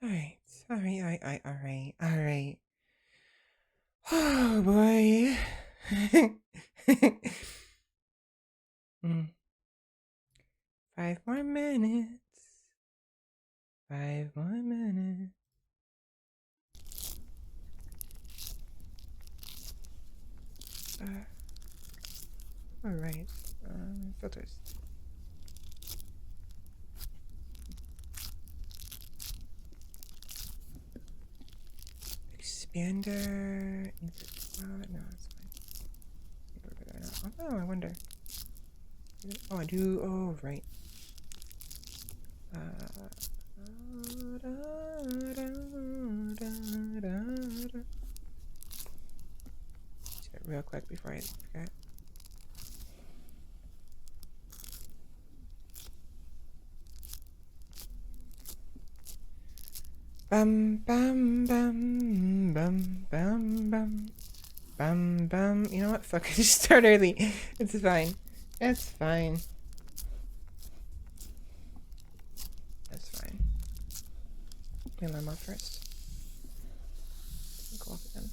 Alright. Alright. Oh boy. Mm. 5 more minutes. 5 more minutes. Alright. Filters. Expander. No, it's fine. Oh, I wonder. Oh, I do. Oh, right. Just it real quick before I forget. Bum bum bum bum bum bum bum bum. You know what? Fuck it. Just start early. It's fine. It's fine. That's fine. Clean them off first. Go off again.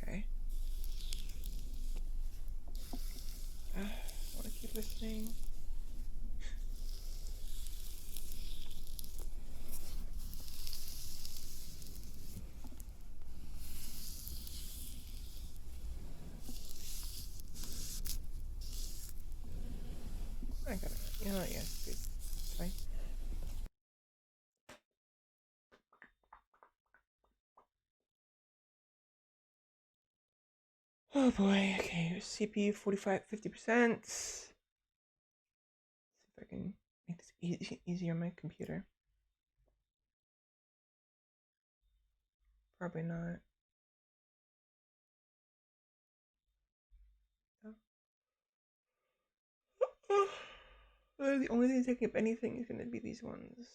Okay. I want to keep listening. I got it. You know what? Yes, please. It's fine. Oh boy. Okay. CPU 50%. See if I can make this easier on my computer. Probably not. The only thing taking up anything is going to be these ones.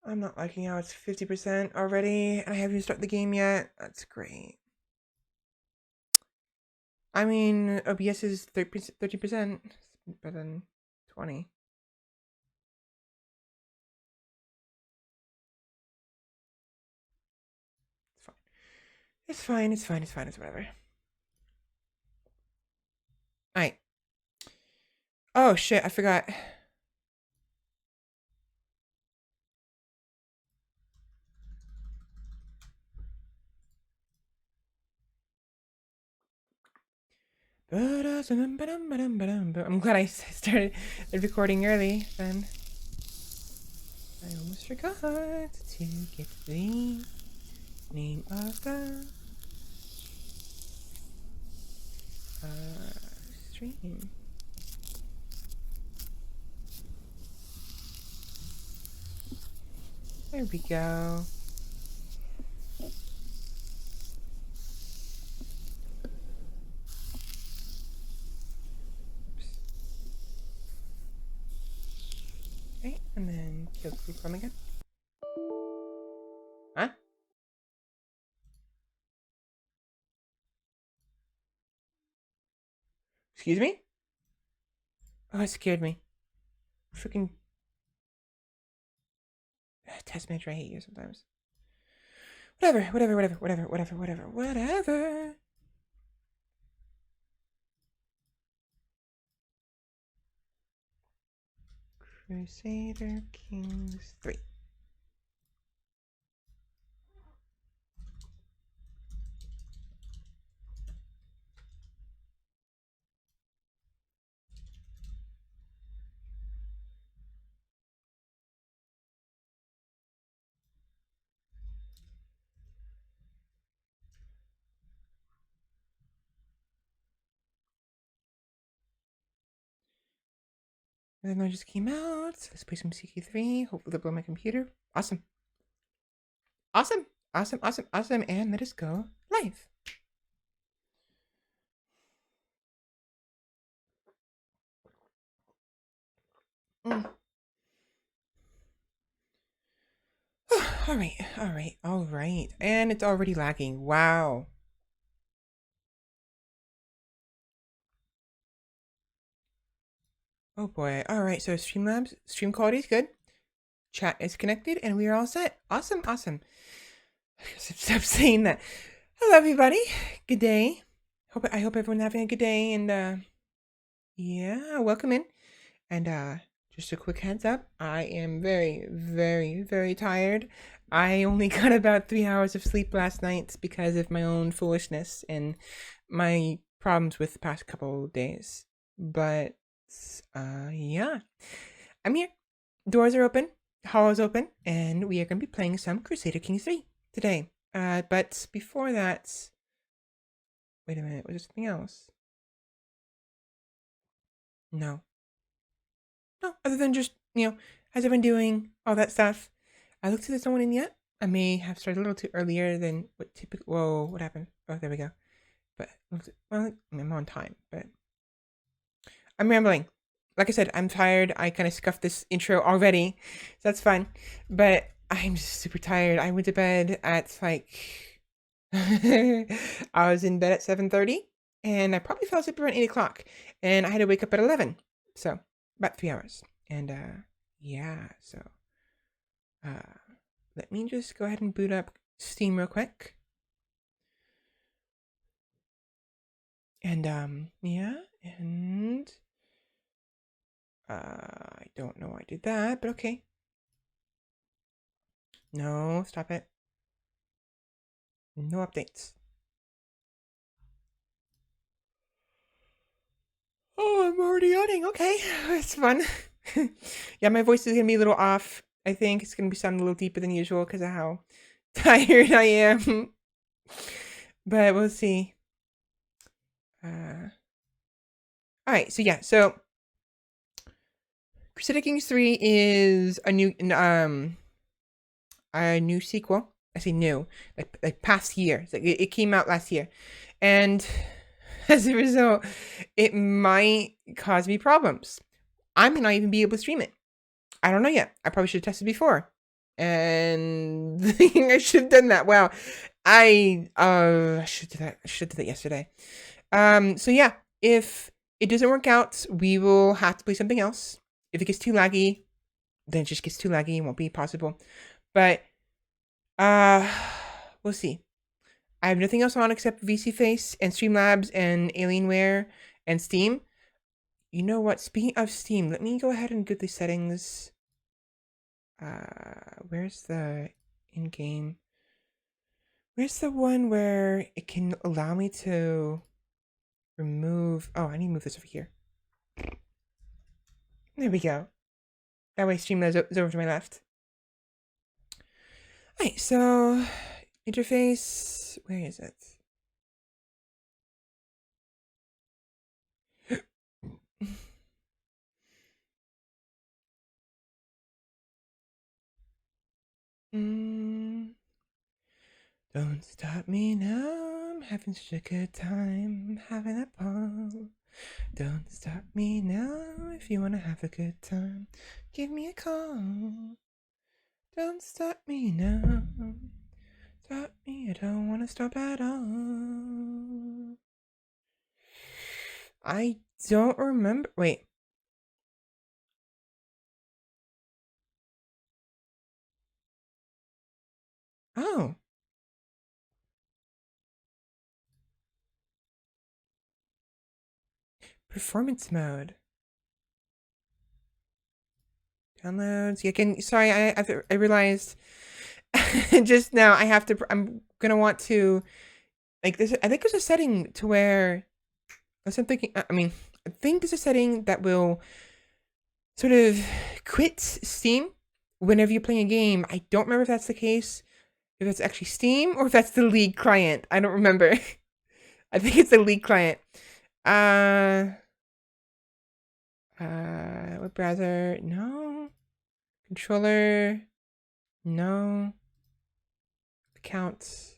I'm not liking how it's 50% already, and I haven't even started the game yet. That's great. I mean, OBS is 30%, better than 20. It's fine. It's whatever. Alright. Oh shit, I forgot. I'm glad I started recording early then. I almost forgot to get the name of the stream. There we go. Okay, and then kill Chrome again. Huh? Excuse me? Oh, it scared me. Freaking test manager, I hate you sometimes. Whatever. Crusader Kings 3. And then I just came out. Let's play some CK3. Hopefully they'll blow my computer. Awesome. Awesome. Awesome, awesome, awesome. And let us go live. All right, all right, all right. And it's already lagging. Wow. Oh boy. All right, so Streamlabs, stream quality is good. Chat is connected, and we are all set. Awesome, awesome. Stop saying that. Hello, everybody. Good day. I hope everyone's having a good day, and yeah, welcome in. And just a quick heads up, I am very, very, very tired. I only got about 3 hours of sleep last night because of my own foolishness and my problems with the past couple of days. But yeah, I'm here. Doors are open, hall is open, and we are going to be playing some Crusader Kings 3 today. But before that, wait a minute, was there something else? No. No, other than just, how's everyone doing? All that stuff. I looked to there's no one in yet. I may have started a little too earlier than what typical. Whoa, what happened? Oh, there we go. But, well, I'm on time, but I'm rambling. Like I said, I'm tired. I kind of scuffed this intro already, so that's fine. But I'm just super tired. I went to bed at like. I was in bed at 7:30, and I probably fell asleep around 8 o'clock, and I had to wake up at 11. So, about 3 hours. And yeah, so let me just go ahead and boot up Steam real quick. And yeah, and I don't know why I did that, but okay. No, stop it. No updates. Oh, I'm already yawning. Okay, it's fun. Yeah, my voice is gonna be a little off. I think it's gonna be sounding a little deeper than usual because of how tired I am. But we'll see. All right, so yeah, so Crusader Kings 3 is a new sequel. I say new, like past year. Like it came out last year, and as a result, it might cause me problems. I may not even be able to stream it. I don't know yet. I probably should have tested before, and I should have done that. Wow, I should do that. I should have done that yesterday. So yeah, if it doesn't work out, we will have to play something else. If it gets too laggy, then it just gets too laggy and won't be possible. But we'll see. I have nothing else on except VC Face and Streamlabs and Alienware and Steam. You know what? Speaking of Steam, let me go ahead and get the settings. Where's the in-game? Where's the one where it can allow me to remove? Oh, I need to move this over here. There we go. That way Streamlabs is over to my left. Alright, so interface, where is it? Don't stop me now, I'm having such a good time, having a ball. Don't stop me now, if you wanna have a good time, give me a call. Don't stop me now, stop me, I don't wanna stop at all. I don't remember, wait. Oh. Performance mode. Downloads. Yeah, sorry, I realized just now I'm gonna want to, like, this. I think there's a setting to where, I think there's a setting that will sort of quit Steam whenever you're playing a game. I don't remember if that's the case, if that's actually Steam or if that's the League client. I don't remember. I think it's the League client. Web browser, no. Controller, no. Accounts.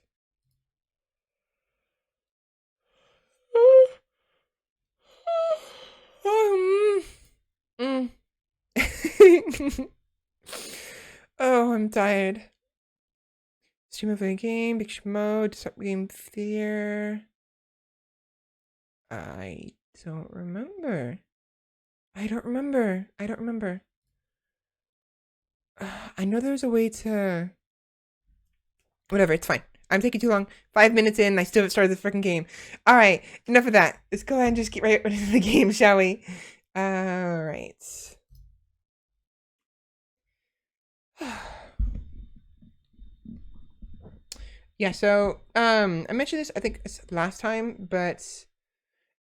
Mm. Oh, I'm tired. Stream of a game, picture mode, start game fear. I don't remember. I don't remember. I know there's a way to... Whatever, it's fine. I'm taking too long. 5 minutes in, I still haven't started the freaking game. Alright, enough of that. Let's go ahead and just get right into the game, shall we? Alright. Yeah, so, I mentioned this, I think, last time, but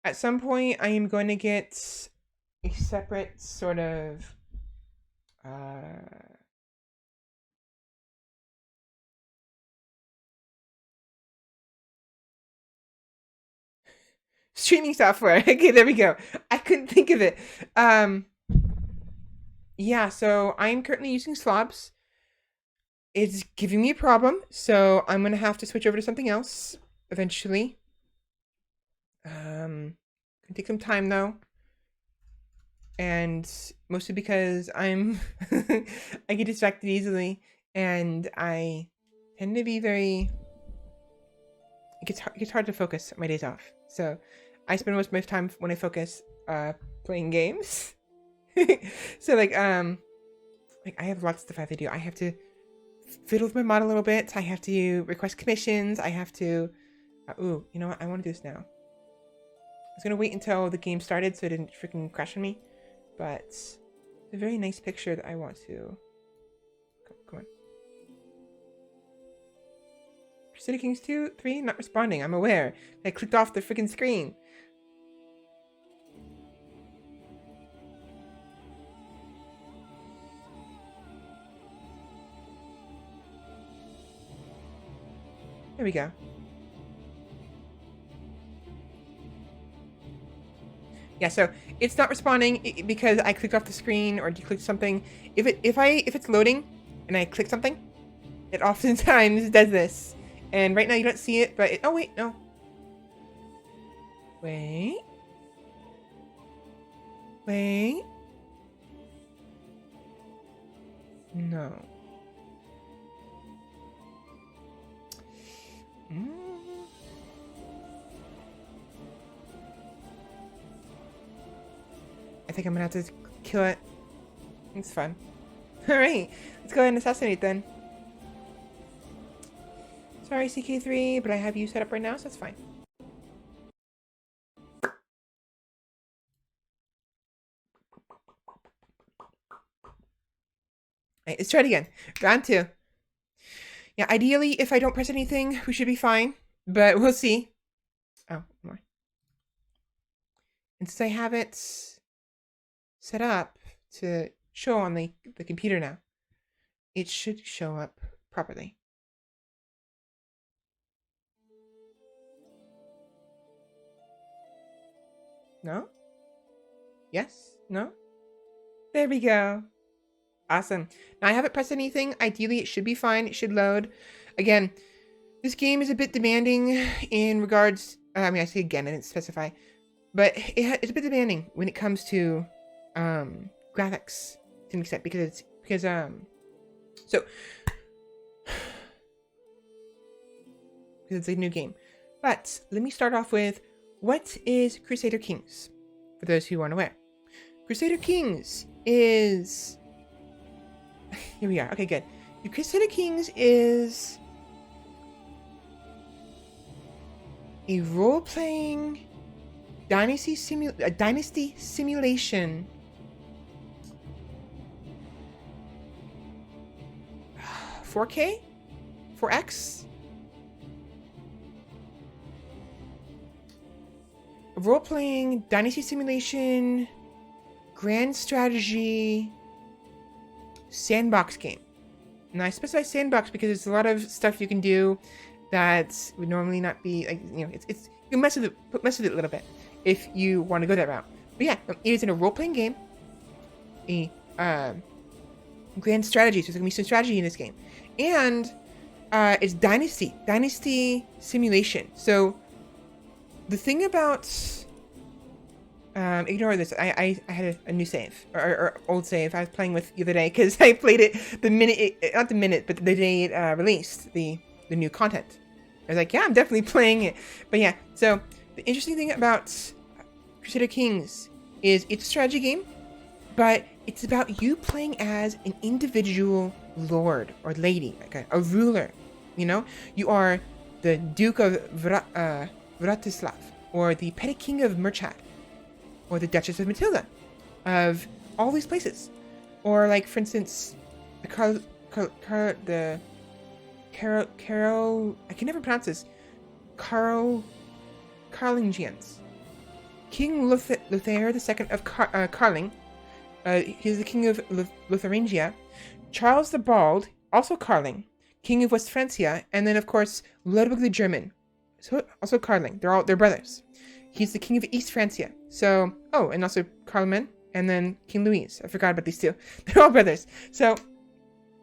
at some point I am going to get a separate sort of, streaming software. Okay, there we go. I couldn't think of it. Yeah, so I'm currently using Slobs. It's giving me a problem, so I'm gonna have to switch over to something else eventually. Gonna take some time though. And mostly because I'm I get distracted easily and I tend to be very it gets hard to focus on my days off. So I spend most of my time when I focus playing games. So like I have lots of stuff I have to do. I have to fiddle with my mod a little bit. I have to request commissions. I have to ooh, you know what? I want to do this now. I was gonna wait until the game started so it didn't freaking crash on me. But it's a very nice picture that I want to... Come on. Crusader Kings 2, 3, not responding. I'm aware. I clicked off the freaking screen. There we go. Yeah, so it's not responding because I clicked off the screen or clicked something. If it's loading and I click something, it oftentimes does this. And right now you don't see it, but oh wait, no. Wait. No. I think I'm gonna have to kill it. It's fun. Alright, let's go ahead and assassinate then. Sorry, CK3, but I have you set up right now, so that's fine. Alright, let's try it again. Round 2. Yeah, ideally, if I don't press anything, we should be fine, but we'll see. Oh, more. And since I have it set up to show on the computer now, it should show up properly. No? Yes? No? There we go. Awesome. Now I haven't pressed anything. Ideally, it should be fine. It should load. Again, this game is a bit demanding in regards... I mean, I say again, I didn't specify. But it's a bit demanding when it comes to graphics to an extent because it's a new game. But let me start off with, what is Crusader Kings? For those who aren't aware, Crusader Kings is... Here we are. Okay, good. The Crusader Kings is a role-playing dynasty simulation. 4K? 4X? Role-playing dynasty simulation, grand strategy, sandbox game. And I specify sandbox because there's a lot of stuff you can do that would normally not be, like, you know, you can mess with it a little bit if you want to go that route. But yeah, it is in a role-playing game. a grand strategy. So there's gonna be some strategy in this game, and it's dynasty simulation. So the thing about ignore this. I had a new save or old save I was playing with the other day because I played it the minute not the minute, but the day it released the new content. I was like, yeah, I'm definitely playing it. But yeah, so the interesting thing about Crusader Kings is it's a strategy game, but it's about you playing as an individual lord or lady, like a ruler. You know, you are the Duke of Vratislav, or the Petty King of Murchad, or the Duchess of Matilda, of all these places. Or like, for instance, the Carol, I can never pronounce this, Carlingians. King Lothair II of Carling, he's the King of Lotharingia. Charles the Bald, also Carling, King of West Francia, and then of course Ludwig the German, so also Carling. They're brothers. He's the King of East Francia. So, oh, and also Carloman, and then King Louis. I forgot about these two. They're all brothers. So,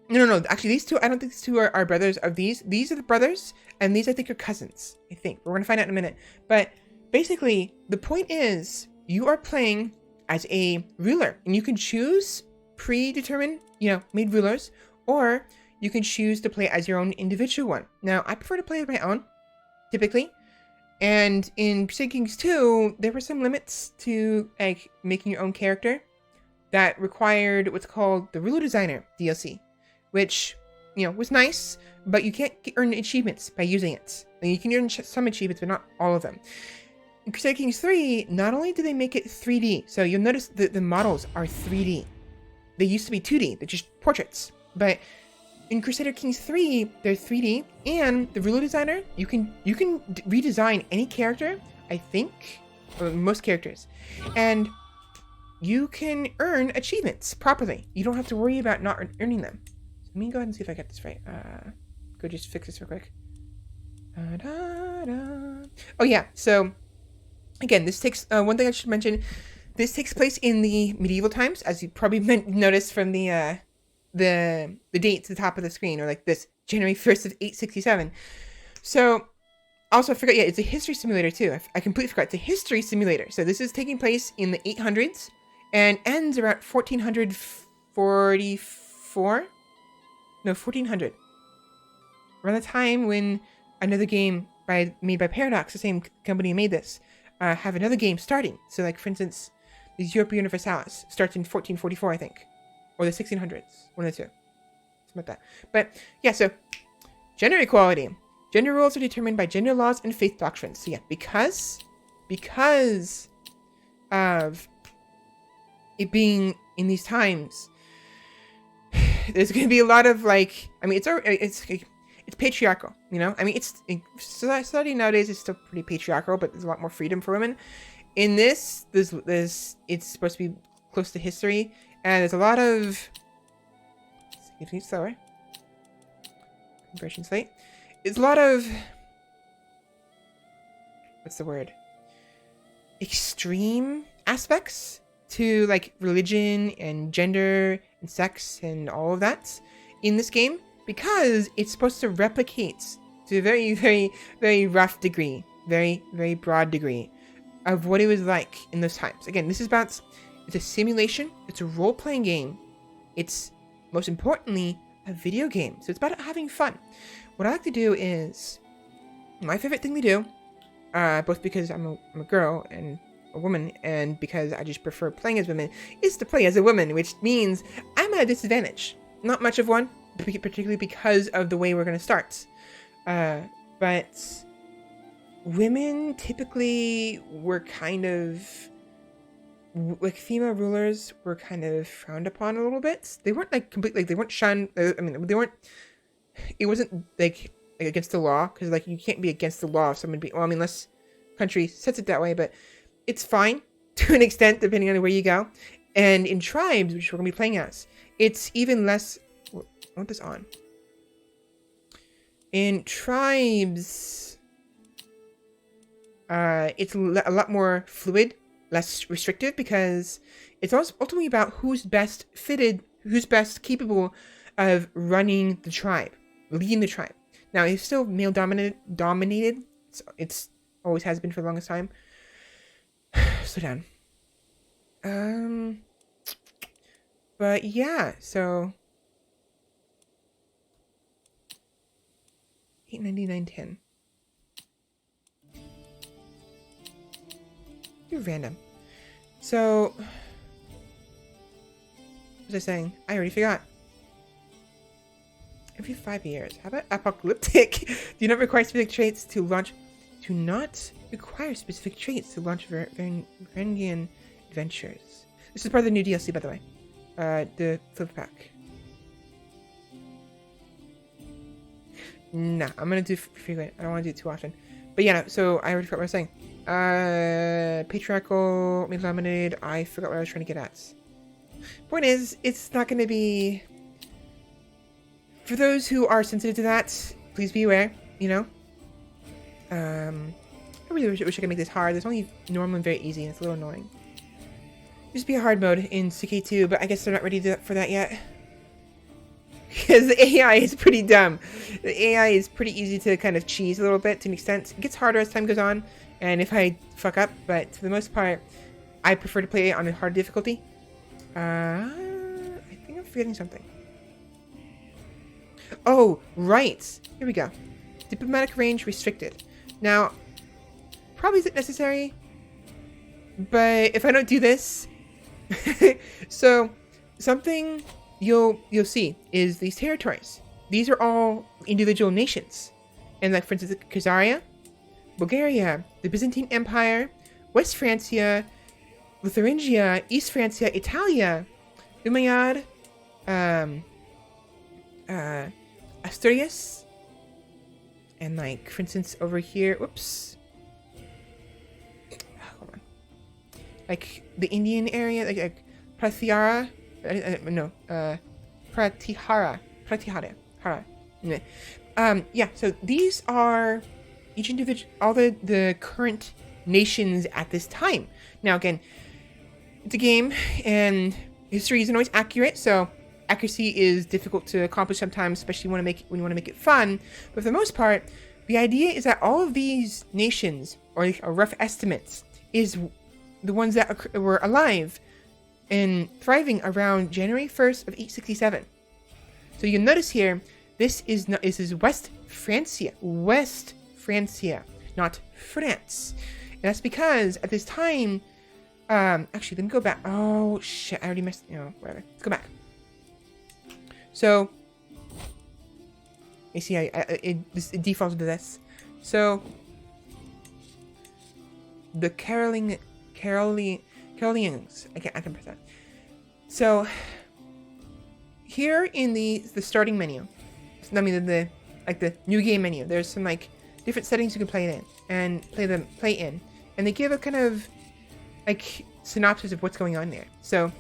no. Actually, these two, I don't think these two are brothers of these. These are the brothers, and these I think are cousins. I think. We're going to find out in a minute. But basically, the point is, you are playing as a ruler, and you can choose predetermined, made rulers, or you can choose to play as your own individual one. Now, I prefer to play as my own, typically. And in Crusader Kings 2, there were some limits to like making your own character that required what's called the Ruler Designer DLC, which, was nice, but you can't earn achievements by using it. And you can earn some achievements, but not all of them. In Crusader Kings 3, not only do they make it 3D, so you'll notice that the models are 3D. They used to be 2D, they're just portraits. But in Crusader Kings 3, they're 3D, and the Ruler Designer, you can redesign any character, I think, or most characters, and you can earn achievements properly. You don't have to worry about not earning them. So let me go ahead and see if I got this right. Go just fix this real quick. Oh yeah, so again, this takes, one thing I should mention, this takes place in the medieval times, as you probably noticed from the date to the top of the screen, or like this, January 1st of 867. So, also I forgot, yeah, it's a history simulator too. I completely forgot. It's a history simulator. So this is taking place in the 800s and ends around 1444? No, 1400. Around the time when another game made by Paradox, the same company who made this, have another game starting. So like, for instance, the Europa Universalis starts in 1444, I think. Or the 1600s. One of the two. Something like that. But, yeah, so, gender equality. Gender roles are determined by gender laws and faith doctrines. So, yeah, because of it being in these times, there's going to be a lot of, like, I mean, it's patriarchal, I mean, society nowadays is still pretty patriarchal, but there's a lot more freedom for women. In this, it's supposed to be close to history, and there's a lot of, slower, conversion slate. It's a lot of, what's the word? Extreme aspects to like religion and gender and sex and all of that in this game, because it's supposed to replicate to a very, very, very rough degree, very, very broad degree of what it was like in those times. Again, it's a simulation, it's a role-playing game, it's, most importantly, a video game. So it's about having fun. What I like to do is, my favorite thing to do, both because I'm a girl and a woman, and because I just prefer playing as women, is to play as a woman, which means I'm at a disadvantage. Not much of one, particularly because of the way we're going to start. But women typically were kind of, like, female rulers were kind of frowned upon a little bit. They weren't like completely, like, they weren't shunned. I mean, they weren't, it wasn't like against the law, because like you can't be against the law if someone well, I mean, unless country sets it that way, but it's fine to an extent depending on where you go. And in tribes, which we're gonna be playing as, it's even less. I want this on. In tribes, it's a lot more fluid, less restrictive, because It's also ultimately about who's best fitted, who's best capable of running the tribe, leading the tribe. Now, it's still male dominated. It's always has been for the longest time. Slow down. But yeah, so 899.10. You're random. So, what was I saying? I already forgot. Every 5 years. How about apocalyptic? Do not require specific traits to launch. Do not require specific traits to launch Varangian adventures. This is part of the new DLC, by the way. The flip pack. Nah, I'm gonna do frequent. I don't want to do it too often. But yeah, no, so I already forgot what I was saying. Patriarchal, male dominated. I forgot what I was trying to get at. Point is, it's not gonna be. For those who are sensitive to that, please be aware. You know. I really wish I could make this hard. There's only normal and very easy, and it's a little annoying. Just be a hard mode in CK2, but I guess they're not ready for that yet. Because the AI is pretty dumb. The AI is pretty easy to kind of cheese a little bit to an extent. It gets harder as time goes on, and if I fuck up, but for the most part, I prefer to play it on a hard difficulty. I think I'm forgetting something. Oh, right. Here we go. Diplomatic range restricted. Now, probably isn't necessary, but if I don't do this, so something you'll see is these territories. These are all individual nations, and like for instance, Crusader, Bulgaria, the Byzantine Empire, West Francia, Lithuania, East Francia, Italia, Umayyad, Asturias, and like for instance over here, whoops, hold on, like the Indian area, like Pratyahara, Pratyahara. Yeah, so these are each individual, all the current nations at this time. Now again, it's a game and history isn't always accurate, so accuracy is difficult to accomplish sometimes, especially when you want to make it fun. But for the most part, the idea is that all of these nations, or rough estimates, is the ones that were alive and thriving around January 1st of 867. So you can notice here, this is West Francia, not France. And that's because at this time, actually, let me go back. Oh shit, I already messed. Whatever. Let's go back. So, you see, it defaults to this. So, the Carolingians. I can press that. So, here in the starting menu, I mean the new game menu, there's some like different settings you can play it in and play in, and they give a kind of like synopsis of what's going on there. So,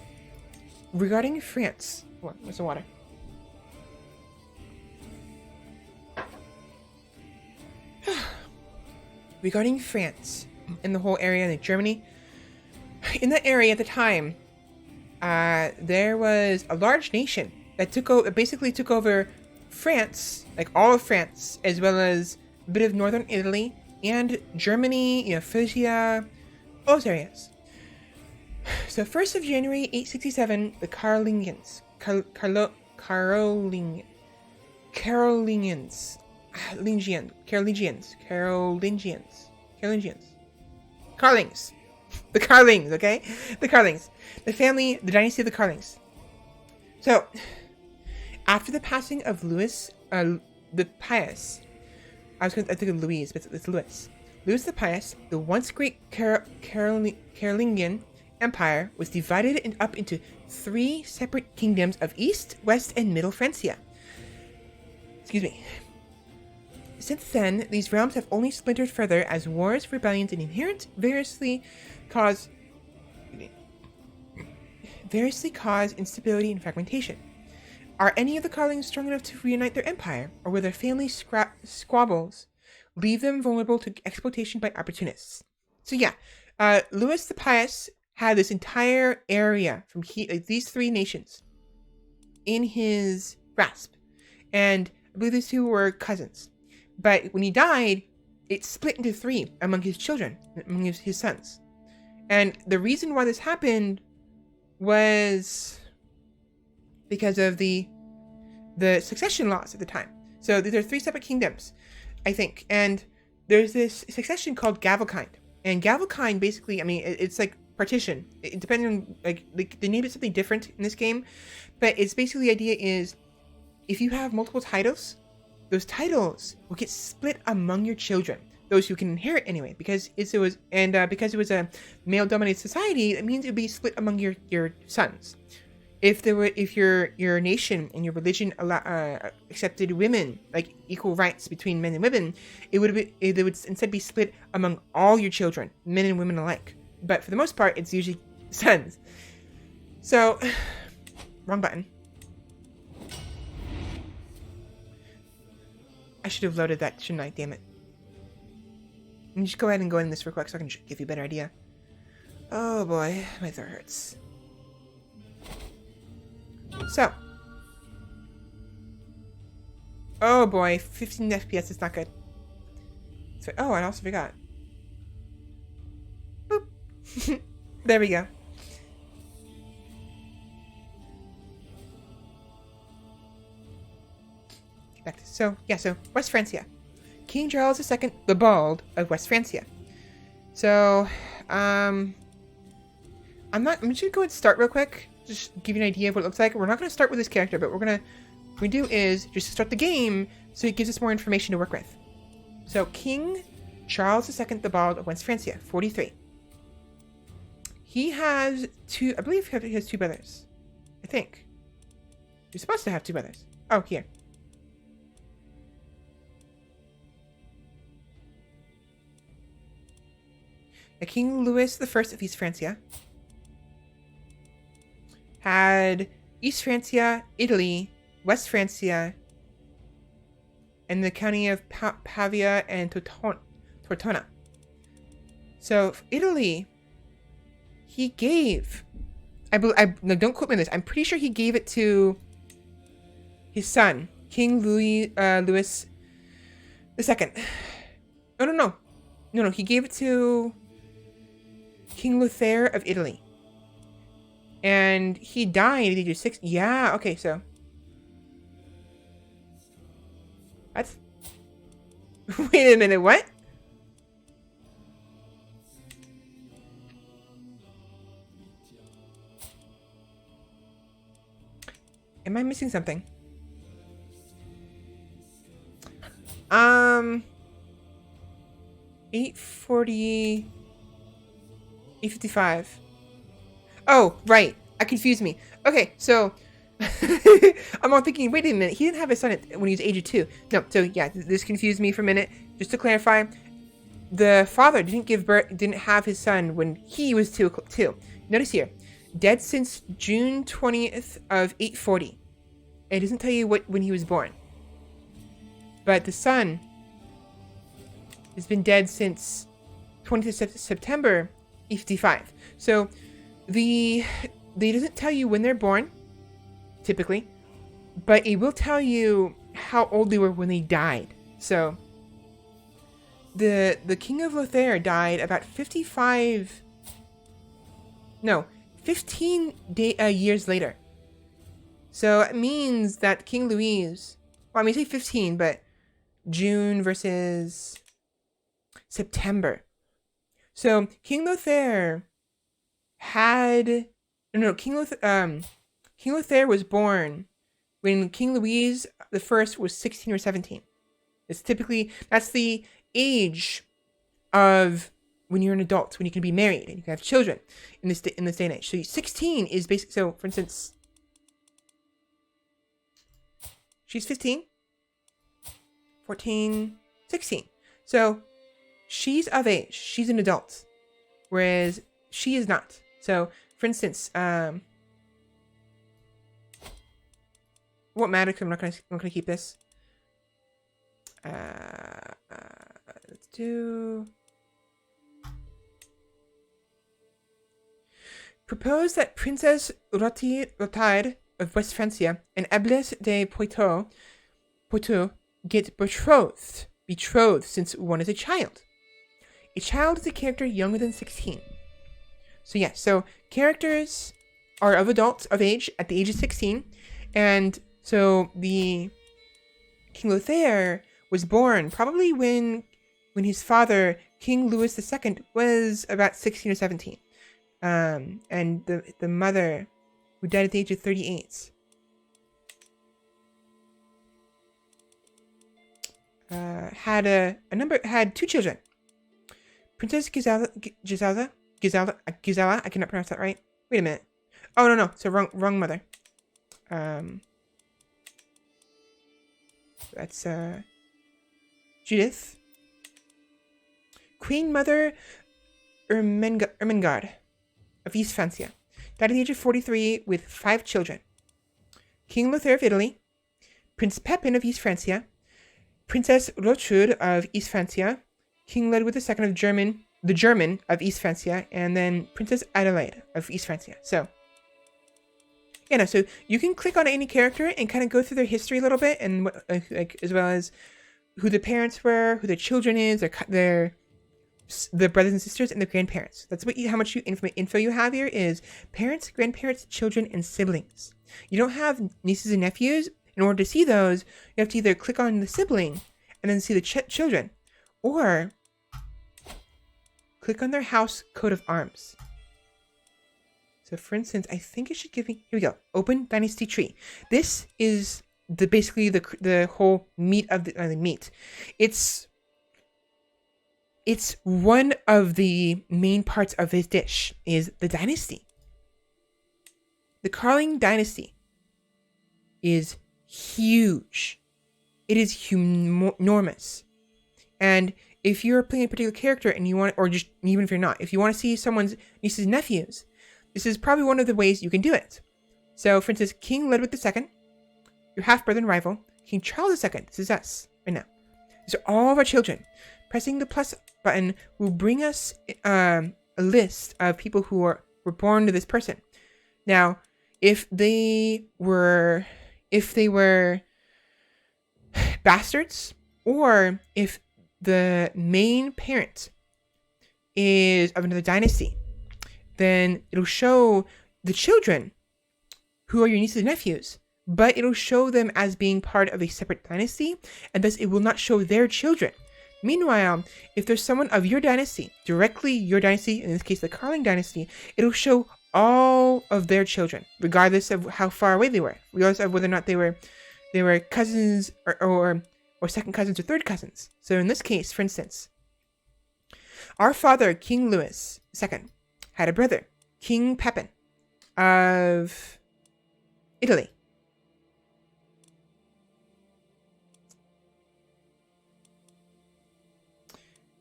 regarding France, where's the water? Regarding France and the whole area, like Germany, in that area at the time, there was a large nation that basically took over France, like all of France, as well as a bit of northern Italy and Germany, Frisia, all those areas. So 1st of January 867, the Carolingians, the Carlings, okay? The Carlings. The dynasty of the Carlings. So, after the passing of Louis the Pious, I think of Louise, but it's Louis. Louis the Pious, the once great Carolingian Empire was divided up into 3 separate kingdoms of East, West, and Middle Francia. Excuse me. Since then, these realms have only splintered further as wars, rebellions, and inherent variously cause instability and fragmentation. Are any of the Carlings strong enough to reunite their empire, or will their family squabbles leave them vulnerable to exploitation by opportunists? So yeah, Louis the Pious had this entire area from these three nations in his grasp. And I believe these two were cousins. But when he died, it split into three among his children, among his sons. And the reason why this happened was because of the succession laws at the time. So there are three separate kingdoms, I think. And there's this succession called Gavelkind. And Gavelkind basically, I mean, it's like partition. It depending on, like they named it something different in this game. But it's basically the idea is, if you have multiple titles, those titles will get split among your children, those who can inherit anyway, because it was a male-dominated society. That means it would be split among your sons. If your nation and your religion accepted women, like equal rights between men and women, it would instead be split among all your children, men and women alike. But for the most part, it's usually sons. So, wrong button. I should have loaded that, shouldn't I? Damn it. Let me just go ahead and go in this real quick so I can give you a better idea. Oh boy, my throat hurts. So. Oh boy, 15 FPS is not good. So, oh, I also forgot. Boop. There we go. So West Francia. King Charles II the Bald of West Francia. So, I'm just gonna go and start real quick. Just give you an idea of what it looks like. We're not gonna start with this character, but what we do is just start the game so it gives us more information to work with. So, King Charles II the Bald of West Francia, 43. He has I believe he has two brothers. I think. You're supposed to have two brothers. Oh, here. King Louis I of East Francia had East Francia, Italy, West Francia, and the county of Pavia and Tortona. So Italy, he gave, no, don't quote me on this. I'm pretty sure he gave it to his son, King Louis II. No, he gave it to King Lothair of Italy. And he died at the age of 6. Yeah, okay, so. What? Wait a minute, what? Am I missing something? 840... 855. Oh, right. I confused me. Okay, so I'm all thinking, wait a minute, he didn't have a son when he was age of 2. No, so yeah, this confused me for a minute. Just to clarify, the father didn't have his son when he was 2. Notice here, dead since June 20th of 840. It doesn't tell you when he was born. But the son has been dead since 20th September 855. So they doesn't tell you when they're born, typically, but it will tell you how old they were when they died. So the King of Lothair died about 15 years later. So it means that King Louis, well, I mean, say 15, but June versus September. So King Lothair King Lothair was born when King Louis I was 16 or 17. That's the age of when you're an adult, when you can be married and you can have children in this day and age. So 16 is basically, so for instance, she's 15, 14, 16. So she's of age. She's an adult, whereas she is not. So, for instance, what matter? I'm not gonna keep this. Let's do. proposed that Princess Rotaire of West Francia and Ablesse de Poitou get betrothed since one is a child. A child is a character younger than 16. So yeah, so characters are of age at the age of 16, and so the King Lothair was born probably when his father, King Louis II, was about 16 or 17. And the mother, who died at the age of 38, had two children. Princess Gisela, I cannot pronounce that right. Wait a minute. Oh, no, so wrong mother. That's, Judith. Queen Mother Ermengarde of East Francia died at the age of 43 with 5 children. King Lothair of Italy, Prince Pepin of East Francia, Princess Rothschild of East Francia, King Ludwig II of the German of East Francia, and then Princess Adelaide of East Francia. So, so you can click on any character and kind of go through their history a little bit, and as well as who the parents were, who the children is, their brothers and sisters, and their grandparents. That's how much info you have here is parents, grandparents, children, and siblings. You don't have nieces and nephews. In order to see those, you have to either click on the sibling and then see the children, or click on their house coat of arms. So for instance, I think it should give me, here we go, open dynasty tree. This is basically the whole meat of the meat. It's one of the main parts of this dish is the dynasty. The Carling dynasty is huge. It is enormous. And if you're playing a particular character and you want, or just even if you're not, if you want to see someone's nieces and nephews, this is probably one of the ways you can do it. So, for instance, King Ludwig II, your half-brother and rival, King Charles II, this is us right now. These are all of our children. Pressing the plus button will bring us a list of people who were born to this person. Now, if they were bastards, or if the main parent is of another dynasty, then it'll show the children who are your nieces and nephews, but it'll show them as being part of a separate dynasty, and thus it will not show their children. Meanwhile, if there's someone of your dynasty, directly your dynasty, in this case the Carling dynasty, it'll show all of their children, regardless of how far away they were, regardless of whether or not they were cousins or second cousins or third cousins. So in this case, for instance, our father, King Louis II, had a brother, King Pepin of Italy.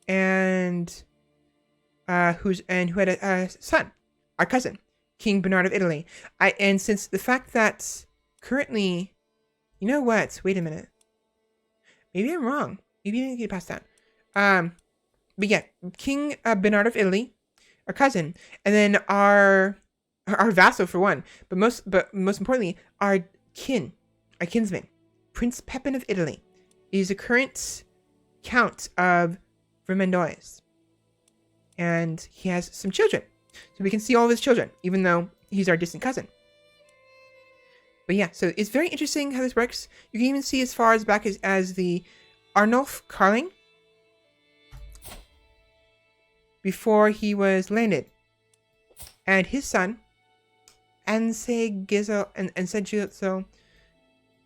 And who had a son, our cousin, King Bernard of Italy. And since the fact that currently, you know what? Wait a minute. Maybe I'm wrong. Maybe I didn't get past that. But yeah, King Bernard of Italy, our cousin, and then our vassal for one, but most importantly, our kinsman, Prince Pepin of Italy, is the current Count of Vermandois, and he has some children, so we can see all of his children, even though he's our distant cousin. But yeah, so it's very interesting how this works. You can even see as far as back as the Arnulf Carling before he was landed, and his son Ansegizel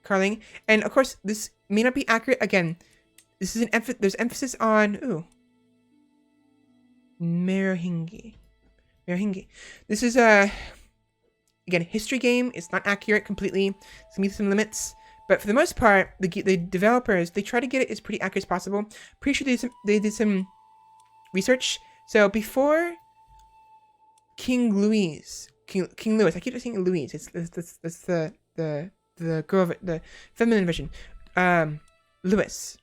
Carling. And of course, this may not be accurate. Again, this is there's emphasis on Merovingi. This is again, history game. It's not accurate completely. It's gonna be some limits, but for the most part, the developers, they try to get it as pretty accurate as possible. Pretty sure they did some research. So before King Louis, I keep saying Louise. It's the girl of it, the feminine version. Louis.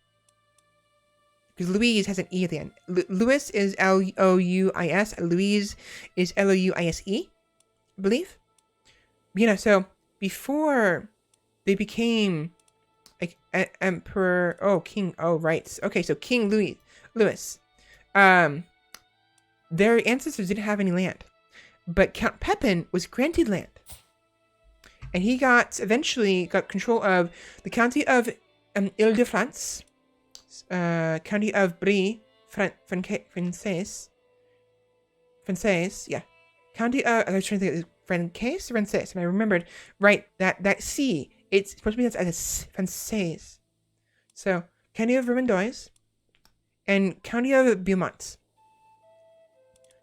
Because Louise has an E at the end. Louis is Louis. Louise is Louise. I believe. You know, so before they became like emperor, king, right. Okay, so King Louis, their ancestors didn't have any land, but Count Pepin was granted land, and he eventually got control of the county of Ile-de-France, county of Brie, Française, yeah, county of, I was trying to think, Française, and I remembered, right, that C, it's supposed to be as Française. So, county of Vermandois, and county of Beaumont.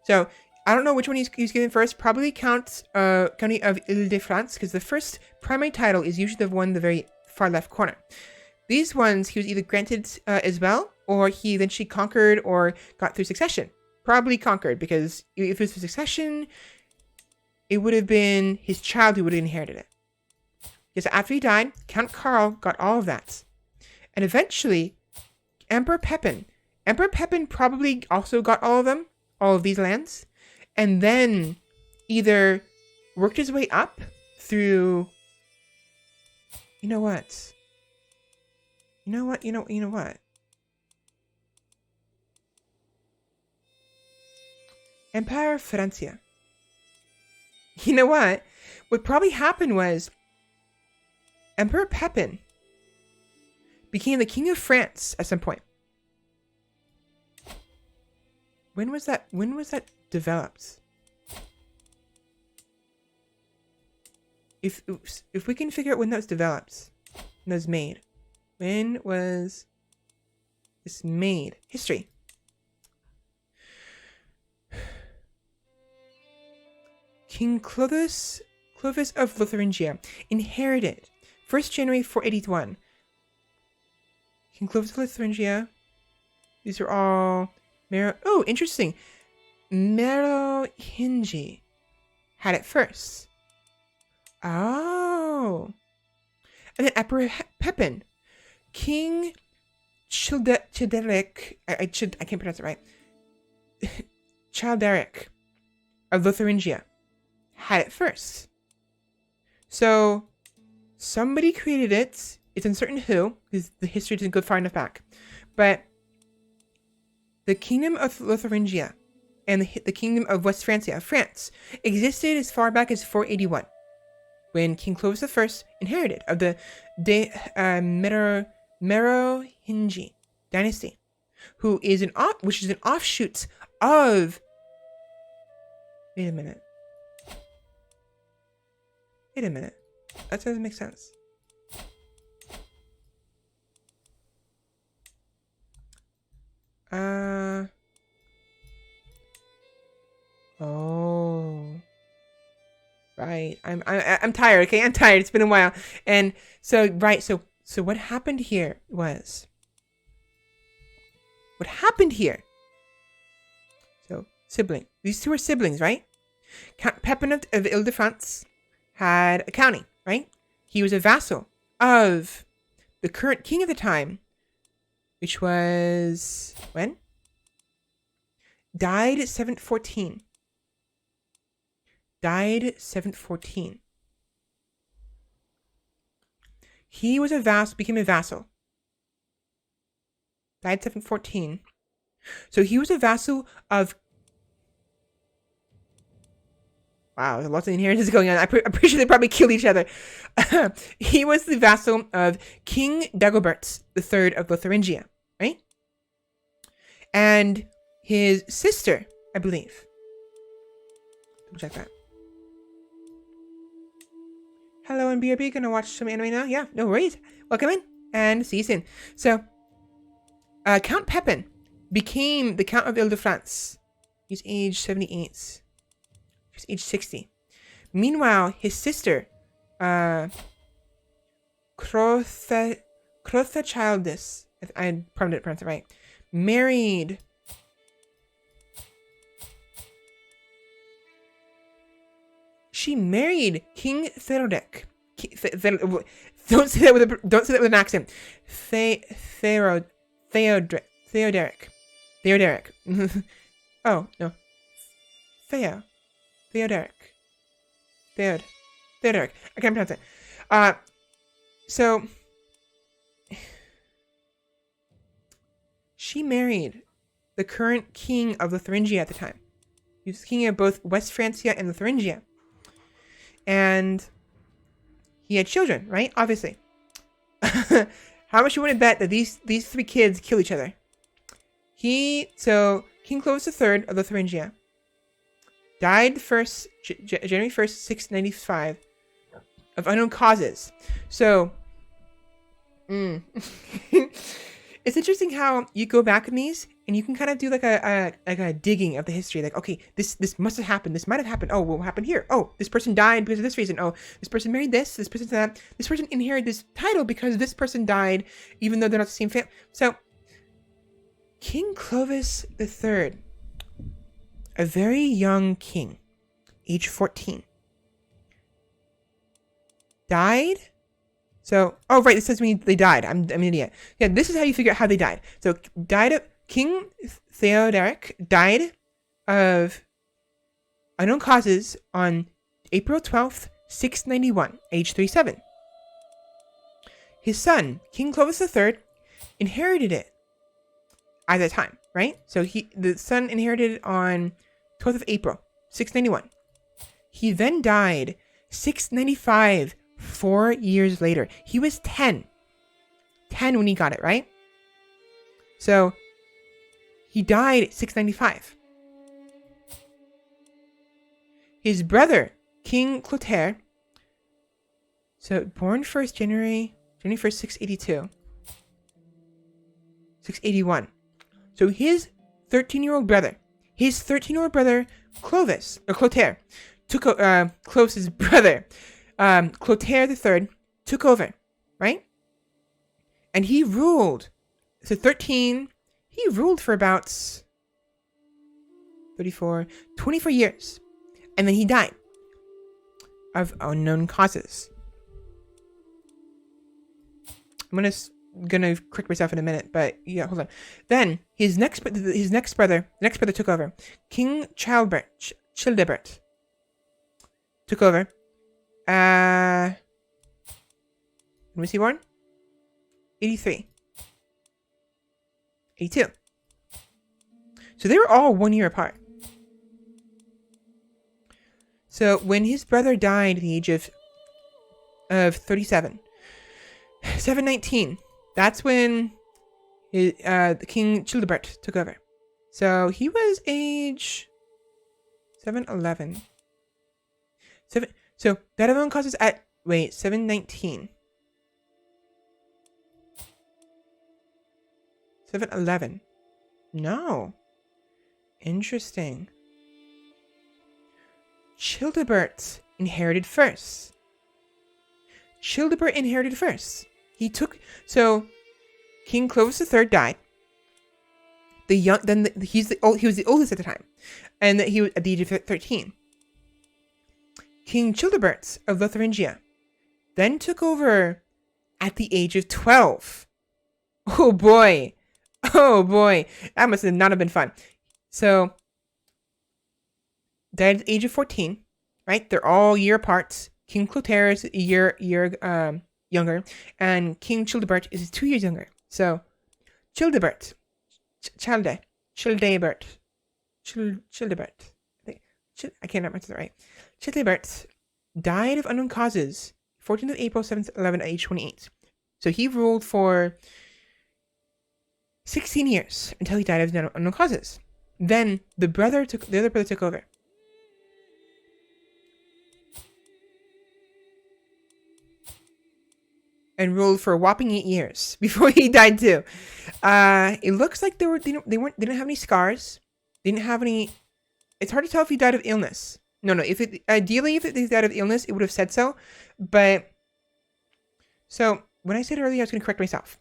So, I don't know which one he's given first. Probably county of Ile-de-France, because the first primary title is usually the one in the very far left corner. These ones he was either granted as well, or he eventually conquered or got through succession. Probably conquered, because if it was through succession, it would have been his child who would have inherited it. Because after he died, Count Karl got all of that. And eventually, Emperor Pepin probably also got all of these lands, and then either worked his way up through, you know what? Empire Francia. You know what? What probably happened was Emperor Pepin became the King of France at some point. When was that developed? If we can figure out when that was developed, when that was made. When was this made? History. King Clovis of Lotharingia inherited 1st January 481. King Clovis of Lotharingia. These are all interesting. Merovingi had it first. Oh. And then Emperor Pepin. King Childeric. I can't pronounce it right. Childeric of Lotharingia had it first. So somebody created it. It's uncertain who, because the history doesn't go far enough back. But the Kingdom of Lotharingia and the Kingdom of West Francia, France, existed as far back as 481, when King Clovis I inherited of the Merovingi dynasty, which is an offshoot of. Wait a minute. That doesn't make sense. Oh. Right. I'm tired, okay? I'm tired. It's been a while. And so what happened here was. So, sibling. These two are siblings, right? Count Pepin of Ile-de-France had a county, right? He was a vassal of the current king at the time, which was when? Died at 714. He was a vassal, became a vassal. Died 714. So he was a vassal of. Wow, there's lots of inheritance going on. I'm pretty sure they probably killed each other. He was the vassal of King Dagobert III of Lotharingia, right? And his sister, I believe. Check that. Hello, and BRB, gonna watch some anime now? Yeah, no worries. Welcome in, and see you soon. So, Count Pepin became the Count of Ile-de-France. He's age 78. He's age 60. Meanwhile, his sister, Childis, I probably didn't pronounce it right, married King Theodoric. Don't say that with an accent. Theodoric. Oh no. Theodoric. Theodoric. I can't pronounce it. So she married the current king of Lotharingia at the time. He was king of both West Francia and Lotharingia. And he had children, right? Obviously. How much you want to bet that these three kids kill each other? So King Clovis III of Lotharingia died January 1st, 695 of unknown causes. So it's interesting how you go back in these and you can kind of do like a digging of the history. Like, okay, this must have happened. This might have happened. Oh, what happened here? Oh, this person died because of this reason. Oh, this person married this person that. This person inherited this title because this person died, even though they're not the same family. So King Clovis III, a very young king, age 14, died. So, oh right, this says me they died. I'm an idiot. Yeah, this is how you figure out how they died. So, King Theodoric died of unknown causes on April 12th, 691, age 37. His son, King Clovis III, inherited it at that time, right? So the son inherited it on 12th of April, 691. He then died 695, 4 years later. He was 10 when he got it, right? So he died at 695. His brother, King Clotaire, so born January 1st, 682. 681. So his 13-year-old brother, Clovis, or Clotaire, took Clovis's brother, Clotaire III, took over, right? And he ruled, so 13, he ruled for about 24 years. And then he died of unknown causes. I'm gonna correct myself in a minute, but yeah, hold on. Then his next brother took over. King Childebert took over. When was he born? 83. 82. So they were all 1 year apart. So when his brother died at the age of 37, 719, that's when the King Childebert took over. So he was age 711. So that of unknown causes at 719. 711. No. Interesting. Childebert inherited first. He took, so King Clovis III died. He was the oldest at the time, and he was at the age of 13. King Childebert of Lotharingia then took over at the age of 12. Oh boy, that must not have been fun. So died at the age of 14, right? They're all year apart. King Clotaire is a year younger, and King Childebert is 2 years younger. So Childebert. I can't remember that right. Childebert died of unknown causes, 14th of April, 711 at age 28. So he ruled for 16 years until he died of unknown causes. Then the other brother took over. And ruled for a whopping 8 years before he died too. It looks like they didn't have any scars. They didn't have any. It's hard to tell if he died of illness. No. If he died of illness, it would have said so. But so when I said earlier, I was going to correct myself.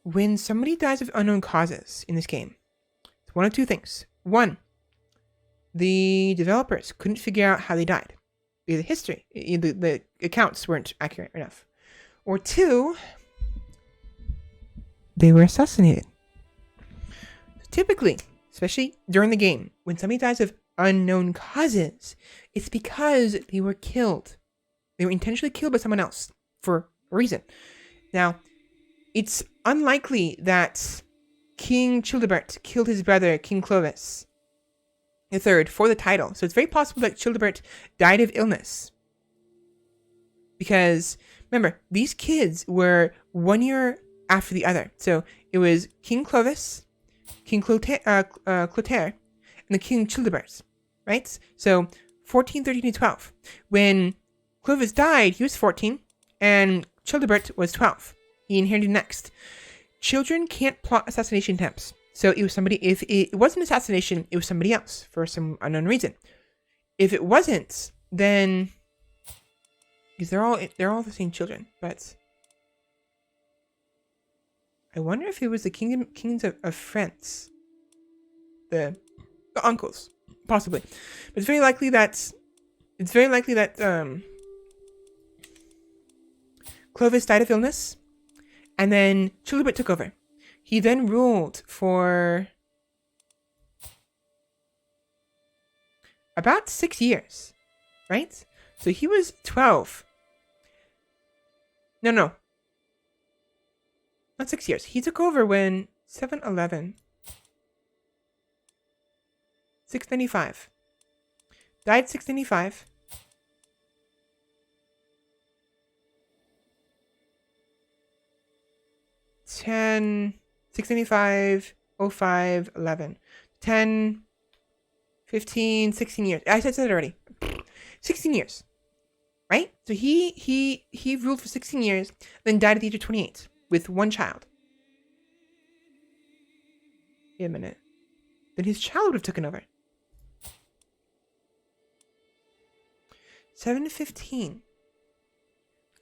When somebody dies of unknown causes in this game, it's one of two things. One, the developers couldn't figure out how they died. The history, the accounts weren't accurate enough. Or two, they were assassinated. Typically, especially during the game, when somebody dies of unknown causes, It's because they were killed. They were intentionally killed by someone else for a reason. Now, it's unlikely that King Childebert killed his brother, King Clovis III, for the title. So it's very possible that Childebert died of illness. Because, remember, these kids were 1 year after the other. So it was King Clovis, King Clotaire, and the King Childebert, right? So 14, 13, and 12. When Clovis died, he was 14, and Childebert was 12. He inherited next. Children can't plot assassination attempts. So it was somebody, if it wasn't assassination, it was somebody else for some unknown reason. If it wasn't, then, because they're all the same children, but I wonder if it was the kings of France, the uncles, possibly. But it's very likely that Clovis died of illness, and then Childebert took over. He then ruled for about 6 years, right? So he was 12. No. Not 6 years. He took over when 711. 695. Died 695. Ten, 695, 05, 11. 10, 15, 16 years. I said it already. 16 years. Right? So he ruled for 16 years, then died at the age of 28 with one child. Wait a minute. Then his child would have taken over. 715.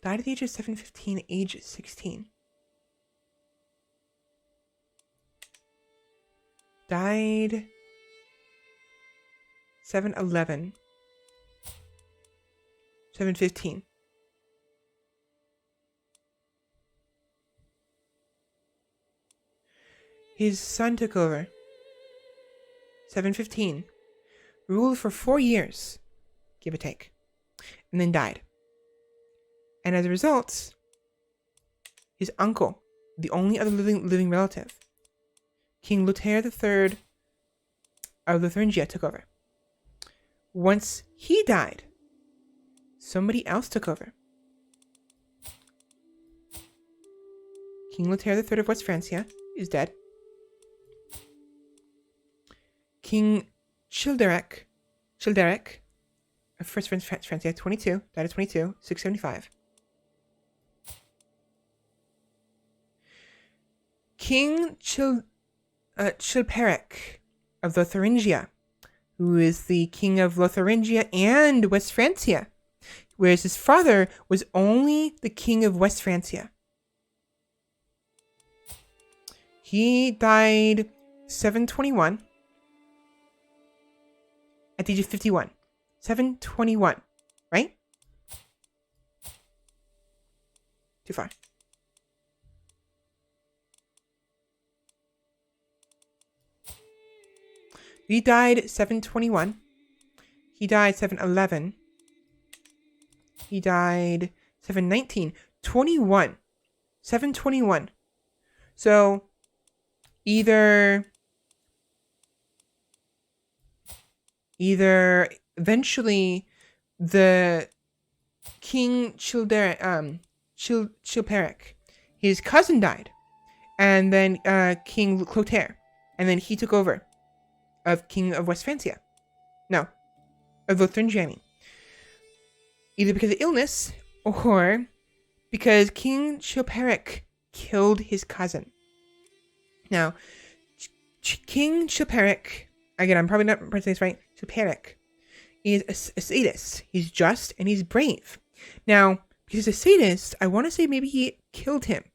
Died at the age of 715, age 16. Died 711. 715. His son took over. 715. Ruled for 4 years, give or take, and then died. And as a result, his uncle, the only other living relative, King Lothair III of Lotharingia, took over. Once he died, somebody else took over. King Lothair III of West Francia is dead. King Childeric of First Francia, 22, died at 22, 675. King Chilperic of Lotharingia, who is the king of Lotharingia and West Francia, whereas his father was only the king of West Francia. He died 721 at the age of 51. 721, right? Too far. He died 721. He died 711. He died 719. 21. 721. So either eventually the King Chilperic, his cousin died, and then King Clotaire, and then he took over of King of West Francia. No, of Lotharingia, I mean. Either because of illness or because King Chilperic killed his cousin. Now, King Chilperic, again, I'm probably not pronouncing this right, Chilperic is a sadist. He's just and he's brave. Now, because he's a sadist, I want to say maybe he killed him,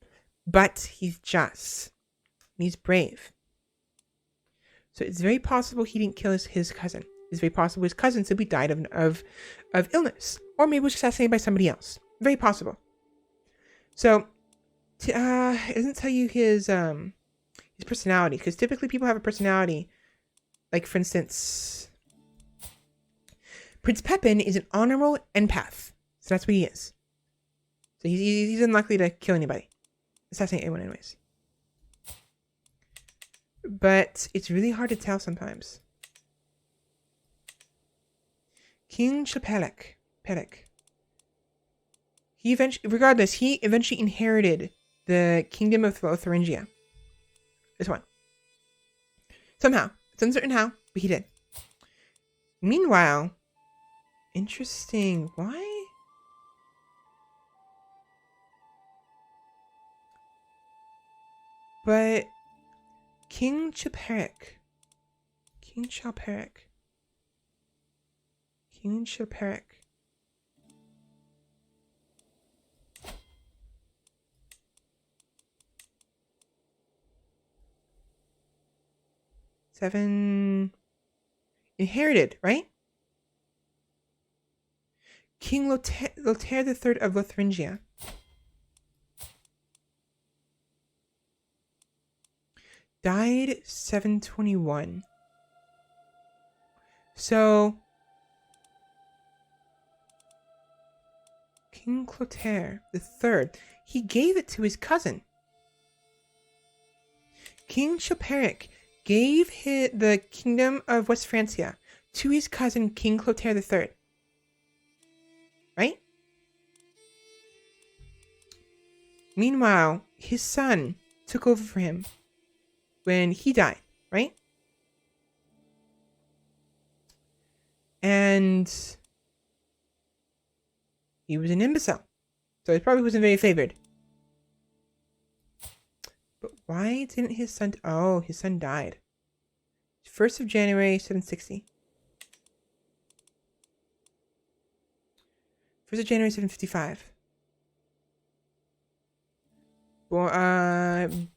but he's just and he's brave. So it's very possible he didn't kill his cousin. It's very possible his cousin simply died of illness, or maybe was assassinated by somebody else. Very possible. So, it doesn't tell you his personality, because typically people have a personality. Like, for instance, Prince Pepin is an honorable empath. So that's what he is. So he's unlikely to kill anybody. Assassinate anyone anyways. But it's really hard to tell sometimes. King Chapelek. He eventually inherited the kingdom of Lotharingia. This one. Somehow. It's uncertain how, but he did. Meanwhile, interesting. Why? But King Chapelek. 7 inherited, right? King Lothair III of Lotharingia. Died 721. So King Clotaire III, he gave it to his cousin. King Chaperic gave the kingdom of West Francia to his cousin King Clotaire III. Right? Meanwhile, his son took over for him when he died, right? And he was an imbecile. So he probably wasn't very favored. But why didn't his son... Oh, his son died. 1st of January, 760. 1st of January, 755.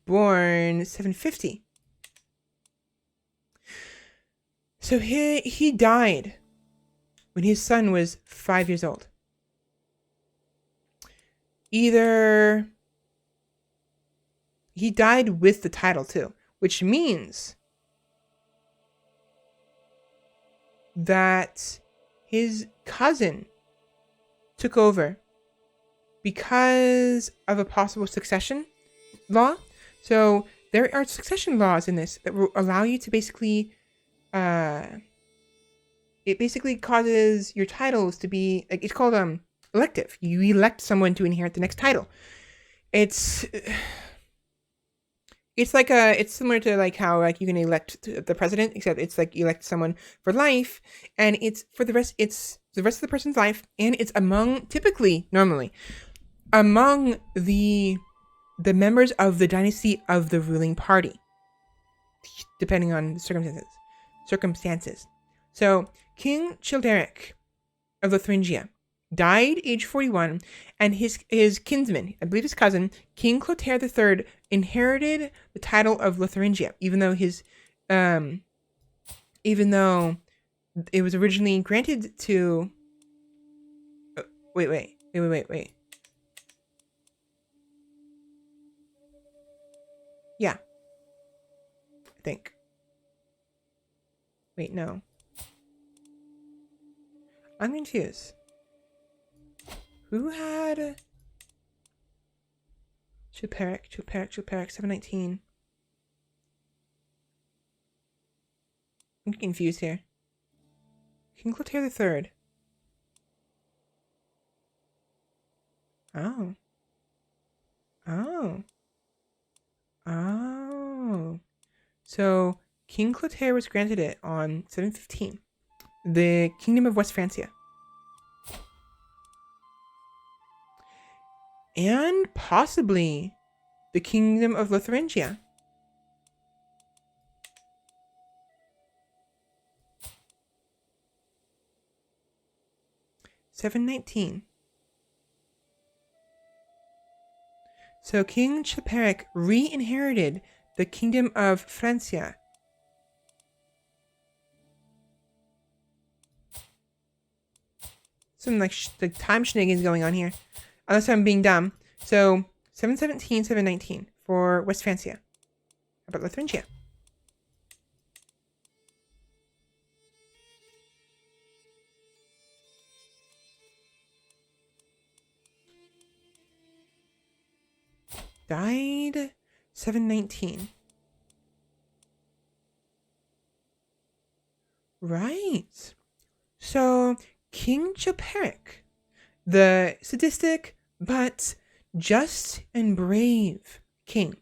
Born 750. So he died when his son was 5 years old. Either he died with the title too, which means that his cousin took over because of a possible succession law. So there are succession laws in this that will allow you to basically, it basically causes your titles to be, like, it's called elective. You elect someone to inherit the next title. It's similar to like how like you can elect the president, except it's like you elect someone for life, and it's the rest of the person's life, and it's normally among the members of the dynasty of the ruling party, depending on circumstances. So King Childeric of Lotharingia died age 41, and his kinsman, I believe his cousin, King Clotaire III, inherited the title of Lotharingia, even though it was originally granted to... Wait. Yeah. I think. Wait, no. I'm confused. Who had Chaperic, 719? I'm confused here. King Clotaire III. Oh. So King Clotaire was granted it on 715. The Kingdom of West Francia. And possibly the Kingdom of Lotharingia. (719). So King Chaperic re-inherited the Kingdom of Francia. Some like time shenanigans going on here. Unless I'm being dumb. So 717, 719 for West Francia. How about Lotharingia? Died 719. Right. So King Chilperic, the sadistic but just and brave king,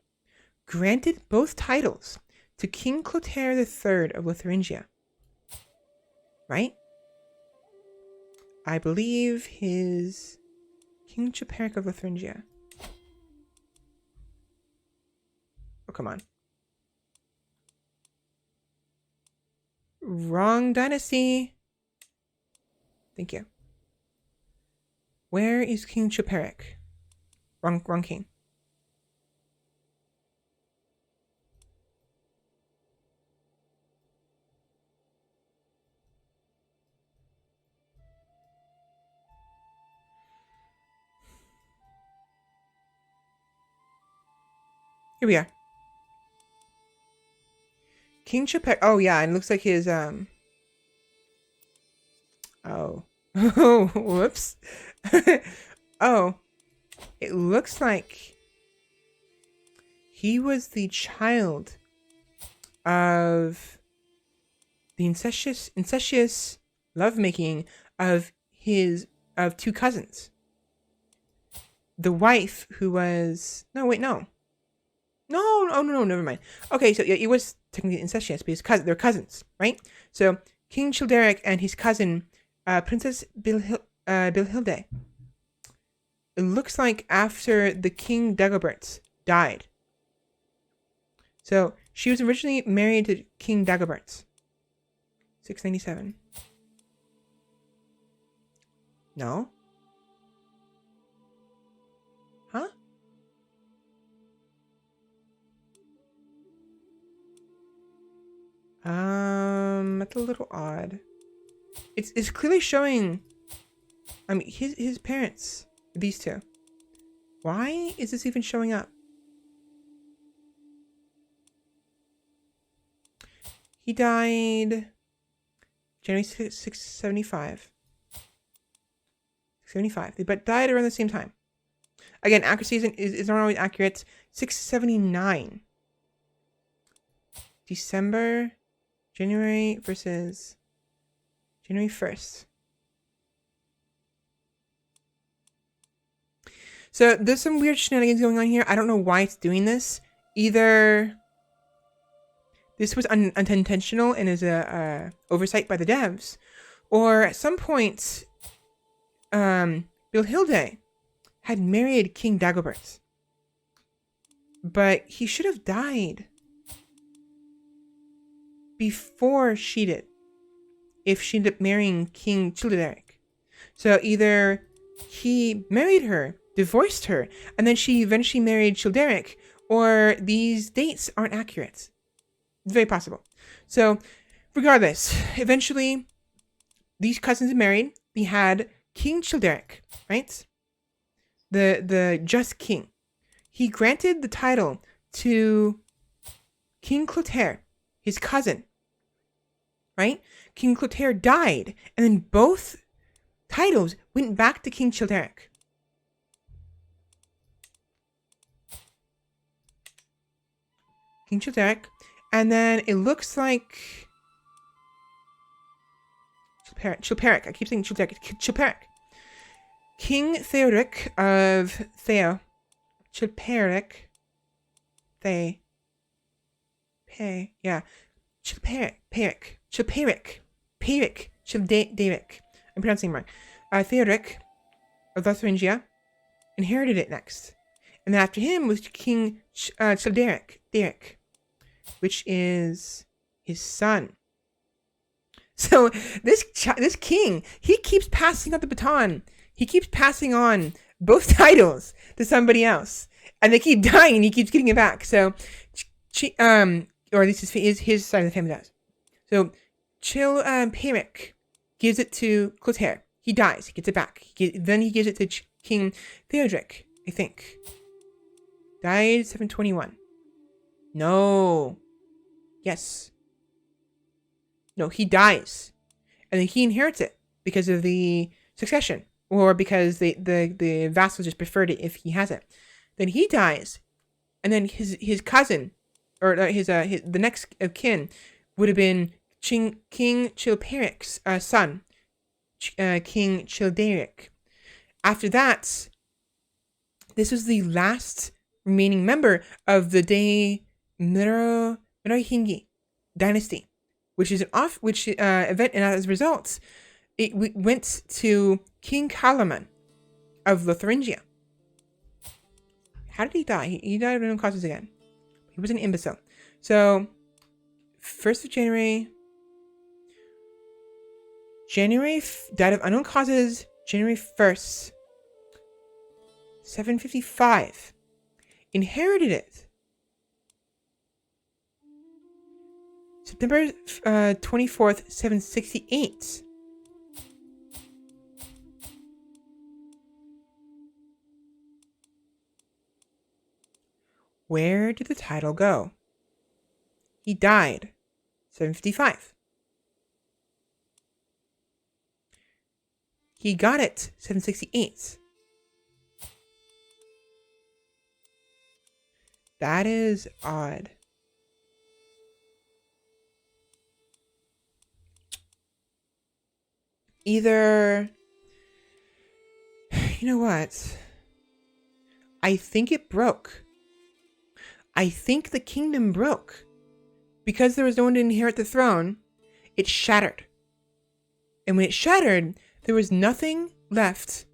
granted both titles to King Clotaire III of Lotharingia. Right? I believe his King Chilperic of Lotharingia. Oh, come on. Wrong dynasty. Thank you. Where is King Chilperic? Wrong king. Here we are. King Chilperic. Oh yeah, and it looks like his Oh. Oh, whoops. Oh. It looks like he was the child of the incestuous lovemaking of two cousins. The wife who was no, never mind. Okay, so yeah, it was technically incestuous because they're cousins, right? So King Childeric and his cousin, Princess Bilhilde. It looks like after the King Dagoberts died. So she was originally married to King Dagoberts. 697. No? Huh? That's a little odd. It's clearly showing. I mean, his parents, these two. Why is this even showing up? He died January 675. 75, but died around the same time. Again, accuracy is not always accurate. 679. December, January versus January 1st. So there's some weird shenanigans going on here. I don't know why it's doing this. Either this was unintentional and is a oversight by the devs, or at some point, Bilhilde had married King Dagobert, but he should have died before she did, if she ended up marrying King Childeric. So either he married her, divorced her, and then she eventually married Childeric, or these dates aren't accurate. It's very possible. So regardless, eventually these cousins married. They had King Childeric, right? The just king. He granted the title to King Clotaire, his cousin, right? King Clotaire died, and then both titles went back to King Childeric. King Childeric, and then it looks like Chilperic. I keep saying Childeric. Chilperic. King Theodoric of Chilperic. Childeric. I'm pronouncing it wrong. Theodoric of Lotharingia inherited it next. And then after him was King Childeric, which is his son. So this king, he keeps passing on the baton. He keeps passing on both titles to somebody else, and they keep dying, and he keeps getting it back. So, or this is his side of the family does. So, Chilperic gives it to Clotaire. He dies. He gets it back. Then he gives it to King Theodoric, I think. Died 721. No. Yes. No, he dies. And then he inherits it because of the succession. Or because the vassals just preferred it if he has it. Then he dies. and then his cousin, or his the next of kin, would have been King Chilperic's son, King Childeric. After that, this was the last remaining member of the De Merohingi dynasty, which is event, and as a result, it went to King Carloman of Lotharingia. How did he die? He died of unknown causes again. He was an imbecile. So, 1st of January, died of unknown causes, January 1st, 755. Inherited it September 24th, 768. Where did the title go? He died 755. He got it 768. That is odd. Either, you know what? I think it broke. I think the kingdom broke. Because there was no one to inherit the throne, it shattered. And when it shattered, there was nothing left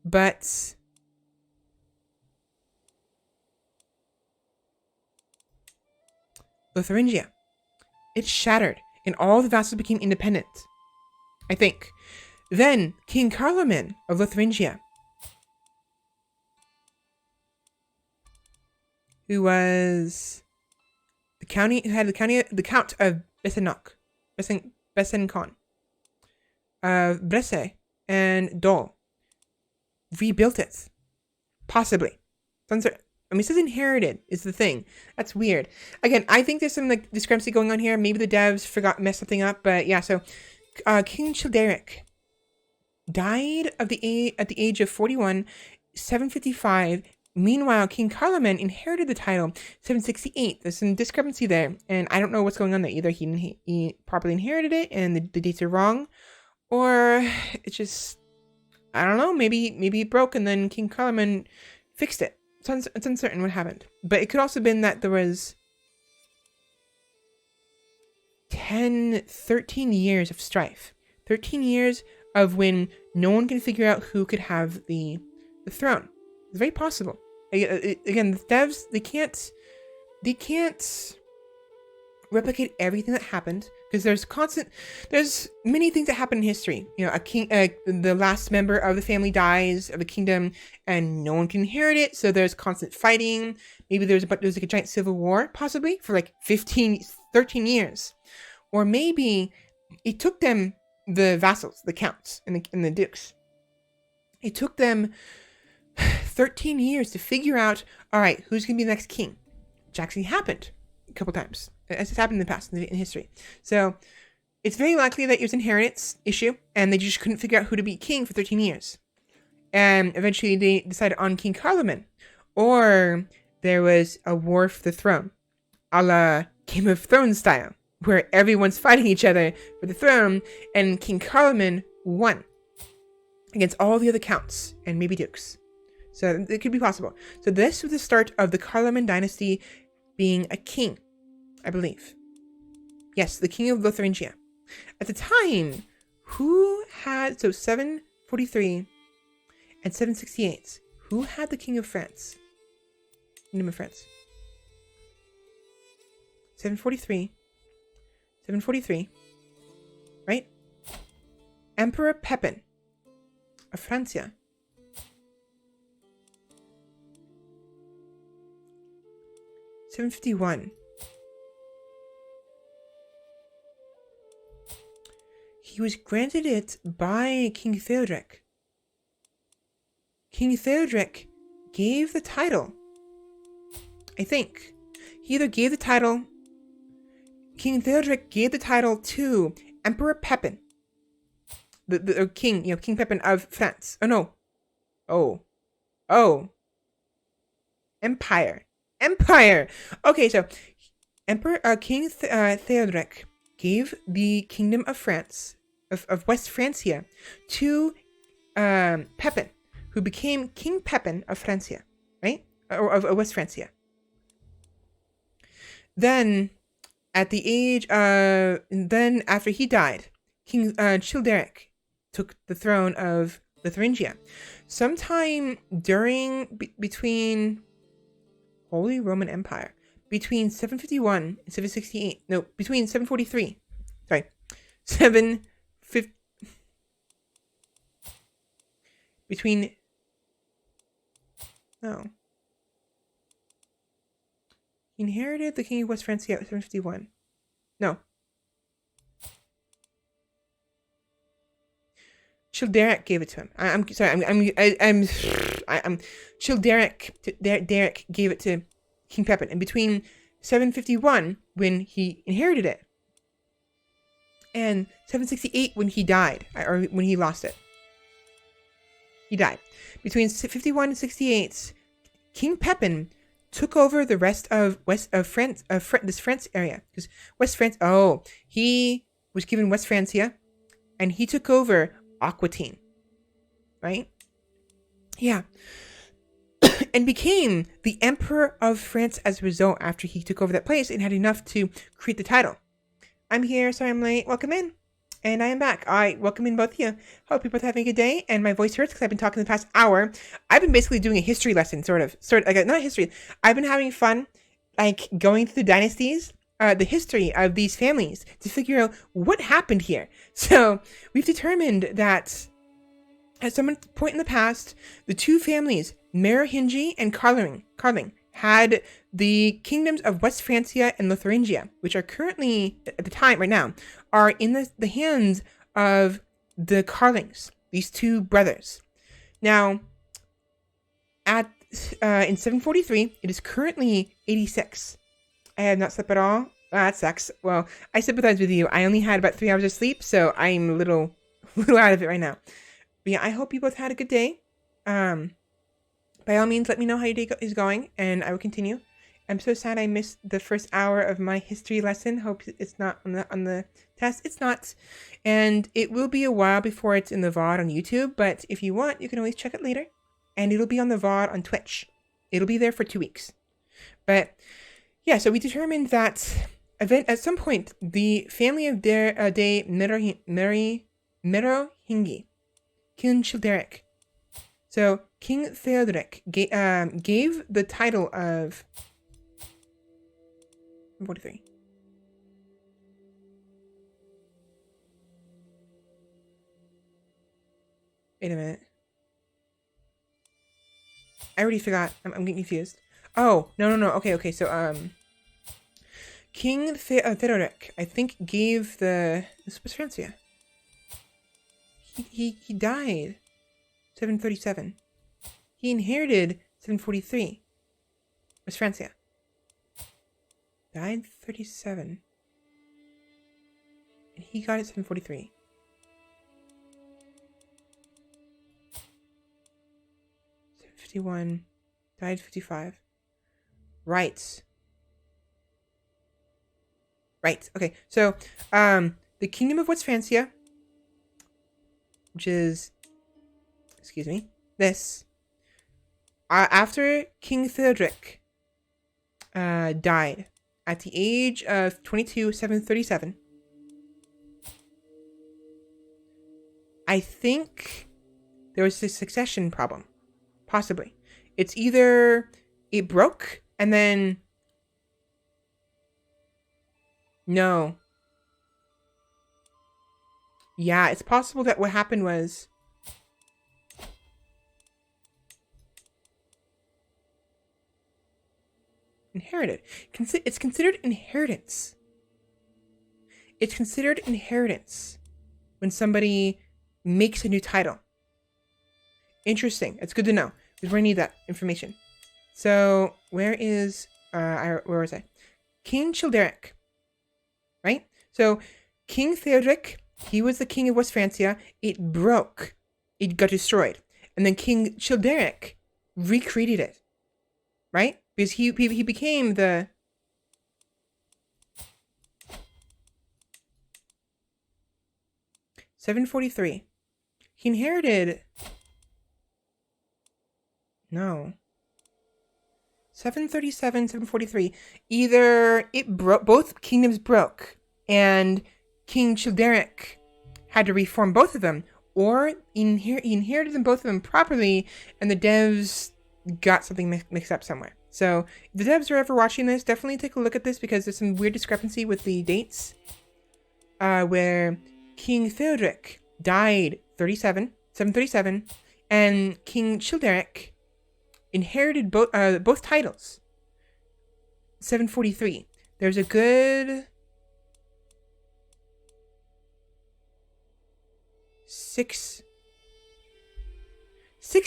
but Lotharingia. It shattered, and all the vassals became independent, I think. Then King Carloman of Lotharingia, who was the Count of Besancon, of Bresse and Dole, rebuilt it. Possibly. It says inherited is the thing. That's weird. Again, I think there's some like discrepancy going on here. Maybe the devs messed something up, but yeah. So, King Childeric died at the age of 41, 755. Meanwhile, King Carloman inherited the title 768. There's some discrepancy there, and I don't know what's going on there. Either he properly inherited it and the dates are wrong, or it's just, I don't know. Maybe it broke and then King Carloman fixed it. It's uncertain what happened. But it could also have been that there was 13 years of strife. 13 years of when no one can figure out who could have the throne. It's very possible. Again, the devs, they can't replicate everything that happened, because there's many things that happen in history. You know, the last member of the family dies of the kingdom and no one can inherit it, so there's constant fighting. Maybe there's like a giant civil war, possibly, for like 13 years. Or maybe it took them, the vassals, the counts and the dukes, it took them 13 years to figure out, all right, who's going to be the next king, which actually happened a couple times, as it's happened in the past, in history. So it's very likely that it was an inheritance issue, and they just couldn't figure out who to be king for 13 years. And eventually they decided on King Carloman. Or there was a war for the throne, a la Game of Thrones style, where everyone's fighting each other for the throne, and King Carloman won against all the other counts and maybe dukes. So it could be possible. So this was the start of the Carloman dynasty being a king, I believe. Yes, the king of Lotharingia. At the time, who had, so 743 and 768, who had the king of France? Kingdom of France. 743, right? Emperor Pepin of Francia. 751. He was granted it by King Theodoric. King Theodoric gave the title, I think. He either gave the title, King Theodoric gave the title to Emperor Pepin, the king, King Pepin of France. Oh no. Oh. Empire. Empire. Okay, so Emperor King Theodoric gave the kingdom of France, of West Francia, to Pepin, who became King Pepin of Francia, right? Or of West Francia. Then, at the age then after he died, King Childeric took the throne of Thuringia. Sometime between Holy Roman Empire, between 751 and 768. No, between 743. Sorry, 750. Between. No. He inherited the king of West Francia at 751. No. Childeric gave it to him. I'm sorry. Childeric. Derek gave it to King Pepin, and between 751 when he inherited it, and 768 when he died, or when he lost it. He died. Between 51 and 68, King Pepin took over the rest of France, this France area, because West France. Oh, he was given West Francia, and he took over Aquitaine, right? Yeah, and became the Emperor of France as a result after he took over that place and had enough to create the title. I'm here, sorry I'm late. Welcome in. And I am back. All right, welcome in both of you. Hope you're both having a good day. And my voice hurts because I've been talking the past hour. I've been basically doing a history lesson, sort of, like not history. I've been having fun, like going through the dynasties, the history of these families to figure out what happened here. So we've determined that at some point in the past, the two families, Merovingi and Carling, had the kingdoms of West Francia and Thuringia, which are currently, at the time, right now, are in the hands of the Carlings, these two brothers. Now, in 743, it is currently 86. I have not slept at all. That sucks. Well, I sympathize with you. I only had about 3 hours of sleep, so I'm a little out of it right now. But yeah, I hope you both had a good day. By all means, let me know how your day is going, and I will continue. I'm so sad I missed the first hour of my history lesson. Hope it's not on the test. It's not. And it will be a while before it's in the VOD on YouTube, but if you want, you can always check it later. And it'll be on the VOD on Twitch. It'll be there for 2 weeks. But yeah, so we determined that at some point, the family of de Merovingi, King Childeric. So King Theodoric gave the title of 43. Wait a minute. I already forgot. I'm getting confused. Oh, no. Okay. So, King Theodoric, I think, gave this was Francia. He died 737. He inherited 743. Was Francia. Died 37. And he got it 743. '51. Died 55. Right. Okay. So, the Kingdom of West Francia, which is, excuse me, this. After King Theodoric died at the age of 22, 737, I think there was a succession problem. Possibly. It's either it broke and then... No. Yeah, it's possible that what happened was... Inherited. It's considered inheritance. It's considered inheritance when somebody makes a new title. Interesting. It's good to know. Because we're going to need that information. So, where was I? King Childeric. Right? So, King Theodoric, he was the king of West Francia. It broke. It got destroyed. And then King Childeric recreated it. Right? because he became the 743. He inherited 737, 743. Either it broke, both kingdoms broke, and King Childeric had to reform both of them, or he inherited them both of them properly, and the devs got something mixed up somewhere. So if the devs are ever watching this, definitely take a look at this, because there's some weird discrepancy with the dates, where King Theodoric died 737, and King Childeric inherited both titles 743. There's a good 6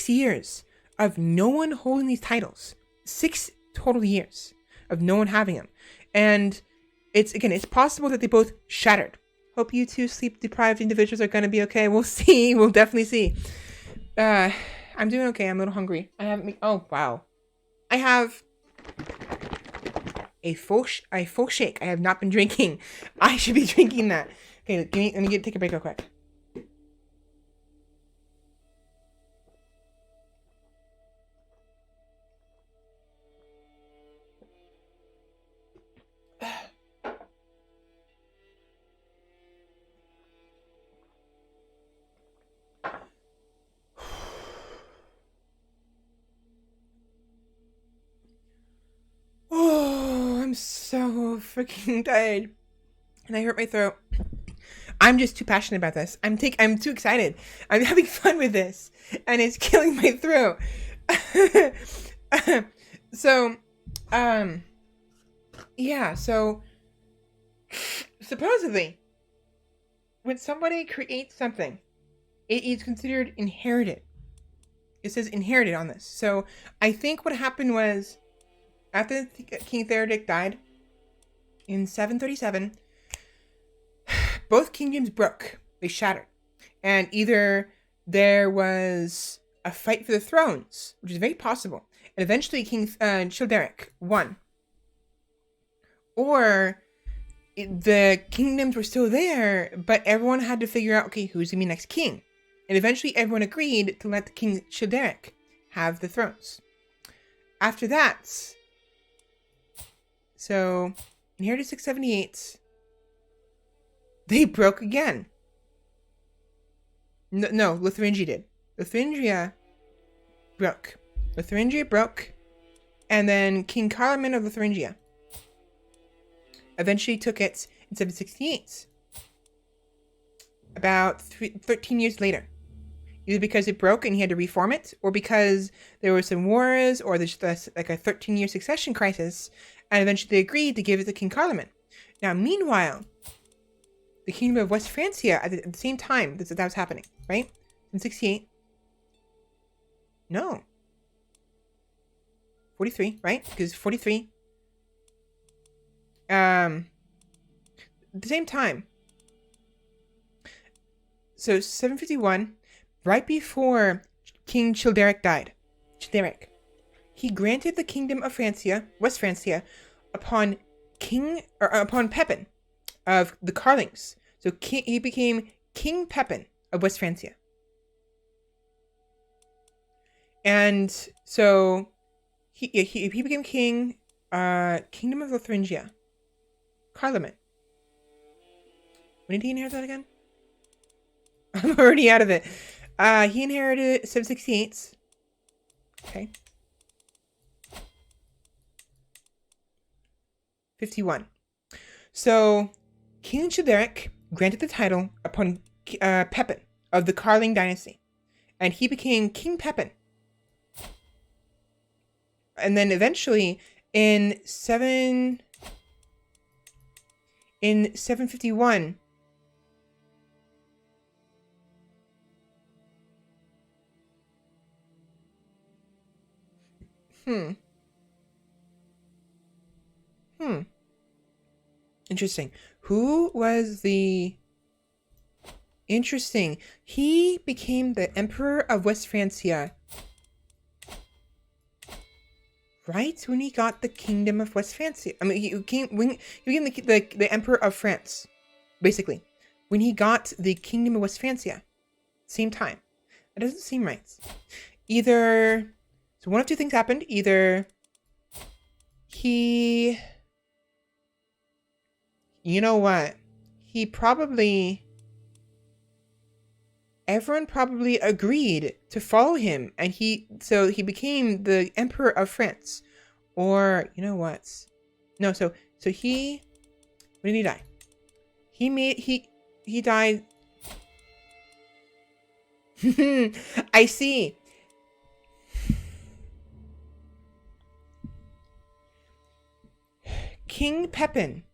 years of no one holding these titles. 6 total years of no one having them. And it's possible that they both shattered. Hope you two sleep-deprived individuals are going to be okay. We'll see. We'll definitely see. I'm doing okay. I'm a little hungry. I haven't... Oh, wow. I have a full shake. I have not been drinking. I should be drinking that. Okay, let me take a break real quick. I'm so freaking tired, and I hurt my throat. I'm just too passionate about this. I'm too excited. I'm having fun with this, and it's killing my throat. So, yeah. So, supposedly, when somebody creates something, it is considered inherited. It says inherited on this. So, I think what happened was, after King Theodoric died in 737, both kingdoms broke. They shattered. And either there was a fight for the thrones, which is very possible, and eventually King Childeric won. Or the kingdoms were still there, but everyone had to figure out, okay, who's going to be next king? And eventually everyone agreed to let King Childeric have the thrones. After that... So, inherited 678. They broke again. No, Lotharingia did. Lotharingia broke. And then King Carloman of Lotharingia eventually took it in 768. About 13 years later. Either because it broke and he had to reform it, or because there were some wars, or there's like a 13-year succession crisis, and eventually they agreed to give it to King Carloman. Now, meanwhile, the kingdom of West Francia, at the same time that was happening, right? In 68. No. 43, right? Because 43. At the same time. So, 751... right before King Childeric died, he granted the kingdom of Francia, West Francia, upon Pepin of the Carlings. So he became King Pepin of West Francia. And so he became king, Kingdom of Lotharingia. Carloman. When did he inherit that again? I'm already out of it. He inherited 768. Okay. 51. So, King Childeric granted the title upon Pepin of the Carling dynasty. And he became King Pepin. And then eventually, in 751... Interesting. Who was the... Interesting. He became the Emperor of West Francia right when he got the kingdom of West Francia. I mean, he became the emperor of France, basically. When he got the kingdom of West Francia, same time. That doesn't seem right. Either, so one of two things happened. Either he, you know what? He probably, everyone probably agreed to follow him, and so he became the emperor of France. Or, you know what? No, so he, when did he die? He died. I see. King Pepin,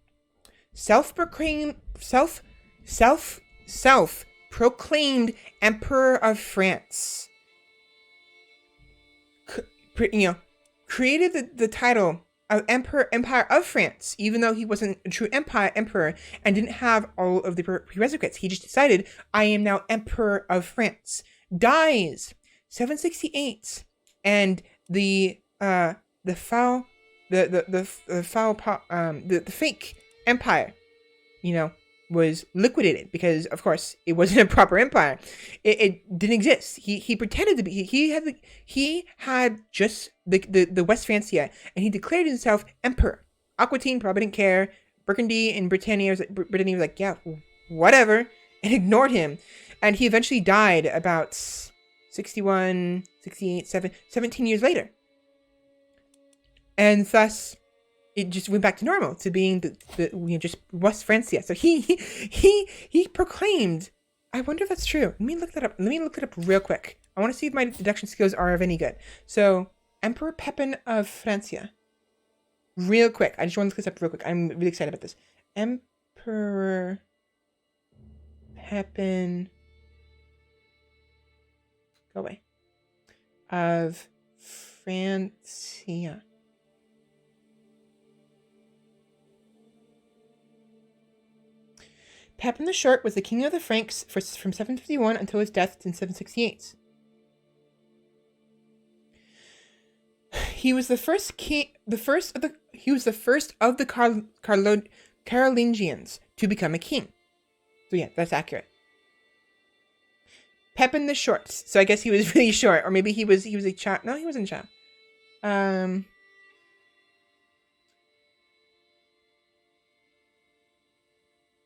self-proclaimed emperor of France. Created the title of Empire of France, even though he wasn't a true emperor and didn't have all of the prerequisites. He just decided, I am now Emperor of France. Dies 768, and the fake empire, was liquidated because, of course, it wasn't a proper empire. It didn't exist. He pretended to be. He had just the West Francia, and he declared himself emperor. Aquitaine probably didn't care. Burgundy and Britannia was like, yeah, whatever, and ignored him. And he eventually died about 61, 68, 17 years later. And thus, it just went back to normal, to being just West Francia. So he proclaimed. I wonder if that's true. Let me look that up. Let me look it up real quick. I want to see if my deduction skills are of any good. So, Emperor Pepin of Francia. Real quick. I just want to look this up real quick. I'm really excited about this. Emperor Pepin. Go away. Of Francia. Pepin the Short was the king of the Franks from 751 until his death in 768. He was the first of the Carolingians to become a king. So yeah, that's accurate. Pepin the Short. So I guess he was really short, or maybe he was a child. No, he wasn't a child.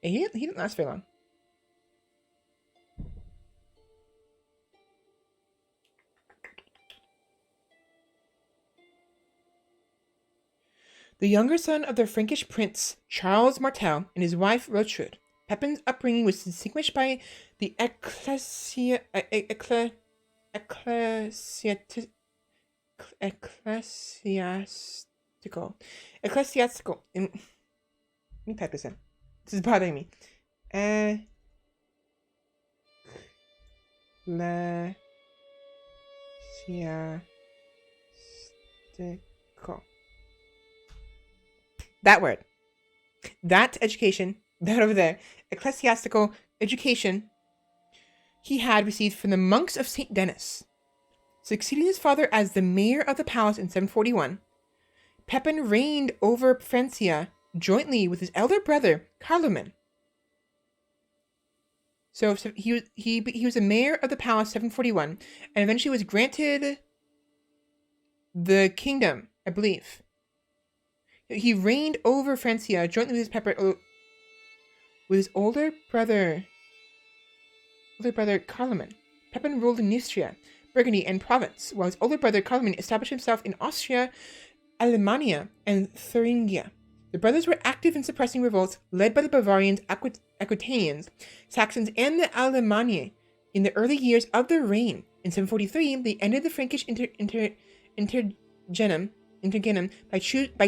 He didn't last very long. The younger son of the Frankish prince Charles Martel and his wife Rotrud, Pepin's upbringing was distinguished by the ecclesiastical. Let me type this in. This is bothering me. Ecclesiastical. That word. That education. That over there. Ecclesiastical education he had received from the monks of St. Denis. Succeeding his father as the mayor of the palace in 741, Pepin reigned over Francia jointly with his elder brother Carloman. So he was a mayor of the palace 741, and eventually was granted the kingdom, I believe. He reigned over Francia jointly with his older brother Carloman. Pepin ruled in Neustria, Burgundy, and Provence, while his older brother Carloman established himself in Austria, Alemannia, and Thuringia. The brothers were active in suppressing revolts led by the Bavarians, Aquitanians, Saxons, and the Alemanni in the early years of their reign. In 743, they ended the Frankish interregnum by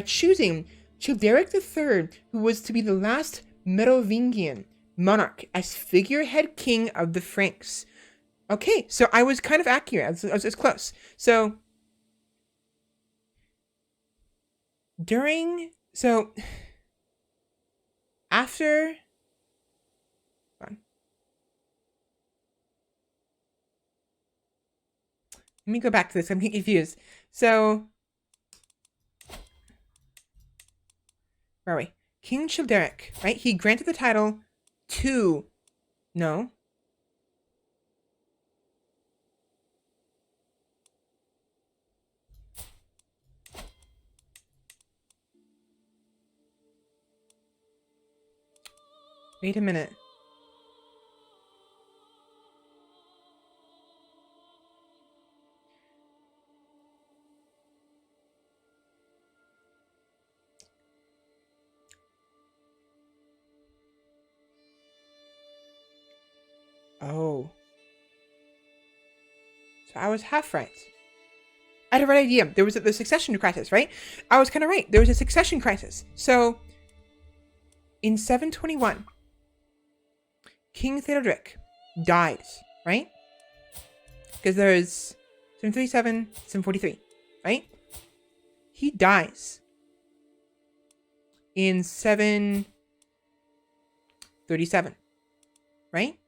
choosing Childeric III, who was to be the last Merovingian monarch, as figurehead king of the Franks. Okay, so I was kind of accurate. I was close. So, after... Hold on. Let me go back to this. I'm confused. So, Where are we? King Childeric, right? He granted the title to... No. Wait a minute. Oh. So I was half right. I had a right idea. There was the succession crisis, right? I was kind of right. There was a succession crisis. So, in 721, King Theodoric dies, right? Because there's 737, 743, right? He dies in 737, right?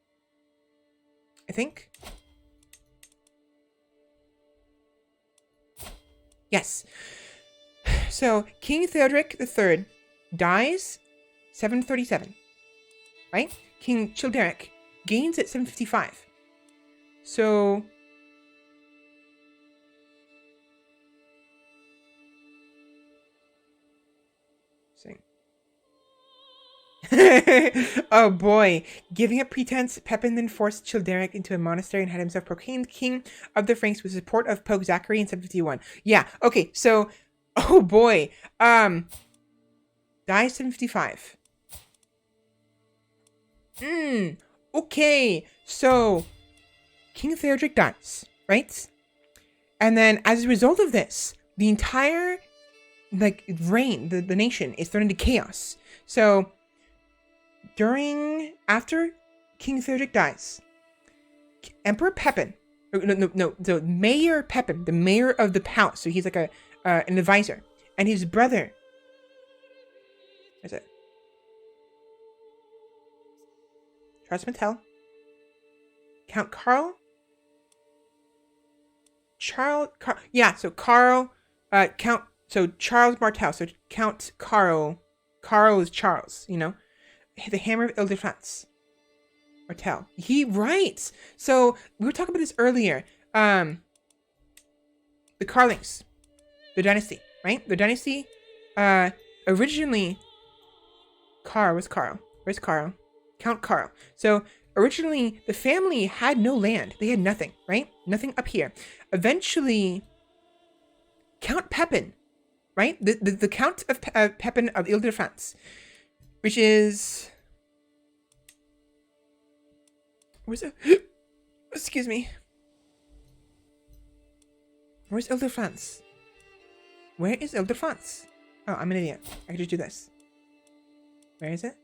I think. Yes. So King Theodoric III dies 737, right? King Childeric gains at 755. So oh boy. Giving up pretense, Pepin then forced Childeric into a monastery and had himself proclaimed king of the Franks with the support of Pope Zachary in 751. Yeah, okay, so oh boy. Dies 755. Okay. So King Theodoric dies, right? And then as a result of this, the entire reign, the nation is thrown into chaos. So after King Theodoric dies, Emperor Pepin, so Mayor Pepin, the mayor of the palace, so he's like an advisor, and his brother, what is it? Charles Martel, Count Carl, Charles Martel, so Count Carl is Charles, the Hammer of Ile-de-France. Martel. Right. So we were talking about this earlier. The Carlings. The dynasty, right? The dynasty, originally, where's Carl? Count Carl. So originally the family had no land. They had nothing, right? Nothing up here. Eventually, Count Pepin, right? The Count of Pepin of Ile-de-France, which is... Where's it? Excuse me. Where's Ile-de-France? Where is Ile-de-France? Oh, I'm an idiot. I can just do this. Where is it?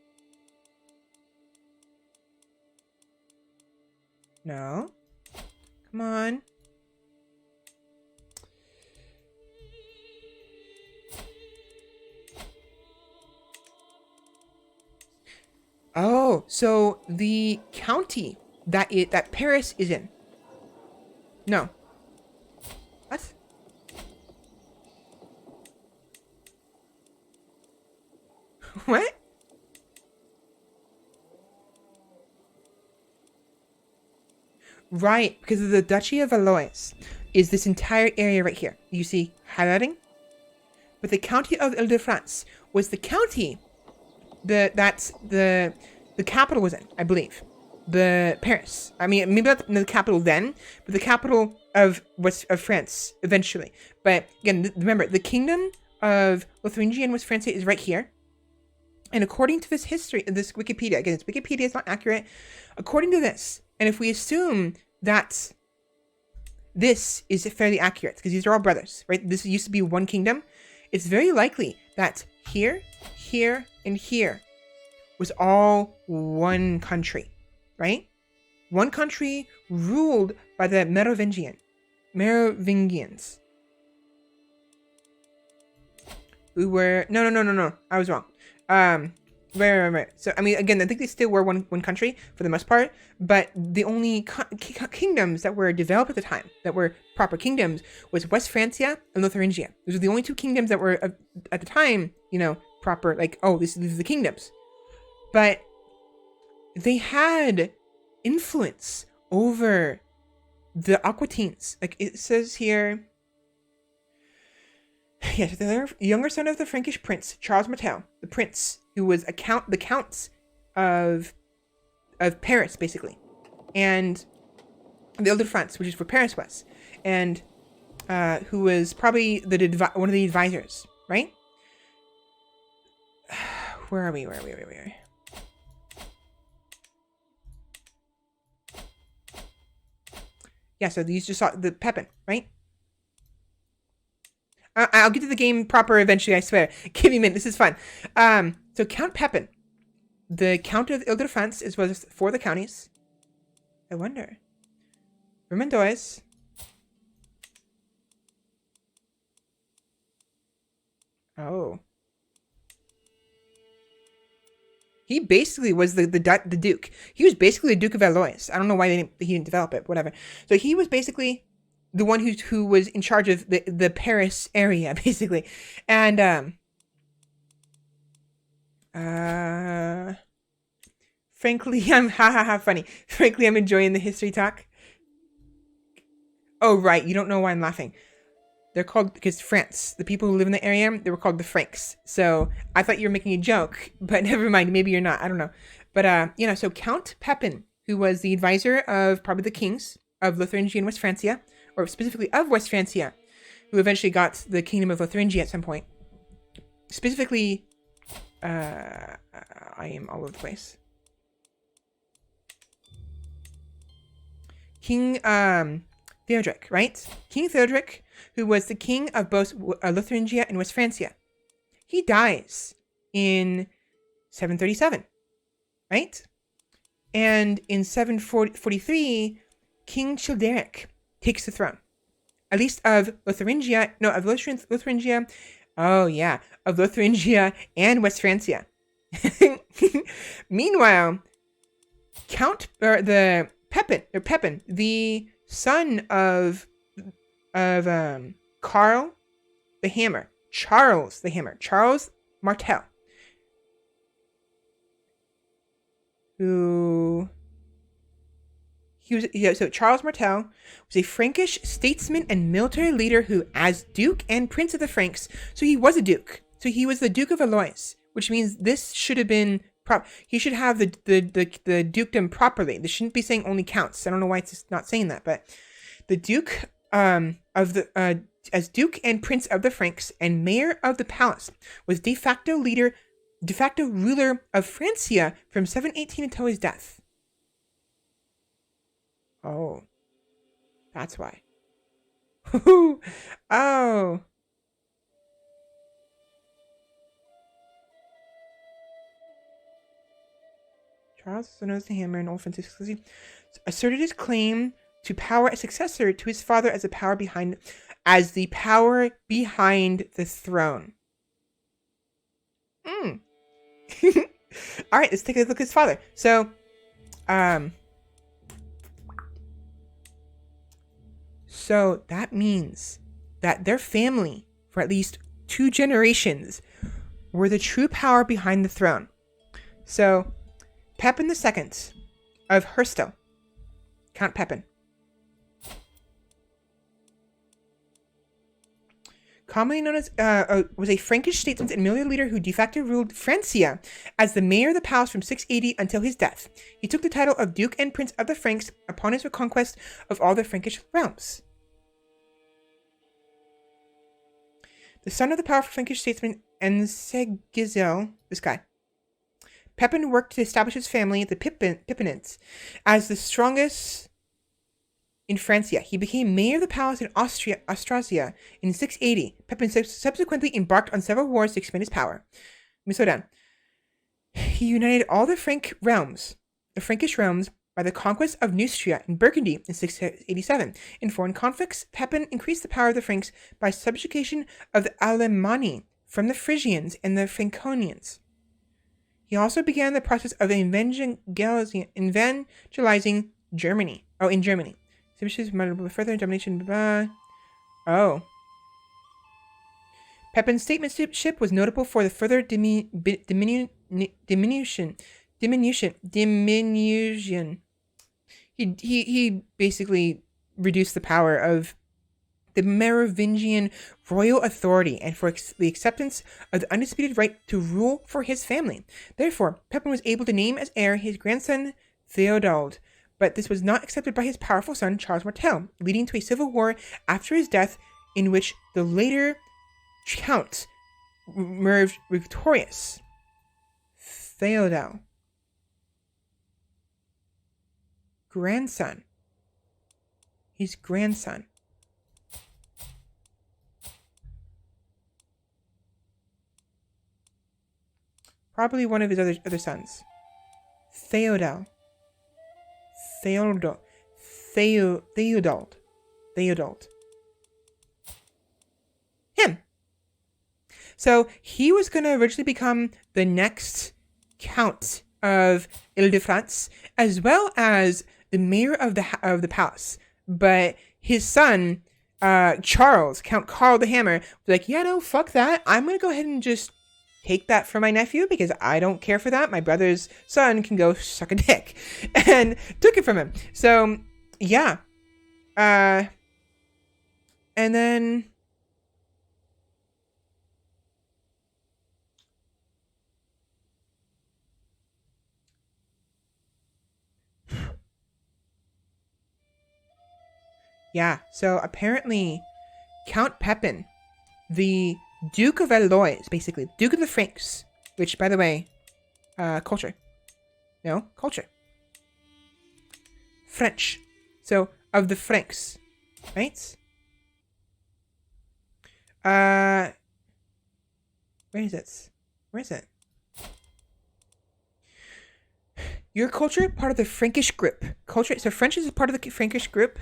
No. Come on. Oh, so the county that Paris is in. No. What? What? Right, because of the Duchy of Valois is this entire area right here. You see highlighting? But the county of Ile-de-France was the county that the capital was in, I believe. The Paris. I mean, maybe not the capital then, but the capital of France eventually. But again, remember, the kingdom of Lotharingia and West Francia is right here. And according to this history, this Wikipedia, again, this Wikipedia is not accurate. According to this, and if we assume that this is fairly accurate, because these are all brothers, right? This used to be one kingdom. It's very likely that here, and here was all one country, right? One country ruled by the Merovingians. Who were... No. I was wrong. Right. So, I mean, again, I think they still were one country for the most part, but the only kingdoms that were developed at the time, that were proper kingdoms, was West Francia and Lotharingia. Those were the only two kingdoms that were, at the time, proper, like, oh, these are the kingdoms. But they had influence over the Aquitines. Like it says here, yes, the younger son of the Frankish prince, Charles Martel, the prince, who was the counts of Paris, basically. And the Ile-de-France, which is where Paris was. And who was probably one of the advisors, right? Where are we? Yeah, so these just saw the Pepin, right? I'll get to the game proper eventually, I swear. Give me a minute, this is fun. So Count Pepin, the Count of Ile-de-France, was for the counties. I wonder. Vermandois. Oh. He basically was the Duke. He was basically the Duke of Valois. I don't know why he didn't develop it, whatever. So he was basically the one who was in charge of the Paris area, basically. And frankly, funny. Frankly, I'm enjoying the history talk. Oh, right. You don't know why I'm laughing. They're called, because France, the people who live in the area, they were called the Franks. So I thought you were making a joke, but never mind. Maybe you're not. I don't know. But, so Count Pepin, who was the advisor of probably the kings of Lotharingia and West Francia, or specifically of West Francia, who eventually got the kingdom of Lotharingia at some point. Specifically, I am all over the place. King, Theodoric, right? King Theodoric, who was the king of both Lotharingia and West Francia. He dies in 737, right? And in 743, King Childeric takes the throne. At least of Lotharingia, no, of Lotharingia, oh yeah, of Lotharingia and West Francia. Meanwhile, Pepin, the son of Charles the Hammer, Charles Martel, who so Charles Martel was a Frankish statesman and military leader who, as Duke and Prince of the Franks, so he was a Duke, so he was the Duke of Valois, which means this should have been he should have the dukedom properly. This shouldn't be saying only counts. I don't know why it's not saying that, but the Duke as Duke and Prince of the Franks and Mayor of the Palace, was de facto ruler of Francia from 718 until his death. Oh, that's why. Oh. Charles, known as the Hammer, and Old Francisco, asserted his claim to power as successor to his father as the power behind the throne. All right, let's take a look at his father. So, so that means that their family, for at least 2 generations, were the true power behind the throne. So, Pepin II of Herstal, Count Pepin, commonly known as, was a Frankish statesman and military leader who de facto ruled Francia as the mayor of the palace from 680 until his death. He took the title of Duke and Prince of the Franks upon his reconquest of all the Frankish realms. The son of the powerful Frankish statesman Ensegizel, this guy, Pepin worked to establish his family, the Pippinids, as the strongest in Francia. He became mayor of the palace in Austrasia in 680. Pepin subsequently embarked on several wars to expand his power. Let me slow down. He united all the Frankish realms, by the conquest of Neustria and Burgundy in 687. In foreign conflicts, Pepin increased the power of the Franks by subjugation of the Alemanni from the Frisians and the Franconians. He also began the process of evangelizing Germany. Oh, in Germany. Further domination. Oh. Pepin's statesmanship was notable for the further diminution. He basically reduced the power of the Merovingian royal authority and for the acceptance of the undisputed right to rule for his family. Therefore, Pepin was able to name as heir his grandson Theodald, but this was not accepted by his powerful son Charles Martel, leading to a civil war after his death in which the later count emerged victorious. Theodald. Grandson. His grandson. Probably one of his other sons. Theodald. Theodald. Him. So he was going to originally become the next Count of Ile-de-France, as well as the mayor of the palace. But his son, Charles, Count Karl the Hammer, was like, yeah, no, fuck that. I'm going to go ahead and just take that from my nephew because I don't care for that. My brother's son can go suck a dick. And took it from him. So, yeah. And then... yeah, so apparently Count Pepin, the Duke of Valois, basically, Duke of the Franks, which, by the way, culture. No, culture. French. So, of the Franks, right? Where is it? Where is it? Your culture, part of the Frankish group. Culture, so French is a part of the Frankish group.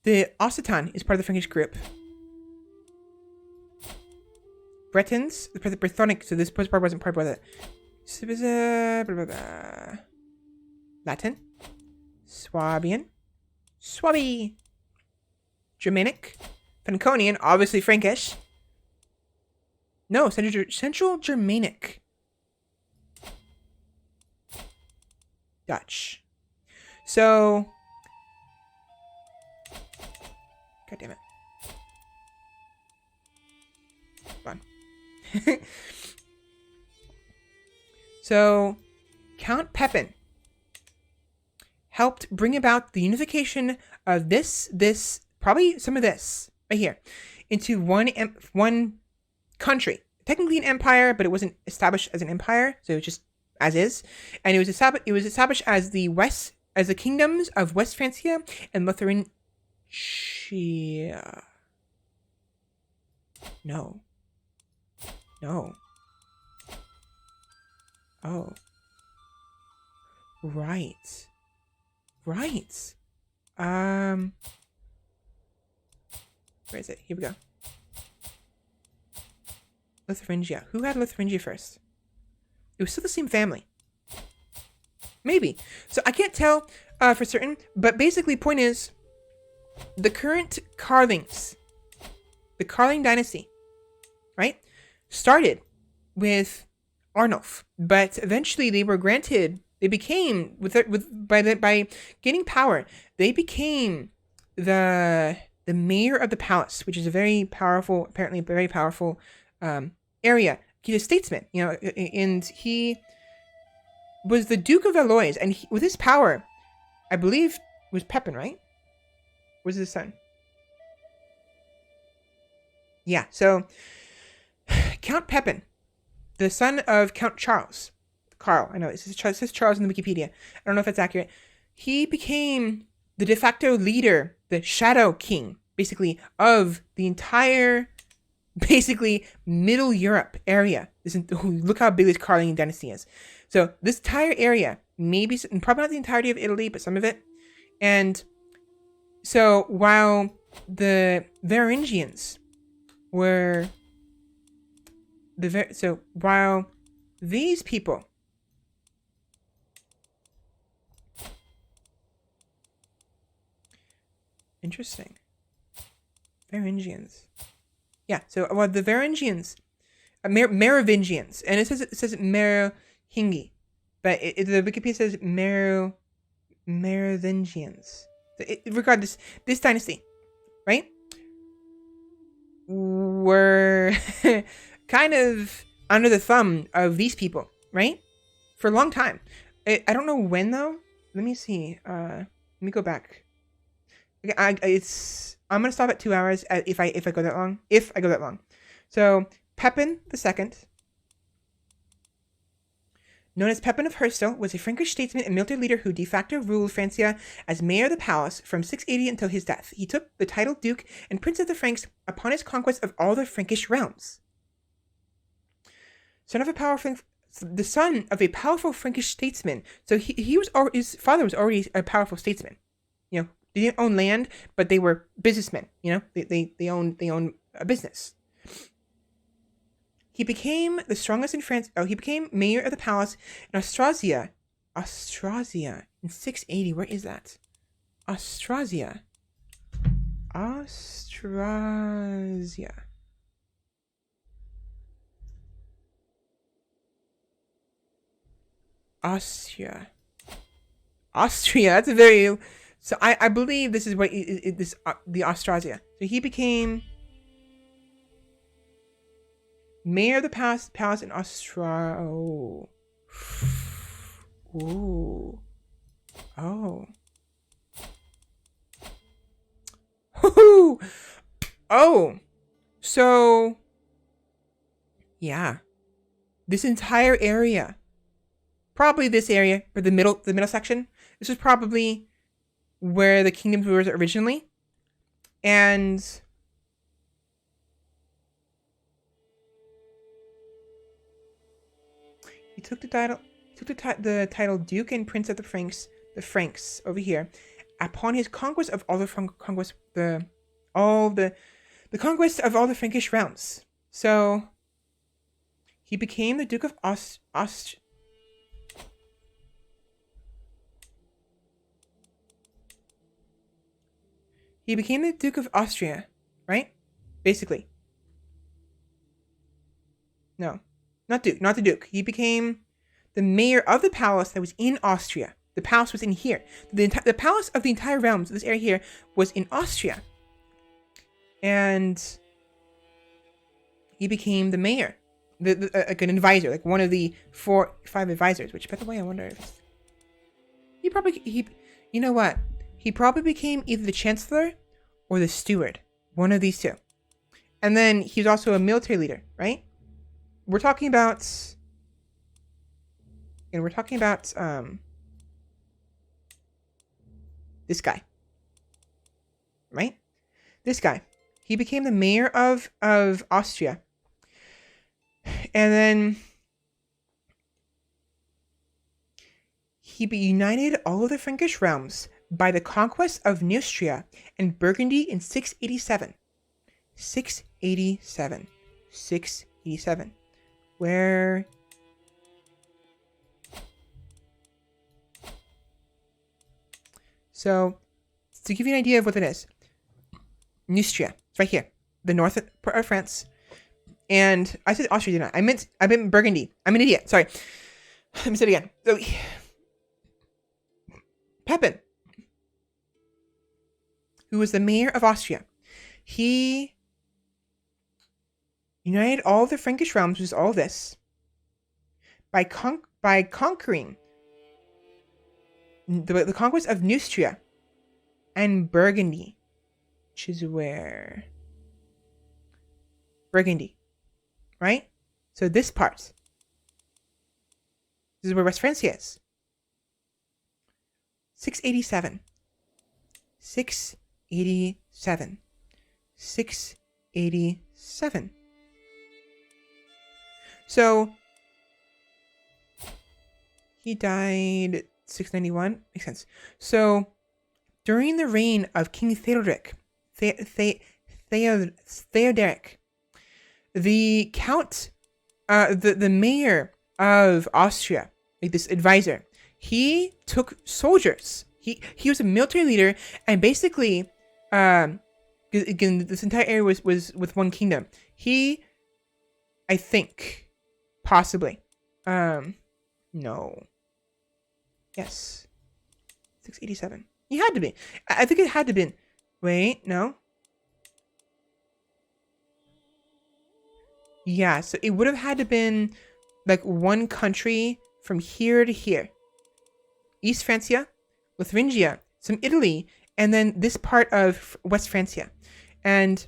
The Occitan is part of the Frankish group. Bretons, the Brythonic, so this part wasn't part of it. Latin. Swabian. Swabi. Germanic. Franconian, obviously Frankish. No, Central Germanic. Dutch. So... God damn it. Fun. So, Count Pepin helped bring about the unification of probably some of this, right here, into one country. Technically an empire, but it wasn't established as an empire, so it was just as is. And it was established as the kingdoms of West Francia and Lutheran. No. Oh. Right. Where is it? Here we go. Lotharingia. Who had Lotharingia first? It was still the same family. Maybe. So I can't tell for certain, but basically point is, the current Carlings, the Carling dynasty, right, started with Arnulf, but eventually they became by gaining power, they became the mayor of the palace, which is apparently a very powerful area. He's a statesman, and he was the Duke of Valois, and with his power, I believe, was Pepin, right? Was his son? Yeah, so Count Pepin, the son of Count Charles. Karl, I know, it says Charles in the Wikipedia. I don't know if that's accurate. He became the de facto leader, the shadow king, basically, of the entire, basically, Middle Europe area. Look how big this Carling dynasty is. So this entire area, probably not the entirety of Italy, but some of it. And so while the Varangians were while these people interesting. Varangians. Yeah, so well, the Varangians, Merovingians, and it says Merohingi, but the Wikipedia says Merovingians. Regardless, this dynasty, right, were kind of under the thumb of these people, right, for a long time. I don't know when though. Let me see. Let me go back. Okay, I'm gonna stop at 2 hours if I go that long. If I go that long. So Pepin II, known as Pepin of Herstal, was a Frankish statesman and military leader who de facto ruled Francia as mayor of the palace from 680 until his death. He took the title Duke and Prince of the Franks upon his conquest of all the Frankish realms. The son of a powerful Frankish statesman. So his father was already a powerful statesman. You know, they didn't own land, but they were businessmen. You know, they owned a business. He became the strongest in France. Oh, he became mayor of the palace in Austrasia. Austrasia in 680. Where is that? Austrasia. Austria. That's a very. So I believe this is what the Austrasia. So he became mayor of the palace in Austria. Oh. Ooh. Oh. Oh. So yeah. This entire area. Probably this area, or the middle section. This was probably where the kingdoms were originally. And he took the title Duke and Prince of the Franks over here, upon his conquest of all the conquest of all the Frankish realms. So he became the Duke of He became the Duke of Austria, right? Basically. No, not the Duke. He became the mayor of the palace that was in Austria. The palace was in here. The palace of the entire realms, this area here, was in Austria. And he became the mayor, like an advisor, like one of the 5 advisors. Which, by the way, I wonder if you know what? He probably became either the chancellor or the steward, one of these two. And then he was also a military leader, right? We're talking about this guy, right? This guy. He became the mayor of Austria. And then he united all of the Frankish realms by the conquest of Neustria and Burgundy in 687. 687. Where... So, to give you an idea of what it is, Neustria, it's right here, the north of France. And I said Austria, didn't I? I meant Burgundy. I'm an idiot. Sorry. Let me say it again. So, Pepin, who was the mayor of Austria, he united all of the Frankish realms, which is all this, by conquering the conquest of Neustria and Burgundy, which is where Burgundy, right? So this part, this is where West France is. 687. 687. 687. So he died 691. Makes sense. So during the reign of King Theodoric, the count, the mayor of Austria, like this advisor, he took soldiers. He was a military leader and basically Again, this entire area was with one kingdom. He, I think, possibly, no, yes, 687. He had to be. I think it had to be. Wait, no. Yeah, so it would have had to been like one country from here to here. East Francia, Lotharingia, some Italy, and then this part of West Francia. And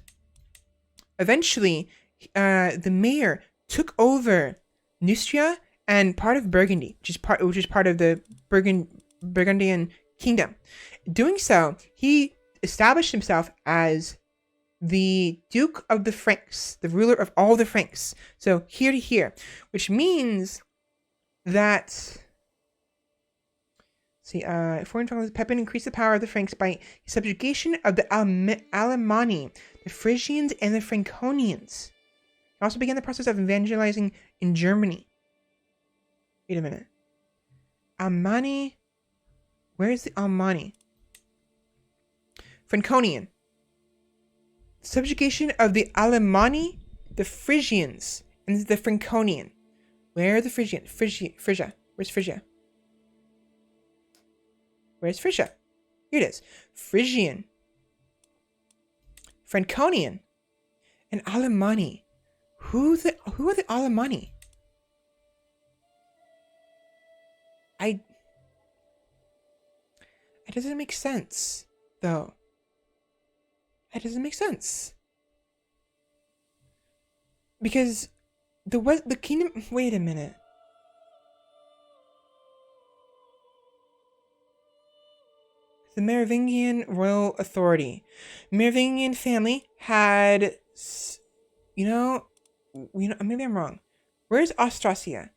eventually, the mayor took over Neustria and part of Burgundy, which is part of the Burgundian kingdom. Doing so, he established himself as the Duke of the Franks, the ruler of all the Franks. So here to here, which means that, foreign troubles, Pepin increased the power of the Franks by subjugation of the Alemanni, the Frisians, and the Franconians. He also began the process of evangelizing in Germany. Wait a minute. Alemanni? Where is the Alemanni? Franconian. Subjugation of the Alemanni, the Frisians, and the Franconian. Where are the Frisians? Frisia. Where's Frisia? Where's Frisia? Here it is. Frisian, Franconian, and Alemanni. Who are the Alemanni? It doesn't make sense, though. It doesn't make sense. Because the kingdom, wait a minute. The Merovingian royal authority. Merovingian family had, maybe I'm wrong. Where's Austrasia?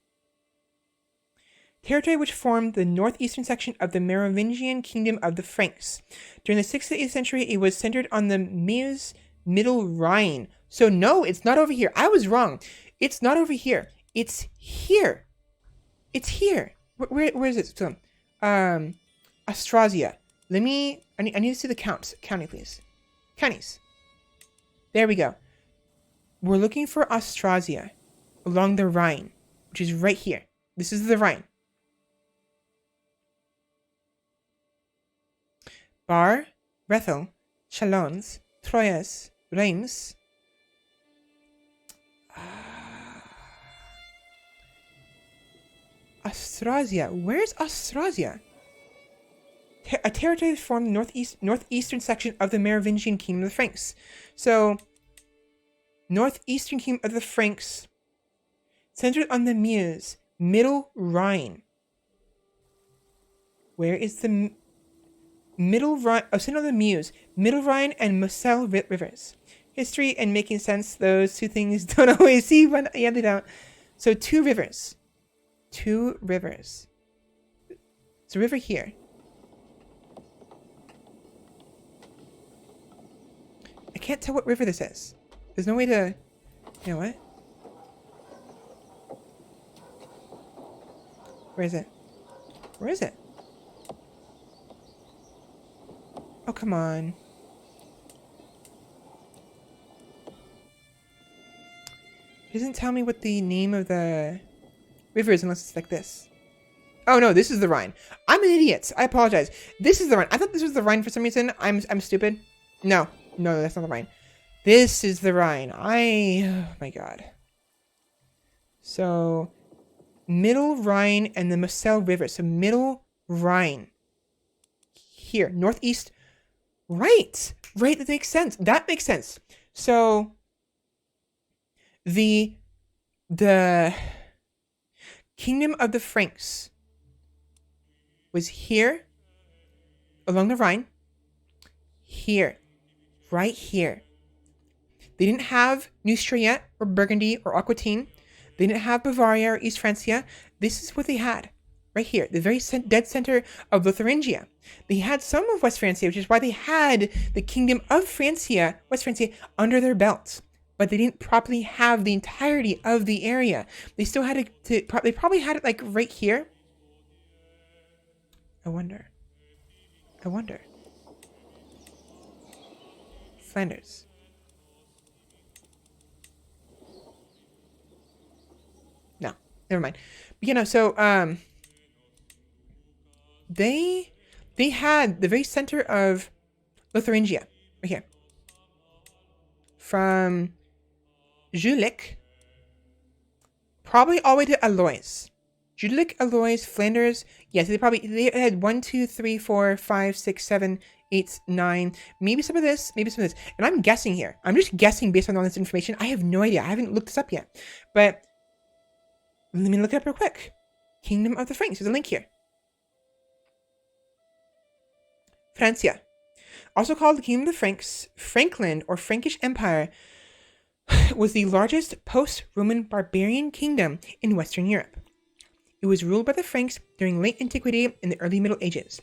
Territory which formed the northeastern section of the Merovingian kingdom of the Franks. During the 6th to 8th century, it was centered on the Meuse Middle Rhine. So no, it's not over here. I was wrong. It's not over here. It's here. It's here. Where is it? So, Austrasia. I need to see the county, please. Counties. There we go. We're looking for Austrasia along the Rhine, which is right here. This is the Rhine. Bar, Rethel, Chalons, Troyes, Reims. Austrasia. Where's Austrasia? A territory formed the northeastern section of the Merovingian kingdom of the Franks. So, northeastern kingdom of the Franks, centered on the Meuse, Middle Rhine. Where is the Middle Rhine? Oh, centered on the Meuse, Middle Rhine, and Moselle rivers. History and making sense, those two things don't always see, but yeah, they don't. So, two rivers. Two rivers. There's a river here. I can't tell what river this is. There's no way to... You know what? Where is it? Where is it? Oh, come on. It doesn't tell me what the name of the river is unless it's like this. Oh, no, this is the Rhine. I'm an idiot. I apologize. This is the Rhine. I thought this was the Rhine for some reason. I'm stupid. No, that's not the Rhine. This is the Rhine. Oh my god. So, Middle Rhine and the Moselle River. So, Middle Rhine. Here, northeast. Right, that makes sense. That makes sense. So, the kingdom of the Franks was here, along the Rhine, here, right here. They didn't have Neustria yet, or Burgundy, or Aquitaine. They didn't have Bavaria or East Francia. This is what they had, right here, the very dead center of Lotharingia. They had some of West Francia, which is why they had the kingdom of Francia, West Francia, under their belts. But they didn't properly have the entirety of the area. They still had they probably had it like right here. I wonder. Flanders. No, never mind. But, you know, so they had the very center of Lotharingia right here, from Jülich, probably all the way to Alois. Jülich, Alois, Flanders. Yes, they had 1, 2, 3, 4, 5, 6, 7, 8, 9. Maybe some of this, maybe some of this. And I'm guessing here. I'm just guessing based on all this information. I have no idea. I haven't looked this up yet. But let me look it up real quick. Kingdom of the Franks. There's a link here. Francia. Also called the Kingdom of the Franks, Frankland or Frankish Empire, was the largest post-Roman barbarian kingdom in Western Europe. It was ruled by the Franks during late antiquity and the early Middle Ages.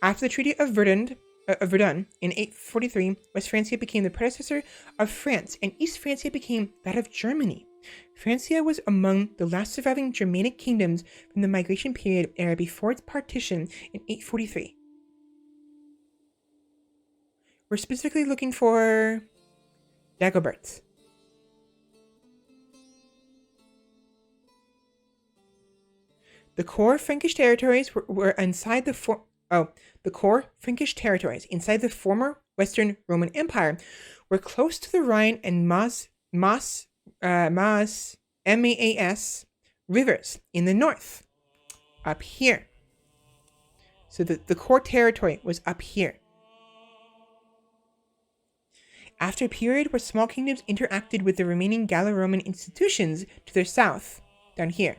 After the Treaty of Verdun in 843, West Francia became the predecessor of France, and East Francia became that of Germany. Francia was among the last surviving Germanic kingdoms from the migration period era before its partition in 843. We're specifically looking for Dagobert. The core Frankish territories were inside the core Frankish territories inside the former Western Roman Empire were close to the Rhine and Maas rivers in the north, up here. So the core territory was up here. After a period where small kingdoms interacted with the remaining Gallo-Roman institutions to their south, down here.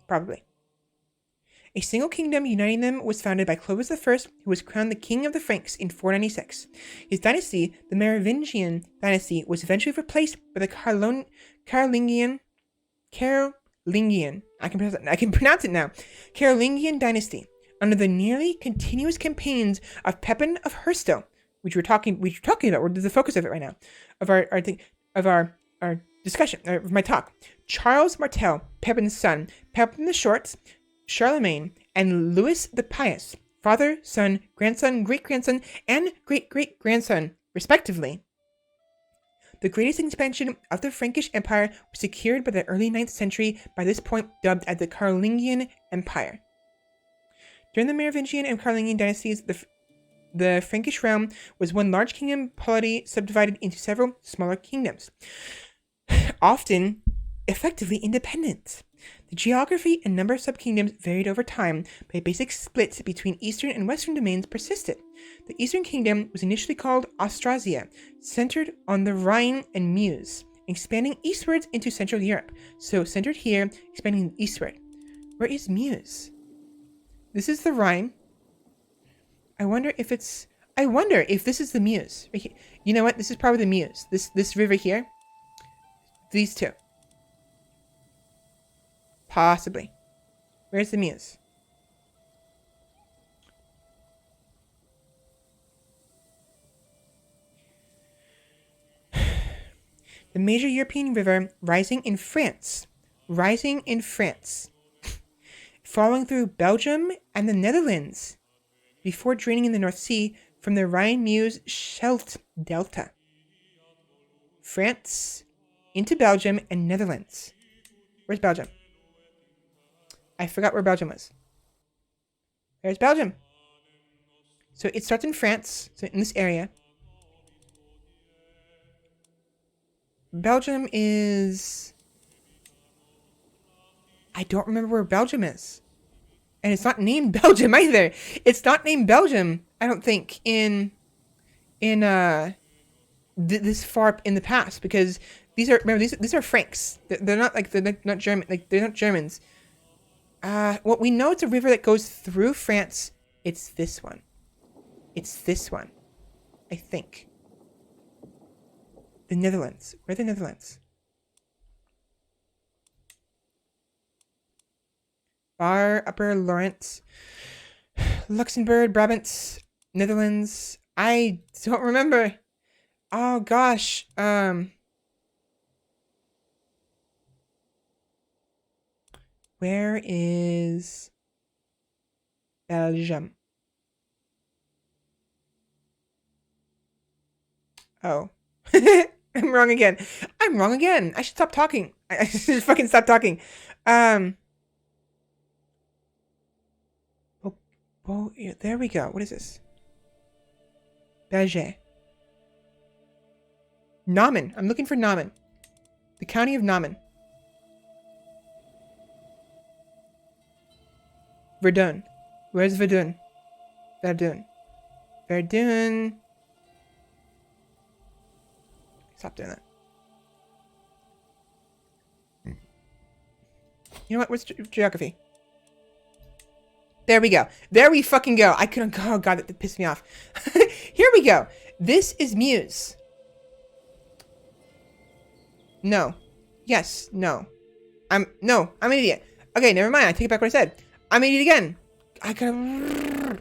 Probably. A single kingdom uniting them was founded by Clovis I, who was crowned the king of the Franks in 496. His dynasty, the Merovingian dynasty, was eventually replaced by the Carolingian, I can pronounce it now, Carolingian dynasty, under the nearly continuous campaigns of Pepin of Hersto, which we're talking about. We're the focus of it right now, of our discussion, of my talk. Charles Martel, Pepin's son, Pepin the Short, Charlemagne, and Louis the Pious, father, son, grandson, great-grandson, and great-great-grandson, respectively. The greatest expansion of the Frankish Empire was secured by the early 9th century, by this point dubbed as the Carolingian Empire. During the Merovingian and Carolingian dynasties, the Frankish realm was one large kingdom polity subdivided into several smaller kingdoms, often effectively independent. The geography and number of subkingdoms varied over time, but a basic split between eastern and western domains persisted. The eastern kingdom was initially called Austrasia, centered on the Rhine and Meuse, expanding eastwards into Central Europe. So centered here, expanding eastward. Where is Meuse? This is the Rhine. I wonder if this is the Meuse. You know what? This is probably the Meuse. This river here. These two. Possibly. Where's the Meuse? The major European river rising in France. Following through Belgium and the Netherlands, before draining in the North Sea from the Rhine-Meuse-Scheldt Delta. France into Belgium and Netherlands. Where's Belgium? I forgot where Belgium was. There's Belgium. So it starts in France, so in this area. Belgium is... I don't remember where Belgium is. And it's not named Belgium either. It's not named Belgium, I don't think, in this far in the past, because these are Franks. They're not German. Like, they're not Germans. Well, we know it's a river that goes through France. It's this one. I think. The Netherlands. Where are the Netherlands? Bar, Upper Lawrence, Luxembourg, Brabant, Netherlands. I don't remember. Oh gosh. Where is Belgium? Oh. I'm wrong again. I'm wrong again. I should stop talking. I should fucking stop talking. Oh, yeah, there we go. What is this? Berger. Namen. I'm looking for Namen. The county of Namen. Verdun. Where's Verdun? Verdun. Verdun. Stop doing that. You know what? What's geography? There we go. There we fucking go. I couldn't. Oh god, that pissed me off. Here we go. This is Muse. No. Yes. No. I'm an idiot. Okay, never mind. I take it back what I said. I'm an idiot again. I gotta.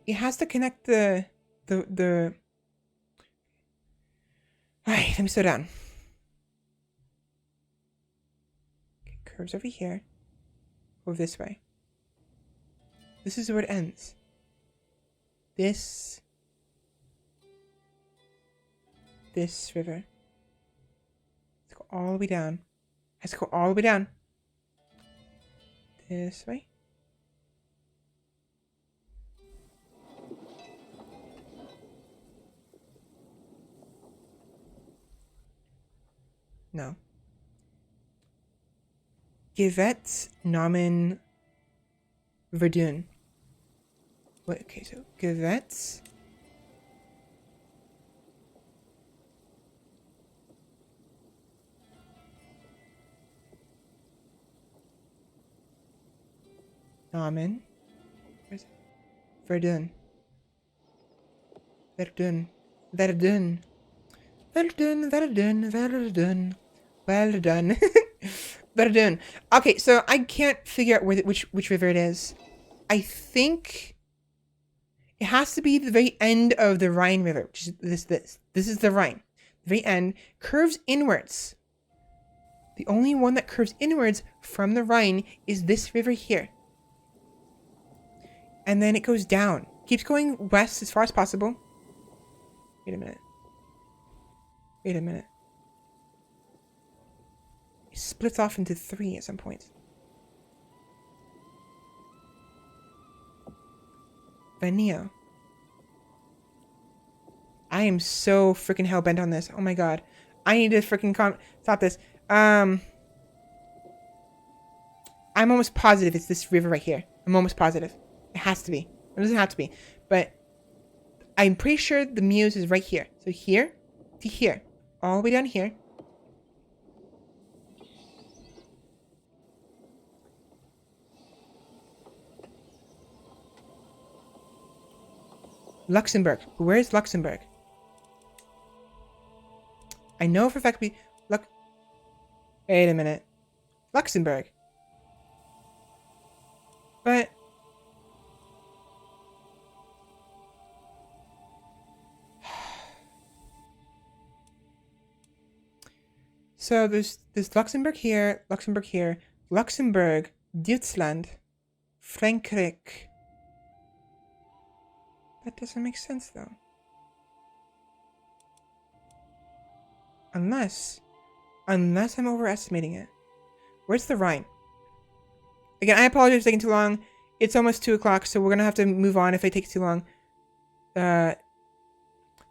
It has to connect the. Alright, let me slow down. Okay, curves over here. Over this way. This is where it ends. This river. Let's go all the way down. Has to go all the way down. This way. No. Givet, Namen, Verdun. Wait, okay, so Givet. Namen. Where's it? Verdun. Verdun. Verdun. Verdun, Verdun, Verdun. Well done. Verdun. Okay, so I can't figure out which river it is. I think it has to be the very end of the Rhine River, which is this. This is the Rhine. The very end curves inwards. The only one that curves inwards from the Rhine is this river here. And then it goes down. Keeps going west as far as possible. Wait a minute. Wait a minute. It splits off into 3 at some point. Vanille. I am so freaking hell-bent on this. Oh my god. I need to freaking stop this. I'm almost positive it's this river right here. I'm almost positive. It has to be. It doesn't have to be. But I'm pretty sure the Muse is right here. So here to here. All the way down here. Luxembourg. Where's Luxembourg? I know for a fact wait a minute. Luxembourg. But so there's Luxembourg here, Luxembourg, Deutschland, Frankrijk. That doesn't make sense though. Unless I'm overestimating it. Where's the Rhine? Again, I apologize for taking too long. It's almost 2 o'clock, so we're gonna have to move on if it takes too long. The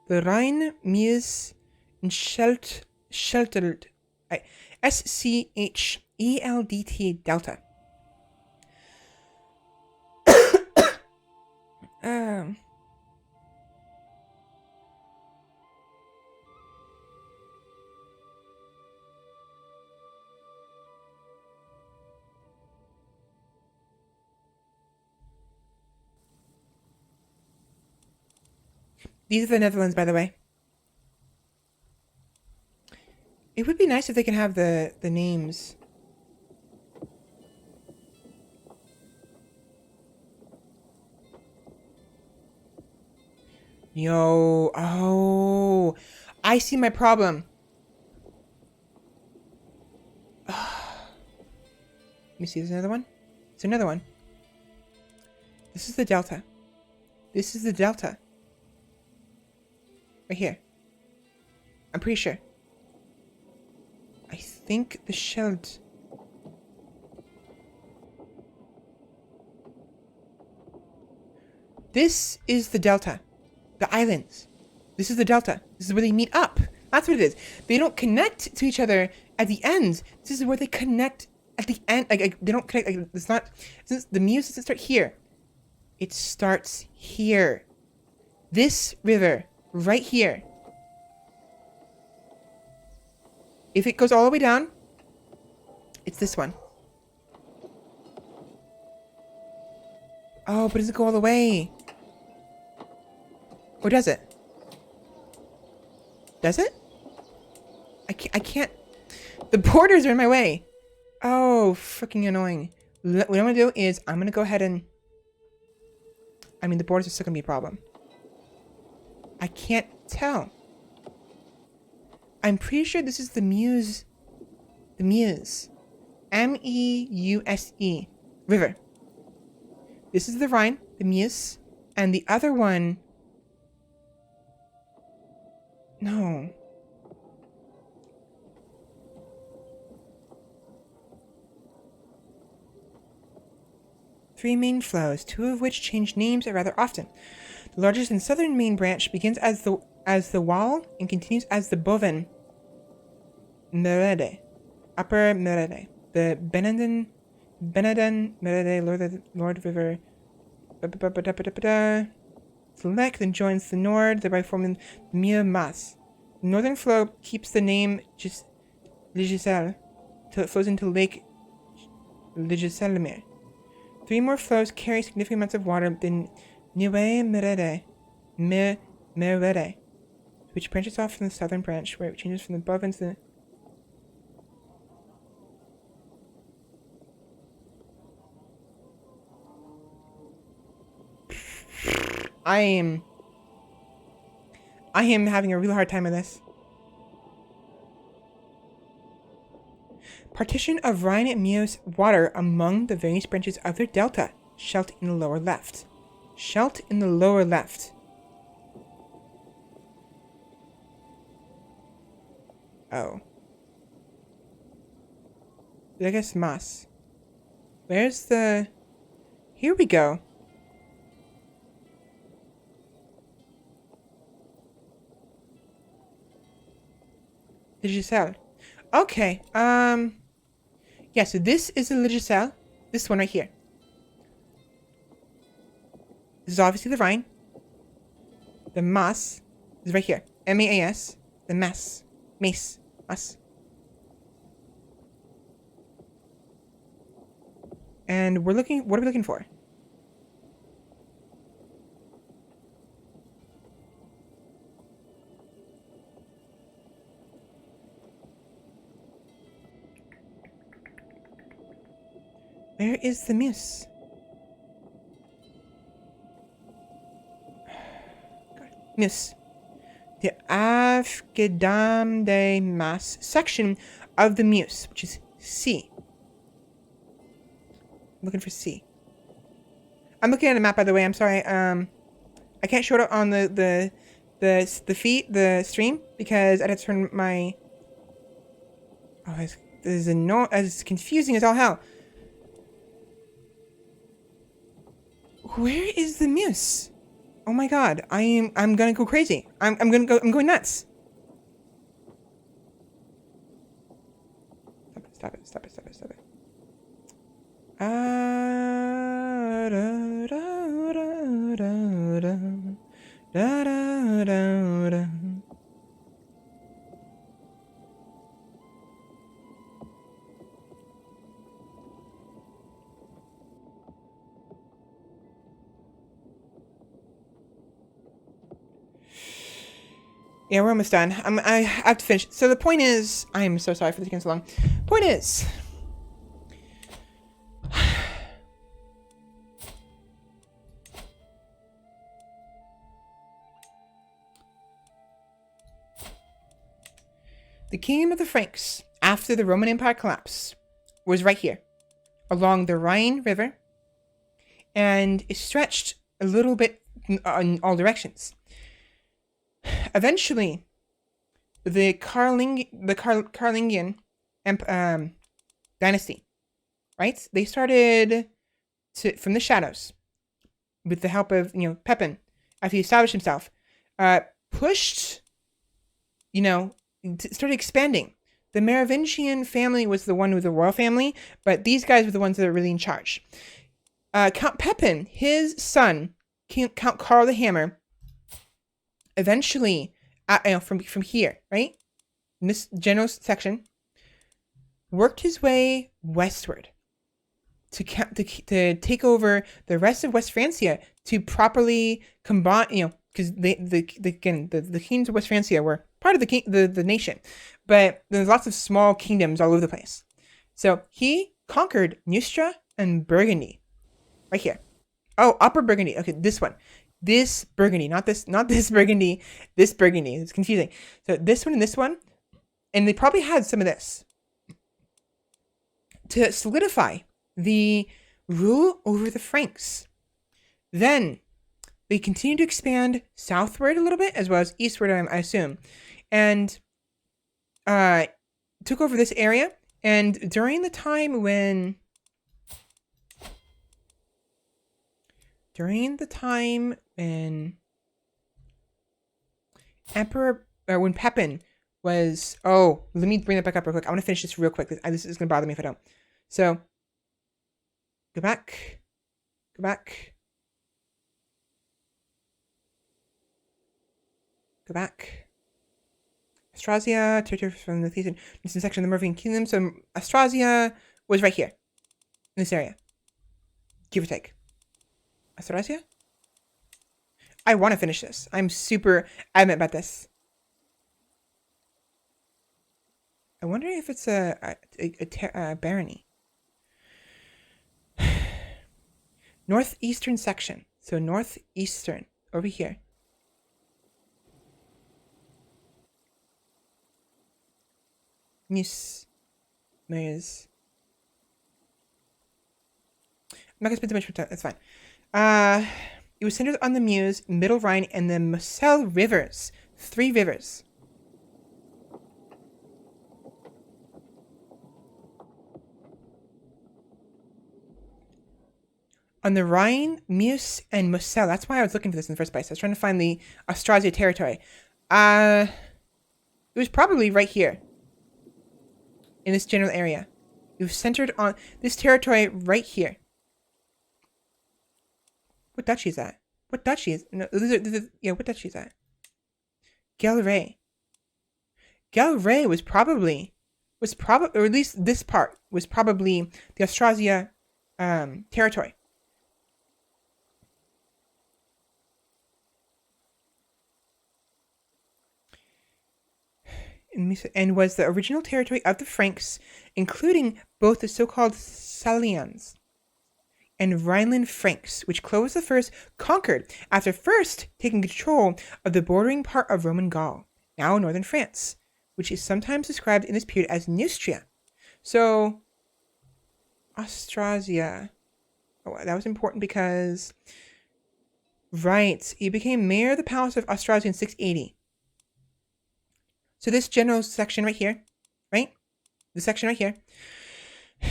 Rhine, Meuse, and Scheldt, SCHELDT Delta. These are the Netherlands, by the way. It would be nice if they can have the names. Yo, oh, I see my problem. Let me see, there's another one? There's another one. This is the Delta. This is the Delta. Right here. I'm pretty sure. I think the Scheldt. This is the delta. The islands. This is the delta. This is where they meet up. That's what it is. They don't connect to each other at the ends. This is where they connect at the end. Like they don't connect. Like, it's not. Since the Meuse doesn't start here. It starts here. This river right here. If it goes all the way down, it's this one. Oh, but does it go all the way? Or does it? Does it? I can't. The borders are in my way. Oh, freaking annoying. What I'm gonna do is I'm gonna go ahead and. I mean, the borders are still gonna be a problem. I can't tell. I'm pretty sure this is the Meuse. The Meuse. Meuse. River. This is the Rhine, the Meuse, and the other one. No. Three main flows, two of which change names rather often. The largest and southern main branch begins as the Wall and continues as the Boven Merede, Upper Merede. The Beneden Merede, Lord River. Select then joins the Nord, thereby forming the Mieux Mas. The northern flow keeps the name Ligiselle till it flows into Lake Ligisellemere. Three more flows carry significant amounts of water than Nieuwe Merede, which branches off from the southern branch, where it changes from the above into the... I am having a real hard time with this. Partition of Rhine and Meuse water among the various branches of their delta. Scheldt in the lower left. Scheldt in the lower left. Oh. I guess Maas. Where's the... Here we go. Ligiselle. Okay, yeah, so this is the Ligiselle. This one right here. This is obviously the Rhine. The Maas is right here. M-A-A-S. The Maas. Mace. Maas. And we're looking, what are we looking for? Where is the Meuse? Meuse. The Afgedam de Maas section of the Meuse, which is C. I'm looking for C. I'm looking at a map, by the way. I'm sorry. I can't show it on the feed, the stream, because I'd have to turn my... Oh, this is as confusing as all hell. Where is the Meuse? Oh my god, I'm gonna go crazy. I'm going nuts. Stop it. Yeah, we're almost done. I have to finish. So the point is, I'm so sorry for taking so long. Point is, the kingdom of the Franks, after the Roman Empire collapse, was right here, along the Rhine River, and it stretched a little bit in all directions. eventually, the Carolingian dynasty, right? They started from the shadows with the help of, Pepin, after he established himself, pushed, started expanding. The Merovingian family was the one with the royal family, but these guys were the ones that are really in charge. Count Pepin, his son, Count Karl the Hammer, eventually, from here, right, in this general section, worked his way westward to take over the rest of West Francia to properly combine, because the kings of West Francia were part of the nation, but there's lots of small kingdoms all over the place. So he conquered Neustria and Burgundy, right here. Oh, Upper Burgundy. Okay, this one. This Burgundy, not this Burgundy. This Burgundy. It's confusing. So this one and this one, and they probably had some of this to solidify the rule over the Franks. Then they continued to expand southward a little bit, as well as eastward, I assume, and took over this area. And during the time when when Pepin was, let me bring that back up real quick. I want to finish this real quick. This is going to bother me if I don't. So, go back. Austrasia, territory from the eastern section of the Merovingian kingdom. So, Austrasia was right here, in this area. Give or take. Austrasia? I want to finish this. I'm super adamant about this. I wonder if it's a barony. Northeastern section. So northeastern, over here. Yes. There's... I'm not going to spend too much time. That's fine. It was centered on the Meuse, Middle Rhine, and the Moselle rivers. 3 rivers. On the Rhine, Meuse, and Moselle. That's why I was looking for this in the first place. I was trying to find the Austrasia territory. It was probably right here. In this general area. It was centered on this territory right here. What duchy is that? What duchy is... No, what duchy is that? Galray. Galray was probably... or at least this part, was probably the Austrasia territory. And was the original territory of the Franks, including both the so-called Salians and Rhineland Franks, which Clovis I conquered after first taking control of the bordering part of Roman Gaul, now northern France, which is sometimes described in this period as Neustria. So, Austrasia. Oh, that was important because, right, he became mayor of the Palace of Austrasia in 680. So this general section right here, right? The section right here.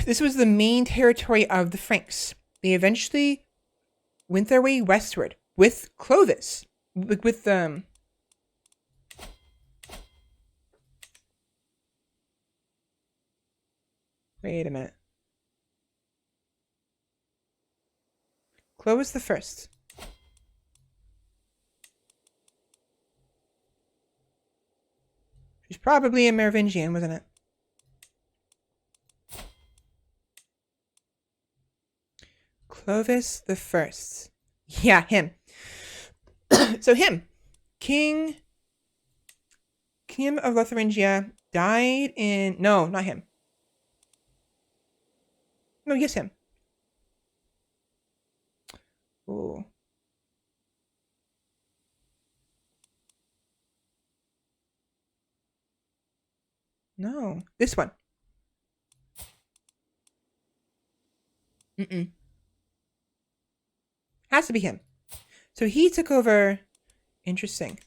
This was the main territory of the Franks. They eventually went their way westward with Clovis. Wait a minute. Clovis the First. She's probably a Merovingian, wasn't it? Clovis the First. Yeah, him. So him, King of Lotharingia, died in... No, not him. No, yes, him. Ooh. No, this one. Has to be him. So he took over. Interesting.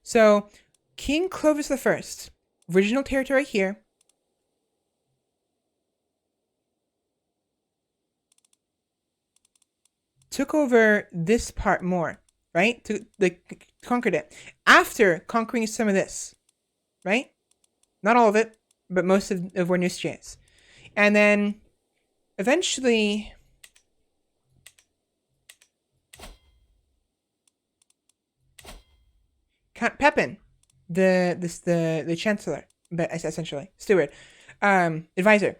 So King Clovis I, original territory here, took over this part more, right? Conquered it. After conquering some of this, right? Not all of it, but most of where Neustria is. And then eventually Count Pepin, the chancellor, but essentially steward, advisor,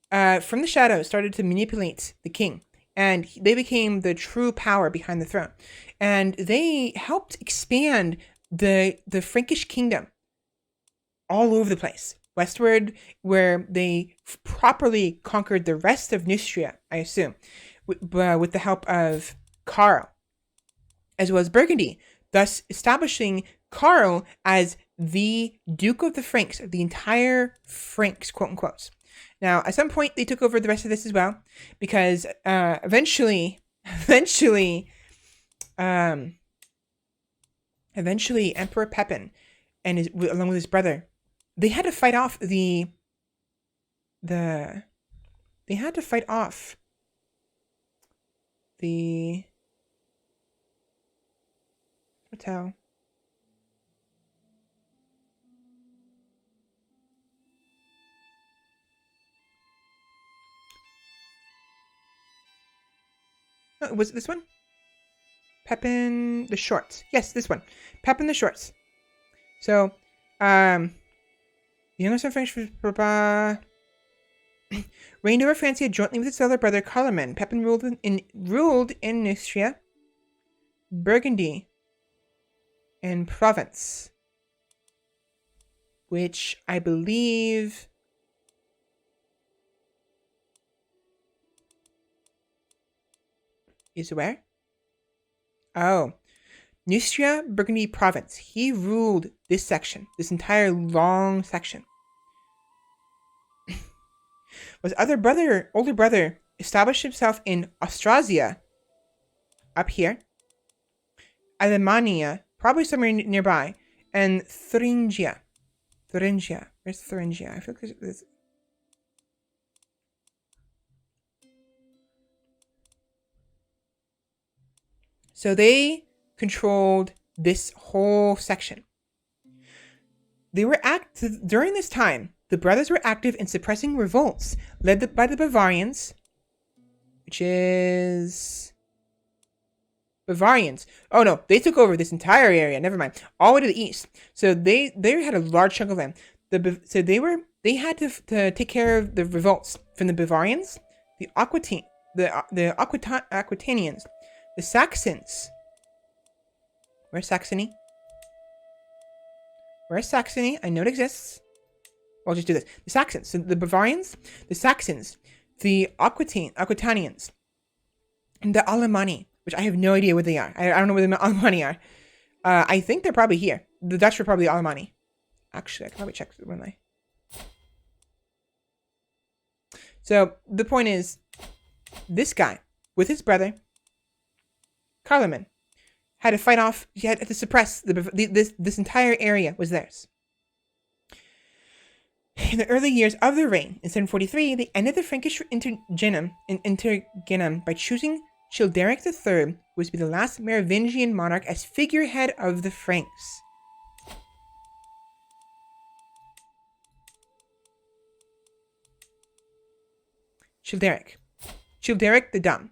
from the shadows started to manipulate the king, and they became the true power behind the throne, and they helped expand the Frankish kingdom all over the place, westward, where they properly conquered the rest of Neustria, I assume, with the help of Karl, as well as Burgundy, thus establishing Karl as the Duke of the Franks, the entire Franks, quote unquote. Now, at some point, they took over the rest of this as well, because eventually, Emperor Pepin, and along with his brother, they had to fight off the hotel. Oh, was it this one? Pepin the Shorts. Yes, this one. Pepin the Shorts. So, the youngest of French reigned over Francia jointly with his elder brother Carloman. Pepin ruled in Neustria, Burgundy, and Provence, which I believe is where? Oh, Neustria, Burgundy, Provence. He ruled this section, this entire long section. Was older brother, established himself in Austrasia, up here, Alemannia, probably somewhere nearby, and Thuringia. Where's Thuringia? I feel like there's... So they controlled this whole section. They were during this time. The brothers were active in suppressing revolts led by the Bavarians, which is Bavarians. Oh no, they took over this entire area. Never mind, all the way to the east. So they had a large chunk of land. So they had to take care of the revolts from the Bavarians, the Aquitanians, the Saxons. Where's Saxony? Where's Saxony? I know it exists. I'll just do this. The Saxons. So the Bavarians, the Saxons, the Aquitanians, and the Alemanni, which I have no idea what they are. I don't know what the Alemanni are. I think they're probably here. The Dutch were probably Alemanni. Actually, I can probably check when they... So the point is, this guy, with his brother, Carloman, had to fight off, he had to suppress this entire area was theirs. In the early years of their reign, in 743, they ended the Frankish interregnum by choosing Childeric III, who was to be the last Merovingian monarch, as figurehead of the Franks. Childeric the Dumb,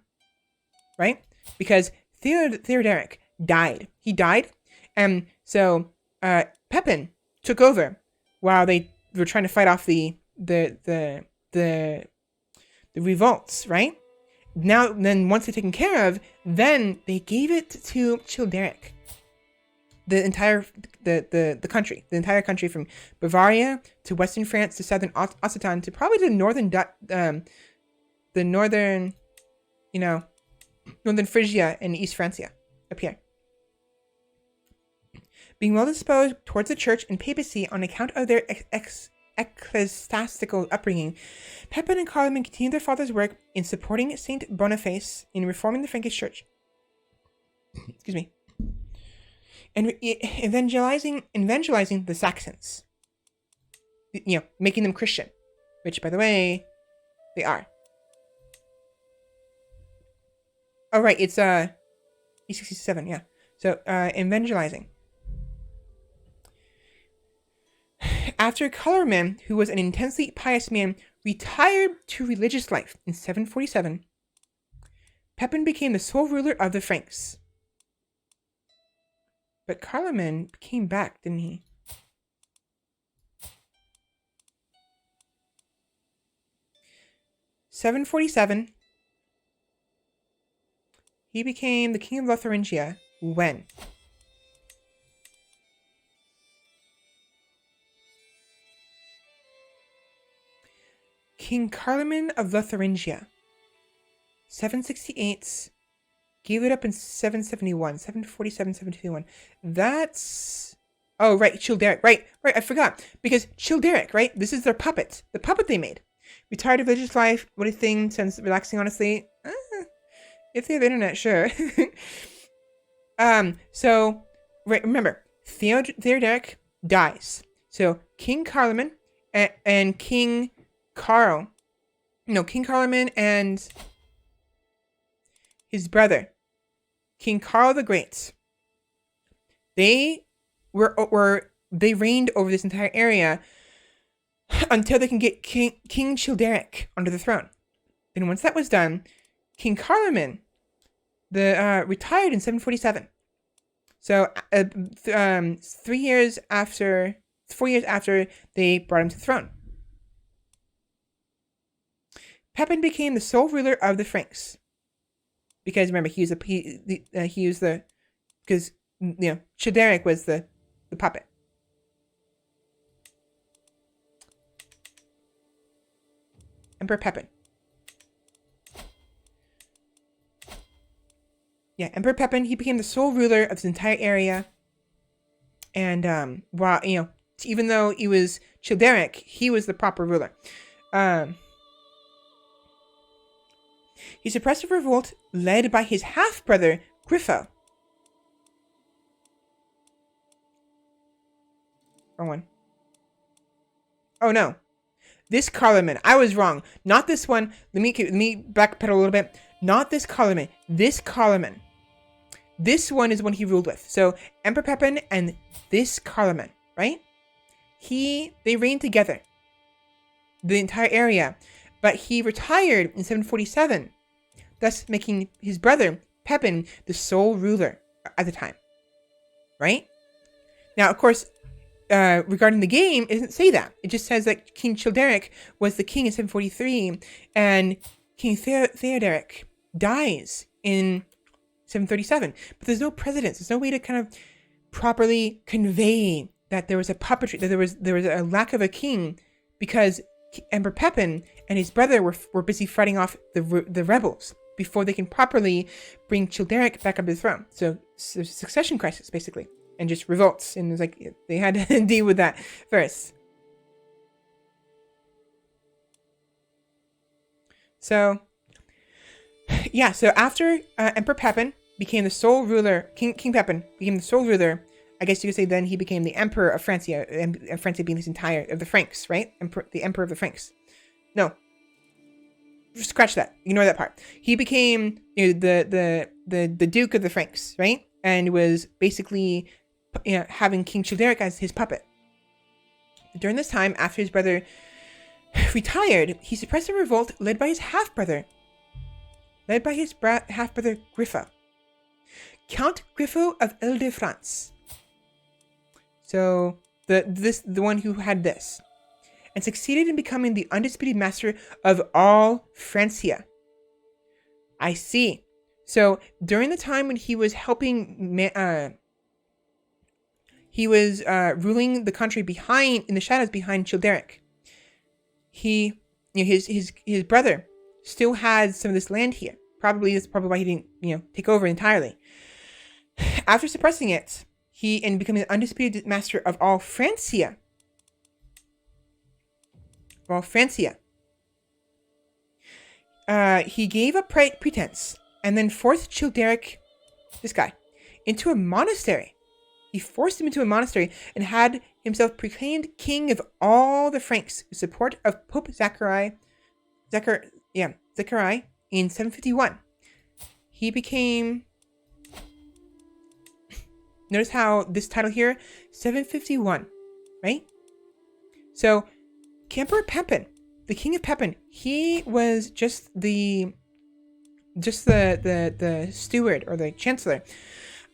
right? Because Theodoric died. He died, and so Pepin took over while they were trying to fight off the revolts, right? Now, then once they're taken care of, then they gave it to Childeric. The entire country, the entire country from Bavaria to western France to southern Occitan to probably the northern northern Phrygia and East Francia, up here. Being well disposed towards the church and papacy on account of their ecclesiastical upbringing, Pepin and Carloman continued their father's work in supporting Saint Boniface in reforming the Frankish church. Excuse me. and evangelizing the Saxons. Making them Christian, which, by the way, they are. Oh, right, it's E67, yeah. So, evangelizing. After Carloman, who was an intensely pious man, retired to religious life in 747, Pepin became the sole ruler of the Franks. But Carloman came back, didn't he? (747). He became the king of Lotharingia when? King Carloman of Lotharingia. 768. Gave it up in 771. 747, 751. That's... Oh, right. Childeric. Right. I forgot. Because Childeric, right? This is their puppet. The puppet they made. Retired of religious life. What a thing. Sounds relaxing, honestly. If they have internet, sure. So, right, remember, Theoderic dies. So, King Carloman and King Carloman and his brother, King Carl the Great, they reigned over this entire area until they can get King Childeric onto the throne. Then once that was done, King Carloman retired in 747. So 4 years after they brought him to the throne. Pepin became the sole ruler of the Franks. Because remember, because Childeric was the puppet. Emperor Pepin. Yeah, Emperor Pepin, he became the sole ruler of this entire area. And while even though he was Childeric, he was the proper ruler. He suppressed a revolt led by his half-brother, Grifo. Wrong one. Oh, no. This Carloman. I was wrong. Not this one. Let me backpedal a little bit. Not this Carloman. This Carloman. This one is one he ruled with. So, Emperor Pepin and this Carloman, right? They reigned together. The entire area. But he retired in 747, thus making his brother, Pepin, the sole ruler at the time. Right? Now, of course, regarding the game, it doesn't say that. It just says that King Childeric was the king in 743, and King Theoderic dies in 737. But there's no precedence. There's no way to kind of properly convey that there was a puppetry, that there was a lack of a king, because Emperor Pepin and his brother were busy fighting off the rebels before they can properly bring Childeric back up to the throne. So there's a succession crisis, basically, and just revolts. And it's like they had to deal with that first. So, yeah. So after Emperor Pepin became the sole ruler, King Pepin became the sole ruler, I guess you could say then he became the Emperor of Francia, and Francia being this entire of the Franks, right? The Emperor of the Franks. No, scratch that. Ignore that part. He became the Duke of the Franks, right? And was basically having King Childeric as his puppet. During this time, after his brother retired, he suppressed a revolt led by his half-brother, Grifo, Count Grifo of Ile-de-France. So the one who had this, and succeeded in becoming the undisputed master of all Francia. I see. So during the time when he was helping, he was ruling the country in the shadows behind Childeric. His brother still had some of this land here. That's probably why he didn't take over entirely. After suppressing it, and becoming the undisputed master of all Francia. He gave up pretense and then forced Childeric, this guy, into a monastery. he forced him into a monastery and had himself proclaimed king of all the Franks with support of Pope Zachariah in 751. He became... Notice how this title here, 751, right? So, Emperor Pepin, the king of Pepin, he was just the steward or the chancellor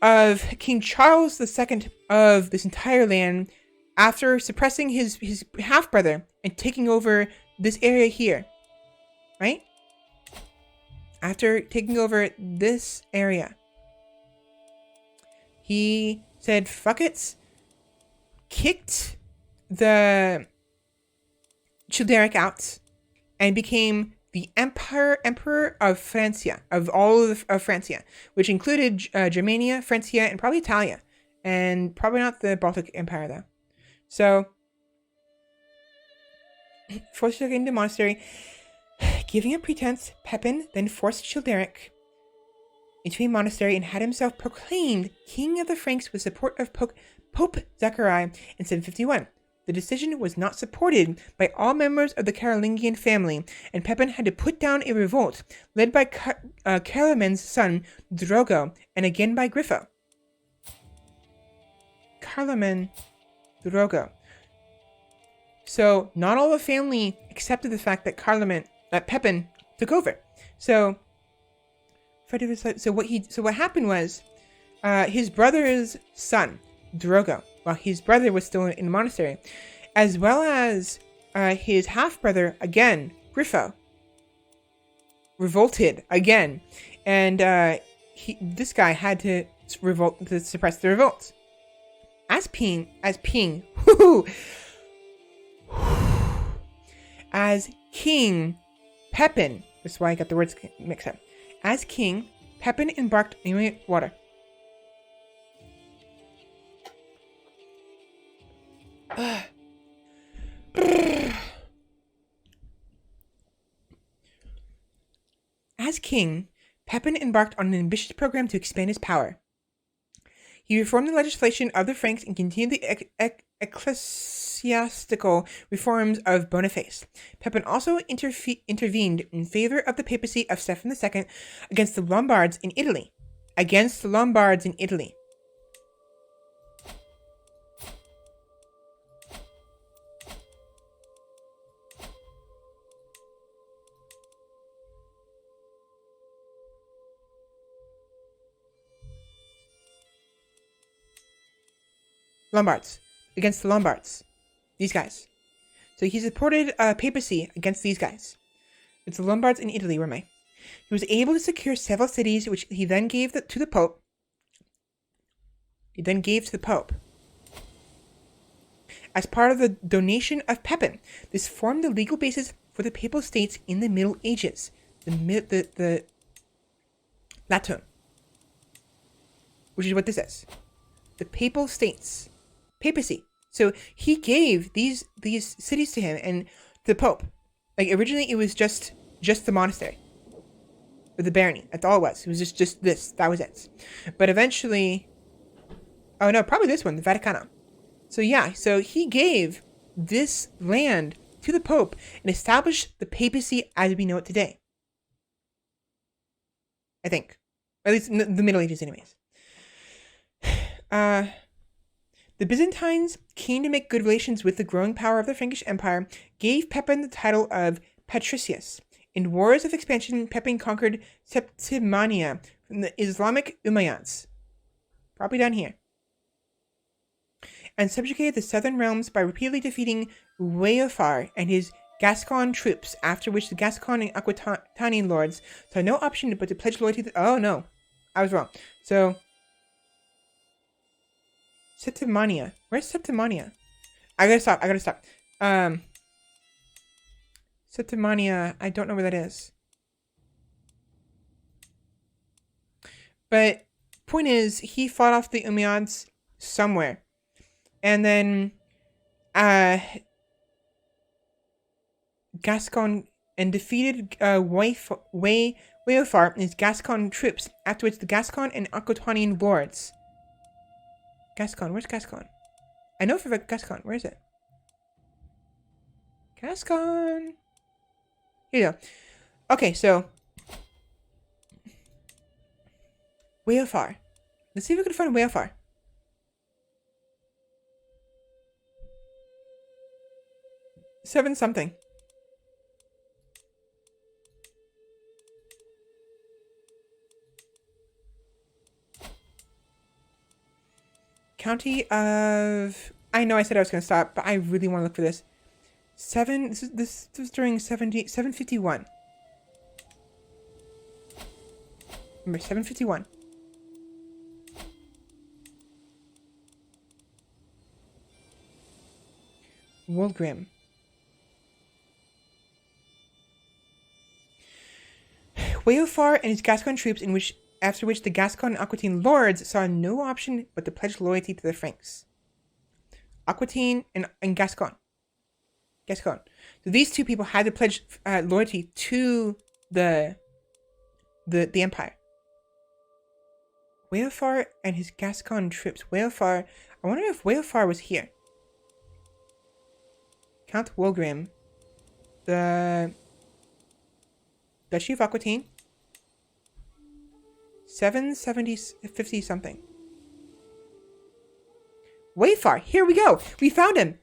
of King Charles II of this entire land after suppressing his half-brother and taking over this area here, right? After taking over this area, he said, fuck it, kicked the Childeric out, and became the emperor of Francia, of all of Francia, which included Germania, Francia, and probably Italia, and probably not the Baltic Empire, though. So, forced into the monastery, giving a pretense, Pepin then forced Childeric into a monastery and had himself proclaimed king of the Franks with support of Pope Zachariah in 751. The decision was not supported by all members of the Carolingian family, and Pepin had to put down a revolt led by Carloman's son Drogo, and again by Grifo. Carloman Drogo. So not all the family accepted the fact that Pepin took over. So what happened was, his brother's son Drogo, while his brother was still in the monastery, as well as his half-brother, again, Grifo, revolted again. And this guy had to suppress the revolt. As King, Pepin, that's why I got the words mixed up. As king, Pepin embarked... water. As king, Pepin embarked on an ambitious program to expand his power. He reformed the legislation of the Franks and continued the ecclesiastical reforms of Boniface. Pepin also intervened in favor of the papacy of Stephen II against the Lombards in Italy. Against the Lombards. These guys. So he supported papacy against these guys. It's the Lombards in Italy, He was able to secure several cities, which he then gave to the Pope. As part of the donation of Pepin, this formed the legal basis for the papal states in the Middle Ages. The Latin. Which is what this is. The papal states. Papacy. So he gave these cities to him and the Pope. Like originally it was just the monastery. Or the barony. That's all it was. It was just this. That was it. But eventually... Oh no, probably this one, the Vaticano. So yeah, so he gave this land to the Pope and established the papacy as we know it today. I think. At least in the Middle Ages anyways. The Byzantines, keen to make good relations with the growing power of the Frankish Empire, gave Pepin the title of Patricius. In wars of expansion, Pepin conquered Septimania from the Islamic Umayyads, probably down here, and subjugated the southern realms by repeatedly defeating Weofar and his Gascon troops, after which the Gascon and Aquitanian lords saw no option but to pledge loyalty to... Oh no, I was wrong. So... Septimania. Where's Septimania? I gotta stop. Septimania, I don't know where that is. But point is, he fought off the Umayyads somewhere. And then Gascon and defeated Weofar and his Gascon troops, after which the Gascon and Aquitanian lords Gascon. Where's Gascon? I know for Gascon. Where is it? Gascon. Here you go. Okay, so Whalefar. Let's see if we can find Whalefar. Seven something. County of... I know I said I was going to stop, but I really want to look for this. This was during 751. Remember, 751. Wulgrim. Whalefar and his Gascon troops, after which the Gascon and Aquitaine lords saw no option but to pledge loyalty to the Franks. Aquitaine and Gascon. So these two people had to pledge loyalty to the empire. Whalefar and his Gascon troops. Whalefar. I wonder if Whalefar was here. Count Wulgrim. The Duchy of Aquitaine. 750 something. Whalefar. Here we go. We found him.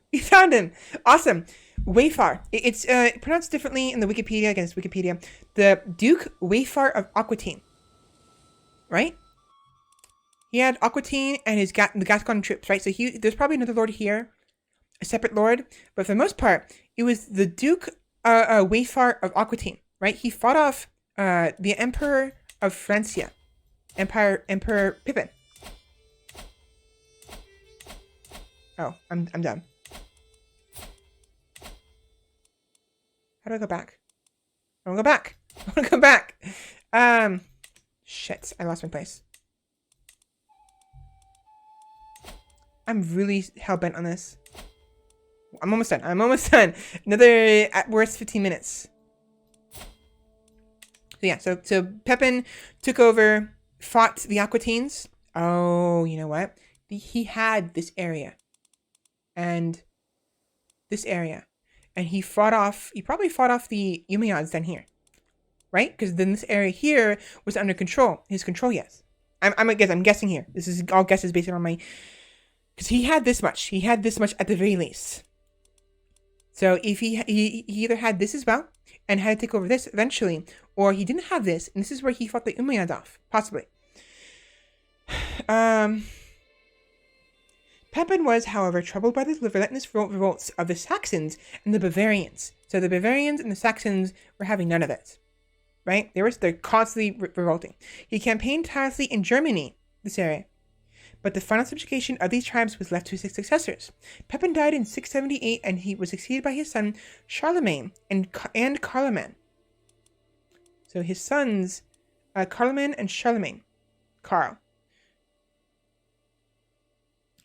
Awesome. Whalefar. It's pronounced differently in the Wikipedia. Again, it's Wikipedia. The Duke Whalefar of Aquitaine. Right? He had Aquitaine and the Gascon troops, right? So there's probably another lord here. A separate lord. But for the most part, it was the Duke Whalefar of Aquitaine, right? He fought off the Emperor of Francia. Emperor Pippin. Oh, I'm done. How do I go back? I want to go back. Shit, I lost my place. I'm really hell-bent on this. I'm almost done. Another, at worst, 15 minutes. So yeah, so Pepin took over, fought the Aquitaines. Oh, you know what? He had this area. And this area. And he probably fought off the Umayyads down here. Right? Because then this area here was under control. His control, yes. I'm guessing here. This is all guesses based on my... Because he had this much. He had this much at the very least. So if he either had this as well, and had to take over this eventually, or he didn't have this, and this is where he fought the Umayyad off. Possibly. Pepin was, however, troubled by the relentless revolts of the Saxons and the Bavarians. So the Bavarians and the Saxons were having none of it. Right? They're constantly revolting. He campaigned tirelessly in Germany, this area. But the final subjugation of these tribes was left to his successors. Pepin died in 678, and he was succeeded by his son Charlemagne and Carloman. So his sons, Carloman and Charlemagne. Carl.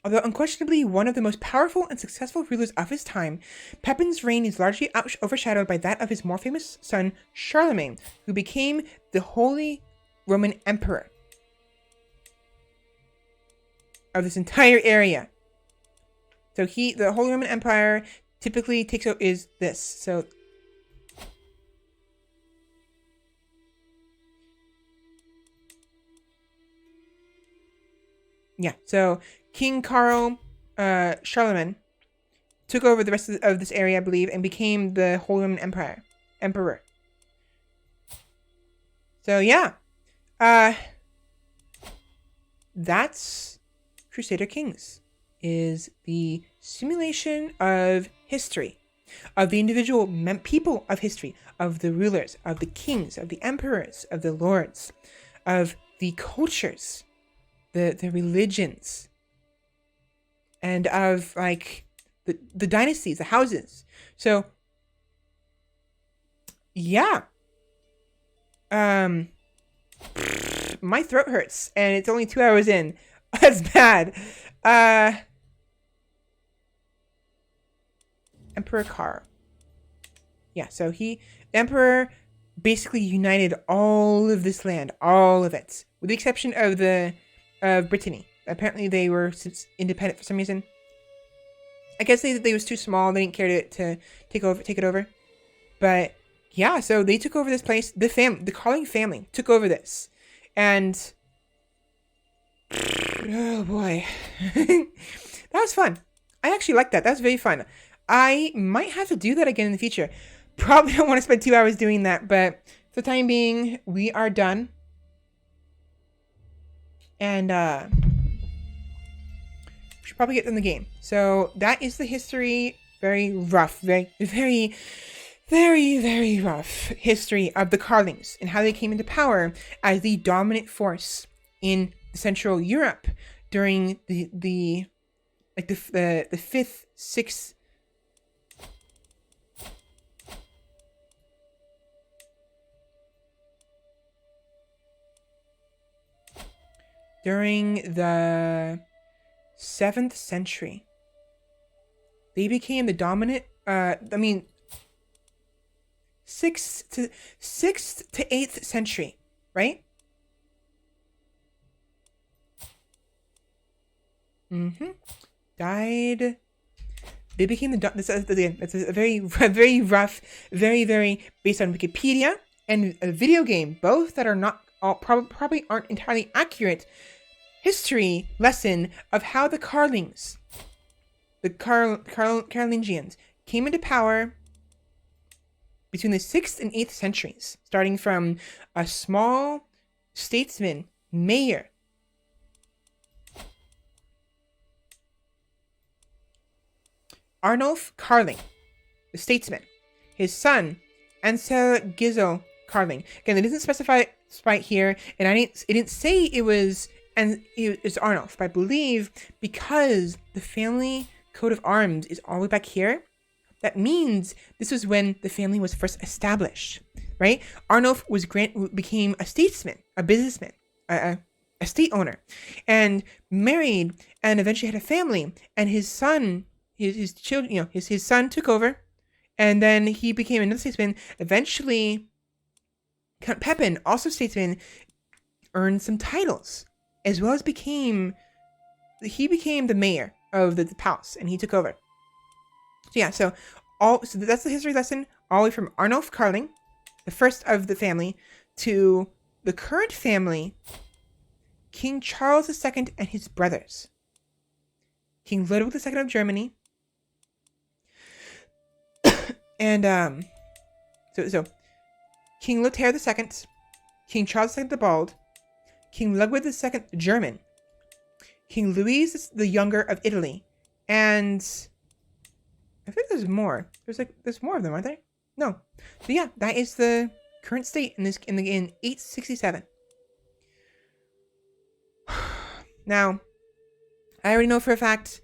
Although unquestionably one of the most powerful and successful rulers of his time, Pepin's reign is largely overshadowed by that of his more famous son Charlemagne, who became the Holy Roman Emperor of this entire area. So the Holy Roman Empire typically takes out is this. So yeah, so King Carl Charlemagne took over the rest of this area, I believe, and became the Holy Roman Emperor. So yeah, that's Crusader Kings. Is the simulation of history, of the individual people of history, of the rulers, of the kings, of the emperors, of the lords, of the cultures, the religions, and of like the dynasties, the houses. So yeah. My throat hurts and it's only 2 hours in. That's bad. Emperor Carl. Yeah, so the emperor basically united all of this land, all of it, with the exception of Brittany. Apparently they were independent for some reason. I guess they was too small. They didn't care to take it over. But yeah, so they took over this place. The Carling family took over this, and oh boy, that was fun. I actually liked that. That was very fun. I might have to do that again in the future. Probably don't want to spend 2 hours doing that, but for the time being, we are done. And we should probably get in the game. So that is the history. Very rough, very rough history of the Carlings and how they came into power as the dominant force in Central Europe during the fifth, sixth. During the 7th century, they became the dominant. 6th to 8th century, right? Died. They became the. This is a very rough, very based on Wikipedia and a video game, both that are not probably aren't entirely accurate. History lesson of how the Carlings, the Carolingians, came into power between the 6th and 8th centuries, starting from a small statesman, mayor, Arnulf Carling, the statesman, his son, Ansel Gizel Carling. Again, it doesn't specify here, and it didn't say it was Arnulf, but I believe because the family coat of arms is all the way back here, that means this was when the family was first established, right? Arnulf became a statesman, a businessman, a estate owner, and married, and eventually had a family. And his son, his children, his son took over, and then he became another statesman. Eventually, Count Pepin, also statesman, earned some titles, as well as became the mayor of the palace, and he took over. So yeah, so that's the history lesson, all the way from Arnulf Carling, the first of the family, to the current family, King Charles II and his brothers, King Ludwig II of Germany, and so King Lothair II, King Charles II the Bald, King Ludwig II the German, King Louis the Younger of Italy, and I think there's more. There's more of them, aren't there? No. So yeah, that is the current state in 867. Now, I already know for a fact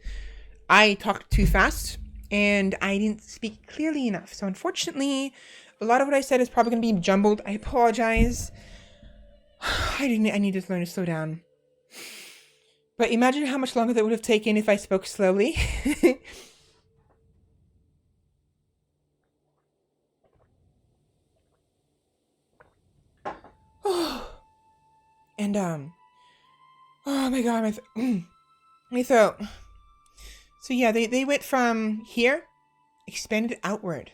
I talked too fast and I didn't speak clearly enough. So unfortunately, a lot of what I said is probably going to be jumbled. I apologize. I need to learn to slow down. But imagine how much longer that would have taken if I spoke slowly. And oh my god, my throat. So yeah, they went from here, expanded outward,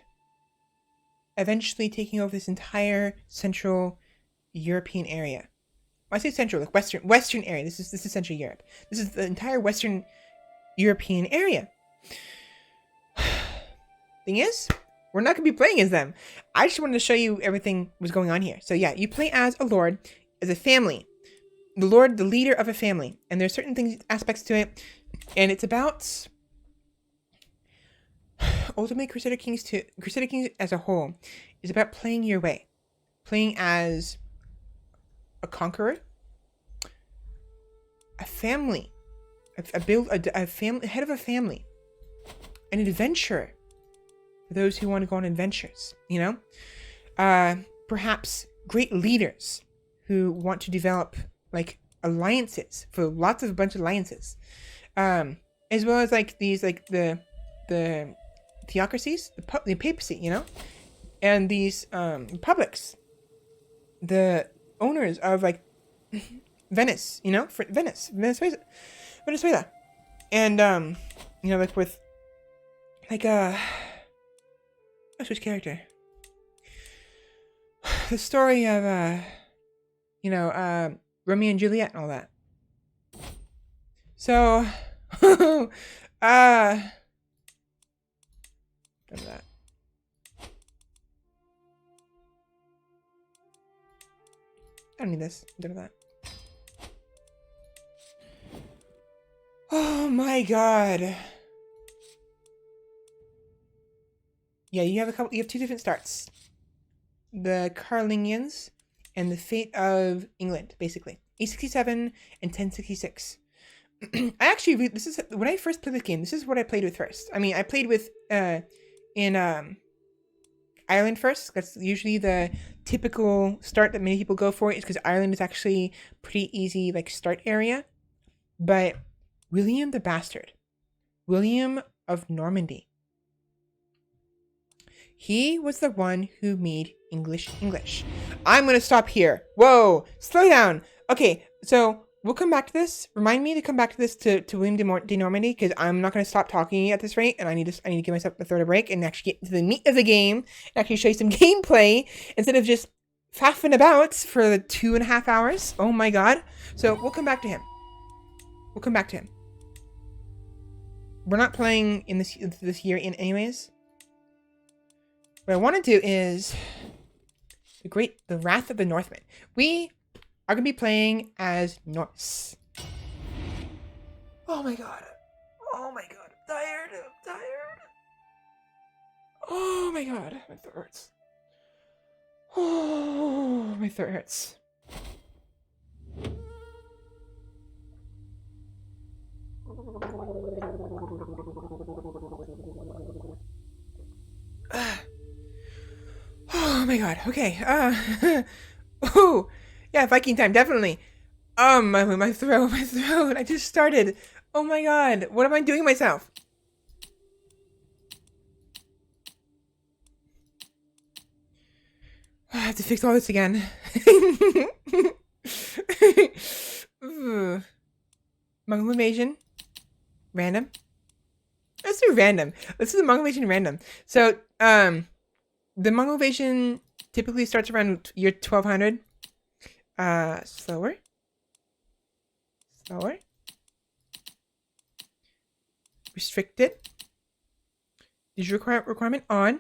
eventually taking over this entire Central European area. When I say Central, like Western area. This is Central Europe. This is the entire Western European area. Thing is, we're not going to be playing as them. I just wanted to show you everything was going on here. So yeah, you play as a lord, as a family. The lord, the leader of a family. And there's certain aspects to it. And it's about ultimately Crusader Kings as a whole is about playing your way. Playing as a conqueror, a family, a family, head of a family, an adventurer for those who want to go on adventures, perhaps great leaders who want to develop like alliances for a bunch of alliances, as well as like these the theocracies, the papacy, and these republics, the owners of like Venice, you know, for Venezuela. And, you know, like with, like, I switch character. The story of, you know, Romeo and Juliet and all that. So, remember that. I don't need this. I'm done with that. Oh my god. Yeah, you have two different starts. The Carolingians and the fate of England, basically. 867 and 1066. I actually, this is, when I first played this game, this is what I played with first. I mean, I played with, in Ireland first. That's usually the typical start that many people go for. It's because Ireland is actually pretty easy, like, start area. But William the Bastard, William of Normandy, he was the one who made English. I'm going to stop here. Whoa, slow down. Okay, so we'll come back to this. Remind me to come back to this to William de Normandy, because I'm not going to stop talking at this rate, and I need to give myself a third of break and actually get to the meat of the game and actually show you some gameplay instead of just faffing about for the 2.5 hours. Oh my god. So we'll come back to him. We're not playing in this year in anyways. What I want to do is the Wrath of the Northmen. We are going to be playing as Norse. Oh my god. I'm tired. Oh my god. My throat hurts. Oh, my throat hurts. Oh my god. Okay. Oh, yeah, Viking time, definitely. My throat. I just started. Oh my god. What am I doing myself? I have to fix all this again. Mongol invasion. Random. Let's do random. Let's do the Mongol invasion random. So, the Mongol invasion typically starts around year 1200. Slower. Restricted. Is requirement on.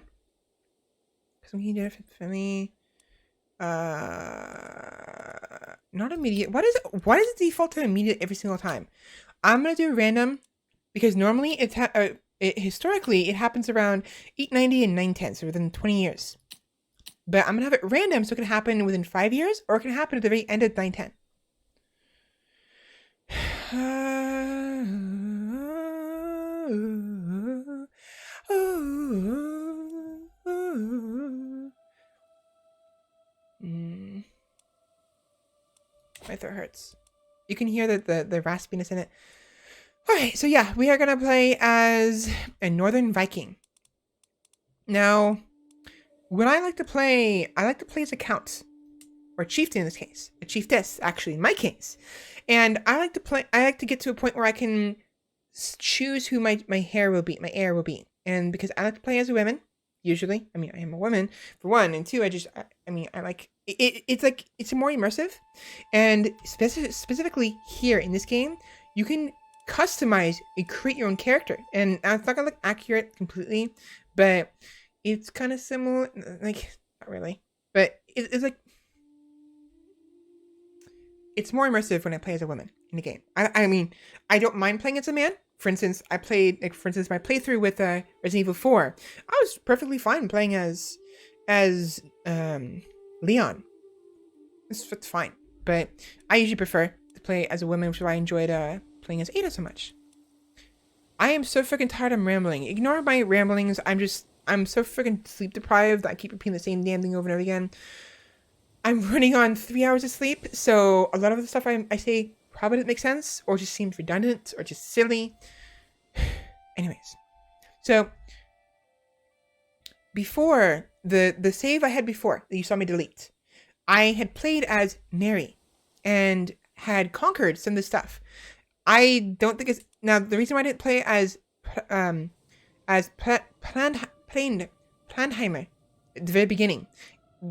Because we did it for me. Not immediate. Why does it default to immediate every single time? I'm gonna do random because normally historically it happens around 890 and 910, so within 20 years. But I'm gonna have it random, so it can happen within 5 years, or it can happen at the very end of 910. My throat hurts. You can hear the raspiness in it. Alright, so yeah, we are gonna play as a Northern Viking. Now, when I like to play as a count. Or chieftain in this case. A chieftess, actually, in my case. And I like to get to a point where I can choose who my heir will be. And because I like to play as a woman, usually. I mean, I am a woman, for one. And two, I like... It's more immersive. And specifically here in this game, you can customize and create your own character. And it's not gonna look accurate completely, but it's kind of similar. Like, not really. But it's like... It's more immersive when I play as a woman in the game. I mean, I don't mind playing as a man. For instance, my playthrough with Resident Evil 4, I was perfectly fine playing as Leon. It's fine. But I usually prefer to play as a woman, which is why I enjoyed playing as Ada so much. I am so freaking tired of rambling. Ignore my ramblings. I'm so freaking sleep deprived that I keep repeating the same damn thing over and over again. I'm running on 3 hours of sleep, so a lot of the stuff I say probably doesn't make sense, or just seems redundant, or just silly. Anyways, so before the save I had before that you saw me delete, I had played as Mary, and had conquered some of this stuff. I don't think it's now the reason why I didn't play as Planheimer at the very beginning,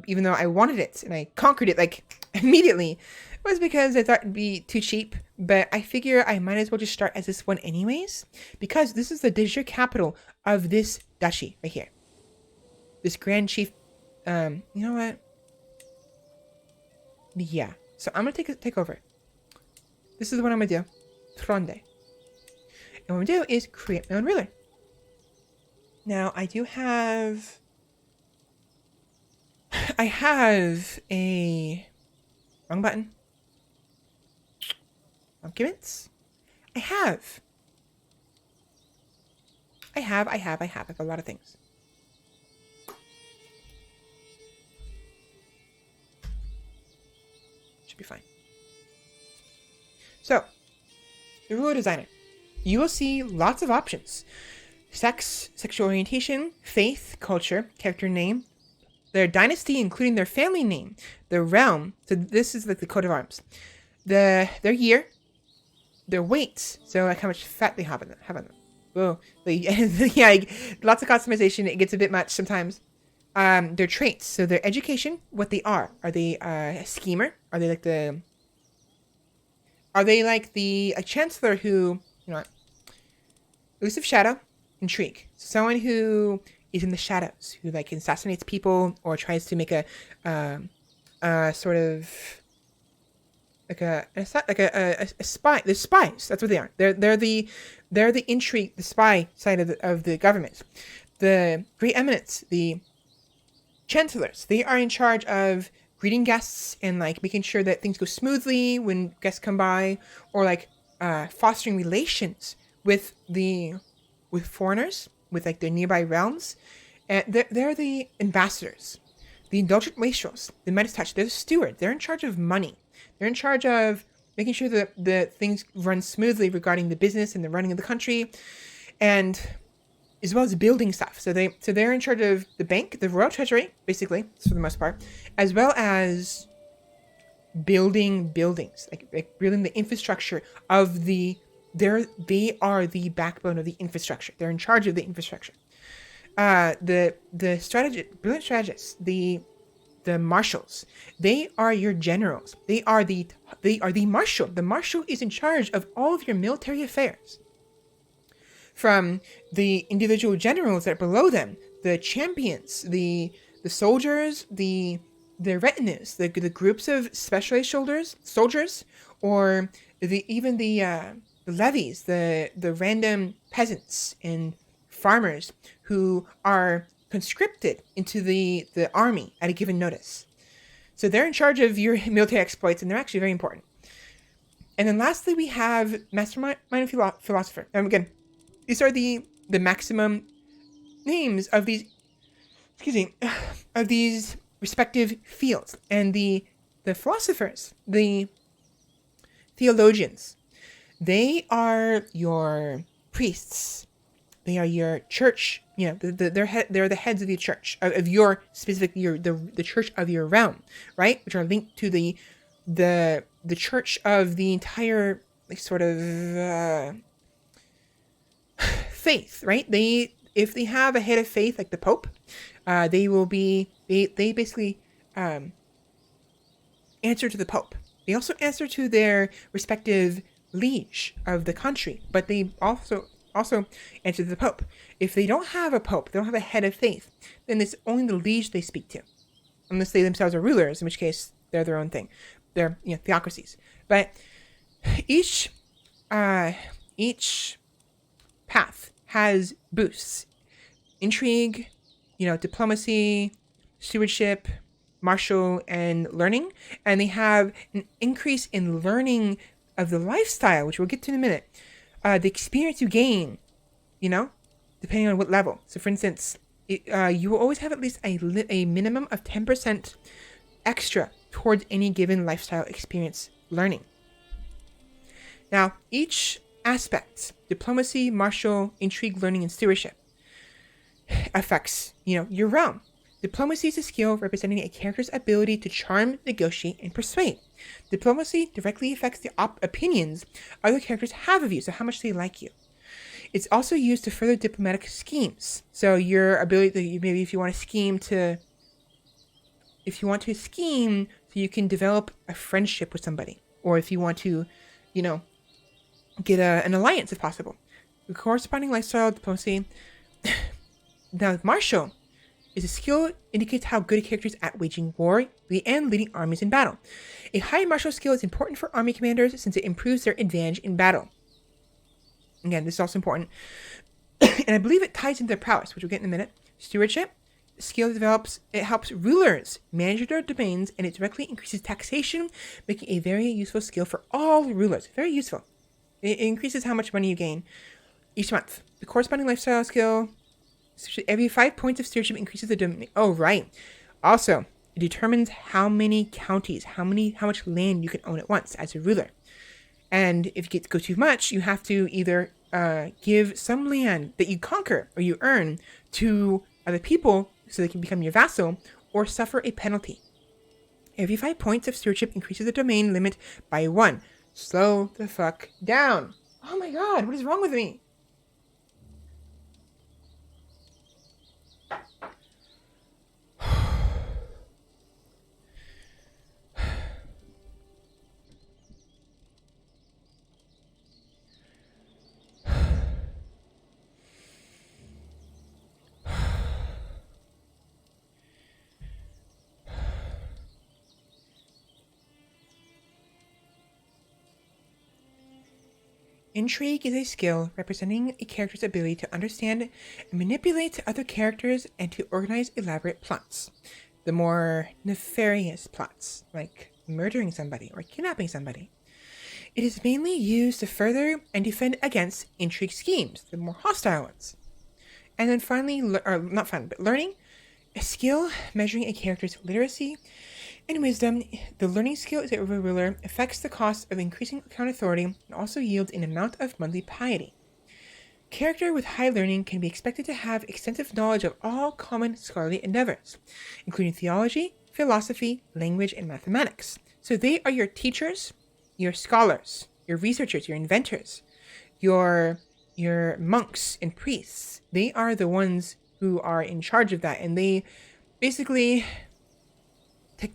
even though I wanted it and I conquered it like immediately, was because I thought it'd be too cheap. But I figure I might as well just start as this one anyways, because this is the de jure capital of this duchy right here. This Grand Chief. You know what? Yeah. So I'm gonna take over. This is what I'm gonna do. Tronde. And what I'm gonna do is create my own ruler. Now I do have. I have a wrong button. Documents. I have a lot of things. Should be fine. So, the ruler designer. You will see lots of options. Sex, sexual orientation, faith, culture, character name, their dynasty, including their family name, their realm. So this is like the coat of arms. Their year, their weight. So like how much fat they have on them. Whoa. Yeah, lots of customization. It gets a bit much sometimes. Their traits. So their education, what they are. Are they a schemer? Are they like a chancellor who, you know what? Elusive shadow, intrigue. So someone who is in the shadows, who like assassinates people or tries to make a sort of like a spy. They're spies. That's what they are. They're the intrigue, the spy side of the government. The Great Eminence, the chancellors, they are in charge of greeting guests and like making sure that things go smoothly when guests come by, or like fostering relations with foreigners, with like their nearby realms. And they're the ambassadors, the indulgent wastrels, the Midas touch. They're the steward. They're in charge of money. They're in charge of making sure that the things run smoothly regarding the business and the running of the country, and as well as building stuff. So they're in charge of the bank, the royal treasury, basically, for the most part, as well as building buildings, like building the infrastructure of the. They are the backbone of the infrastructure. They're in charge of the infrastructure. The brilliant strategists, the marshals, they are your generals. They are the marshal. The marshal is in charge of all of your military affairs. From the individual generals that are below them, the champions, the soldiers, the retinues, the groups of specialized soldiers, or even the levies, the random peasants and farmers who are conscripted into the army at a given notice. So they're in charge of your military exploits, and they're actually very important. And then lastly, we have mastermind philosopher. And again, these are the maximum names of these, of these respective fields. And the philosophers, the theologians, they are your priests. They are your church. You know, they're the heads of your church, of your specific the church of your realm, right? Which are linked to the church of the entire like sort of faith, right? If they have a head of faith like the Pope, they basically answer to the Pope. They also answer to their respective liege of the country, but they also answer to the Pope. If they don't have a Pope, they don't have a head of faith, then it's only the liege they speak to, unless they themselves are rulers, in which case they're their own thing. They're theocracies. But each path has boosts: intrigue, diplomacy, stewardship, martial, and learning. And they have an increase in learning of the lifestyle, which we'll get to in a minute. The experience you gain, depending on what level. So for instance, you will always have at least a minimum of 10% extra towards any given lifestyle experience learning. Now, each aspect, diplomacy, martial, intrigue, learning, and stewardship, affects, your realm. Diplomacy is a skill representing a character's ability to charm, negotiate, and persuade. Diplomacy directly affects the opinions other characters have of you, so how much they like you. It's also used to further diplomatic schemes. So your ability, maybe if you want to scheme so you can develop a friendship with somebody, or if you want to, get an alliance if possible. The corresponding lifestyle diplomacy. Now, martial is a skill indicates how good a character is at waging war and leading armies in battle. A high martial skill is important for army commanders since it improves their advantage in battle. Again, this is also important. And I believe it ties into their prowess, which we'll get in a minute. Stewardship, skill that helps rulers manage their domains, and it directly increases taxation, making a very useful skill for all rulers. Very useful. It increases how much money you gain each month. The corresponding lifestyle skill, every 5 points of stewardship increases the domain. Oh, right. Also, it determines how many counties, how much land you can own at once as a ruler. And if you go too much, you have to either give some land that you conquer or you earn to other people so they can become your vassal, or suffer a penalty. Every 5 points of stewardship increases the domain limit by 1. Slow the fuck down. Oh my god, what is wrong with me? Intrigue is a skill representing a character's ability to understand and manipulate other characters and to organize elaborate plots. The more nefarious plots, like murdering somebody or kidnapping somebody. It is mainly used to further and defend against intrigue schemes, the more hostile ones. And then finally, learning, a skill measuring a character's literacy and wisdom. The learning skill is a ruler, affects the cost of increasing account authority, and also yields an amount of monthly piety. Character with high learning can be expected to have extensive knowledge of all common scholarly endeavors, including theology, philosophy, language, and mathematics. So they are your teachers, your scholars, your researchers, your inventors, your monks and priests. They are the ones who are in charge of that, and they basically,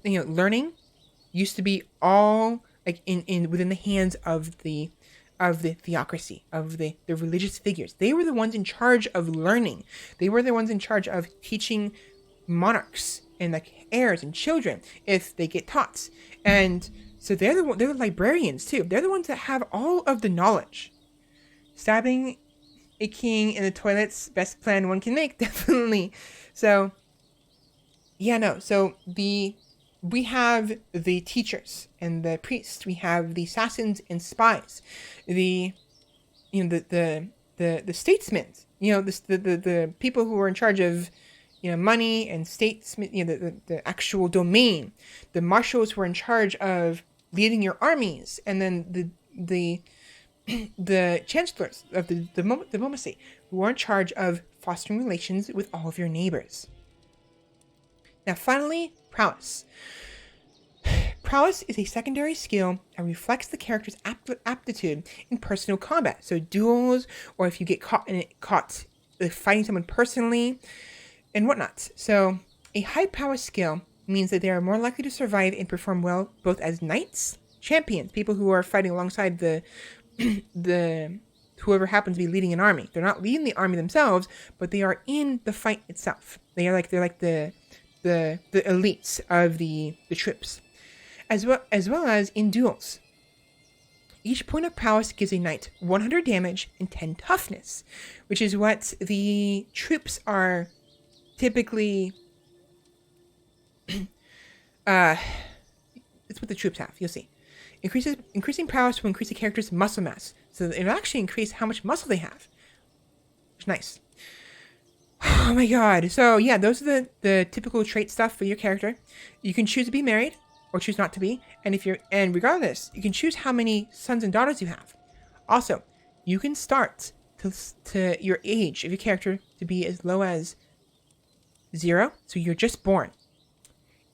learning used to be all like in within the hands of the theocracy, of the religious figures. They were the ones in charge of learning. They were the ones in charge of teaching monarchs and like heirs and children if they get taught. And so they're the librarians too. They're the ones that have all of the knowledge. Stabbing a king in the toilet's best plan one can make, definitely. So we have the teachers and the priests. We have the assassins and spies. The statesmen. The people who are in charge of money and statesmen. The actual domain. The marshals who are in charge of leading your armies, and then the chancellors of the diplomacy who are in charge of fostering relations with all of your neighbors. Now, finally, prowess. Prowess is a secondary skill and reflects the character's aptitude in personal combat. So duels, or if you get caught fighting someone personally, and whatnot. So a high prowess skill means that they are more likely to survive and perform well both as knights, champions, people who are fighting alongside the whoever happens to be leading an army. They're not leading the army themselves, but they are in the fight itself. They're like the elites of the troops, as well as in duels. Each point of prowess gives a knight 100 damage and 10 toughness, which is what the troops are typically. It's what the troops have. You'll see. Increasing prowess will increase the character's muscle mass, so it'll actually increase how much muscle they have. Which is nice. Oh my god. So yeah, those are the typical trait stuff for your character. You can choose to be married or choose not to be, and regardless, you can choose how many sons and daughters you have. Also, you can start to your age of your character to be as low as 0, so you're just born,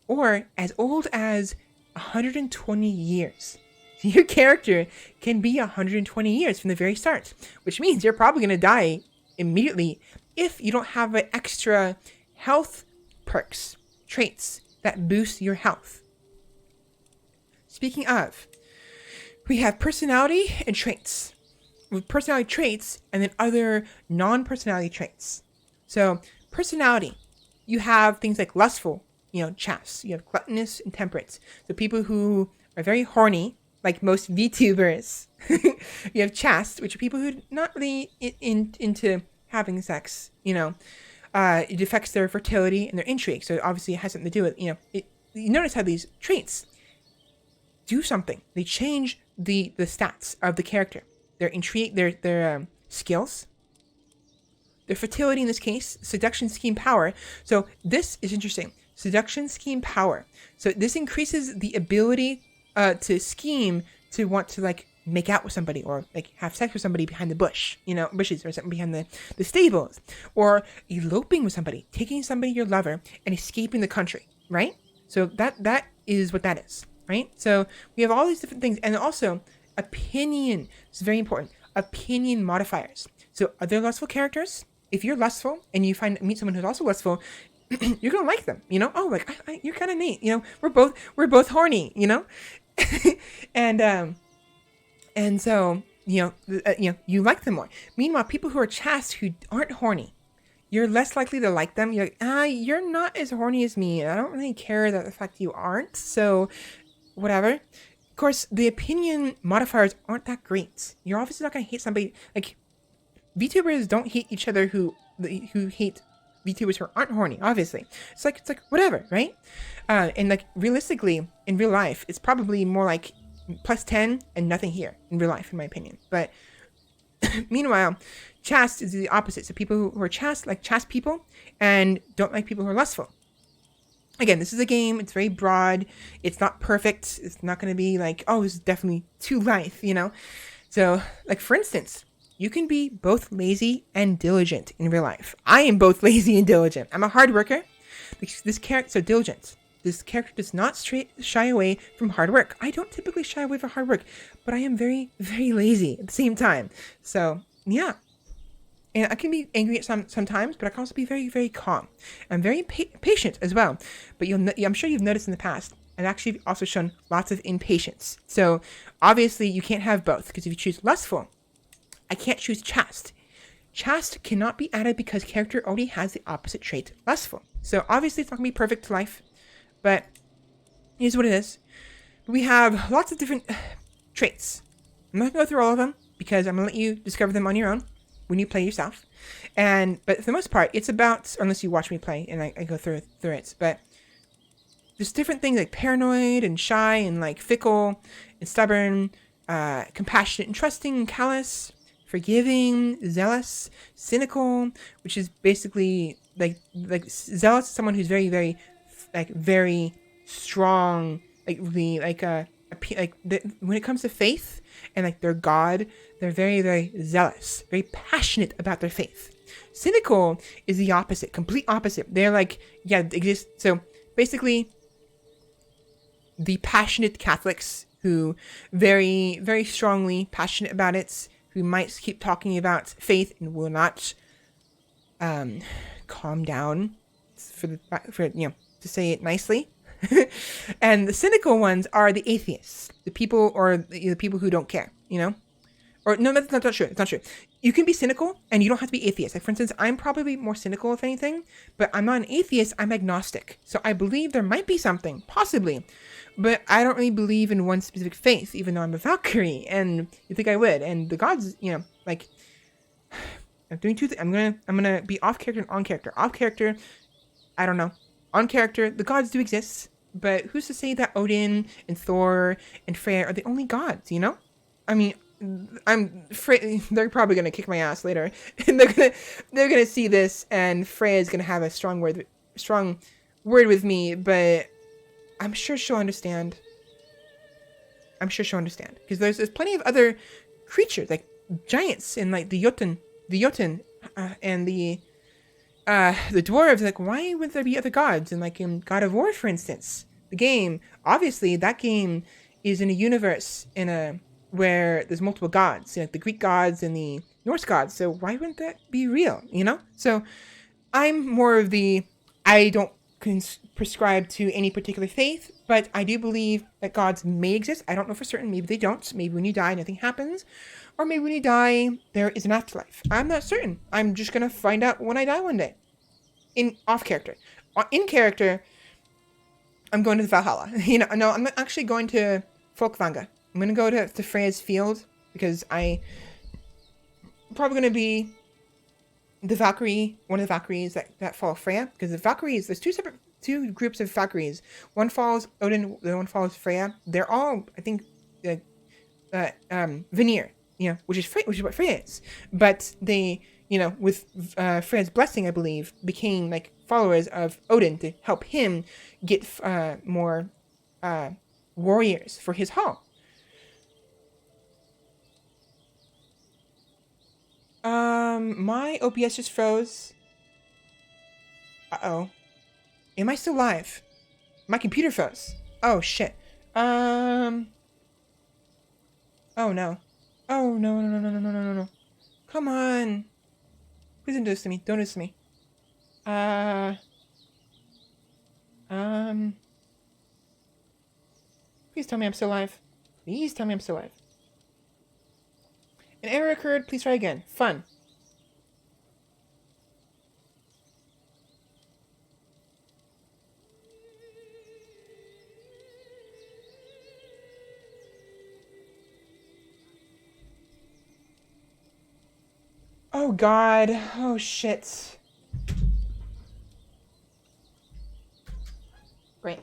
or as old as 120 years. So your character can be 120 years from the very start, which means you're probably going to die immediately if you don't have an extra health perks, traits that boost your health. Speaking of, we have personality and traits. With personality traits and then other non-personality traits. So personality, you have things like lustful, chaste. You have gluttonous and temperate. So people who are very horny, like most VTubers. You have chaste, which are people who are not really into having sex. It affects their fertility and their intrigue. So obviously it has something to do with, you notice how these traits do something. They change the stats of the character. Their intrigue, their skills, their fertility in this case, seduction, scheme, power. So this is interesting. Seduction, scheme, power. So this increases the ability to scheme, to want to like make out with somebody or like have sex with somebody behind the bushes or something behind the stables, or eloping with somebody, taking somebody your lover and escaping the country, right? So that is what that is, right? So we have all these different things, and also opinion is very important. Opinion modifiers. So other lustful characters, if you're lustful and you meet someone who's also lustful, you're gonna like them. Oh, like you're kind of neat. We're both horny. And so you like them more. Meanwhile, people who are chaste who aren't horny, you're less likely to like them. You're like, you're not as horny as me. I don't really care that the fact you aren't. So whatever. Of course, the opinion modifiers aren't that great. You're obviously not going to hate somebody. Like, VTubers don't hate each other who hate VTubers who aren't horny, obviously. It's like whatever, right? And like, realistically, in real life, it's probably more like +10 and nothing here in real life, in my opinion. But meanwhile, chaste is the opposite. So people who are chaste like chaste people and don't like people who are lustful. Again, this is a game. It's very broad. It's not perfect. It's not going to be like, oh, this is definitely to life, So, like, for instance, you can be both lazy and diligent in real life. I am both lazy and diligent. I'm a hard worker. This character, so diligent. This character does not shy away from hard work. I don't typically shy away from hard work, but I am very, very lazy at the same time. So, yeah. And I can be angry at sometimes, but I can also be very, very calm. I'm very patient as well. But I'm sure you've noticed in the past, I've actually also shown lots of impatience. So obviously you can't have both, because if you choose lustful, I can't choose chaste. Chaste cannot be added because character already has the opposite trait, lustful. So obviously it's not going to be perfect to life, but here's what it is. We have lots of different traits. I'm not going to go through all of them because I'm going to let you discover them on your own when you play yourself. But for the most part, it's about, unless you watch me play and I go through it, but there's different things like paranoid and shy and like fickle and stubborn, compassionate and trusting and callous, forgiving, zealous, cynical, which is basically like zealous is someone who's very, very, very strong, when it comes to faith and like their God, they're very, very zealous, very passionate about their faith. Cynical is the opposite, complete opposite. They're like, yeah, exist. So basically, the passionate Catholics who very, very strongly passionate about it, who might keep talking about faith and will not calm down to say it nicely. And the cynical ones are the atheists, the people who don't care, Or no, that's not true. It's not true. You can be cynical and you don't have to be atheist. Like, for instance, I'm probably more cynical if anything, but I'm not an atheist. I'm agnostic. So I believe there might be something, possibly, but I don't really believe in one specific faith, even though I'm a Valkyrie, and you think I would. And the gods, like, I'm doing two things. I'm gonna be off character and on character. Off character, I don't know. On character, the gods do exist, but who's to say that Odin and Thor and Freya are the only gods? I mean, I'm afraid they're probably gonna kick my ass later, and they're gonna see this, and Freya's gonna have a strong word with me, but I'm sure she'll understand. Because there's plenty of other creatures like giants and like the Jotun, and the the dwarves, like, why would there be other gods? And like in God of War, for instance, the game, obviously that game is in a universe where there's multiple gods, like the Greek gods and the Norse gods. So why wouldn't that be real? So I'm more of I don't prescribe to any particular faith, but I do believe that gods may exist. I don't know for certain. Maybe they don't. Maybe when you die, nothing happens. Or maybe when you die, there is an afterlife. I'm not certain. I'm just going to find out when I die one day. Off character. In character, I'm going to the Valhalla. No, I'm not actually going to Folkvanga. I'm going to go to Freya's field because I'm probably going to be the Valkyrie, one of the Valkyries that follow Freya, because the Valkyries, there's two groups of Valkyries. One follows Odin, the one follows Freya. They're all, I think, Vanir, which is what Freya is. But they, with Freya's blessing, I believe, became like followers of Odin to help him get more warriors for his hall. My OBS just froze. Uh-oh. Am I still live? My computer froze. Oh, shit. Oh, no. Oh, no, no, no, no, no, no, no, no. Come on. Please don't do this to me. Don't do this to me. Please tell me I'm still live. Please tell me I'm still live. An error occurred. Please try again. Fun. Oh, God. Oh, shit. Great.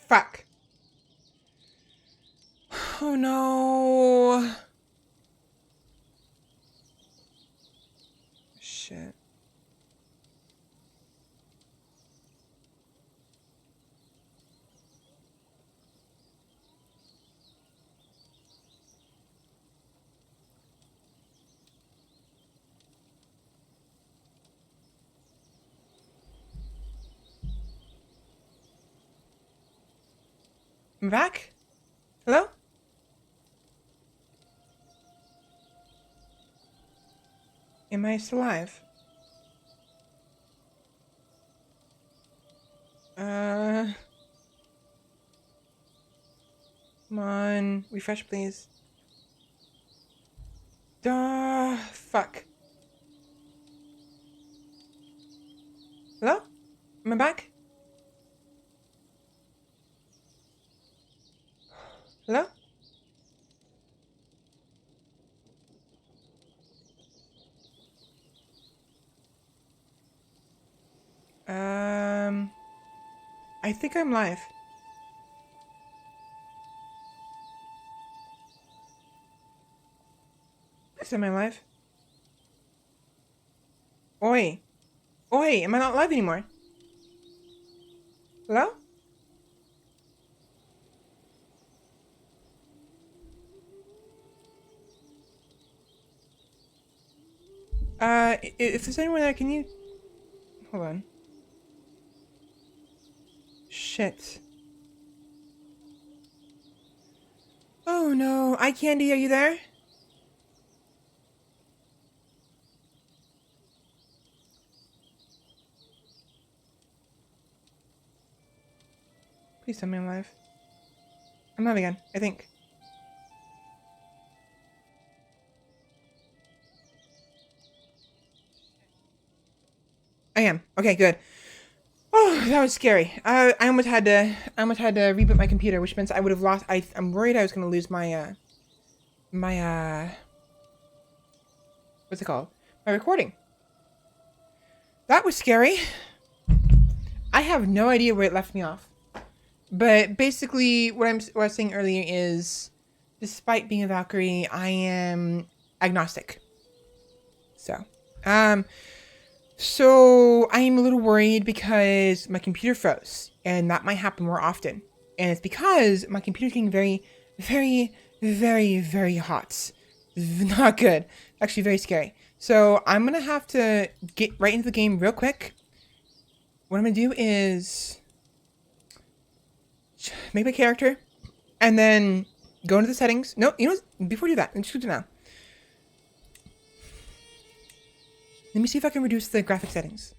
Fuck. Oh, no. Shit. I'm back? Hello? Am I still alive? Come on. Refresh, please. Duh. Fuck. Hello? Am I back? Hello? I think I'm live. Am I live? Oi. Oi, am I not live anymore? Hello? If there's anyone there, can you... Hold on. Shit. Oh no. Eye Candy, are you there? Please tell me I'm alive. I'm alive again, I think. I am. Okay, good. Oh, that was scary. I almost had to reboot my computer, which means I would have lost. I'm worried I was gonna lose my what's it called? My recording. That was scary. I have no idea where it left me off. But basically, what I was saying earlier is, despite being a Valkyrie, I am agnostic. So I'm a little worried because my computer froze, and that might happen more often. And it's because my computer's getting very, very, very, very hot. Not good. Actually, very scary. So I'm gonna have to get right into the game real quick. What I'm gonna do is make my character, and then go into the settings. No, you know what? Before I do that, let's do it now. Let me see if I can reduce the graphic settings.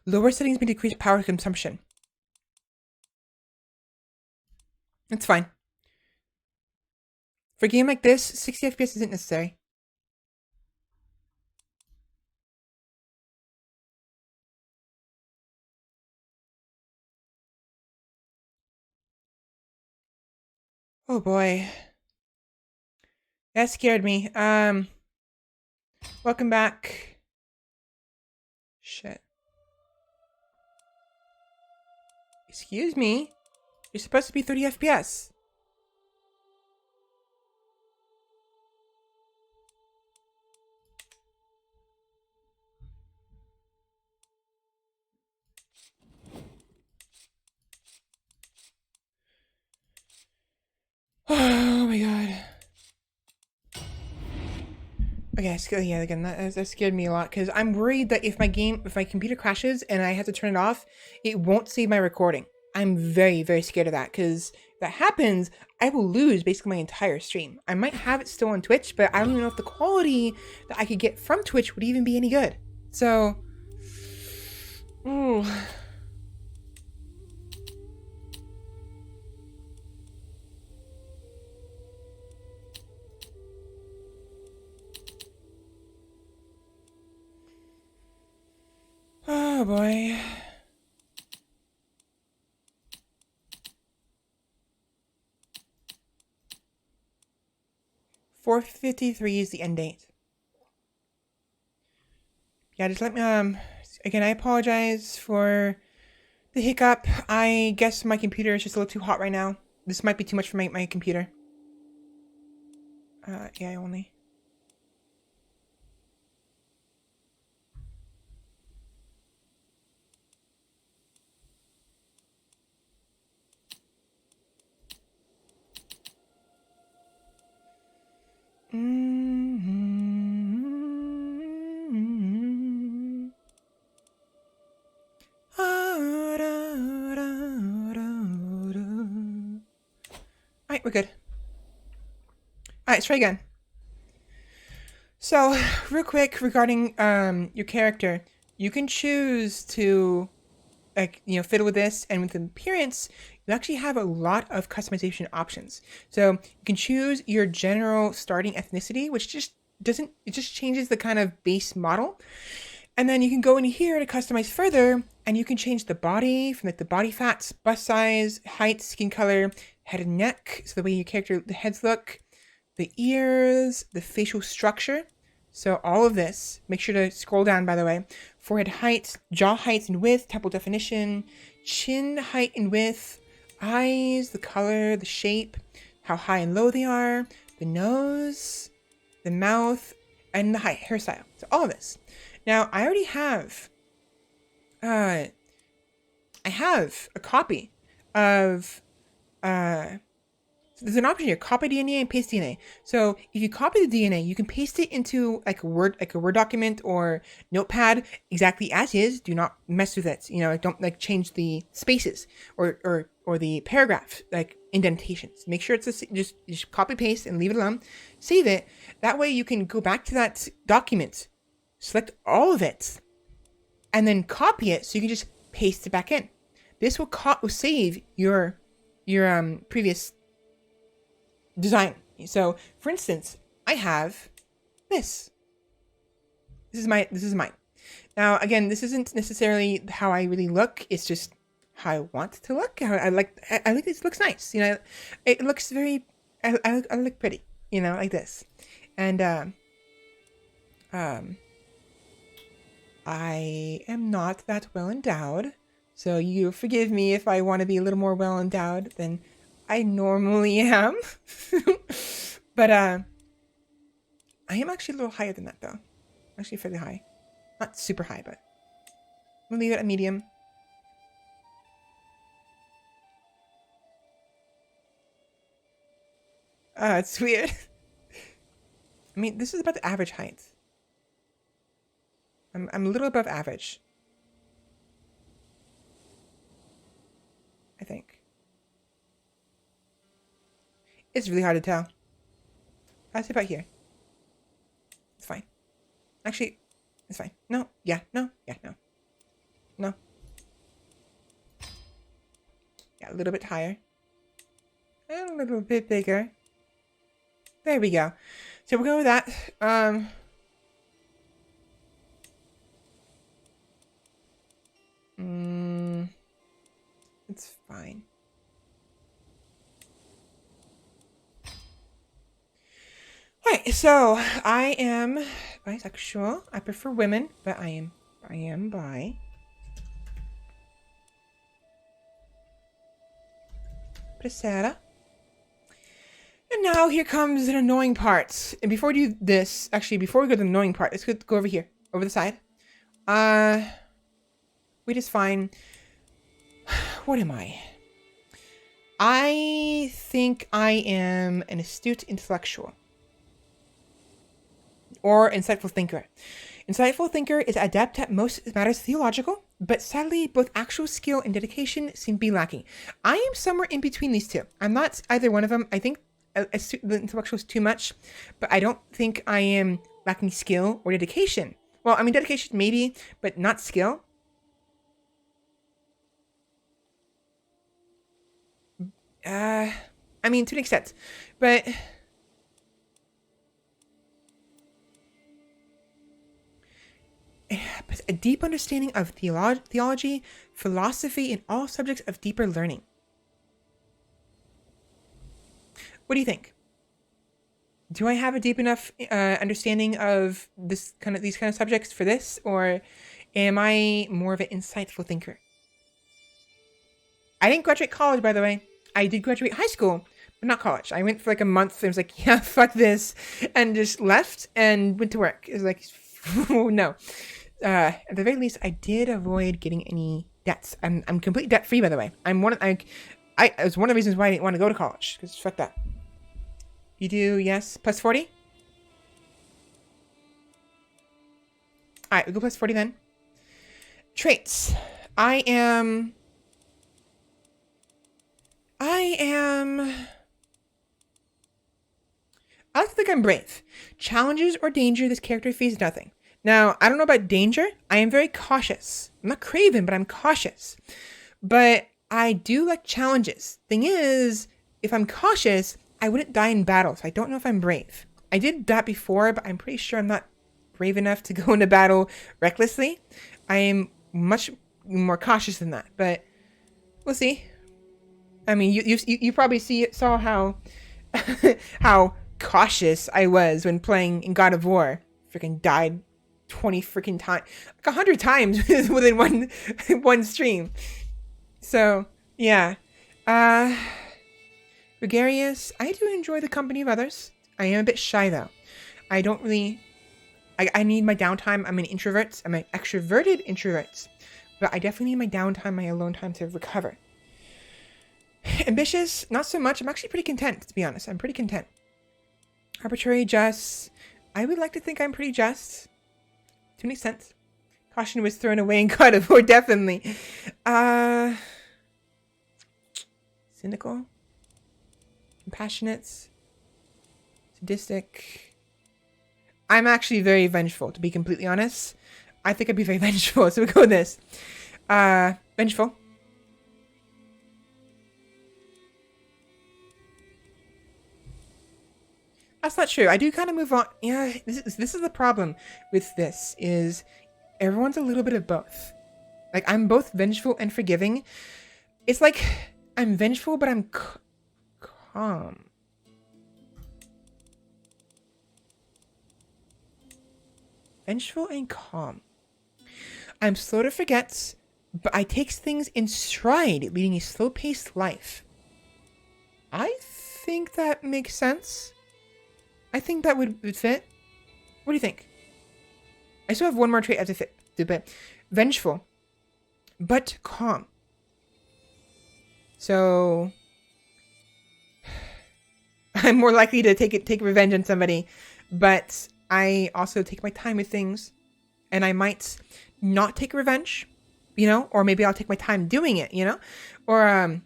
Lower settings may decrease power consumption. It's fine. For a game like this, 60 FPS isn't necessary. Oh boy. That scared me. Welcome back. Shit. Excuse me? You're supposed to be 30 FPS. Oh my god. Okay, yeah, again, that scared me a lot because I'm worried that if my computer crashes and I have to turn it off, it won't save my recording. I'm very, very scared of that because if that happens, I will lose basically my entire stream. I might have it still on Twitch, but I don't even know if the quality that I could get from Twitch would even be any good. So, ooh. Oh boy. $4:53 is the end date. Yeah, just let me, again, I apologize for the hiccup. I guess my computer is just a little too hot right now. This might be too much for my computer. Yeah, only. Alright, we're good. Alright, let's try again. So, real quick regarding your character, you can choose to fiddle with this, and with the appearance, you actually have a lot of customization options. So you can choose your general starting ethnicity, which just changes the kind of base model. And then you can go in here to customize further, and you can change the body from like the body fats, bust size, height, skin color, head and neck, so the way your character, the heads look, the ears, the facial structure. So all of this, make sure to scroll down, by the way. Forehead height, jaw height and width, temple definition, chin height and width, eyes, the color, the shape, how high and low they are, the nose, the mouth, and the hairstyle. So all of this. Now, I already have, I have a copy of, so there's an option here, copy DNA and paste DNA. So if you copy the DNA, you can paste it into like a Word document or Notepad exactly as is. Do not mess with it. You know, don't like change the spaces or the paragraph like indentations. Make sure it's just copy paste and leave it alone. Save it. That way you can go back to that document, select all of it, and then copy it. So you can just paste it back in. This will save your previous design. So, for instance, I have this. This is mine. Now, again, this isn't necessarily how I really look. It's just how I want it to look. I like this. Looks nice. You know, it looks very. I look pretty. You know, like this, and I am not that well endowed. So you forgive me if I want to be a little more well endowed than I normally am. But I am actually a little higher than that though. Actually fairly high. Not super high, but we'll leave it at medium. It's weird. I mean, this is about the average height. I'm a little above average, I think. It's really hard to tell. I'll say about here. It's fine. Actually, it's fine. No, yeah, no, yeah, no. No. Yeah, a little bit higher. And a little bit bigger. There we go. So we'll go with that. It's fine. Alright, so I am bisexual. I prefer women, but I am bi. Crusader. And now here comes an annoying part. And before we do this, actually, before we go to the annoying part, let's go over here, over the side. Wait is fine. What am I? I think I am an astute intellectual. Or insightful thinker. Insightful thinker is adept at most matters theological, but sadly, both actual skill and dedication seem to be lacking. I am somewhere in between these two. I'm not either one of them. I think the intellectual is too much, but I don't think I am lacking skill or dedication. Well, I mean, dedication maybe, but not skill. I mean, to an extent, but a deep understanding of theology, philosophy, and all subjects of deeper learning. What do you think? Do I have a deep enough understanding of these kind of subjects for this, or am I more of an insightful thinker? I didn't graduate college, by the way. I did graduate high school, but not college. I went for like a month and was like, yeah, fuck this, and just left and went to work. It was like, oh, no. At the very least, I did avoid getting any debts. I'm completely debt free, by the way. It was one of the reasons why I didn't want to go to college, because fuck that. You do, yes, plus 40? All right, we go plus 40 then. Traits. I like to think I'm brave. Challenges or danger, this character faces nothing. Now, I don't know about danger. I am very cautious. I'm not craven, but I'm cautious. But I do like challenges. Thing is, if I'm cautious, I wouldn't die in battle, so I don't know if I'm brave. I did that before, but I'm pretty sure I'm not brave enough to go into battle recklessly. I am much more cautious than that, but we'll see. I mean, you probably saw how how cautious I was when playing in God of War freaking died 20 freaking times, like 100 times within one stream. So yeah, gregarious. I do enjoy the company of others. I am a bit shy though. I don't really. I need my downtime. I'm an introvert. I'm an extroverted introvert, but I definitely need my downtime, my alone time to recover. Ambitious, not so much. I'm actually pretty content, to be honest. I'm pretty content. Arbitrary, just. I would like to think I'm pretty just. To an extent. Caution was thrown away in God of War, definitely. Cynical. Compassionate. Sadistic. I'm actually very vengeful, to be completely honest. I think I'd be very vengeful, so we'll go with this. Vengeful. That's not true. I do kind of move on. Yeah, this is the problem with this, is everyone's a little bit of both. Like, I'm both vengeful and forgiving. It's like, I'm vengeful, but I'm calm. Vengeful and calm. I'm slow to forget, but I take things in stride, leading a slow-paced life. I think that makes sense. I think that would fit. What do you think? I still have one more trait I have to fit. But vengeful, but calm. So I'm more likely to take revenge on somebody, but I also take my time with things, and I might not take revenge, you know, or maybe I'll take my time doing it, you know, or I'm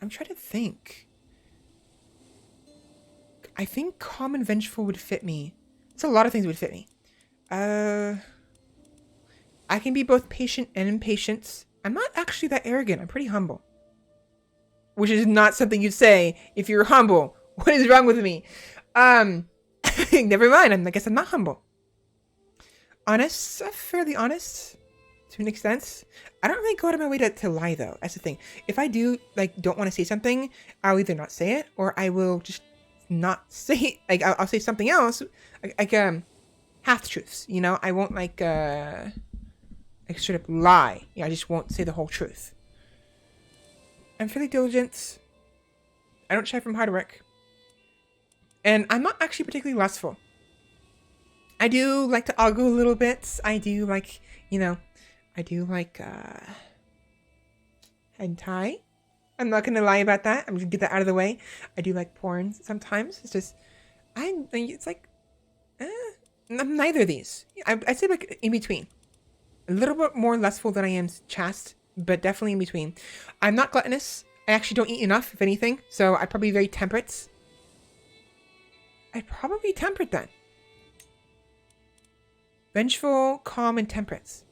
trying to think. I think calm and vengeful would fit me. It's a lot of things would fit me. I can be both patient and impatient. I'm not actually that arrogant. I'm pretty humble. Which is not something you'd say if you're humble. What is wrong with me? Never mind. I guess I'm not humble. Honest. Fairly honest. To an extent. I don't really go out of my way to lie, though. That's the thing. If I do, like, don't want to say something, I'll either not say it, or I will just not say, like, I'll say something else, like half truths, you know. I won't like straight up lie. Yeah, I just won't say the whole truth. I'm fairly diligent. I don't shy from hard work, and I'm not actually particularly lustful. I do like to ogle a little bit. I do like, you know, I do like hentai. I'm not gonna lie about that. I'm gonna get that out of the way. I do like porn sometimes. It's just, it's like, I'm neither of these. I'd say like in between. A little bit more lustful than I am chaste, but definitely in between. I'm not gluttonous. I actually don't eat enough, if anything. So I'd probably be very temperate. I'd probably be temperate then. Vengeful, calm, and temperate.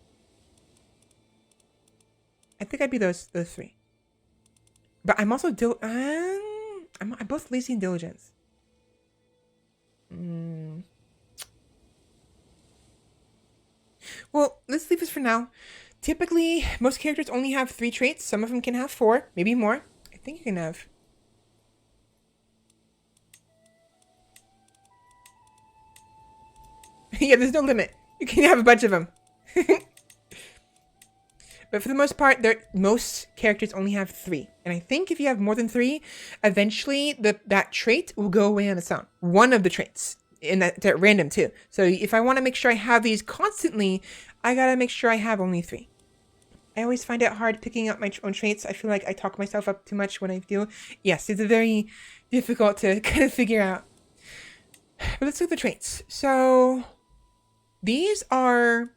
I think I'd be those three. But I'm also I'm both lazy and diligent. Well, let's leave this for now. Typically, most characters only have 3 traits. Some of them can have 4, maybe more. I think you can have. Yeah, there's no limit. You can have a bunch of them. But for the most part, most characters only have 3. And I think if you have more than 3, eventually that trait will go away on its own. One of the traits. And that's at random too. So if I want to make sure I have these constantly, I gotta make sure I have only 3. I always find it hard picking up my own traits. I feel like I talk myself up too much when I do. Yes, it's very difficult to kind of figure out. But let's look at the traits. So these are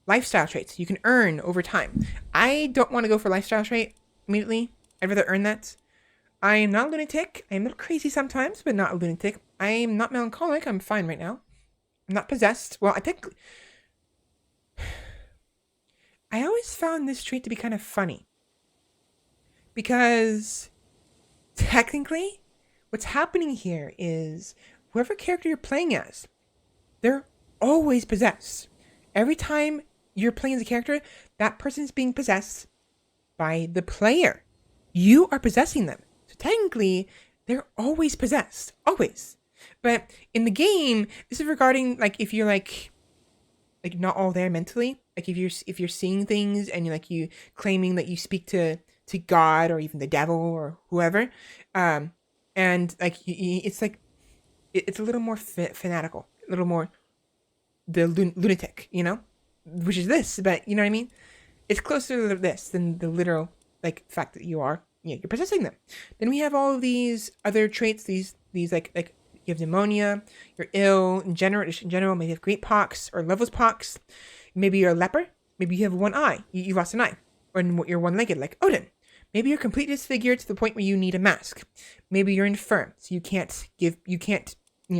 lifestyle traits you can earn over time. I don't want to go for lifestyle trait immediately. I'd rather earn that. I am not a lunatic. I am a little crazy sometimes, but not a lunatic. I am not melancholic. I'm fine right now. I'm not possessed. Well, I always found this trait to be kind of funny. Because technically, what's happening here is whoever character you're playing as, they're always possessed. Every time you're playing as a character, that person is being possessed by the player. You are possessing them. So technically, they're always possessed. Always. But in the game, this is regarding like if you're like not all there mentally. Like if you're seeing things and you're like you claiming that you speak to God or even the devil or whoever, and like it's like it's a little more fanatical, a little more the lunatic, you know, which is this. But you know what I mean? It's closer to this than the literal like fact that you're possessing them. Then we have all of these other traits. These like you have pneumonia, you're ill in general. Maybe you have great pox or loveless pox. Maybe you're a leper. Maybe you have one eye. You lost an eye, or you're one-legged like Odin. Maybe you're completely disfigured to the point where you need a mask. Maybe you're infirm, so you can't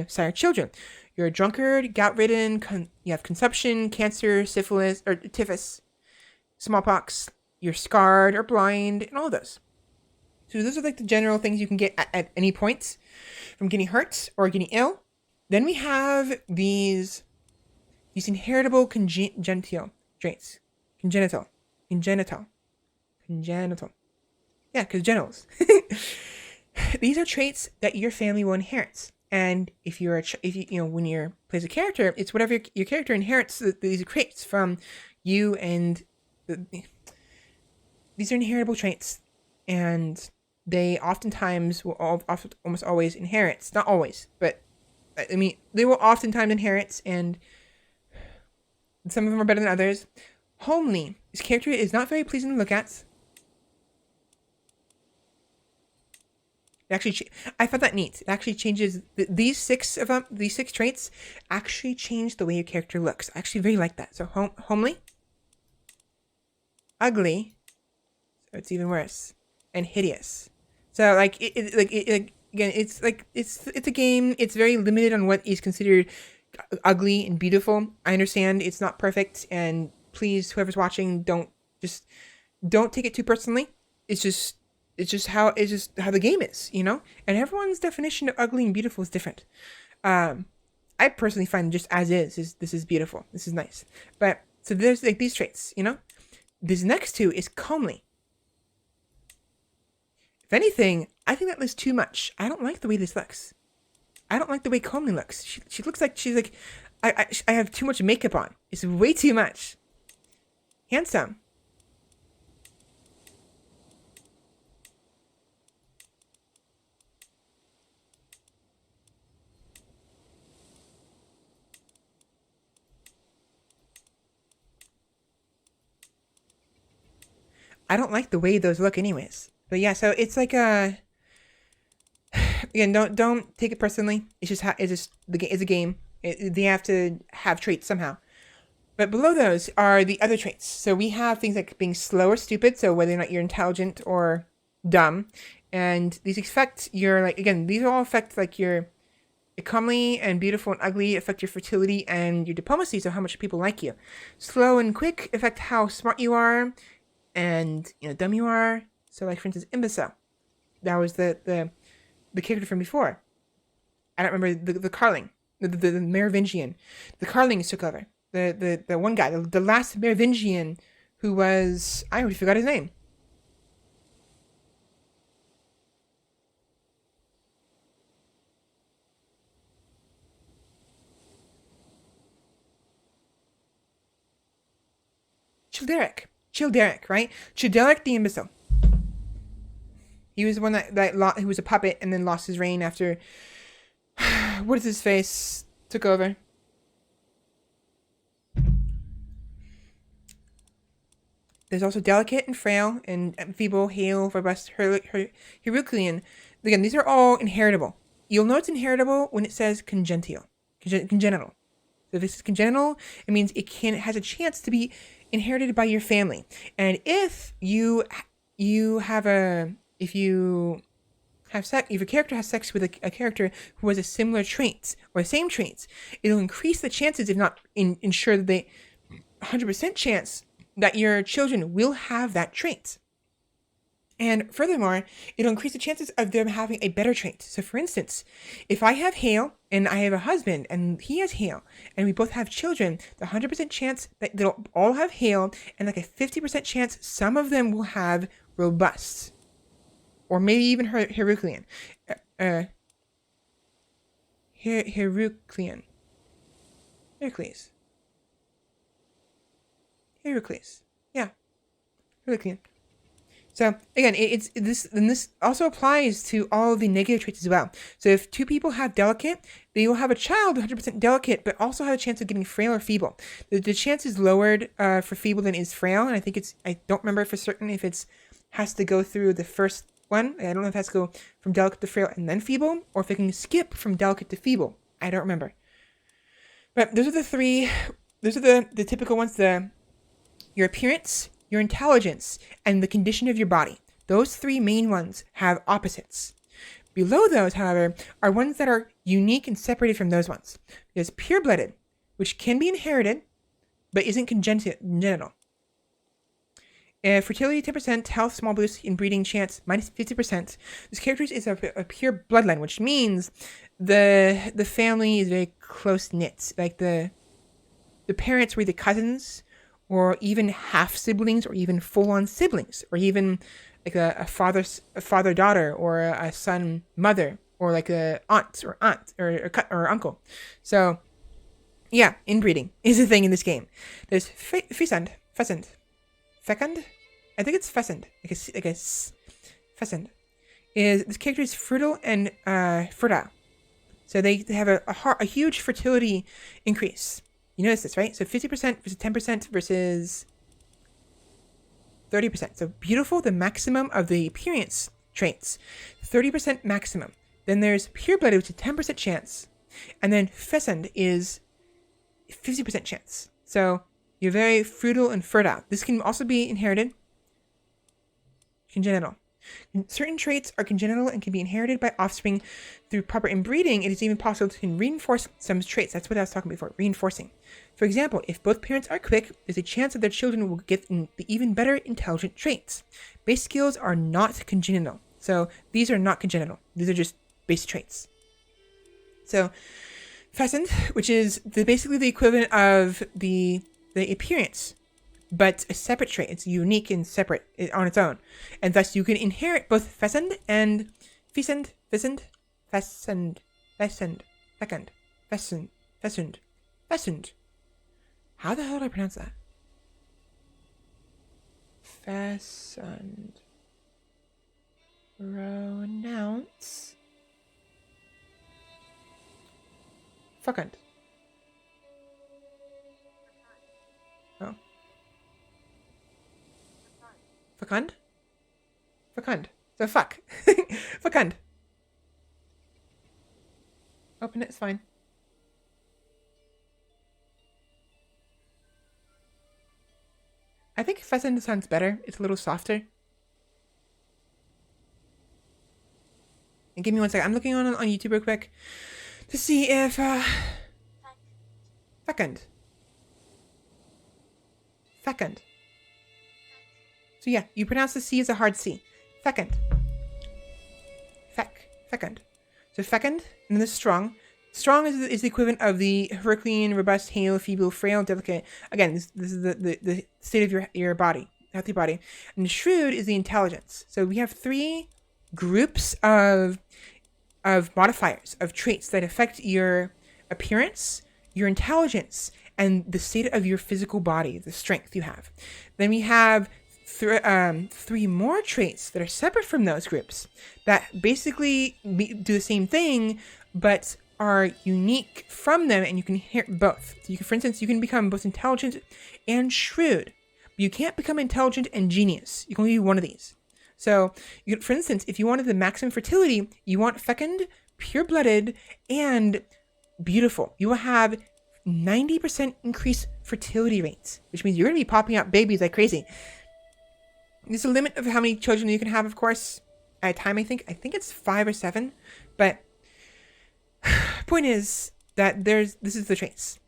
sire children. You're a drunkard, gout-ridden. You have consumption, cancer, syphilis, or typhus, smallpox. You're scarred or blind, and all those. So those are like the general things you can get at any point from getting hurt or getting ill. Then we have these inheritable congenital traits. Congenital. Yeah, congenitals. These are traits that your family will inherit. And if you're when you're plays a character, it's whatever your character inherits these traits from you, and these are inheritable traits, and they oftentimes will almost always inherit. Not always, but I mean they will oftentimes inherit, and some of them are better than others. Homely. This character is not very pleasing to look at. It actually, I found that neat. It actually changes these six traits. Actually change the way your character looks. I actually very like that. So homely, ugly, so it's even worse, and hideous. So like again, it's a game. It's very limited on what is considered ugly and beautiful. I understand it's not perfect, and please, whoever's watching, don't take it too personally. It's just how the game is, you know? And everyone's definition of ugly and beautiful is different. I personally find just as is this is beautiful. This is nice. But so there's like these traits, you know? This next two is comely. If anything, I think that looks too much. I don't like the way this looks. I don't like the way comely looks. She looks like she's like I have too much makeup on. It's way too much. Handsome. I don't like the way those look anyways. But yeah, so it's like again, don't take it personally. It's just it's a game. They have to have traits somehow. But below those are the other traits. So we have things like being slow or stupid, so whether or not you're intelligent or dumb. And these affect your these all affect like your comely and beautiful and ugly affect your fertility and your diplomacy, so how much people like you. Slow and quick affect how smart you are and dumb you are. So like for instance, imbecile. That was the character from before. I don't remember the Carling, the Merovingian. The Carlings took over. The one guy, the last Merovingian, who was, I already forgot his name. Childeric, right? Childeric the imbecile. He was the one he was a puppet and then lost his reign after what is his face took over. There's also delicate and frail and feeble, hale, robust, Herculean. Again, these are all inheritable. You'll know it's inheritable when it says congenital. So if this is congenital, it means it has a chance to be inherited by your family. And if your character has sex with a character who has a similar traits or the same traits, it'll increase the chances, if not ensure that they 100% chance that your children will have that trait. And furthermore, it'll increase the chances of them having a better trait. So for instance, if I have Hale and I have a husband and he has Hale and we both have children, the 100% chance that they'll all have Hale and like a 50% chance some of them will have robust or maybe even Herculean. Heracles. Yeah, Heracles. So again, it's this, and this also applies to all of the negative traits as well. So if two people have delicate, they will have a child 100% delicate, but also have a chance of getting frail or feeble. The chance is lowered for feeble than is frail, and I think I don't remember for certain if it's has to go through the first one. I don't know if it has to go from delicate to frail and then feeble, or if it can skip from delicate to feeble. I don't remember. But those are the three. Those are the typical ones. Your appearance, your intelligence, and the condition of your body. Those three main ones have opposites. Below those, however, are ones that are unique and separated from those ones. There's pure-blooded, which can be inherited, but isn't congenital. Fertility 10%, health small boost, in breeding chance minus 50%. This character is a pure bloodline, which means the family is very close-knit. Like the parents were the cousins, or even half siblings, or even full-on siblings, or even like a father-daughter, or a son-mother, or like a aunt or uncle. So, yeah, inbreeding is a thing in this game. There's fecund. I think it's fecund. Fecund. This character is fertile and fertile. So they have a huge fertility increase. You notice this, right? So 50% versus 10% versus 30%. So beautiful, the maximum of the appearance traits. 30% maximum. Then there's pure-blooded, which is 10% chance. And then fecund is 50% chance. So you're very fertile and fertile. This can also be inherited. Congenital. Certain traits are congenital and can be inherited by offspring through proper inbreeding. It is even possible to reinforce some traits. That's what I was talking before, reinforcing. For example, if both parents are quick, there's a chance that their children will get the even better intelligent traits. Base skills are not congenital. So these are not congenital. These are just base traits. So fecund, which is basically the equivalent of the appearance, but a separate trait. It's unique and separate on its own. And thus you can inherit both fecund and fecund. How the hell do I pronounce that? Fecund. Pronounce. Fecund. Oh. Fecund? Fecund. So fuck. Fecund. Open it, it's fine. I think fecund sounds better. It's a little softer. And give me 1 second. I'm looking on YouTube real quick to see if fecund. Fecund. So yeah, you pronounce the C as a hard C. Fecund. Fecund. So fecund, and then the strong. Strong is the equivalent of the Herculean, robust, hale, feeble, frail, delicate. Again, this is the state of your body, healthy body. And the shrewd is the intelligence. So we have 3 groups of modifiers, of traits that affect your appearance, your intelligence, and the state of your physical body, the strength you have. Then we have 3 more traits that are separate from those groups that basically do the same thing, but are unique from them, and you can inherit both. So you can, for instance, you can become both intelligent and shrewd, but you can't become intelligent and genius. You can only do one of these. So, for instance, if you wanted the maximum fertility, you want fecund, pure-blooded, and beautiful. You will have 90% increased fertility rates, which means you're going to be popping out babies like crazy. There's a limit of how many children you can have, of course, at a time, I think. I think it's 5 or 7, but point is that this is the traits.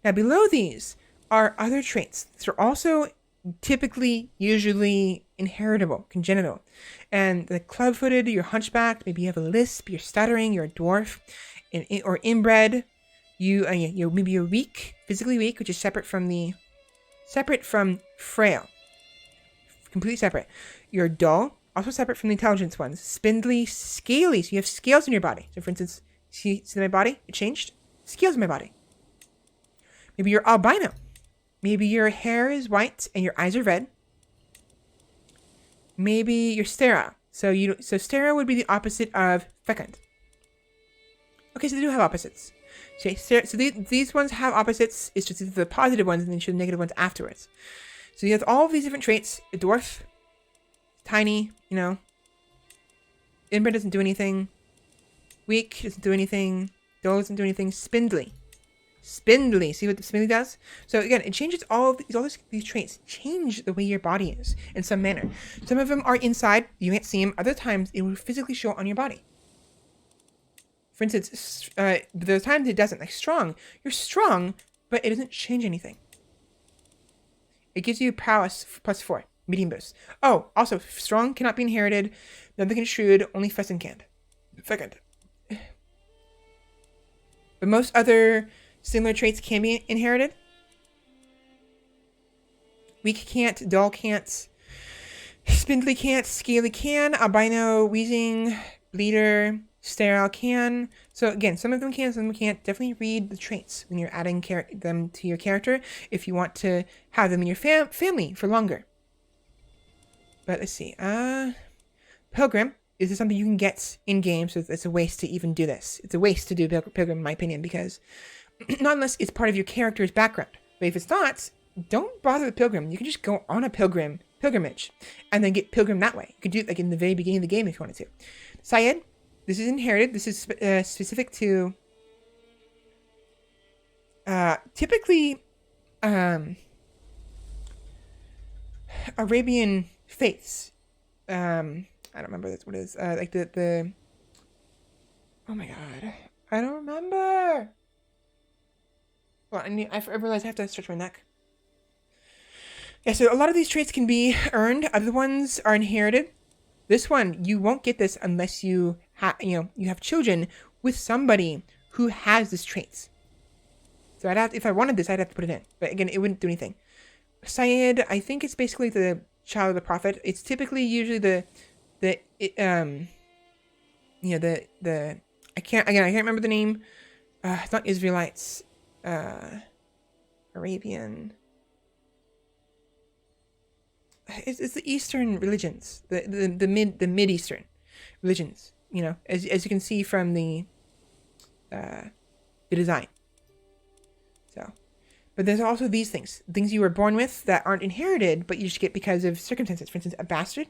Now, below these are other traits that are also typically, usually inheritable, congenital. And the club-footed, you're hunchbacked, maybe you have a lisp, you're stuttering, you're a dwarf, or inbred. Maybe you're weak, physically weak, which is separate from frail. Completely separate. You're dull, also separate from the intelligence ones. Spindly, scaly, so you have scales in your body. So for instance, See my body? It changed. Scales my body. Maybe you're albino. Maybe your hair is white and your eyes are red. Maybe you're sterile. So sterile would be the opposite of fecund. Okay, so they do have opposites. Okay, so these ones have opposites. It's just the positive ones, and then show the negative ones afterwards. So you have all of these different traits. A dwarf, tiny, Inbred doesn't do anything. Weak doesn't do anything. Dull doesn't do anything. Spindly. Spindly. See what the spindly does? So again, it changes all these traits. Change the way your body is in some manner. Some of them are inside. You can't see them. Other times, it will physically show on your body. For instance, there's times it doesn't. Like strong. You're strong, but it doesn't change anything. It gives you prowess +4. Medium boost. Oh, also, strong cannot be inherited. Nothing can shrewd. Only fecund can. Fecund. But most other similar traits can be inherited. Weak can't. Dull can't. Spindly can't. Scaly can. Albino, wheezing, bleeder, sterile can. So again, some of them can, some of them can't. Definitely read the traits when you're adding them to your character if you want to have them in your family for longer. But let's see. Pilgrim. Is this something you can get in game? So it's a waste to even do this. It's a waste to do Pilgrim, in my opinion, because not unless it's part of your character's background. But if it's not, don't bother with Pilgrim. You can just go on a pilgrimage and then get Pilgrim that way. You could do it like in the very beginning of the game if you wanted to. Syed, this is inherited. This is specific to typically Arabian faiths. I don't remember what it is. Like the. Oh my god, I don't remember. Well, I realized I have to stretch my neck. Yeah, so a lot of these traits can be earned. Other ones are inherited. This one, you won't get this unless you have children with somebody who has these traits. So if I wanted this, I'd have to put it in. But again, it wouldn't do anything. Syed, I think it's basically the child of the prophet. It's typically usually I can't remember the name. It's not Israelites. Arabian. It's the Eastern religions, the mid Eastern religions. As you can see from the design. So, but there's also these things you were born with that aren't inherited, but you just get because of circumstances. For instance, a bastard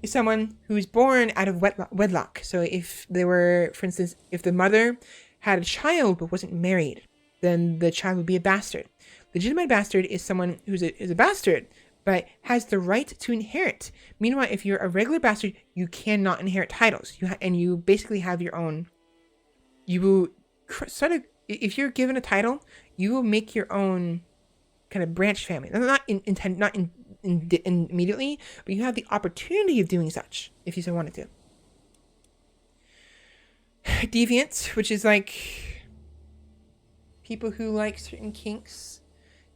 is someone who is born out of wedlock. So if they were, for instance, if the mother had a child but wasn't married, then the child would be a bastard. Legitimate bastard is someone who's a bastard, but has the right to inherit. Meanwhile, if you're a regular bastard, you cannot inherit titles. You basically have your own. You will if you're given a title, you will make your own kind of branch family. Not immediately, but you have the opportunity of doing such if you so wanted to. Deviant, which is like people who like certain kinks.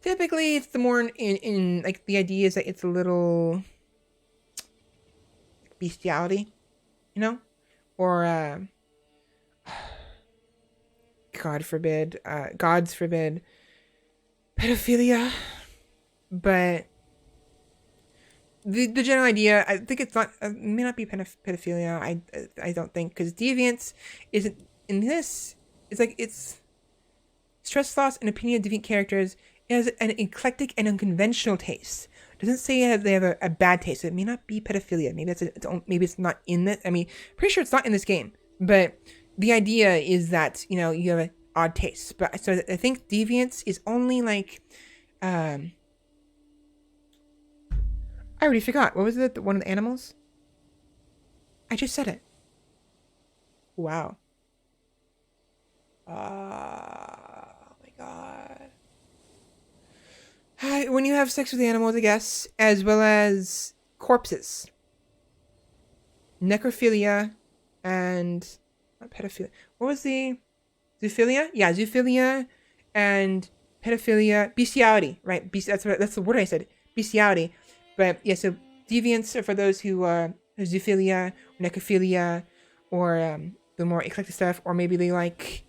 Typically, it's the more in like the idea is that it's a little bestiality, or gods forbid, pedophilia. But the general idea, I think it's not, it may not be pedophilia. I don't think, because deviance isn't in this. It's like it's stress loss and opinion of deviant characters. It has an eclectic and unconventional taste. It doesn't say they have a bad taste. It may not be pedophilia. Maybe it's not in this. I mean, pretty sure it's not in this game. But the idea is that you have an odd taste. But so I think deviance is only like, I already forgot. What was it? One of the animals? I just said it. Wow. Oh my god. When you have sex with animals, I guess, as well as corpses. Necrophilia and not pedophilia. What was the zoophilia? Yeah, zoophilia and pedophilia, bestiality, right? That's the word I said, bestiality. But yeah, so deviance are for those who are zoophilia, necrophilia, or the more eclectic stuff, or maybe they like,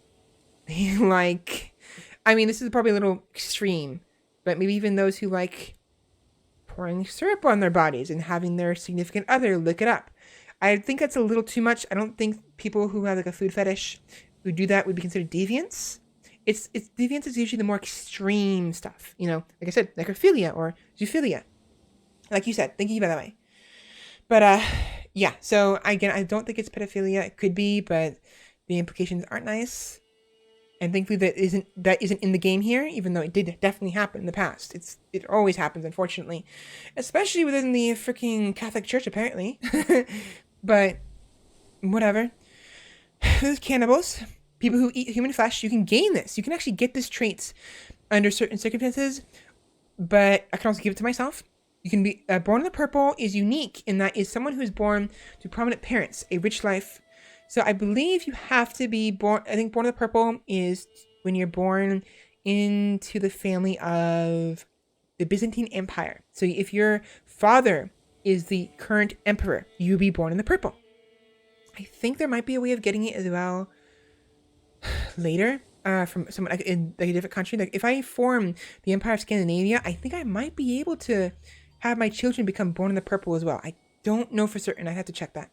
I mean, this is probably a little extreme, but maybe even those who like pouring syrup on their bodies and having their significant other lick it up. I think that's a little too much. I don't think people who have like a food fetish who do that would be considered deviants. It's deviance is usually the more extreme stuff, you know, like I said, necrophilia or zoophilia. Like you said, thank you by the way. But yeah, so again, I don't think it's pedophilia. It could be, but the implications aren't nice. And thankfully that isn't in the game here, even though it did definitely happen in the past. It always happens, unfortunately. Especially within the freaking Catholic Church, apparently. But whatever. There's cannibals. People who eat human flesh, you can gain this. You can actually get this trait under certain circumstances. But I can also give it to myself. You can be born in the purple is unique in that is someone who is born to prominent parents, a rich life. So I believe you have to be born. I think born in the purple is when you're born into the family of the Byzantine Empire. So if your father is the current emperor, you'll be born in the purple. I think there might be a way of getting it as well later from someone in a different country. Like if I form the Empire of Scandinavia, I think I might be able to have my children become born in the purple as well. I don't know for certain. I have to check that.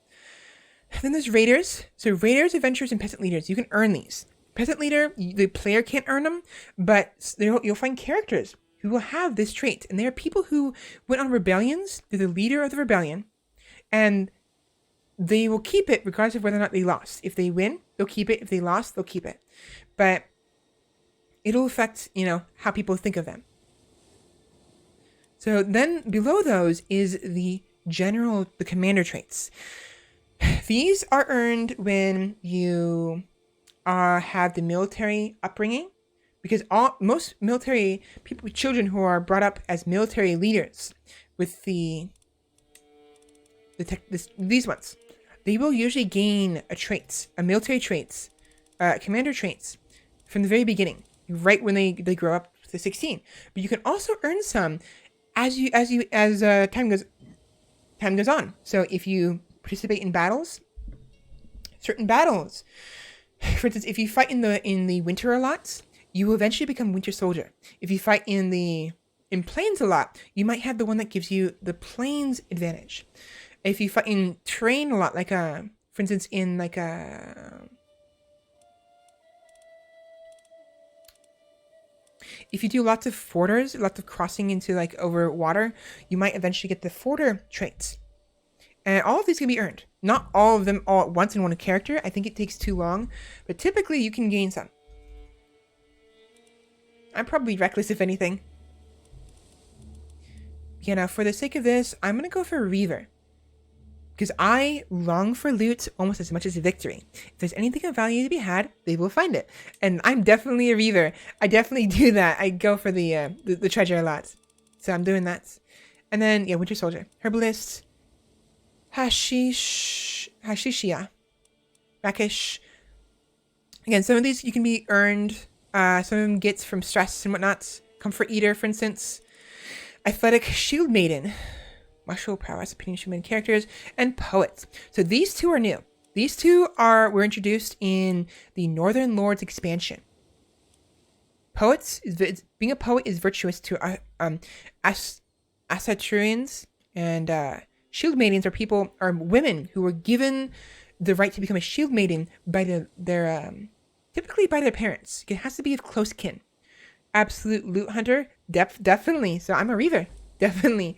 Then there's raiders. So raiders, adventurers, and peasant leaders. You can earn these. Peasant leader, the player can't earn them, but you'll find characters who will have this trait. And they are people who went on rebellions. They're the leader of the rebellion. And they will keep it regardless of whether or not they lost. If they win, they'll keep it. If they lost, they'll keep it. But it'll affect, you know, how people think of them. So then below those is the commander traits. These are earned when you have the military upbringing, because most military people, children who are brought up as military leaders with these ones, they will usually gain a military traits, commander traits from the very beginning, right when they grow up to 16. But you can also earn some as time goes on. So if you participate in certain battles. For instance, if you fight in the winter a lot, you will eventually become winter soldier. If you fight in plains a lot, you might have the one that gives you the plains advantage. If you fight in terrain a lot, like for instance, in like if you do lots of forders, lots of crossing into like over water, you might eventually get the forder traits. And all of these can be earned. Not all of them all at once in one character. I think it takes too long. But typically, you can gain some. I'm probably reckless, if anything. Yeah, now, for the sake of this, I'm going to go for Reaver. Because I long for loot almost as much as victory. If there's anything of value to be had, they will find it. And I'm definitely a Reaver. I definitely do that. I go for the treasure a lot. So I'm doing that. And then, yeah, Winter Soldier. Herbalist. Hashishia. Rakish. Again, some of these you can be earned. Some of them gets from stress and whatnot. Comfort Eater, for instance. Athletic Shield Maiden. Martial prowess, opinion shield maiden characters. And Poets. So these two are new. These two were introduced in the Northern Lords expansion. Poets, being a poet is virtuous to Asaturians, and shield maidens are women who were given the right to become a shield maiden by typically by their parents. It has to be of close kin. Absolute loot hunter, definitely. So I'm a Reaver, definitely.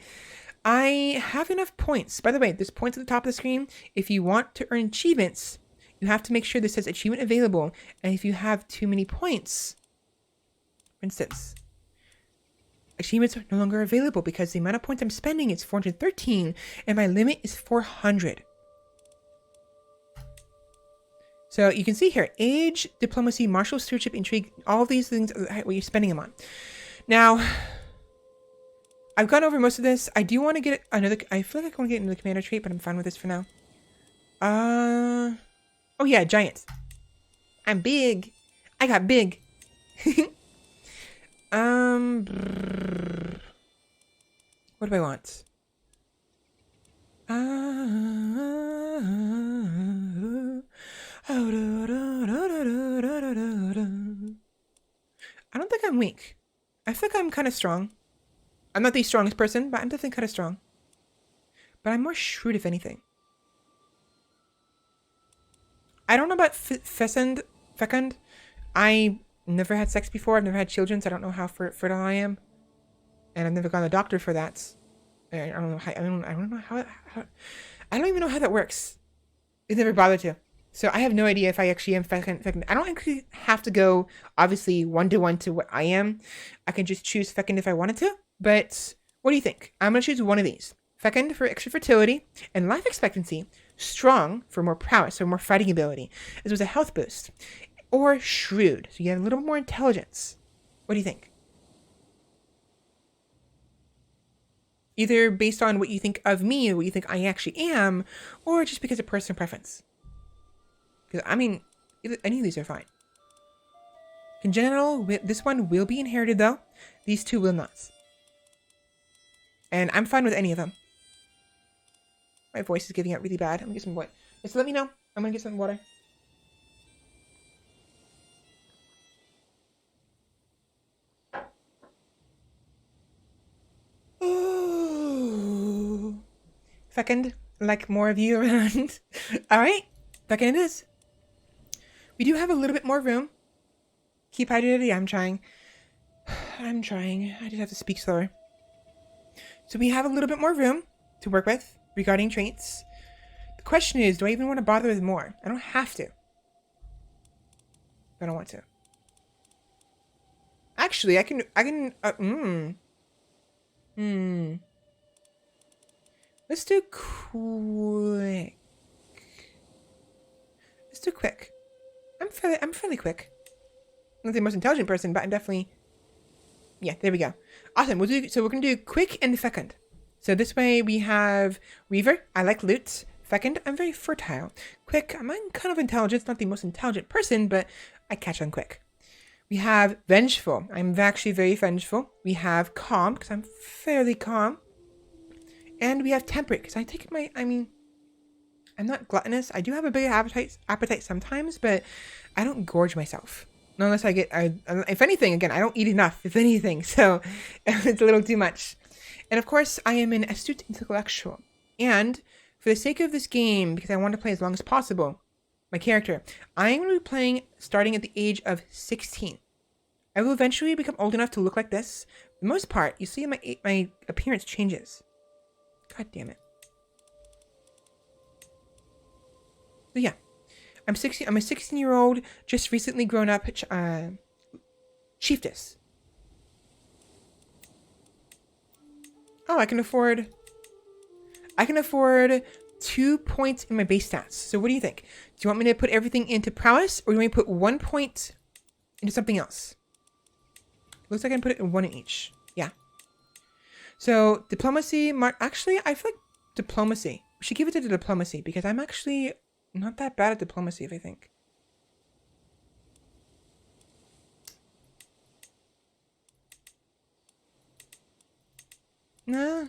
I have enough points. By the way, there's points at the top of the screen. If you want to earn achievements, you have to make sure this says achievement available. And if you have too many points, for instance, achievements are no longer available because the amount of points I'm spending is 413 and my limit is 400. So you can see here, age, diplomacy, martial stewardship, intrigue, all of these things, what you're spending them on. Now, I've gone over most of this. I do want to get I feel like I want to get another commander trait, but I'm fine with this for now. Oh yeah, giant. I'm big. I got big. What do I want? Out I'm weak. I feel like I'm kind of strong. I'm not the strongest person, but I'm definitely kind of strong. But I'm more shrewd, if anything. I don't know about fecund. I never had sex before. I've never had children, so I don't know how fertile I am. And I've never gone to the doctor for that. I don't know how. I don't know how. I don't even know how that works. It's never bothered to. So I have no idea if I actually am fecund. I don't actually have to go, obviously, 1-to-1 to what I am. I can just choose fecund if I wanted to. But what do you think? I'm going to choose one of these. Fecund for extra fertility and life expectancy. Strong for more prowess, so more fighting ability. As was a health boost. Or shrewd, so you have a little more intelligence. What do you think? Either based on what you think of me, or what you think I actually am, or just because of personal preference. Because, I mean, any of these are fine. Congenital, this one will be inherited, though. These two will not. And I'm fine with any of them. My voice is giving out really bad. I'm gonna get some water. Just let me know. I'm gonna get some water. Ooh. Fecund, like more of you around. Alright, fecund it is. We do have a little bit more room. Keep hydrated. I'm trying. I'm trying. I just have to speak slower. So we have a little bit more room to work with regarding traits. The question is, do I even want to bother with more? I don't have to. But I don't want to. Actually, I can, Let's do quick. Let's do quick. I'm fairly quick. I'm not the most intelligent person, but I'm definitely, yeah, there we go. Awesome. We're gonna do quick and fecund. So this way we have Reaver. I like loot. Fecund, I'm very fertile. Quick, I'm kind of intelligent. Not the most intelligent person, but I catch on quick. We have Vengeful. I'm actually very vengeful. We have Calm, because I'm fairly calm. And we have Temperate, because I'm not gluttonous. I do have a big appetite sometimes, but I don't gorge myself. Not unless I get, if anything, again, I don't eat enough, if anything, so it's a little too much. And of course, I am an astute intellectual. And for the sake of this game, because I want to play as long as possible, my character, I am going to be playing starting at the age of 16. I will eventually become old enough to look like this. For the most part, you see my appearance changes. God damn it. So yeah, I'm a 16-year-old, just recently grown up chiefess. Oh, I can afford 2 points in my base stats. So what do you think? Do you want me to put everything into prowess, or do you want me to put 1 point into something else? Looks like I can put it in one in each. Yeah. So diplomacy, actually, I feel like diplomacy. We should give it to the diplomacy, because I'm actually not that bad at diplomacy, if I think. Nah.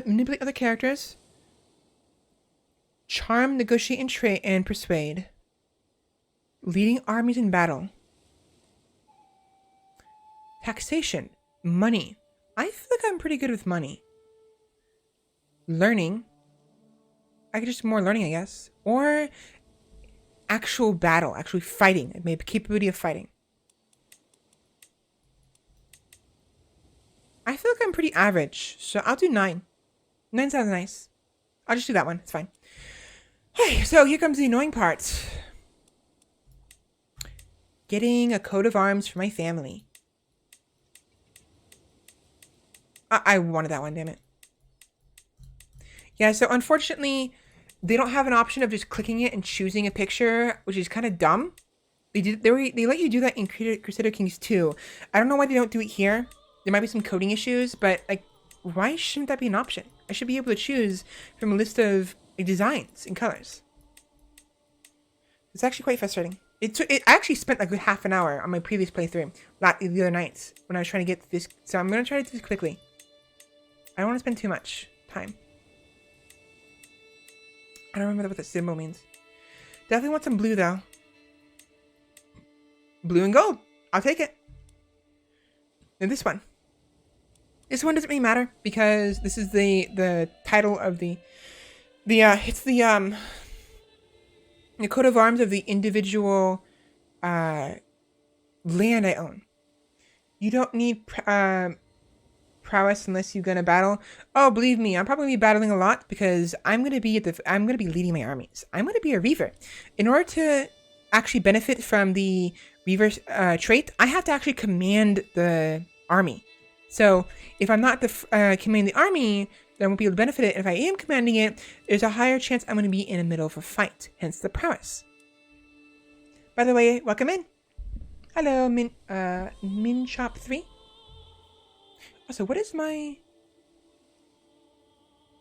Manipulate other characters. Charm, negotiate, and persuade. Leading armies in battle. Taxation. Money. I feel like I'm pretty good with money. Learning. I could just more learning, I guess. Or actual battle. Actually fighting. Maybe capability of fighting. I feel like I'm pretty average. So I'll do 9. 9 sounds nice. I'll just do that one. It's fine. Hey, so here comes the annoying part. Getting a coat of arms for my family. I wanted that one, damn it. Yeah, so unfortunately, they don't have an option of just clicking it and choosing a picture, which is kind of dumb. They let you do that in Crusader Kings 2. I don't know why they don't do it here. There might be some coding issues, but like, why shouldn't that be an option? I should be able to choose from a list of designs and colors. It's actually quite frustrating. I actually spent like a half an hour on my previous playthrough the other night when I was trying to get this. So I'm going to try to do this quickly. I don't want to spend too much time. I don't remember what that symbol means. Definitely want some blue, though. Blue and gold. I'll take it. And this one. This one doesn't really matter because this is the title of the coat of arms of the individual land I own. You don't need prowess unless you're gonna battle. Oh, believe me, I'm probably gonna be battling a lot because I'm gonna be leading my armies. I'm gonna be a reaver. In order to actually benefit from the reaver trait, I have to actually command the army. So if I'm not commanding the army, then I won't be able to benefit it. If I am commanding it, there's a higher chance I'm going to be in the middle of a fight. Hence the prowess. By the way, welcome in. Hello, Minchop 3. Also, what is my...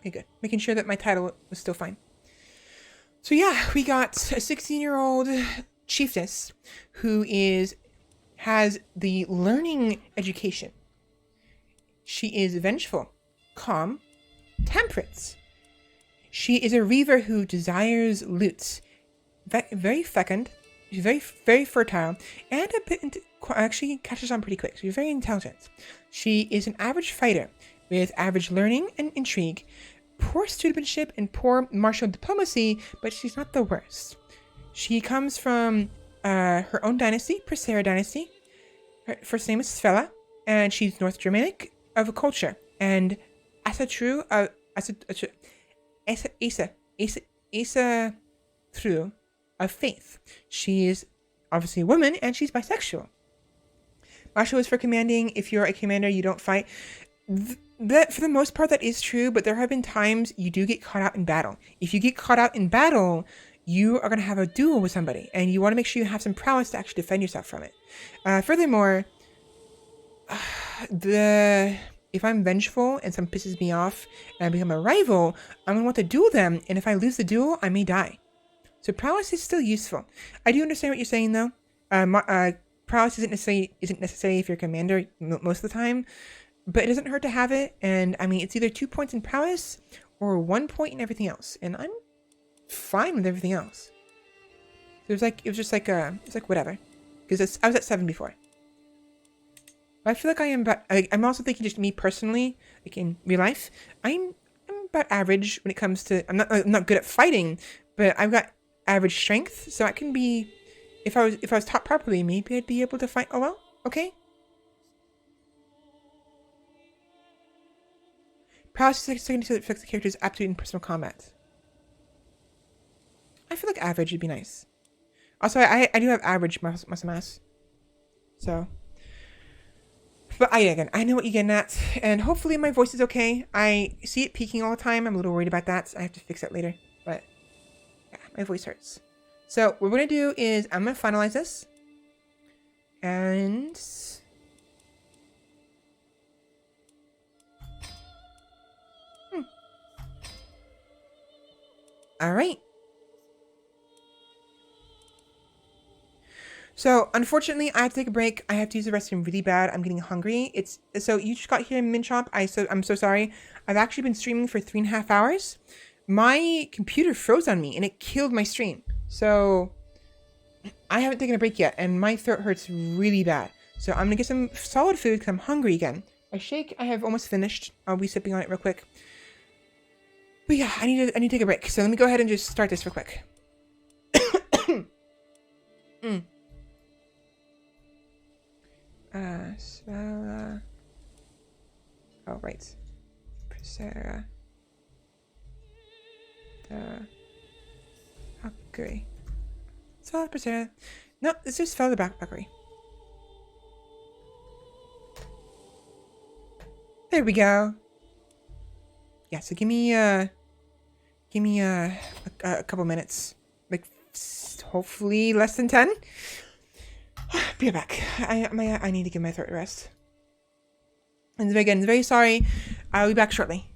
Okay, good. Making sure that my title was still fine. So yeah, we got a 16-year-old chiefess who has the learning education. She is vengeful, calm, temperate. She is a reaver who desires loot. Very fecund. She's very fertile, and a bit actually catches on pretty quick. She's very intelligent. She is an average fighter with average learning and intrigue, poor studentship and poor martial diplomacy, but she's not the worst. She comes from her own dynasty, Crusader dynasty. Her first name is Svela, and she's North Germanic of a culture, and Asa true true of faith. She is obviously a woman, and she's bisexual. Martial is for commanding. If you're a commander, you don't fight. That for the most part, that is true, but there have been times you do get caught out in battle. If you get caught out in battle, you are going to have a duel with somebody, and you want to make sure you have some prowess to actually defend yourself from it. Furthermore, if I'm vengeful and someone pisses me off and I become a rival, I'm going to want to duel them, and if I lose the duel, I may die. So prowess is still useful. I do understand what you're saying, though. Prowess isn't necessary if you're a commander most of the time, but it doesn't hurt to have it, and I mean, it's either 2 points in prowess or 1 point in everything else, and I'm fine with everything else. So it was just like whatever, because I was at 7 before. I feel like I'm also thinking just me personally, like in real life, I'm about average when it comes to, I'm not good at fighting, but I've got average strength, so I can be, if I was taught properly, maybe I'd be able to fight. Oh well, okay. Prowess is second to affect the character's aptitude in personal combat. I feel like average would be nice. Also, I do have average muscle mass, so. But again, I know what you're getting at, and hopefully my voice is okay. I see it peaking all the time. I'm a little worried about that, so I have to fix that later. But yeah, my voice hurts. So what we're going to do is I'm going to finalize this. And... All right. So, unfortunately, I have to take a break. I have to use the restroom really bad. I'm getting hungry. So you just got here in Minchop. I'm so sorry. I've actually been streaming for 3.5 hours. My computer froze on me and it killed my stream. So I haven't taken a break yet, and my throat hurts really bad. So I'm gonna get some solid food because I'm hungry again. My shake I have almost finished. I'll be sipping on it real quick. But yeah, I need to take a break. So let me go ahead and just start this real quick. Svela. Oh, right. Crusader. Bakery. Svela Crusader. No, it's just Svela Bakery. There we go. Yeah, so give me a couple minutes. Like, hopefully less than 10. Be right back. I need to give my throat a rest. And again, very sorry. I'll be back shortly.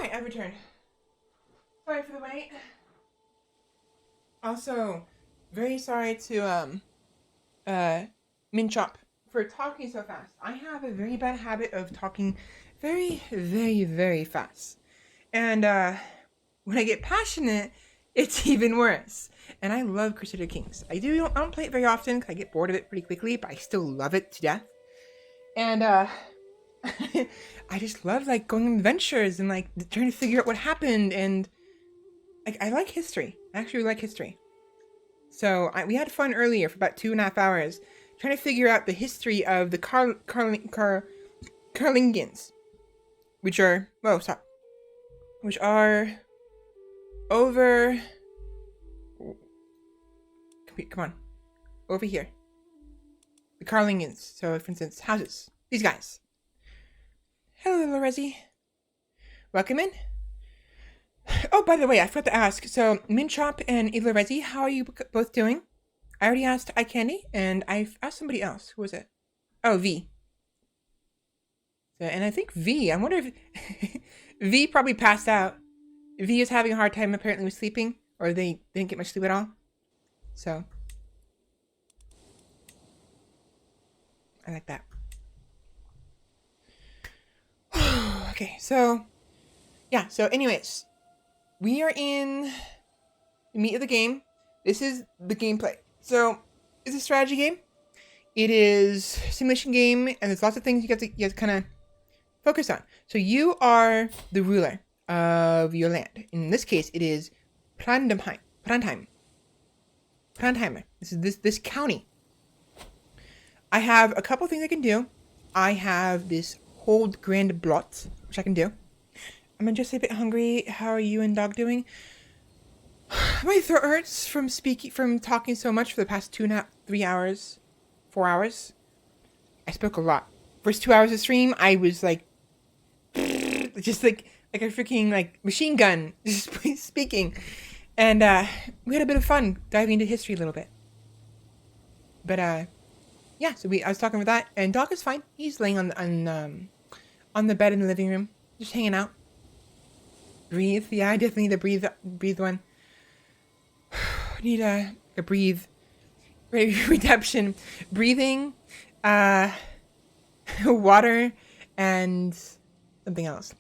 Alright, I've returned. Sorry for the wait. Also, very sorry to Minchop for talking so fast. I have a very bad habit of talking very, very, very fast. And when I get passionate, it's even worse. And I love Crusader Kings. I don't play it very often because I get bored of it pretty quickly, but I still love it to death. And I just love like going on adventures and like trying to figure out what happened, and like I like history. I actually like history. So we had fun earlier for about 2.5 hours trying to figure out the history of the Carlingians, which are over. Come on, over here. The Carlingians. So, for instance, houses. These guys. Hello, little Rezzy. Welcome in. Oh, by the way, I forgot to ask. So, Minchop and Ilorezi, how are you both doing? I already asked iCandy, and I've asked somebody else. Who was it? Oh, V. So, and I think V, I wonder if... V probably passed out. V is having a hard time apparently with sleeping, or they didn't get much sleep at all. So, I like that. Okay, so, yeah, so anyways, we are in the meat of the game. This is the gameplay. So, it's a strategy game. It is a simulation game, and there's lots of things you have to kind of focus on. So, you are the ruler of your land. In this case, it is Prandheim. This is this county. I have a couple things I can do. I have this Hold Grand Blot, which I can do. I'm just a bit hungry. How are you and dog doing? My throat hurts from talking so much for the past 2.5, 4 hours. I spoke a lot. First 2 hours of stream, I was like, just like a freaking like machine gun, just speaking. And we had a bit of fun diving into history a little bit. But yeah, so I was talking about that, and dog is fine. He's laying on the bed in the living room, just hanging out. Breathe, yeah, I definitely need a breathe one. Need a breathe redemption, breathing, water, and something else.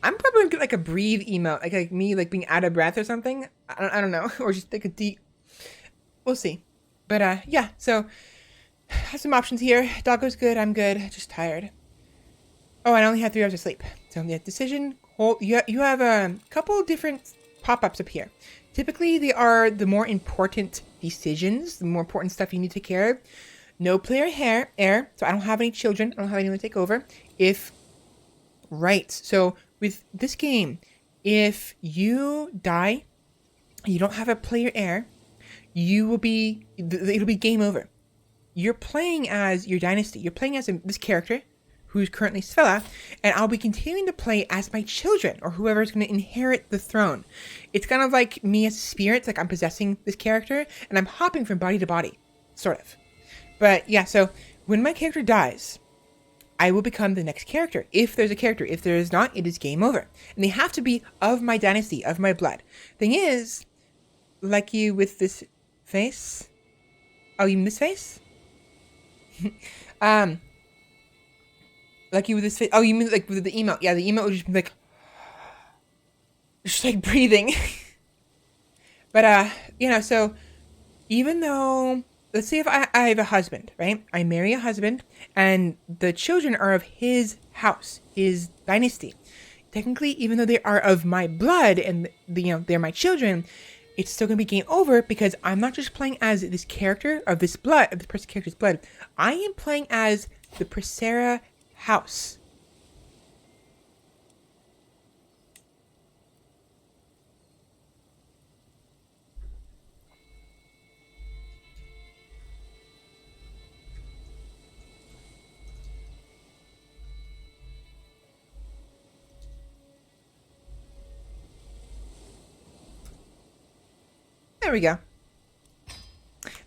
I'm probably gonna get like a breathe emote, like me like being out of breath or something. I don't know, or just take a deep. We'll see. But yeah, so have some options here. Doggo's good. I'm good. Just tired. Oh, I only had 3 hours of sleep. So yeah, decision. You have a couple different pop-ups up here. Typically, they are the more important decisions, the more important stuff you need to take care of. No player heir. So I don't have any children. I don't have anyone to take over. So with this game, if you die, you don't have a player heir, it'll be game over. You're playing as your dynasty. You're playing as this character, who's currently Svela, and I'll be continuing to play as my children, or whoever is going to inherit the throne. It's kind of like me as a spirit, like I'm possessing this character, and I'm hopping from body to body, sort of. But yeah, so when my character dies, I will become the next character, if there's a character. If there is not, it is game over. And they have to be of my dynasty, of my blood. Thing is, like you with this face. Oh, you mean this face? Like you with this face. Oh, you mean like with the emote? Yeah, the emote would just be like, just like breathing. But so even though, let's say if I have a husband, right? I marry a husband, and the children are of his house, his dynasty. Technically, even though they are of my blood and they're my children, it's still gonna be game over because I'm not just playing as this character of this blood, of this person's character's blood. I am playing as the Crusader house. There we go.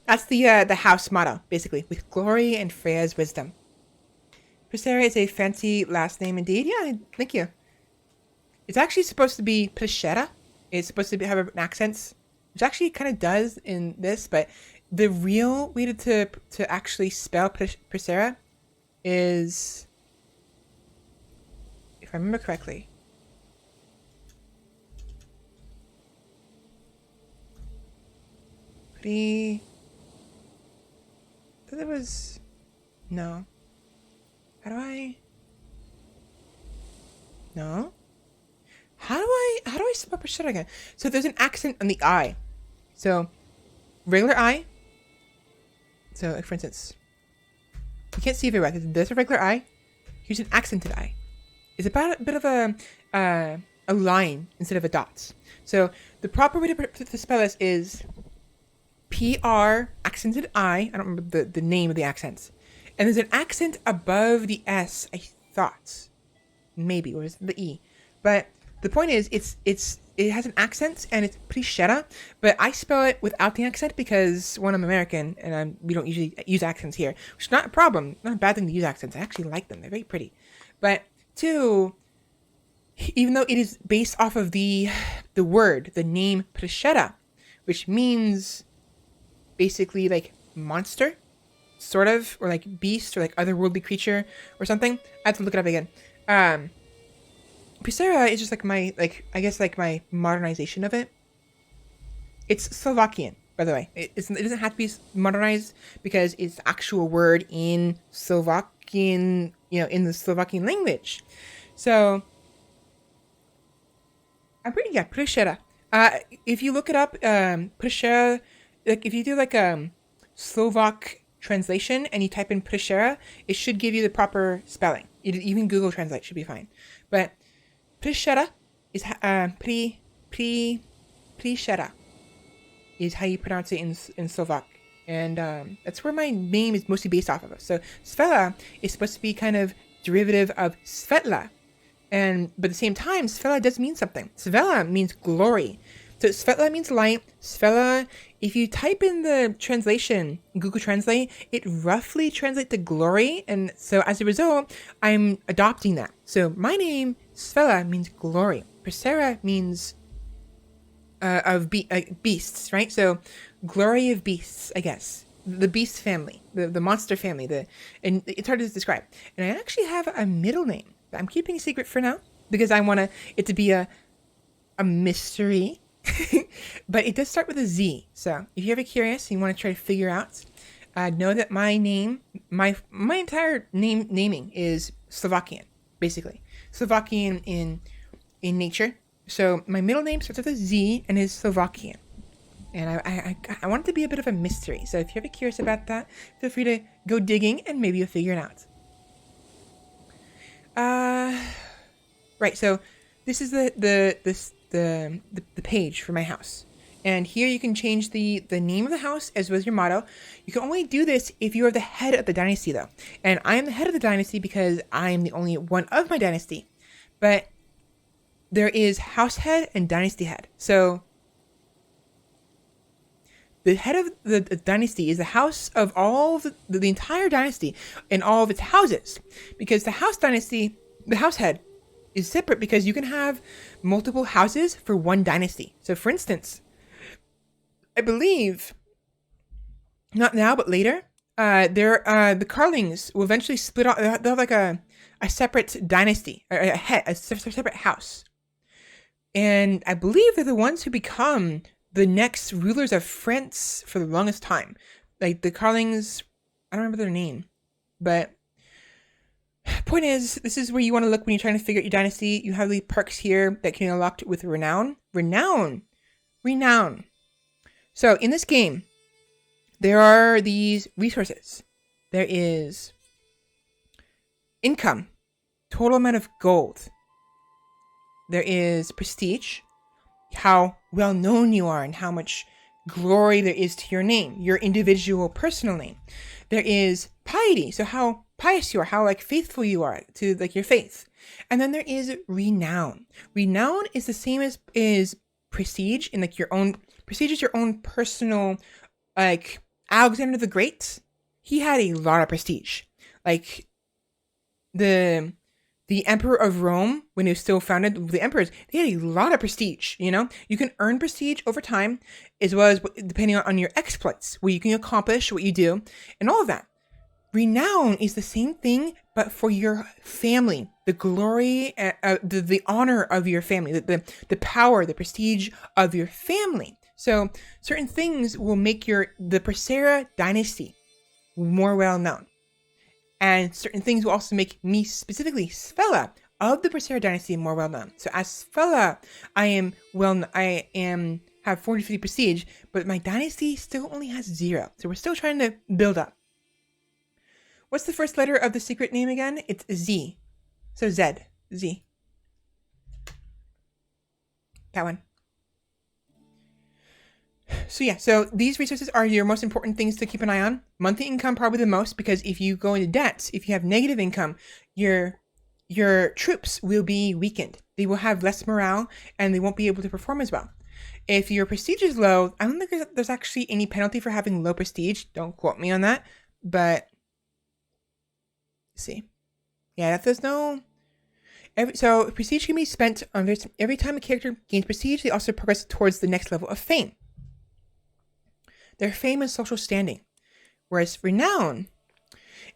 That's the house motto, basically, with glory and Freya's wisdom. Crusader is a fancy last name indeed. Yeah, thank you. It's actually supposed to be Crusader. It's supposed to have an accent, which actually kind of does in this, but the real way to actually spell Crusader is, if I remember correctly, pretty. I thought there was no. How do I? No. How do I spell Crusader again? So there's an accent on the I. So regular I. So like for instance, you can't see it very well. There's a regular I. Here's an accented I. It's about a bit of a line instead of a dot. So the proper way to spell this is PR accented I. I don't remember the name of the accents. And there's an accent above the S, I thought. Maybe, or is it the E? But the point is, it has an accent and it's pretty shetta, but I spell it without the accent because, one, I'm American and we don't usually use accents here, which is not a problem, not a bad thing to use accents. I actually like them; they're very pretty. But two, even though it is based off of the word, the name Crusader, which means basically like monster, sort of, or like beast, or like otherworldly creature or something. I have to look it up again. Crusader is just like my, like, I guess like my modernization of it. It's Slovakian, by the way. It doesn't have to be modernized because it's the actual word in Slovakian, in the Slovakian language. So, Crusader. If you look it up, Crusader, like if you do like a Slovak translation and you type in Crusader, it should give you the proper spelling. Even Google Translate should be fine. But Crusader is Crusader is how you pronounce it in Slovak, and that's where my name is mostly based off of. So Svela is supposed to be kind of derivative of Svetla, but at the same time, Svela does mean something. Svela means glory. So Svetla means light. Svela, if you type in the translation, Google Translate, it roughly translates to glory. And so as a result, I'm adopting that. So my name, Svela, means glory. Crusader means beasts, right? So glory of beasts, I guess. The beast family, the monster family, and it's hard to describe. And I actually have a middle name that I'm keeping a secret for now because I want it to be a mystery. But it does start with a Z. So if you're ever curious and you want to try to figure out, know that my name, my entire naming is Slovakian, basically. Slovakian in nature. So my middle name starts with a Z and is Slovakian. And I want it to be a bit of a mystery. So if you're ever curious about that, feel free to go digging and maybe you'll figure it out. Right. So this is the page for my house. And here you can change the name of the house as well as your motto. You can only do this if you are the head of the dynasty, though. And I am the head of the dynasty because I am the only one of my dynasty. But there is house head and dynasty head. So the head of the dynasty is the house of all of the entire dynasty and all of its houses. Because the house dynasty, the house head, is separate because you can have multiple houses for one dynasty. So for instance, I believe, not now but later, the Carlings will eventually split off. They'll have like a separate dynasty, a separate house. And I believe they're the ones who become the next rulers of France for the longest time. Like the Carlings, I don't remember their name, but point is, this is where you want to look when you're trying to figure out your dynasty. You have the perks here that can be unlocked with renown. So in this game, there are these resources. There is income, total amount of gold. There is prestige, how well known you are and how much glory there is to your name, your individual personal name. There is piety, so how pious you are, how like faithful you are to like your faith. And then there is renown. Renown is the same as is prestige in like your own prestige is your own personal, like Alexander the Great. He had a lot of prestige. Like the the Emperor of Rome, when he was still founded, the emperors, they had a lot of prestige, you know? You can earn prestige over time, as well as depending on your exploits, what you can accomplish, what you do, and all of that. Renown is the same thing, but for your family, the glory, the honor of your family, the power, the prestige of your family. So certain things will make the Crusader dynasty more well known. And certain things will also make me, specifically Svella, of the Crusader dynasty more well known. So as Svella, I have 40-50 prestige, but my dynasty still only has 0. So we're still trying to build up. What's the first letter of the secret name again? It's Z. So Z. Z. That one. So yeah, so these resources are your most important things to keep an eye on. Monthly income probably the most, because if you go into debt, if you have negative income, your troops will be weakened. They will have less morale and they won't be able to perform as well. If your prestige is low, I don't think there's actually any penalty for having low prestige. Don't quote me on that, but see. Yeah, there's no... So prestige can be spent on every time a character gains prestige, they also progress towards the next level of fame. Their fame and social standing. Whereas renown,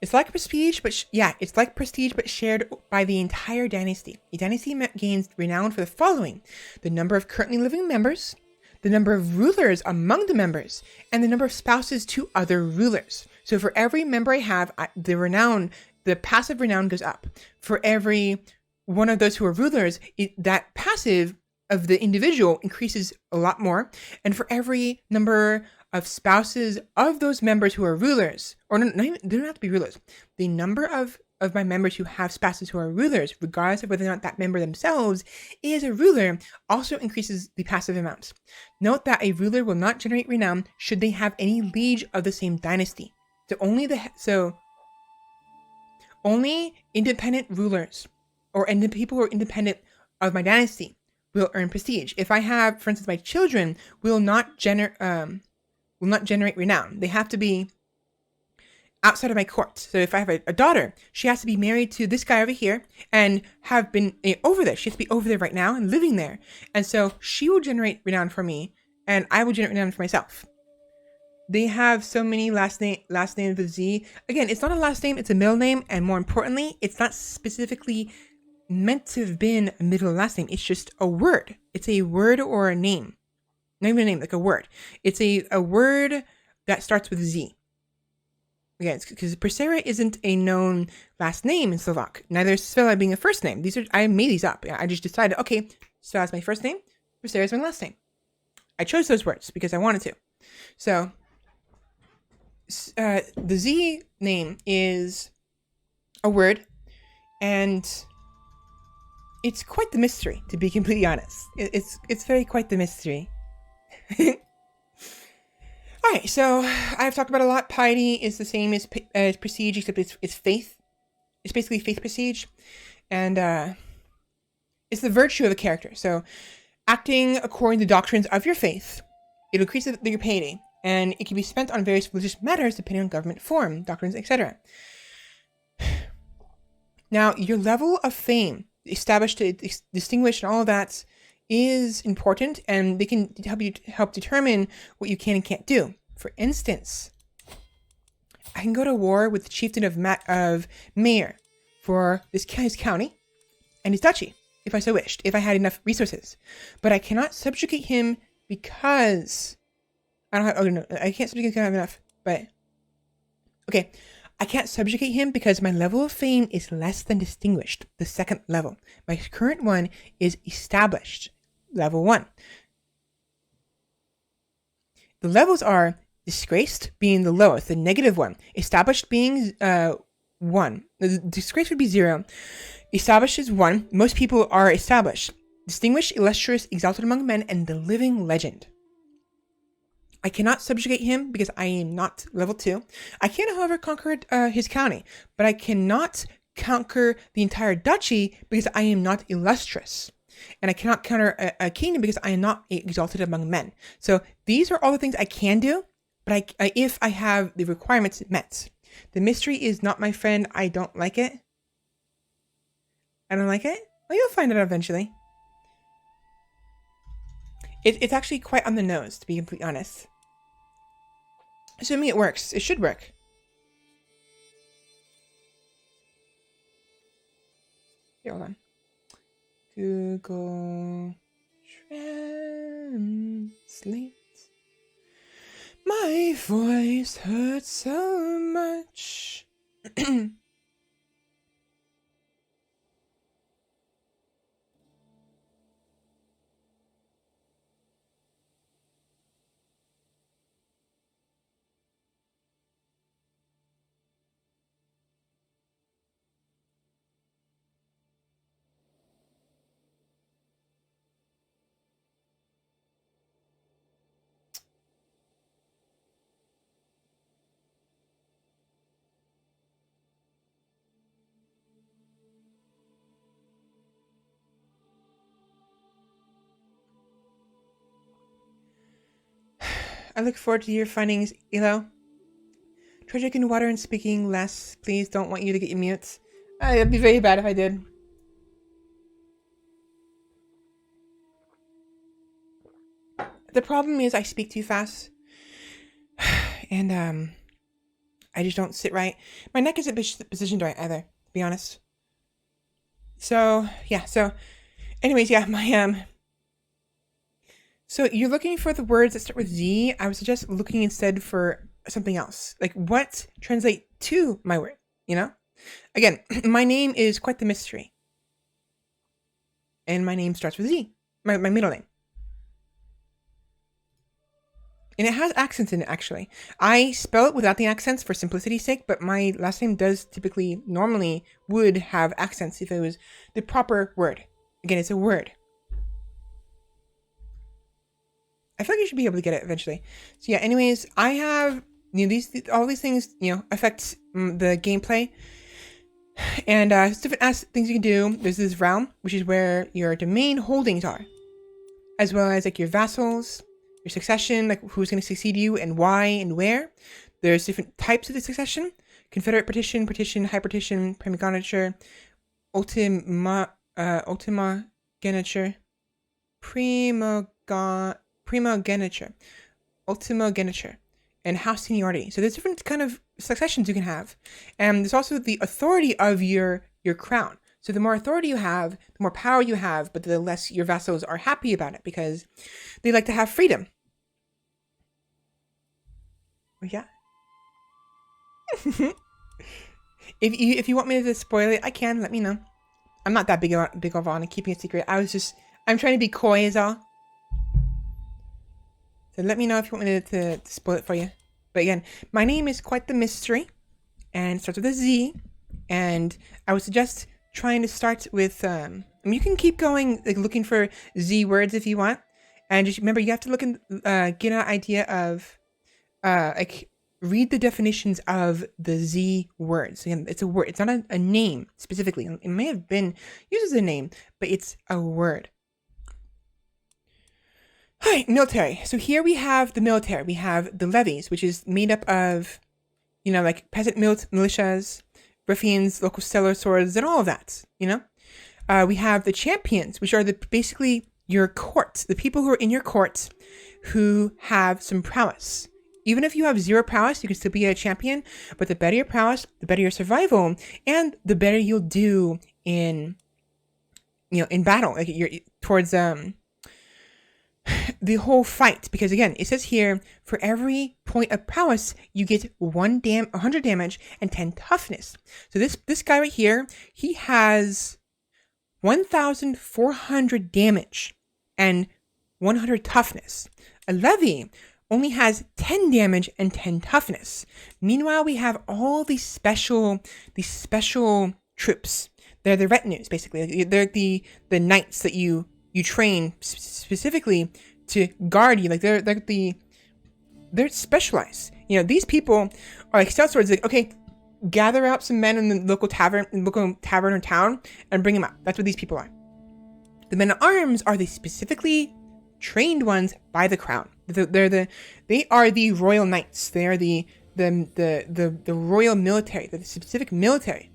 it's like prestige, it's like prestige, but shared by the entire dynasty. A dynasty gains renown for the following: the number of currently living members, the number of rulers among the members, and the number of spouses to other rulers. So for every member I have, the passive renown goes up. For every one of those who are rulers, that passive of the individual increases a lot more. And for every number of spouses of those members who are rulers, or no, they don't have to be rulers, the number of my members who have spouses who are rulers, regardless of whether or not that member themselves is a ruler, also increases the passive amounts. Note that a ruler will not generate renown should they have any liege of the same dynasty. Only independent rulers or people who are independent of my dynasty will earn prestige. If I have, for instance, my children will not generate renown. They have to be outside of my court. So if I have a daughter, she has to be married to this guy over here and have been over there. She has to be over there right now and living there. And so she will generate renown for me and I will generate renown for myself. They have so many last names with Z. Again, it's not a last name, it's a middle name. And more importantly, it's not specifically meant to have been a middle last name. It's just a word. It's a word or a name. Not even a name, like a word. It's a word that starts with Z. Again, because Crusader isn't a known last name in Slovak. Neither is Svella being a first name. I made these up. I just decided, okay, Svella is my first name, Crusader is my last name. I chose those words because I wanted to. So, the Z name is a word, and it's quite the mystery, to be completely honest. It's very quite the mystery. Alright, so I've talked about a lot. Piety is the same as prestige, except it's faith. It's basically faith prestige. And it's the virtue of a character. So acting according to the doctrines of your faith, it'll increase your piety. And it can be spent on various religious matters depending on government form, doctrines, etc. Now, your level of fame, established to distinguish and all of that, is important, and they can help determine what you can and can't do. For instance, I can go to war with the chieftain of Mayor for his county and his duchy, if I so wished, if I had enough resources. But I cannot subjugate him because I don't have. Oh no, I can't subjugate him enough. But okay, I can't subjugate him because my level of fame is less than distinguished, the second level. My current one is established. Level 1. The levels are disgraced being the lowest, the negative one. Established being 1. The disgrace would be 0. Established is 1. Most people are established. Distinguished, illustrious, exalted among men, and the living legend. I cannot subjugate him because I am not level 2. I can, however, conquer his county, but I cannot conquer the entire duchy because I am not illustrious. And I cannot counter a kingdom because I am not exalted among men. So these are all the things I can do, but if I have the requirements met. The mystery is not my friend. I don't like it. I don't like it? Well, you'll find it out eventually. It's actually quite on the nose, to be completely honest. Assuming it works. It should work. Here, hold on. Google Translate. My voice hurts so much. I look forward to your findings, Elo. Try drinking water and speaking less. Please don't want you to get your mutes. It'd be very bad if I did. The problem is I speak too fast. And, I just don't sit right. My neck isn't positioned right either, to be honest. So, yeah, so, anyways, yeah, my, so you're looking for the words that start with Z. I would suggest looking instead for something else. Like, what translate to my word, you know? Again, my name is quite the mystery. And my name starts with Z, my middle name. And it has accents in it, actually. I spell it without the accents for simplicity's sake, but my last name does typically, normally, would have accents if it was the proper word. Again, it's a word. I feel like you should be able to get it eventually. So yeah, anyways, I have, you know, all these things, you know, affect the gameplay. And different things you can do. There's this realm, which is where your domain holdings are. As well as like your vassals, your succession, like who's going to succeed you and why and where. There's different types of the succession. Confederate partition, high partition, primogeniture, ultimogeniture, ultimogeniture, and house seniority. So there's different kind of successions you can have. And there's also the authority of your crown. So the more authority you have, the more power you have, but the less your vassals are happy about it because they like to have freedom. Yeah. If you want me to spoil it, I can. Let me know. I'm not that big of on keeping it secret. I'm trying to be coy as all. So let me know if you want me to spoil it for you. But again, my name is quite the mystery, and it starts with a Z. And I would suggest trying to start with. You can keep going, like looking for Z words if you want, and just remember you have to look and get an idea of, like read the definitions of the Z words. Again, it's a word. It's not a name specifically. It may have been used as a name, but it's a word. Hi, military. So here we have the military. We have the levies, which is made up of, you know, like peasant militias, ruffians, local stellar swords, and all of that, you know? We have the champions, which are basically your court, the people who are in your court who have some prowess. Even if you have 0 prowess, you can still be a champion, but the better your prowess, the better your survival, and the better you'll do in, you know, in battle, like you're towards, the whole fight, because again, it says here, for every point of prowess, you get 100 damage and 10 toughness. So this guy right here, he has 1,400 damage and 100 toughness. A levy only has 10 damage and 10 toughness. Meanwhile, we have all these special troops. They're the retinues, basically. They're the knights that you train specifically to guard you. Like they're specialized. You know, these people are like stout swords. Like, okay, gather out some men in the local tavern or town and bring them out. That's what these people are. The men at arms are the specifically trained ones by the crown. They are the royal knights. They are the royal military, the specific military.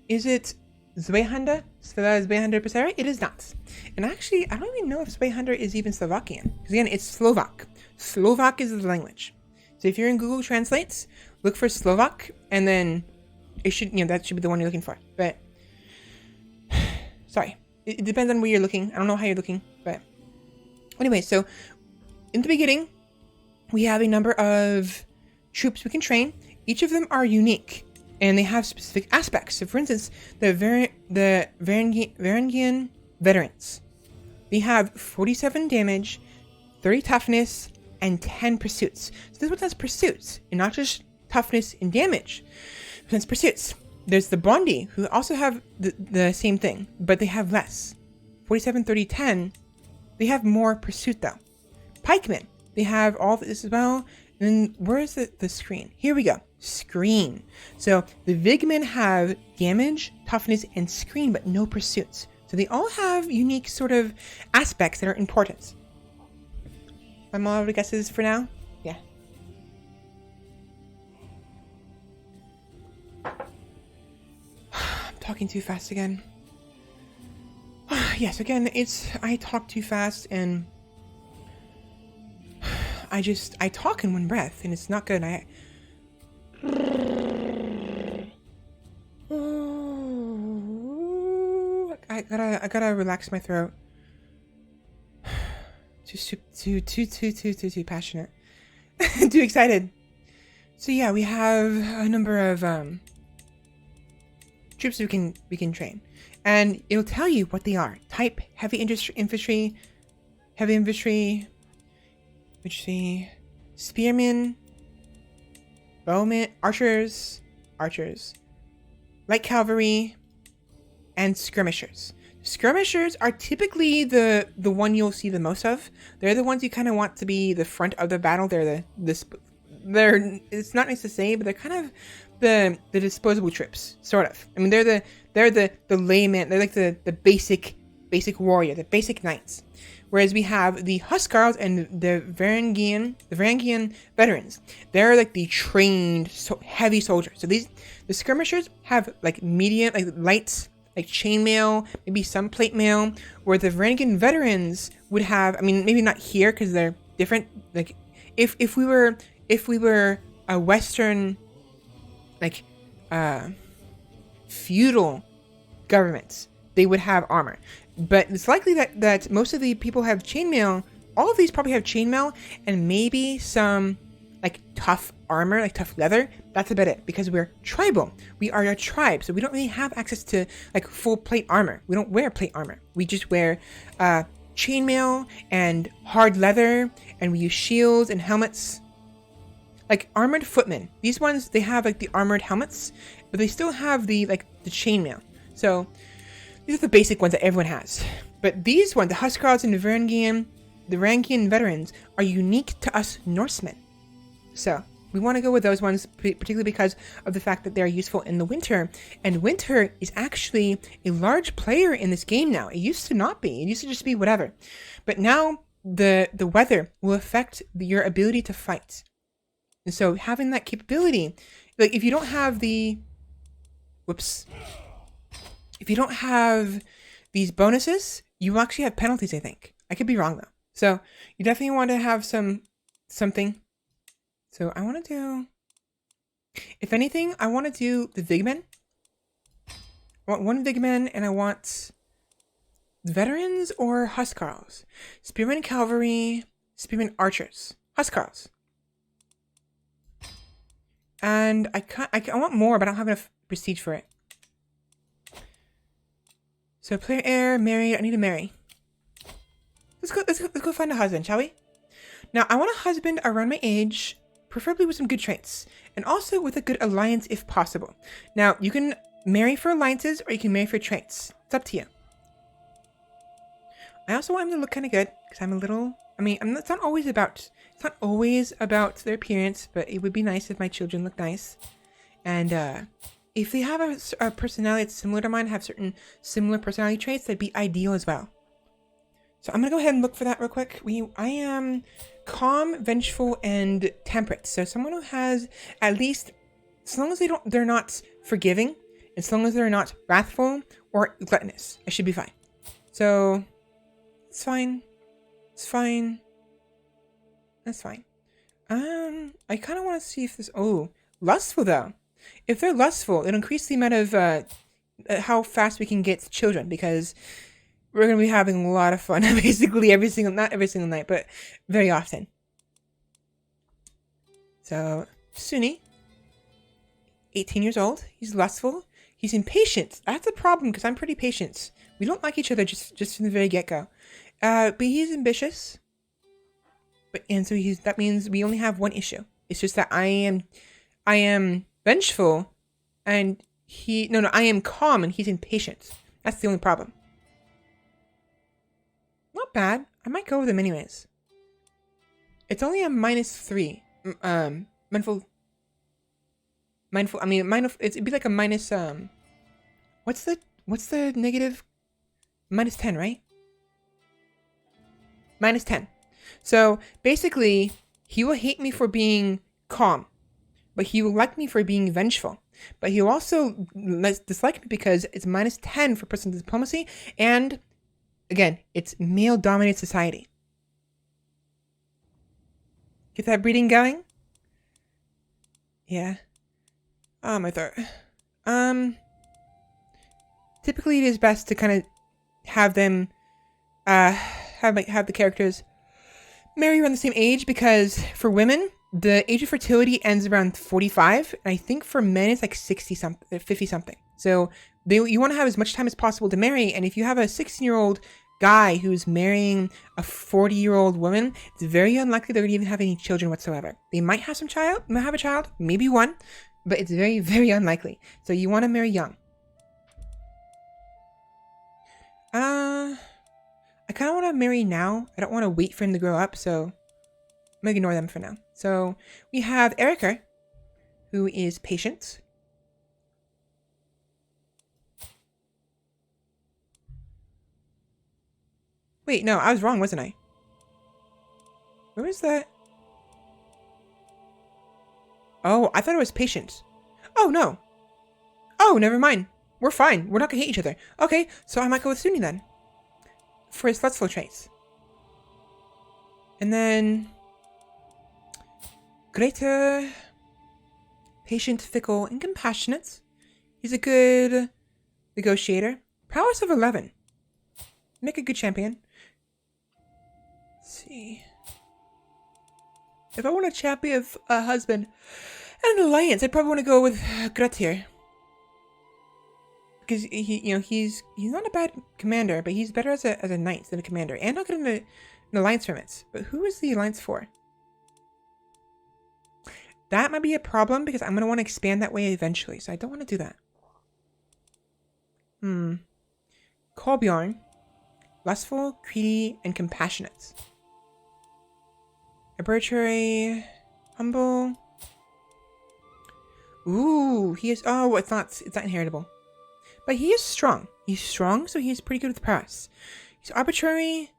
Is it Zweihander, Zweihander Passera? It is not. And actually, I don't even know if Zweihander is even Slovakian. Because again, it's Slovak. Slovak is the language. So if you're in Google Translates, look for Slovak, and then it should, that should be the one you're looking for. But, sorry. It depends on where you're looking. I don't know how you're looking, but anyway, so in the beginning, we have a number of troops we can train. Each of them are unique, and they have specific aspects. So, for instance, the Varangian veterans, they have 47 damage, 30 toughness, and 10 pursuits. So this one has pursuits, and not just toughness and damage. It's pursuits. There's the Bondi, who also have the same thing, but they have less. 47, 30, 10. They have more pursuit, though. Pikemen, they have all this as well. And then where's the screen? Here we go. Screen. So the Vigmen have damage, toughness, and screen, but no pursuits. So they all have unique sort of aspects that are important. I'm all out of guesses for now. Yeah. I'm talking too fast again. Yes, again, I talk too fast, and I talk in one breath, and it's not good. I gotta relax my throat. Too passionate. Too excited. So yeah, we have a number of troops we can train, and it'll tell you what they are. Type: heavy infantry, spearmen, bowmen, archers, light cavalry, and skirmishers. Skirmishers are typically the one you'll see the most of. They're the ones you kind of want to be the front of the battle. They're it's not nice to say, but they're kind of the disposable troops, sort of. I mean, they're the layman. They're like the basic warrior, the basic knights. Whereas we have the Huskarls and the Varangian veterans. They're like the trained heavy soldiers. So the skirmishers have like medium, like light, like chainmail, maybe some plate mail, where the Varangian veterans would have, I mean, maybe not here because they're different. Like if we were a Western, like feudal governments, they would have armor. But it's likely that most of the people have chainmail. All of these probably have chainmail and maybe some like tough armor, like tough leather. That's about it, because we're tribal. We are a tribe, so we don't really have access to like full plate armor. We don't wear plate armor. We just wear chainmail and hard leather, and we use shields and helmets. Like armored footmen, these ones, they have like the armored helmets, but they still have the chainmail. So these are the basic ones that everyone has. But these ones, the Huskarls and the Varangian veterans, are unique to us Norsemen. So we want to go with those ones, particularly because of the fact that they're useful in the winter. And winter is actually a large player in this game now. It used to not be. It used to just be whatever. But now the weather will affect your ability to fight. And so having that capability, like if you don't have if you don't have these bonuses, you actually have penalties, I think. I could be wrong though. So you definitely want to have something. So I want to do, if anything, I want to do the Vigmen. I want one Vigmen, and I want veterans or Huskarls. Spearmen cavalry, spearmen archers, Huskarls. And I want more, but I don't have enough prestige for it. So player heir, married. I need to marry. Let's go find a husband, shall we? Now I want a husband around my age, preferably with some good traits, and also with a good alliance if possible. Now you can marry for alliances, or you can marry for traits. It's up to you. I also want him to look kind of good, because I'm a little. I mean, it's not always about their appearance, but it would be nice if my children look nice. And if they have a personality that's similar to mine, have certain similar personality traits, that'd be ideal as well. So I'm gonna go ahead and look for that real quick. I am calm, vengeful, and temperate. So someone who has at least, as long as they're not forgiving, as long as they're not wrathful or gluttonous. I should be fine. So it's fine. It's fine. That's fine. I kind of want to see if this. Oh, lustful though. If they're lustful, it'll increase the amount of how fast we can get children, because we're gonna be having a lot of fun basically not every single night, but very often. So Sunni, 18 years old. He's lustful. He's impatient. That's a problem because I'm pretty patient. We don't like each other just from the very get-go. But he's ambitious. And so that means we only have one issue. It's just that I am vengeful, and I am calm and he's impatient. That's the only problem. Not bad. I might go with him anyways. It's only a -3. It'd be like a minus, what's the negative? -10, right? -10. So basically, he will hate me for being calm, but he will like me for being vengeful. But he'll also dislike me because it's -10 for personal diplomacy, and again, it's male-dominated society. Get that breeding going? Yeah. Oh, my throat. Typically it is best to kind of have them, have the characters marry around the same age, because for women, the age of fertility ends around 45, and I think for men it's like 60-something, 50-something. So you want to have as much time as possible to marry, and if you have a 16-year-old guy who's marrying a 40-year-old woman, it's very unlikely they're going to even have any children whatsoever. They might have a child, maybe one, but it's very, very unlikely. So you want to marry young. I kind of want to marry now. I don't want to wait for him to grow up, so I'm going to ignore them for now. So we have Erica, who is patient. Wait, no, I was wrong, wasn't I? Where is that? Oh, I thought it was patient. Oh, no. Oh, never mind. We're fine. We're not going to hate each other. Okay, so I might go with Sunni then. For his lustful traits. And then Greater, patient, fickle, and compassionate. He's a good negotiator. Prowess of 11. Make a good champion. Let's see. If I want a champion of a husband and an alliance, I'd probably want to go with Greater. Because he's not a bad commander, but he's better as a knight than a commander, and not getting an alliance from it. But who is the alliance for? That might be a problem because I'm gonna want to expand that way eventually, so I don't want to do that. Kolbjorn, lustful, greedy, and compassionate. Arbitrary, humble. Ooh, he is. Oh, it's not inheritable. But he is strong. He's strong, so he's pretty good with prowess. He's arbitrary,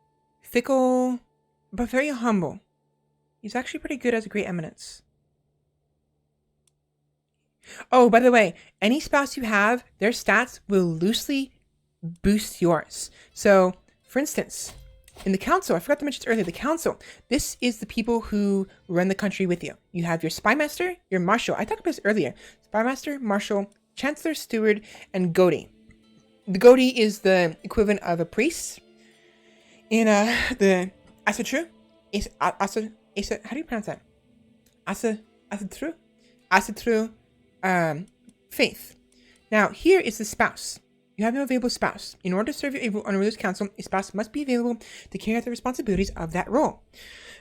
fickle, but very humble. He's actually pretty good as a great eminence. Oh, by the way, any spouse you have, their stats will loosely boost yours. So, for instance, in the council, I forgot to mention this earlier, the council, this is the people who run the country with you. You have your spymaster, your marshal. I talked about this earlier. Spymaster, marshal, chancellor, steward, and Godi. The Godi is the equivalent of a priest. In the Asatru, how do you pronounce that? Asatru faith. Now, here is the spouse. You have no available spouse. In order to serve on a ruler's council, a spouse must be available to carry out the responsibilities of that role.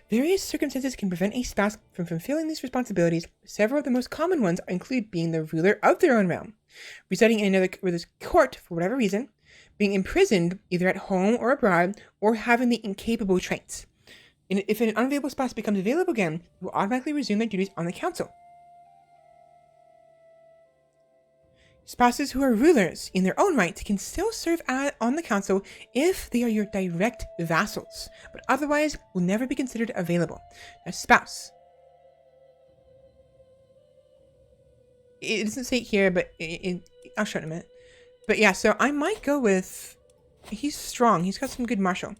Various circumstances can prevent a spouse from fulfilling these responsibilities. Several of the most common ones include being the ruler of their own realm, residing in another ruler's court for whatever reason, being imprisoned either at home or abroad, or having the incapable traits. If an unavailable spouse becomes available again, they will automatically resume their duties on the council. Spouses who are rulers in their own right can still serve on the council if they are your direct vassals, but otherwise will never be considered available. A spouse. It doesn't say it here, but I'll show it in a minute. But yeah, so I might go with... He's strong. He's got some good martial.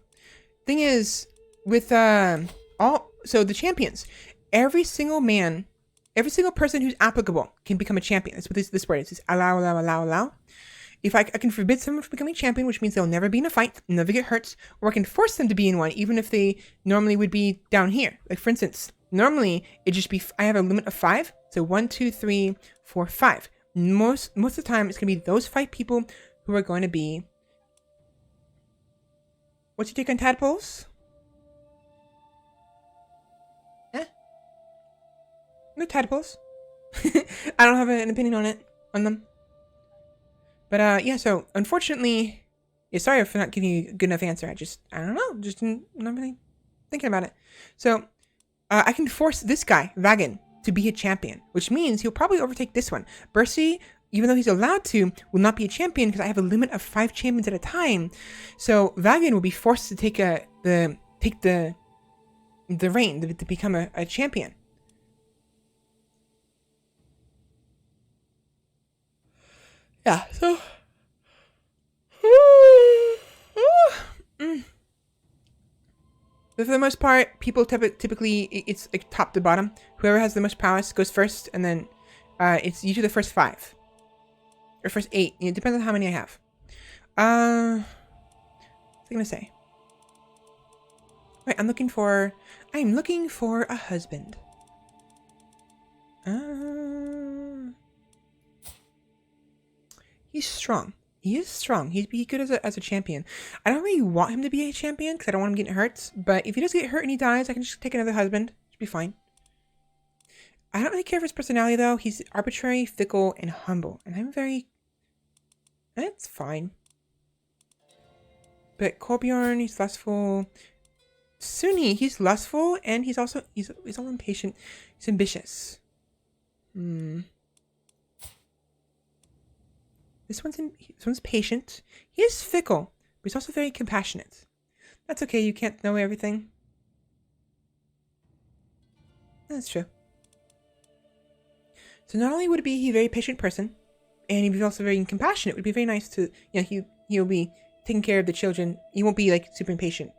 Thing is, with so the champions, every single person who's applicable can become a champion. That's what this word is. It's allow. If I can forbid someone from becoming a champion, which means they'll never be in a fight, never get hurt, or I can force them to be in one, even if they normally would be down here. Like, for instance, normally it'd just be, I have a limit of 5. So 1, 2, 3, 4, 5. Most of the time, it's going to be those 5 people who are going to be... What's your take on tadpoles? No tadpoles. I don't have an opinion on them. But yeah, so unfortunately, yeah, sorry for not giving you a good enough answer. I don't know, just not really thinking about it. So I can force this guy, Vagan, to be a champion, which means he'll probably overtake this one. Bercy, even though he's allowed to, will not be a champion because I have a limit of 5 champions at a time. So Vagan will be forced to take the reign to become a champion. Yeah, so... But for the most part, people typically, it's like top to bottom. Whoever has the most prowess goes first, and then it's usually the first 5. Or first 8. It depends on how many I have. What was I gonna say? Right, I'm looking for a husband. He's strong. He is strong. He'd be good as a champion. I don't really want him to be a champion because I don't want him getting hurt. But if he does get hurt and he dies, I can just take another husband. Should be fine. I don't really care for his personality though. He's arbitrary, fickle, and humble. And I'm very... That's fine. But Kolbjorn, he's lustful. Sunni, he's lustful, and he's also impatient. He's ambitious. This one's patient. He is fickle, but he's also very compassionate. That's okay, you can't know everything. That's true. So not only would he be a very patient person, and he'd be also very compassionate. It would be very nice to, you know, he'll be taking care of the children. He won't be like super impatient.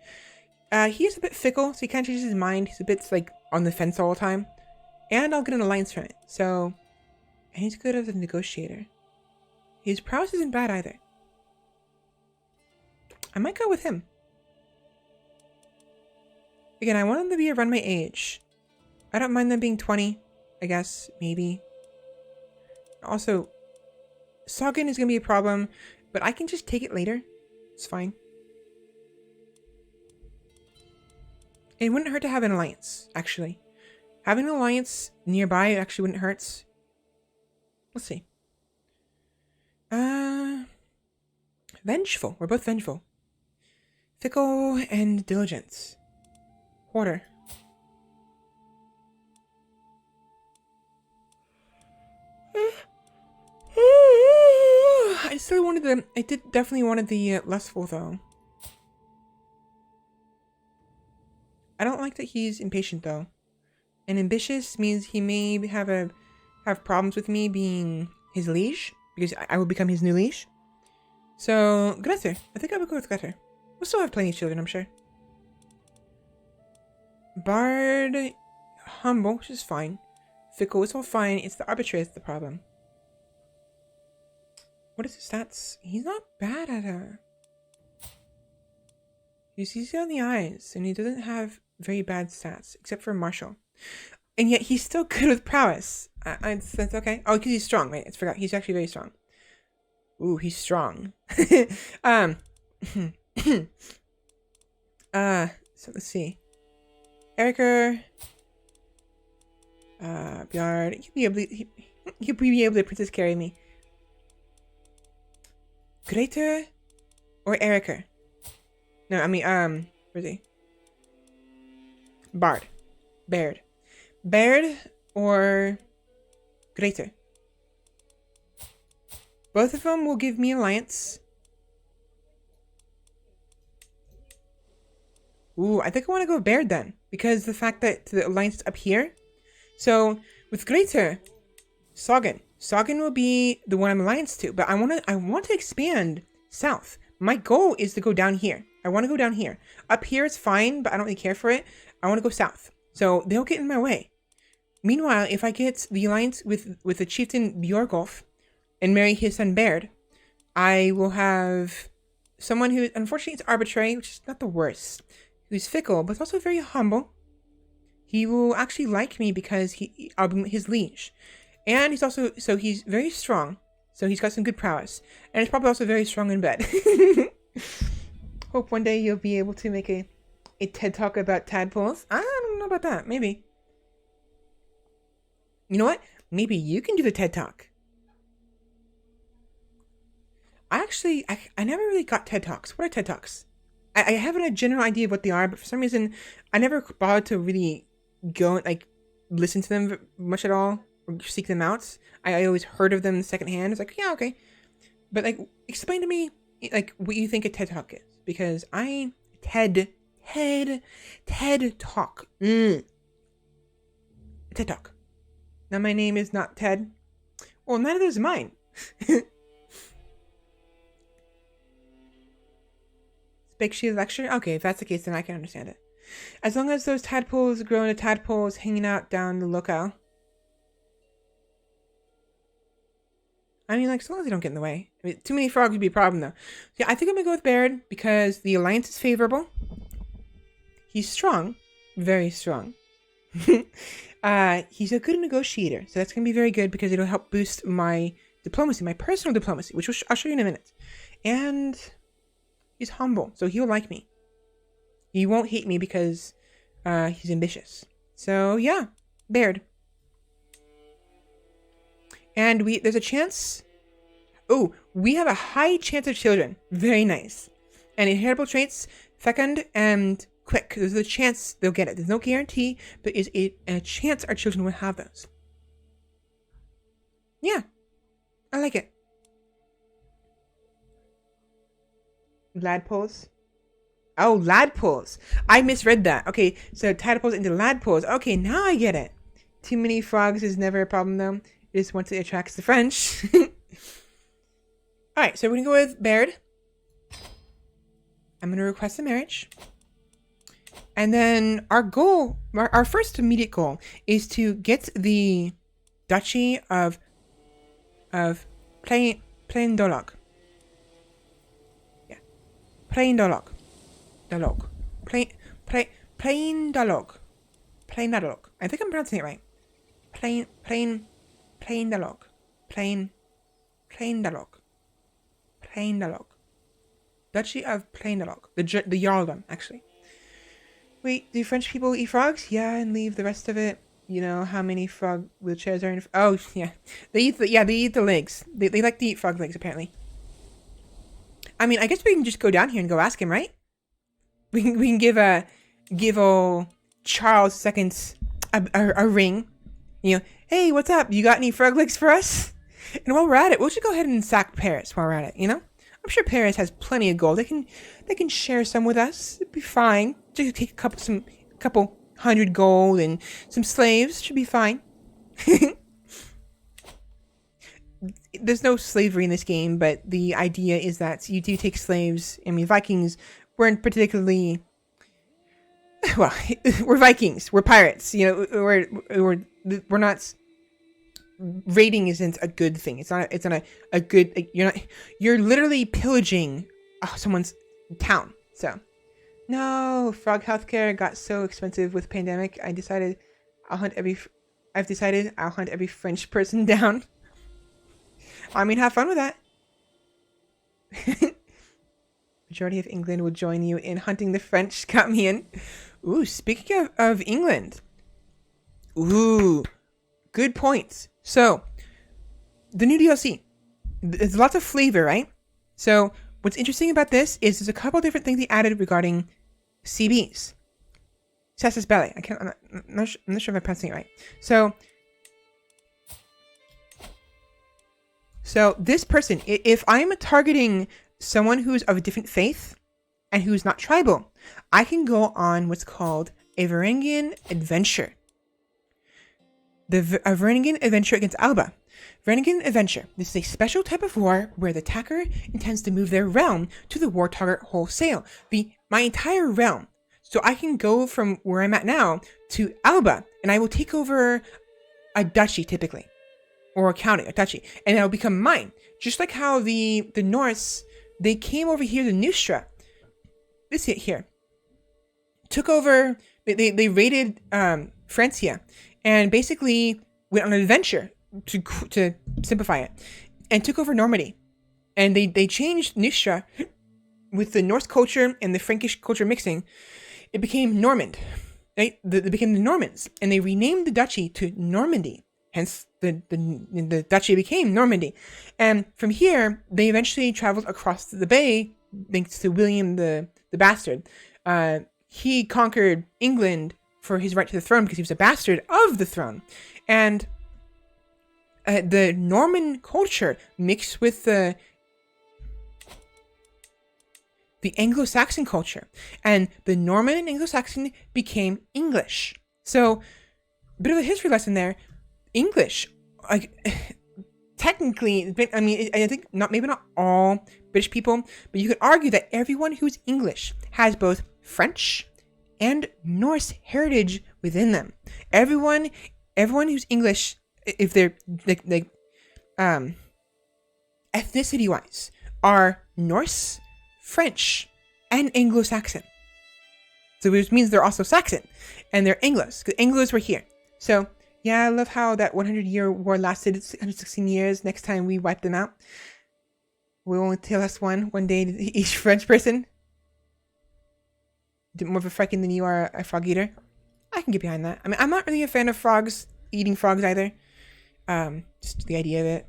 He is a bit fickle, so he kind of changes his mind. He's a bit like on the fence all the time. And I'll get an alliance from it. So, and he's good as a negotiator. His prowess isn't bad either. I might go with him. Again, I want them to be around my age. I don't mind them being 20, I guess, maybe. Also, Sagan is going to be a problem, but I can just take it later. It's fine. It wouldn't hurt to have an alliance, actually. Having an alliance nearby actually wouldn't hurt. Let's see. Vengeful. We're both vengeful. Fickle and diligent. Hoarder. I definitely wanted the lustful though. I don't like that he's impatient though. And ambitious means he may have problems with me being his liege, because I will become his new liege. So, Gretter. I think I would go with Gretter. We'll still have plenty of children, I'm sure. Bard, humble, which is fine. Fickle, it's all fine. It's the arbitrary that's the problem. What is his stats? He's not bad at her. He's easy on the eyes, and he doesn't have very bad stats, except for martial. And yet he's still good with prowess. That's okay. Oh, because he's strong, right? I forgot. He's actually very strong. Ooh, he's strong. So let's see. Eriker. Bjard. He'll be able to princess carry me. Greater or Eriker? No, I mean, where's he? Bard. Baird. Baird or Greater? Both of them will give me alliance. Ooh, I think I want to go Baird then, because the fact that the alliance is up here. So with Greater, Sagan, Sagan will be the one I'm alliance to, but I want to expand south. My goal is to go down here. I want to go down here. Up here is fine, but I don't really care for it. I want to go south. So they'll get in my way. Meanwhile, if I get the alliance with the chieftain Bjorgulf and marry his son Baird, I will have someone who, unfortunately, is arbitrary, which is not the worst, who's fickle, but also very humble. He will actually like me because I'll be his liege. And he's also, so he's very strong. So he's got some good prowess. And he's probably also very strong in bed. Hope one day you'll be able to make a TED Talk about tadpoles. I don't know about that. Maybe. You know what? Maybe you can do the TED Talk. I never really got TED Talks. What are TED Talks? I have a general idea of what they are, but for some reason, I never bothered to really go and, like, listen to them much at all, or seek them out. I always heard of them secondhand. It's like, yeah, okay. But, like, explain to me, like, what you think a TED Talk is. Because TED Talk. TED Talk. Now, my name is not Ted. Well, none of those are mine. Big Shield lecture? Okay, if that's the case, then I can understand it. As long as those tadpoles grow into tadpoles hanging out down the locale. I mean, like, as long as they don't get in the way. I mean, too many frogs would be a problem, though. So, yeah, I think I'm going to go with Baird because the alliance is favorable. He's strong. Very strong. He's a good negotiator. So that's going to be very good because it'll help boost my diplomacy, my personal diplomacy, which I'll show you in a minute. And he's humble, so he'll like me. He won't hate me because he's ambitious. So, yeah, Baird. And there's a chance. Oh, we have a high chance of children. Very nice. And inheritable traits, fecund and quick. There's a chance they'll get it. There's no guarantee, but is a chance our children will have those. Yeah, I like it. Ladpoles. Oh, ladpoles. I misread that. Okay, so tadpoles into ladpoles. Okay, now I get it. Too many frogs is never a problem, though. It just once it attracts the French. Alright, so we're going to go with Baird. I'm going to request a marriage. And then our goal, our first immediate goal, is to get the Duchy of Plaindolog. Yeah. Plaindolog. Plaindolog. I think I'm pronouncing it right. Plaindolog. Duchy of Plaindolog. The Jarldom, actually. Wait, do French people eat frogs? Yeah, and leave the rest of it. You know how many frog wheelchairs are in... Oh, yeah. They eat the legs. They like to eat frog legs, apparently. I mean, I guess we can just go down here and go ask him, right? We can give old Charles II a ring. You know, hey, what's up? You got any frog legs for us? And while we're at it, we'll just go ahead and sack Paris while we're at it, you know? I'm sure Paris has plenty of gold. They can share some with us. It'd be fine. Just take a couple hundred gold and some slaves. Should be fine. There's no slavery in this game, but the idea is that you do take slaves. I mean, Vikings weren't particularly... Well, we're Vikings. We're pirates. You know, we're not... Raiding isn't a good thing. It's not a good... You're literally pillaging someone's town. So, no, frog healthcare got so expensive with pandemic. I've decided I'll hunt every French person down. I mean, have fun with that. Majority of England will join you in hunting the French. Got me in. Ooh, speaking of England. Ooh, good points. So, the new DLC. There's lots of flavor, right? So, what's interesting about this is there's a couple different things they added regarding CBs. Cessus Belli. I'm not sure if I'm pronouncing it right. So this person, if I'm targeting someone who's of a different faith and who's not tribal, I can go on what's called a Varangian adventure. A Varangian adventure against Alba. Renegade Adventure. This is a special type of war where the attacker intends to move their realm to the war target wholesale. My entire realm. So I can go from where I'm at now to Alba, and I will take over a duchy typically. Or a county, a duchy. And it'll become mine. Just like how the Norse, they came over here to Neustra. This here. Took over, they raided Francia. And basically went on an adventure to simplify it. And took over Normandy. And they changed Neustra with the Norse culture and the Frankish culture mixing. It became Normand. Right? They became the Normans. And they renamed the duchy to Normandy. Hence, the duchy became Normandy. And from here, they eventually traveled across the bay, thanks to William the Bastard. He conquered England for his right to the throne because he was a bastard of the throne. And the Norman culture mixed with the Anglo-Saxon culture. And the Norman and Anglo-Saxon became English. So, a bit of a history lesson there. English, like, technically, I mean, I think maybe not all British people, but you could argue that everyone who's English has both French and Norse heritage within them. Everyone who's English, if they're like ethnicity-wise, are Norse, French, and Anglo-Saxon. So which means they're also Saxon, and they're Anglos, because Anglos were here. So yeah, I love how that 100-year war lasted 116 years. Next time we wipe them out, we'll only tell us one day each French person. More of a Franken than you are a frog eater. I can get behind that. I mean, I'm not really a fan of frogs, eating frogs either. Just the idea of it.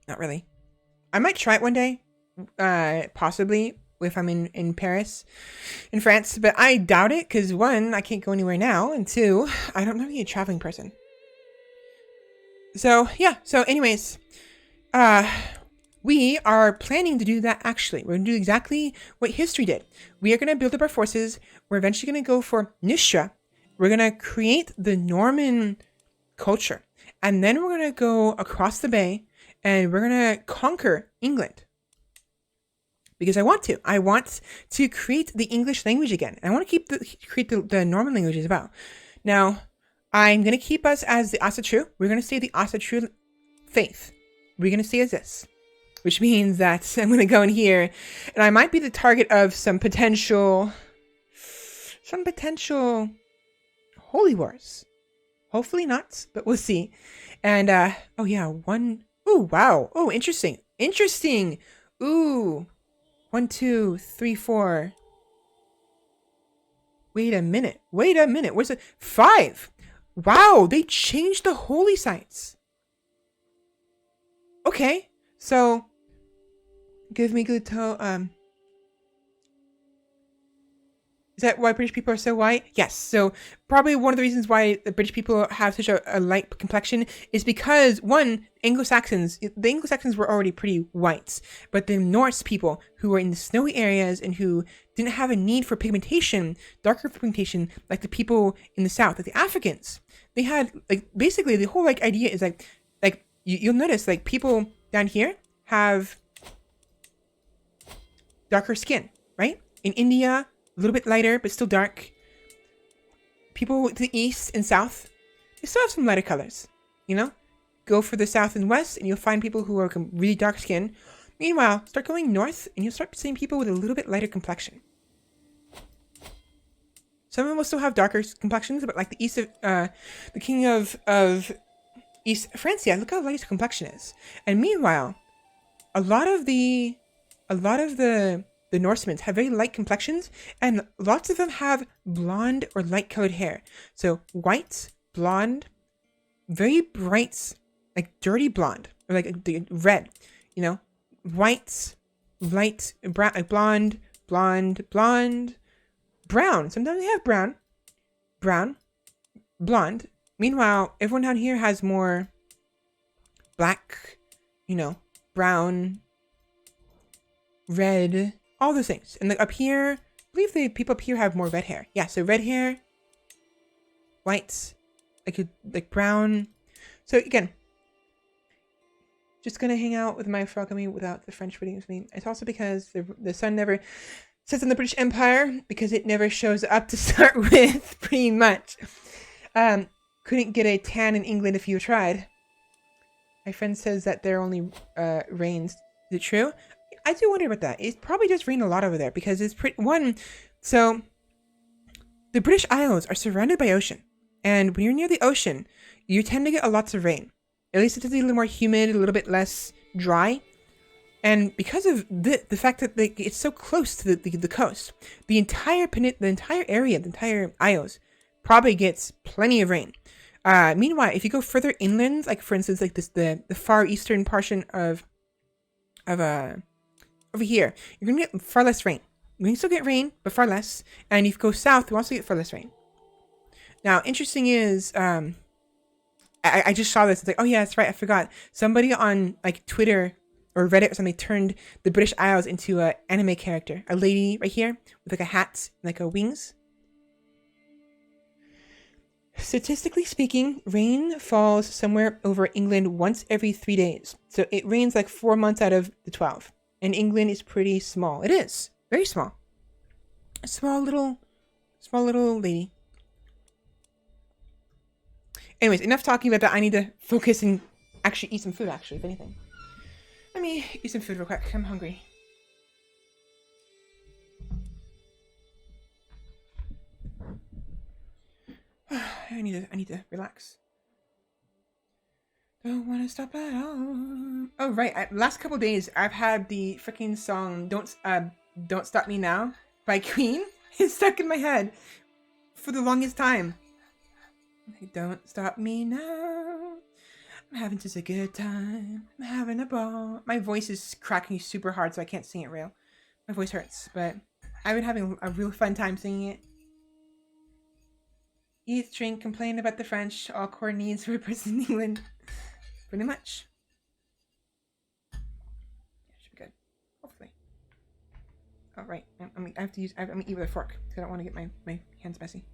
Not really. I might try it one day. Possibly if I'm in Paris, in France, but I doubt it because one, I can't go anywhere now, and two, I'm not really a traveling person. So yeah, so anyways, we are planning to do that actually. We're going to do exactly what history did. We are going to build up our forces. We're eventually going to go for Neustra. We're going to create the Norman culture, and then we're going to go across the bay, and we're going to conquer England. Because I want to create the English language again. And I want to create the Norman language as well. Now, I'm going to keep us as the Asatru. We're going to stay the Asatru faith. We're going to stay as this. Which means that I'm going to go in here. And I might be the target of some potential holy wars. Hopefully not, but we'll see. And, oh yeah, oh wow. Oh, interesting. Ooh. 1, 2, 3, 4. Wait a minute. Where's it? 5. Wow, they changed the holy sites. Okay, so give me good toe. Is that why British people are so white? Yes. So probably one of the reasons why the British people have such a light complexion is because, one, the Anglo-Saxons were already pretty white, but the Norse people who were in the snowy areas and who didn't have a need for pigmentation, darker pigmentation, like the people in the south, like the Africans, they had, like, basically the whole, like, idea is like you'll notice, like, people down here have darker skin, right? In India, a little bit lighter, but still dark. People to the east and south, they still have some lighter colors, you know? Go for the south and west, and you'll find people who are really dark skinned. Meanwhile, start going north, and you'll start seeing people with a little bit lighter complexion. Some of them will still have darker complexions, but like the east of, the king of East Francia, look how light his complexion is. And meanwhile, a lot of the Norsemen have very light complexions, and lots of them have blonde or light-colored hair. So white, blonde, very bright, like dirty blonde, or like the red, you know, white, light, brown, like blonde, brown. Sometimes they have brown, blonde. Meanwhile, everyone down here has more black, you know, brown, red, all those things. And like up here, I believe the people up here have more red hair. Yeah, so red hair, white, like brown. So again, just gonna hang out with my frogamy without the French reading with me. It's also because the sun never sets in the British Empire because it never shows up to start with, pretty much. Couldn't get a tan in England if you tried. My friend says that there only rains. Is it true? I do wonder about that. It probably does rain a lot over there because it's so the British Isles are surrounded by ocean. And when you're near the ocean, you tend to get lots of rain. At least it's a little more humid, a little bit less dry. And because of the fact that it's so close to the coast, the entire area, the entire Isles, probably gets plenty of rain. Meanwhile, if you go further inland, like for instance, like the far eastern portion of over here, you're gonna get far less rain. You can still get rain, but far less. And if you go south, you also get far less rain. Now, interesting is, I just saw this. It's like, oh yeah, that's right. I forgot. Somebody on like Twitter or Reddit or something turned the British Isles into an anime character. A lady right here with like a hat and like a wings. Statistically speaking, rain falls somewhere over England once every 3 days. So it rains like 4 months out of the 12. And England is pretty small. It is. Very small. A small little lady. Anyways, enough talking about that. I need to focus and actually eat some food, actually, if anything. Let me eat some food real quick. I'm hungry. I need to relax. Don't want to stop at all. Oh, right. Last couple days, I've had the freaking song Don't Stop Me Now by Queen. It's stuck in my head for the longest time. Like, don't stop me now. I'm having just a good time. I'm having a ball. My voice is cracking super hard, so I can't sing it real. My voice hurts, but I've been having a real fun time singing it. Eat, drink, complain about the French. All core needs for a person in England. Pretty much. Should be good. Hopefully. Oh, right. I'm gonna eat with a fork because I don't want to get my hands messy.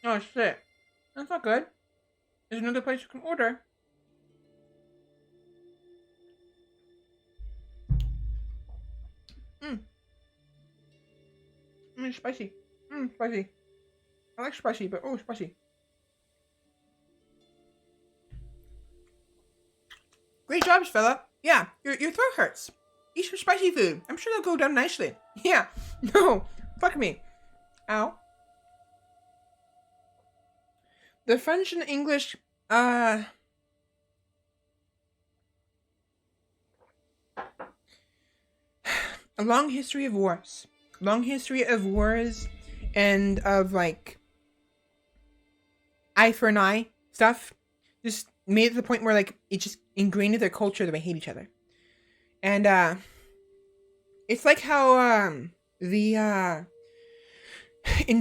Oh shit. That's not good. There's another place you can order. Spicy. Spicy. I like spicy, but oh, spicy. Great jobs, fella. Yeah, your throat hurts. Eat some spicy food. I'm sure they'll go down nicely. Yeah. No. Fuck me. Ow. The French and English, a long history of wars. Long history of wars and of, like, eye for an eye stuff. Just made it to the point where, like, it just ingrained in their culture that they hate each other. And, it's like how, in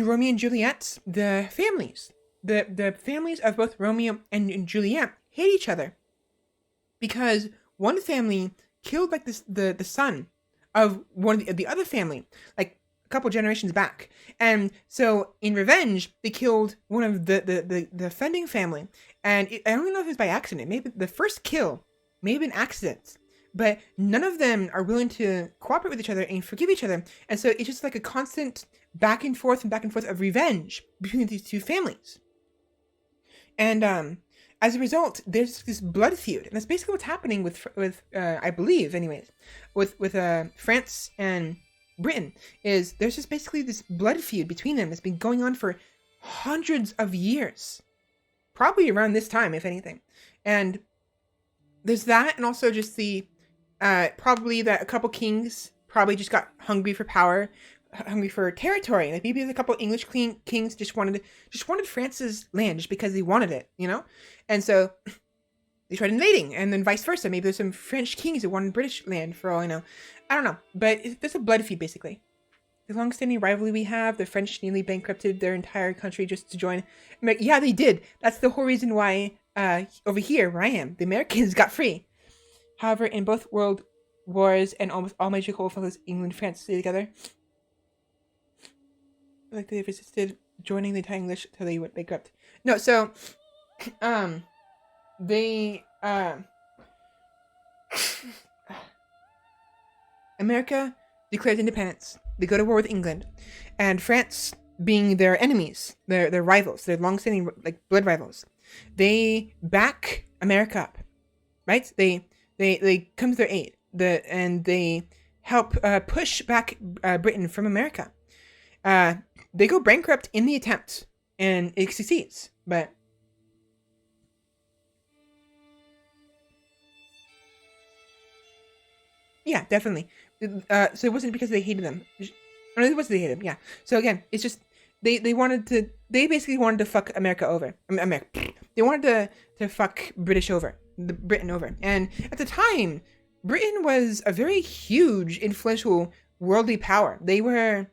Romeo and Juliet, the families of both Romeo and Juliet hate each other because one family killed like the son of one of the other family like a couple generations back, and so in revenge they killed one of the offending family. And I don't know if it's by accident. Maybe the first kill may have been accident, but none of them are willing to cooperate with each other and forgive each other. And so it's just like a constant back and forth of revenge between these two families. And as a result, there's this blood feud, and that's basically what's happening with I believe, anyways, with France and Britain. Is there's just basically this blood feud between them that's been going on for hundreds of years, probably around this time, if anything. And there's that, and also just the probably that a couple kings probably just got hungry for power, hungry for territory. Like maybe a couple English kings just wanted France's land just because they wanted it, you know? And so they tried invading, and then vice versa. Maybe there's some French kings that wanted British land for all I know. I don't know, but there's a blood feud basically. The long-standing rivalry we have, the French nearly bankrupted their entire country just to join. I'm like, yeah, they did. That's the whole reason why over here where I am, the Americans got free. However, in both world wars and almost all major conflicts, England and France stayed together. Like they resisted joining the English until they went bankrupt. No, so they America declares independence. They go to war with England, and France, being their enemies, their rivals, their long-standing like blood rivals, they back America up, right? They come to their aid, and they help push back Britain from America. They go bankrupt in the attempt, and it succeeds, but yeah, definitely. So it wasn't because they hated them. Or it was they hated them, yeah. So again, it's just they basically wanted to fuck America over. They wanted to fuck Britain over. And at the time, Britain was a very huge, influential, worldly power. They were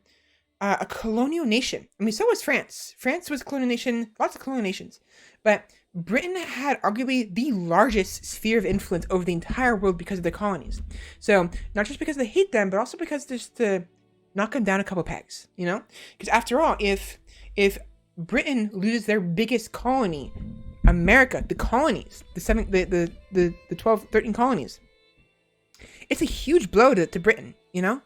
a colonial nation. I mean, so was France. France was a colonial nation, lots of colonial nations. But Britain had arguably the largest sphere of influence over the entire world because of their colonies. So, not just because they hate them, but also because just to knock them down a couple pegs, you know? Because after all, if Britain loses their biggest colony, America, the colonies, the 12, 13 colonies, it's a huge blow to Britain, you know?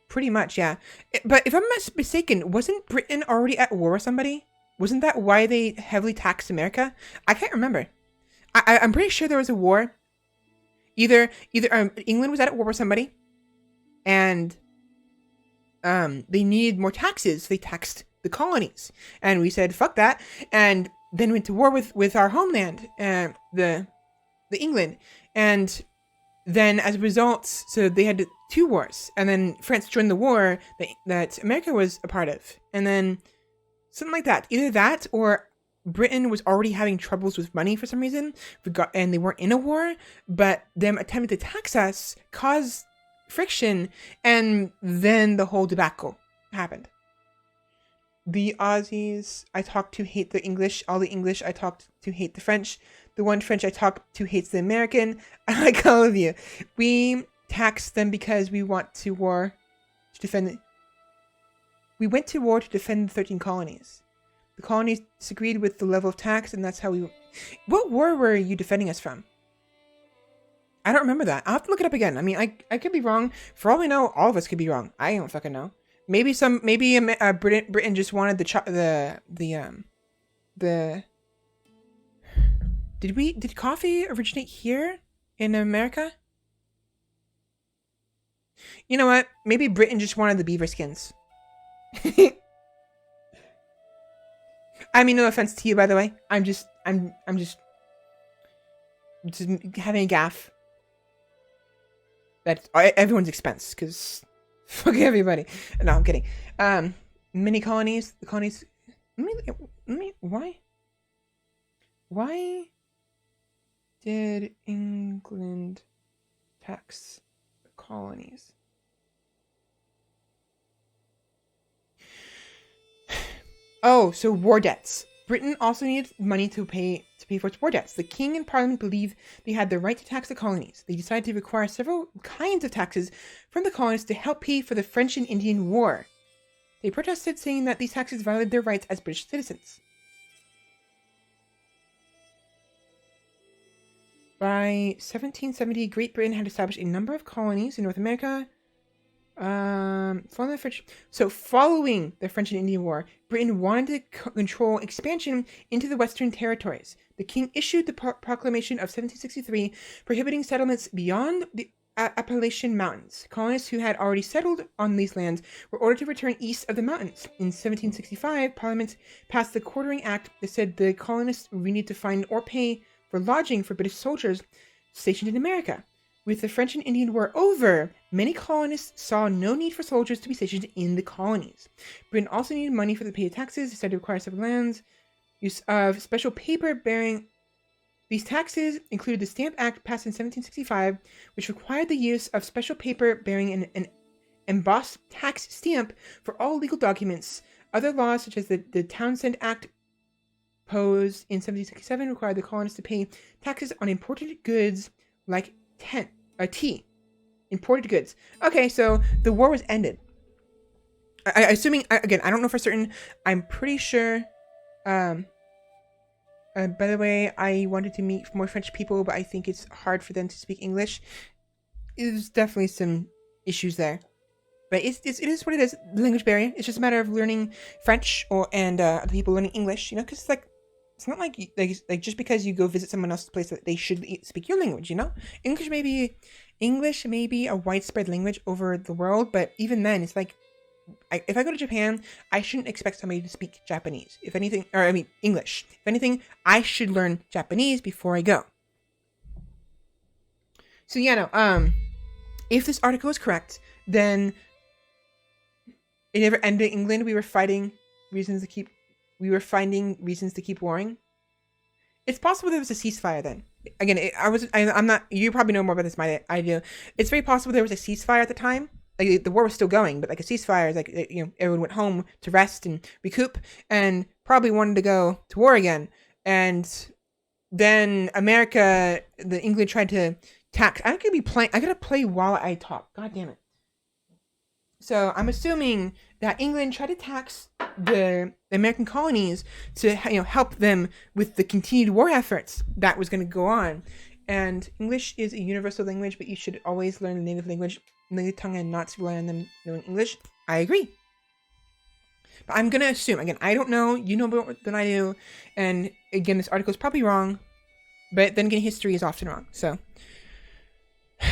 Pretty much, yeah. But if I'm not mistaken, wasn't Britain already at war with somebody? Wasn't that why they heavily taxed America? I can't remember. I'm pretty sure there was a war. Either England was at war with somebody, and they needed more taxes, so they taxed the colonies, and we said fuck that, and then went to war with our homeland, the England, and then as a result, so they had two wars, and then France joined the war that America was a part of, and then something like that. Either that or Britain was already having troubles with money for some reason, and they weren't in a war, but them attempting to tax us caused friction, and then the whole debacle happened. The Aussies I talked to hate the English. All the English I talked to hate the French. The one French I talked to hates the American. I like all of you. We tax them because we want to war to defend. We went to war to defend the 13 colonies. The colonies disagreed with the level of tax, and that's how we... What war were you defending us from? I don't remember that. I'll have to look it up again. I mean, I could be wrong. For all we know, all of us could be wrong. I don't fucking know. Maybe Britain just wanted Did coffee originate here in America? You know what? Maybe Britain just wanted the beaver skins. I mean, no offense to you, by the way. I'm just having a gaffe. That's everyone's expense, because fuck everybody. No, I'm kidding. Mini colonies. The colonies. Why did England tax the colonies? Oh, so war debts. Britain also needed money to pay for its war debts. The king and parliament believed they had the right to tax the colonies. They decided to require several kinds of taxes from the colonies to help pay for the French and Indian War. They protested, saying that these taxes violated their rights as British citizens. By 1770, Great Britain had established a number of colonies in North America. Following the French and Indian War, Britain wanted to control expansion into the Western territories. The king issued the proclamation of 1763 prohibiting settlements beyond the Appalachian Mountains. Colonists who had already settled on these lands were ordered to return east of the mountains. In 1765, Parliament passed the Quartering Act that said the colonists would need to find or pay for lodging for British soldiers stationed in America. With the French and Indian War over, many colonists saw no need for soldiers to be stationed in the colonies. Britain also needed money for the pay of taxes, decided to require several lands, use of special paper bearing. These taxes included the Stamp Act passed in 1765, which required the use of special paper bearing an embossed tax stamp for all legal documents Other laws, such as the Townsend Act posed in 1767, required the colonists to pay taxes on imported goods like tea. Imported goods. Okay, so the war was ended. Assuming, again, I don't know for certain. I'm pretty sure. By the way, I wanted to meet more French people, but I think it's hard for them to speak English. There's definitely some issues there. But it is what it is. The language barrier. It's just a matter of learning French and other people learning English. You know, because it's not like just because you go visit someone else's place that they should speak your language. You know, English may be a widespread language over the world, but even then, it's like if I go to Japan, I shouldn't expect somebody to speak Japanese. If anything, or I mean English. If anything, I should learn Japanese before I go. So yeah, no. If this article is correct, then it never ended in England. We were finding reasons to keep warring. It's possible there was a ceasefire then. Again, I'm not. You probably know more about this than I do. It's very possible there was a ceasefire at the time. Like the war was still going, but like a ceasefire is like, you know, everyone went home to rest and recoup, and probably wanted to go to war again. And then England tried to tax. I gotta play while I talk. God damn it. So I'm assuming that England tried to tax the American colonies to, you know, help them with the continued war efforts that was going to go on. And English is a universal language, but you should always learn the native language, native tongue, and not to rely on them knowing English. I agree. But I'm going to assume, again, I don't know, you know more than I do, and again, this article is probably wrong, but then again, history is often wrong, so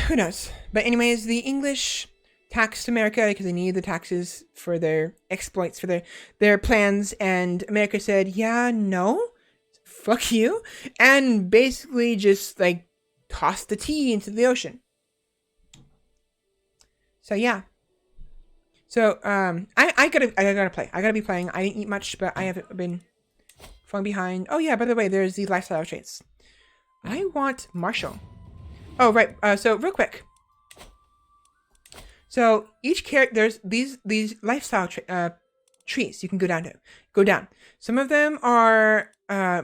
who knows. But anyways, the English taxed America because they needed the taxes for their exploits, for their plans, and America said, yeah, no, fuck you, and basically just like tossed the tea into the ocean. So yeah. So I gotta play. I gotta be playing. I didn't eat much, but I haven't been falling behind. Oh yeah, by the way, there's the lifestyle traits. I want Marshall. Oh right. So real quick. So each character, there's these lifestyle trees you can go down. Some of them are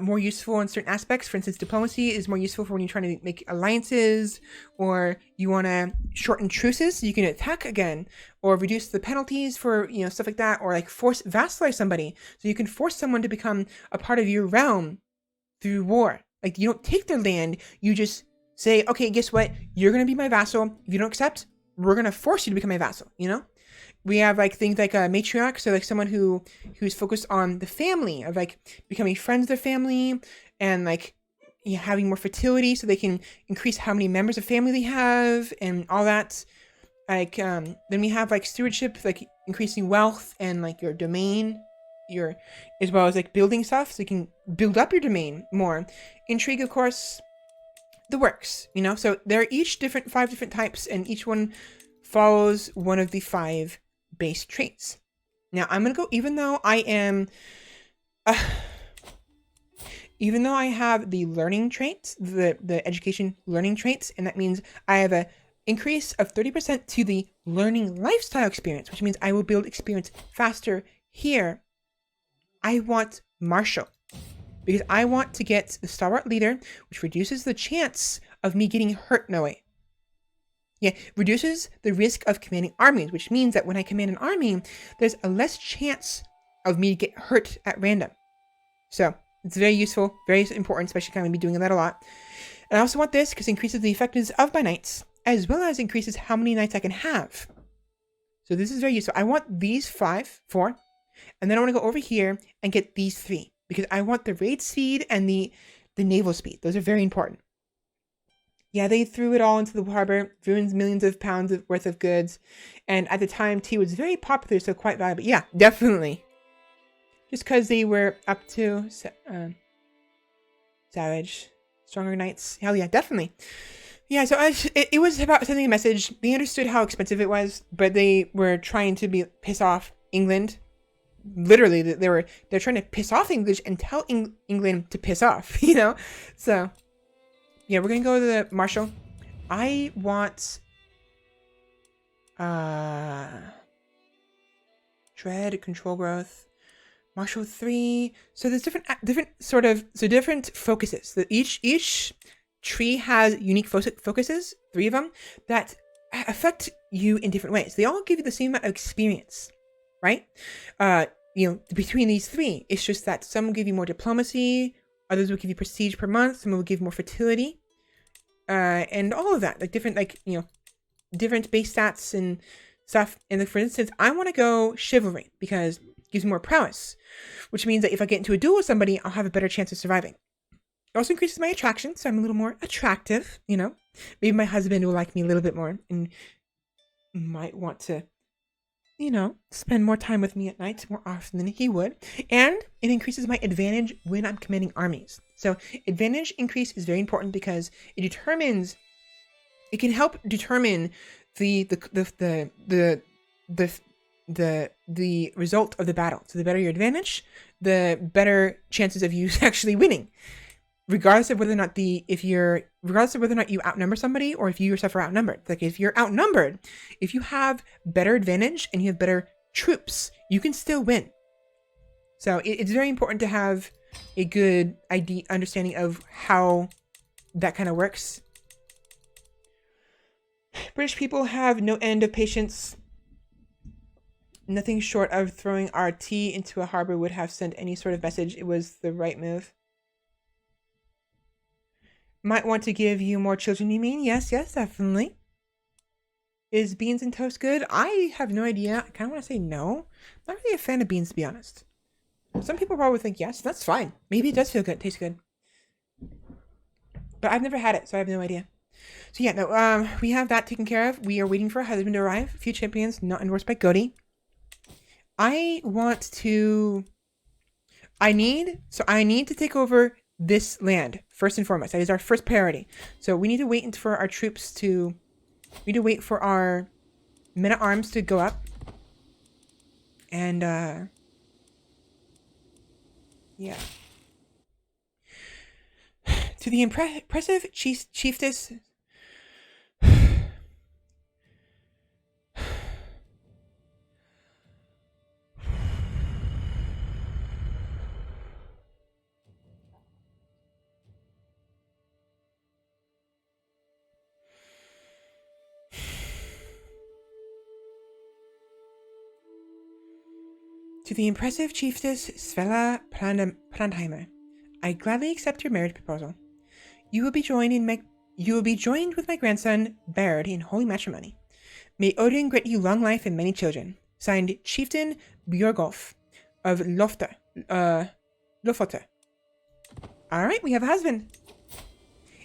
more useful in certain aspects. For instance, diplomacy is more useful for when you're trying to make alliances, or you want to shorten truces so you can attack again, or reduce the penalties for, you know, stuff like that, or like force vassalize somebody so you can force someone to become a part of your realm through war. Like, you don't take their land, you just say, okay, guess what? You're gonna be my vassal. If you don't accept, we're gonna force you to become a vassal, you know? We have like things like a matriarch, so like someone who's focused on the family, of like becoming friends with their family, and like, you know, having more fertility so they can increase how many members of family they have and all that. Like then we have like stewardship, like increasing wealth and like your domain, as well as like building stuff so you can build up your domain more. Intrigue, of course, the works, you know? So there are five different types, and each one follows one of the 5 base traits. Now I'm gonna go, even though I have the learning traits, the education learning traits, and that means I have a increase of 30% to the learning lifestyle experience, which means I will build experience faster here. I want Marshall, because I want to get the stalwart leader, which reduces the chance of me getting hurt. No way. Yeah, reduces the risk of commanding armies, which means that when I command an army, there's a less chance of me to get hurt at random. So it's very useful, very important, especially kind of me doing that a lot. And I also want this because it increases the effectiveness of my knights, as well as increases how many knights I can have. So this is very useful. I want these 4, and then I want to go over here and get these 3, because I want the raid speed and the naval speed. Those are very important. Yeah, they threw it all into the harbor, ruins millions of pounds worth of goods, and at the time, tea was very popular, so quite valuable. Yeah, definitely. Just because they were up to savage, stronger knights. Hell yeah, definitely. Yeah, so it was about sending a message. They understood how expensive it was, but they were trying to piss off England. Literally, they're trying to piss off English and tell England to piss off, you know? So yeah, we're gonna go to the Marshall. I want dread, control growth. Marshall 3. So there's different focuses. Each tree has unique focuses, 3 of them, that affect you in different ways. They all give you the same amount of experience, right? Between these 3, it's just that some will give you more diplomacy, others will give you prestige per month, some will give more fertility, and all of that, like different base stats and stuff. And for instance, I want to go chivalry because it gives me more prowess, which means that if I get into a duel with somebody, I'll have a better chance of surviving. It also increases my attraction, so I'm a little more attractive, Maybe my husband will like me a little bit more and might want to, spend more time with me at night more often than he would. And it increases my advantage when I'm commanding armies. So advantage increase is very important because it can help determine the result of the battle. So the better your advantage, the better chances of you actually winning. Regardless of whether or not you outnumber somebody or if you yourself are outnumbered. Like if you're outnumbered, if you have better advantage and you have better troops, you can still win. So it's very important to have a good understanding of how that kind of works. British people have no end of patience. Nothing short of throwing our tea into a harbor would have sent any sort of message. It was the right move. Might want to give you more children, you mean? Yes, definitely. Is beans and toast good? I have no idea. I kind of want to say no. I'm not really a fan of beans, to be honest. Some people probably think yes. That's fine. Maybe it does feel good. Tastes good. But I've never had it, so I have no idea. So yeah, no. We have that taken care of. We are waiting for a husband to arrive. A few champions not endorsed by Godi. I need to take over this land first and foremost. That is our first priority. So we need to wait for our troops to. We need to wait for our men at arms to go up. And yeah. To the impressive chiefess. To the impressive chiefess Svela Plantheimer, I gladly accept your marriage proposal. You will be joined with my grandson Baird in holy matrimony. May Odin grant you long life and many children. Signed, Chieftain Björgolf of Lofoter. All right, we have a husband,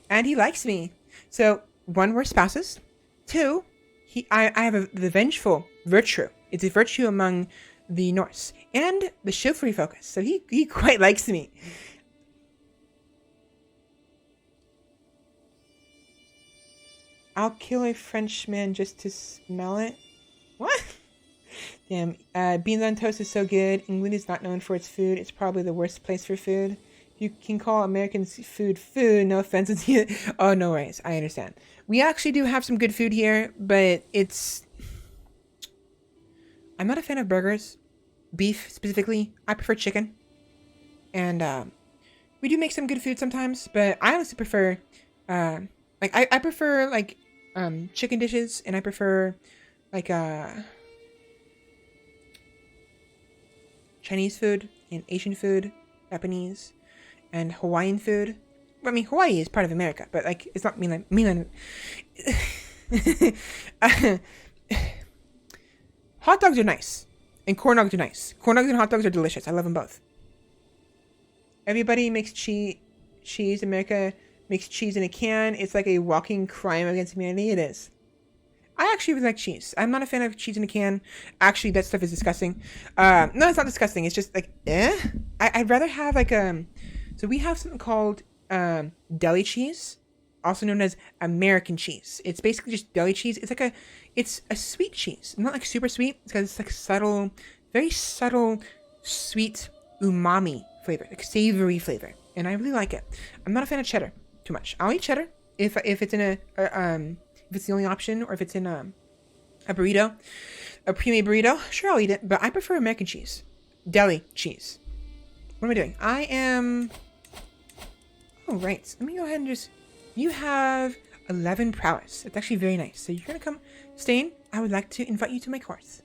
and he likes me. So 1, we're spouses. 2, I have the vengeful virtue. It's a virtue among the Norse and the chivalry focus. So he quite likes me. I'll kill a Frenchman just to smell it. What? Damn. Beans on toast is so good. England is not known for its food. It's probably the worst place for food. You can call American food. No offense to you. Oh, no worries. I understand. We actually do have some good food here, but I'm not a fan of burgers. Beef, specifically. I prefer chicken. And we do make some good food sometimes, but I honestly prefer... I prefer, chicken dishes, and I prefer, Chinese food, and Asian food, Japanese, and Hawaiian food. I mean, Hawaii is part of America, but, it's not mainland. Hot dogs are nice, and corn dogs are nice. Corn dogs and hot dogs are delicious. I love them both. Everybody makes cheese. America makes cheese in a can. It's like a walking crime against humanity. It is. I actually really like cheese. I'm not a fan of cheese in a can. Actually, that stuff is disgusting. No, it's not disgusting. It's just I'd rather have so we have something called deli cheese, also known as American cheese. It's basically just deli cheese. It's a sweet cheese. Not super sweet. It's subtle, very subtle, sweet umami flavor, savory flavor, and I really like it. I'm not a fan of cheddar too much. I'll eat cheddar if it's in if it's the only option, or if it's in a burrito, a pre-made burrito. Sure, I'll eat it, but I prefer American cheese, deli cheese. What am I doing? I am... Oh, right. Let me go ahead and just... You have 11 prowess. That's actually very nice. So you're going to come... Stain, I would like to invite you to my course.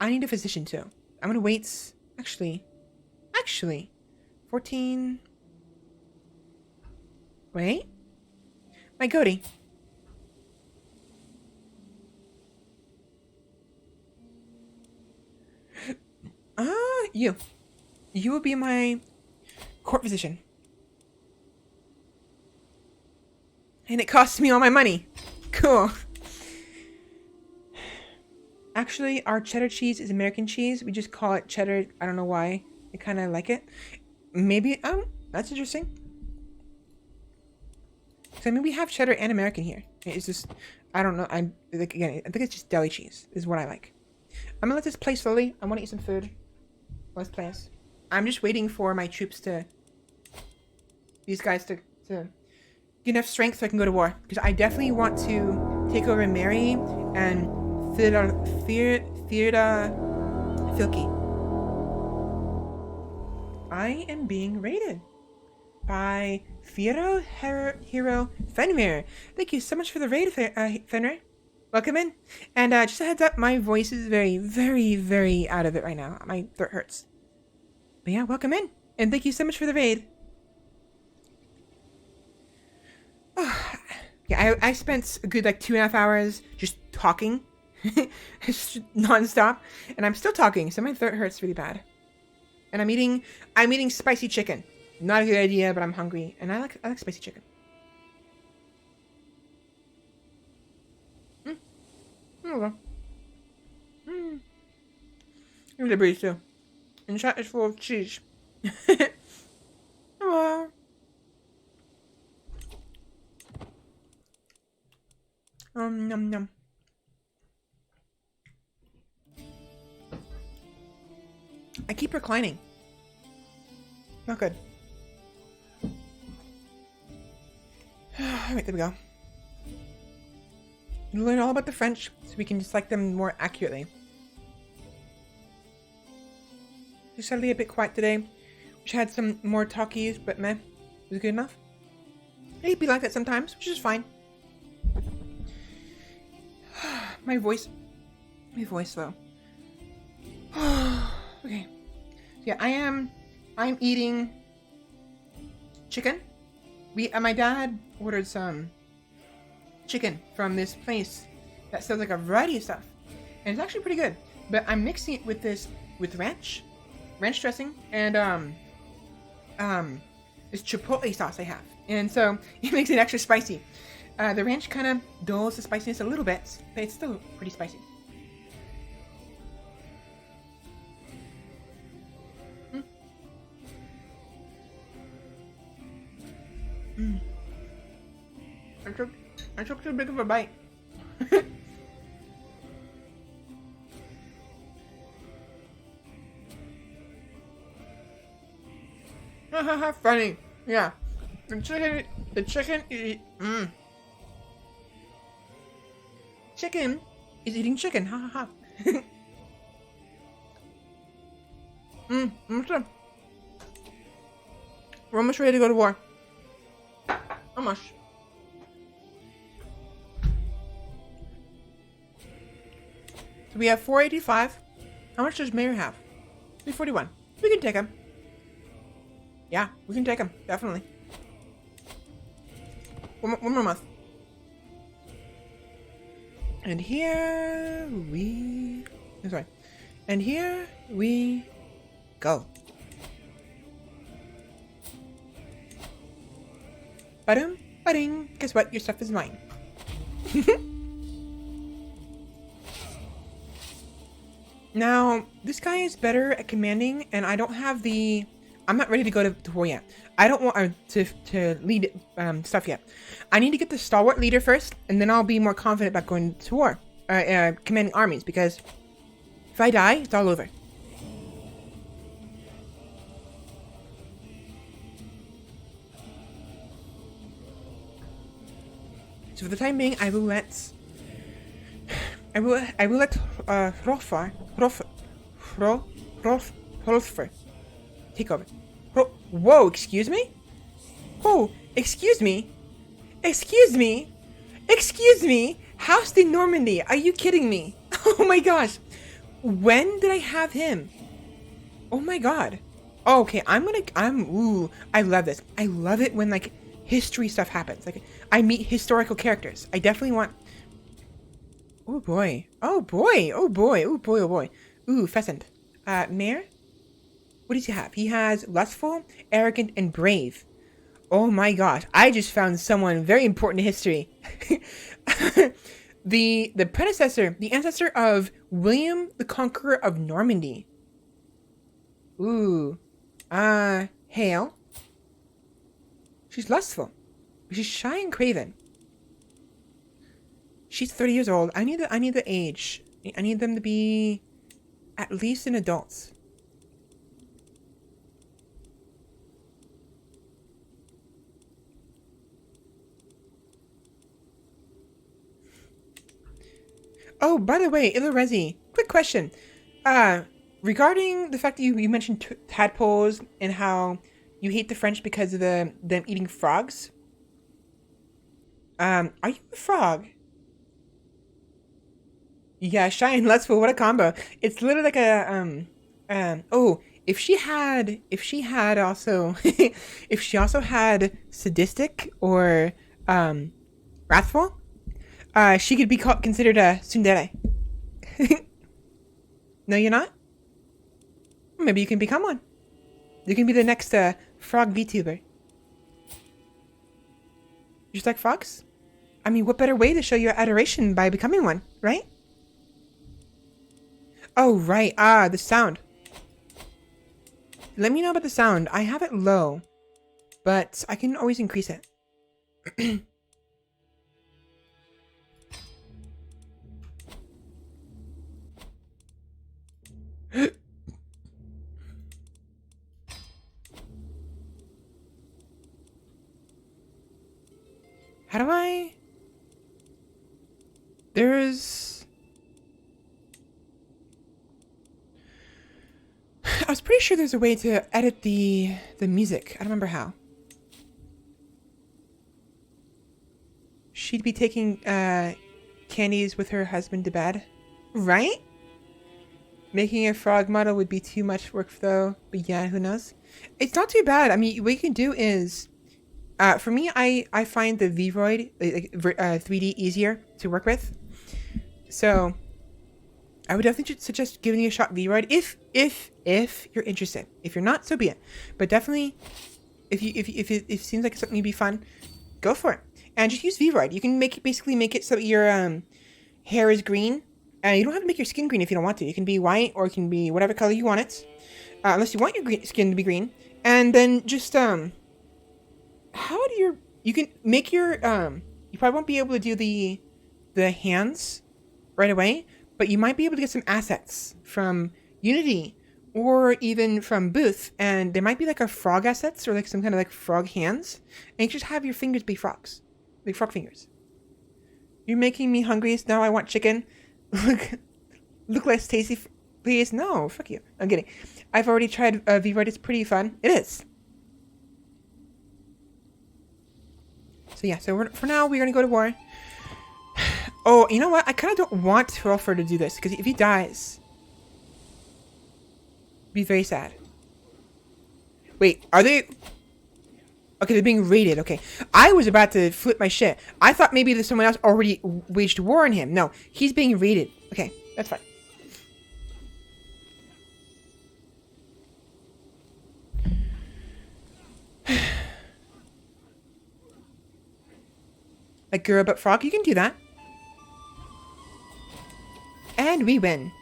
I need a physician, too. I'm going to wait... Actually... 14... Wait. My goatee. You. You will be my court physician. And it costs me all my money. Cool. Actually, our cheddar cheese is American cheese. We just call it cheddar. I don't know why. I kind of like it. Maybe, that's interesting. So maybe we have cheddar and American here. It's just, I don't know. I think it's just deli cheese is what I like. I'm gonna let this play slowly. I want to eat some food. Let's play this. I'm just waiting for my troops to, these guys to get enough strength so I can go to war. Because I definitely want to take over Mary and Filki. I am being raided by Hero Fenrir. Thank you so much for the raid, Fenrir. Welcome in. And just a heads up, my voice is very, very, very out of it right now. My throat hurts. But yeah, welcome in. And thank you so much for the raid. Oh, yeah, I spent a good 2.5 hours just talking. Just nonstop. And I'm still talking, so my throat hurts really bad. And I'm eating spicy chicken. Not a good idea, but I'm hungry. And I like spicy chicken. There we go. Give me the breeze too. And chat is full of cheese. Hello. Num num. I keep reclining. Not good. Alright, there we go. You learn all about the French so we can dislike them more accurately. Just suddenly a bit quiet today. Wish I had some more talkies, but meh. Was it good enough? It'd be like that sometimes, which is fine. My voice though. Okay. Yeah, I'm eating chicken. My dad ordered some chicken from this place that sells a variety of stuff. And it's actually pretty good. But I'm mixing it with ranch dressing, and this chipotle sauce I have. And so it makes it extra spicy. The ranch kind of dulls the spiciness a little bit, but it's still pretty spicy. I took too big of a bite. Funny. Yeah. The chicken Chicken is eating chicken. Ha ha ha. We're almost ready to go to war. Almost. So we have 485. How much does Mayor have? 341. We can take him. Yeah, we can take him. Definitely. One more month. And here we... I'm sorry. And here we go. Ba-dum, ba-ding. Guess what? Your stuff is mine. Now, this guy is better at commanding, and I don't have the... I'm not ready to go to war yet. I don't want to lead stuff yet. I need to get the stalwart leader first, and then I'll be more confident about going to war. Commanding armies, because if I die, it's all over. So for the time being, I will let Hrolfr. Take over. Whoa, excuse me? Oh, excuse me? Excuse me? Excuse me? House de Normandy, are you kidding me? Oh my gosh. When did I have him? Oh my god. Oh, okay, ooh, I love this. I love it when, like, history stuff happens. Like, I meet historical characters. I definitely want... Oh boy. Oh boy. Oh boy. Oh boy. Oh boy. Ooh, pheasant. Mayor? What does he have? He has lustful, arrogant, and brave. Oh my gosh. I just found someone very important in history. The predecessor, the ancestor of William the Conqueror of Normandy. Ooh. Hale. She's lustful. She's shy and craven. She's 30 years old. I need the age. I need them to be at least an adult. Oh, by the way, Ilorezi, quick question. Regarding the fact that you mentioned tadpoles and how you hate the French because of them eating frogs. Are you a frog? Yeah, shy and lustful, what a combo. It's literally like a, oh, if she also, if she also had sadistic or, wrathful, she could be considered a tsundere. No, you're not? Maybe you can become one. You can be the next, frog Vtuber. Just like frogs? I mean, what better way to show your adoration by becoming one, right? Oh, right. The sound. Let me know about the sound. I have it low, but I can always increase it. How do I... There's... I was pretty sure there's a way to edit the music. I don't remember how. She'd be taking candies with her husband to bed. Right? Making a frog model would be too much work though. But yeah, who knows? It's not too bad. I mean, what you can do is... for me, I find the Vroid 3D easier to work with. So... I would definitely suggest giving it a shot, Vroid, if you're interested. If you're not, so be it. But definitely, if it seems like something would be fun, go for it. And just use Vroid. You can basically make it so that your hair is green. You don't have to make your skin green if you don't want to. It can be white or it can be whatever color you want it, unless you want your skin to be green. And then just you can make your you probably won't be able to do the hands right away. But you might be able to get some assets from Unity or even from Booth, and there might be like a frog assets or like some kind of like frog hands, and you just have your fingers be frogs, like frog fingers. You're making me hungry, so now I want chicken. Look less tasty, please. No, fuck you. I'm kidding. I've already tried Vroid. It's pretty fun. It is. So yeah, so for now we're gonna go to war. Oh, you know what? I kind of don't want Hrolfr to do this, because if he dies, it'd be very sad. Wait, are they... Okay, they're being raided. Okay. I was about to flip my shit. I thought maybe that someone else already waged war on him. No, he's being raided. Okay, that's fine. Like girl but frog, you can do that. And we win.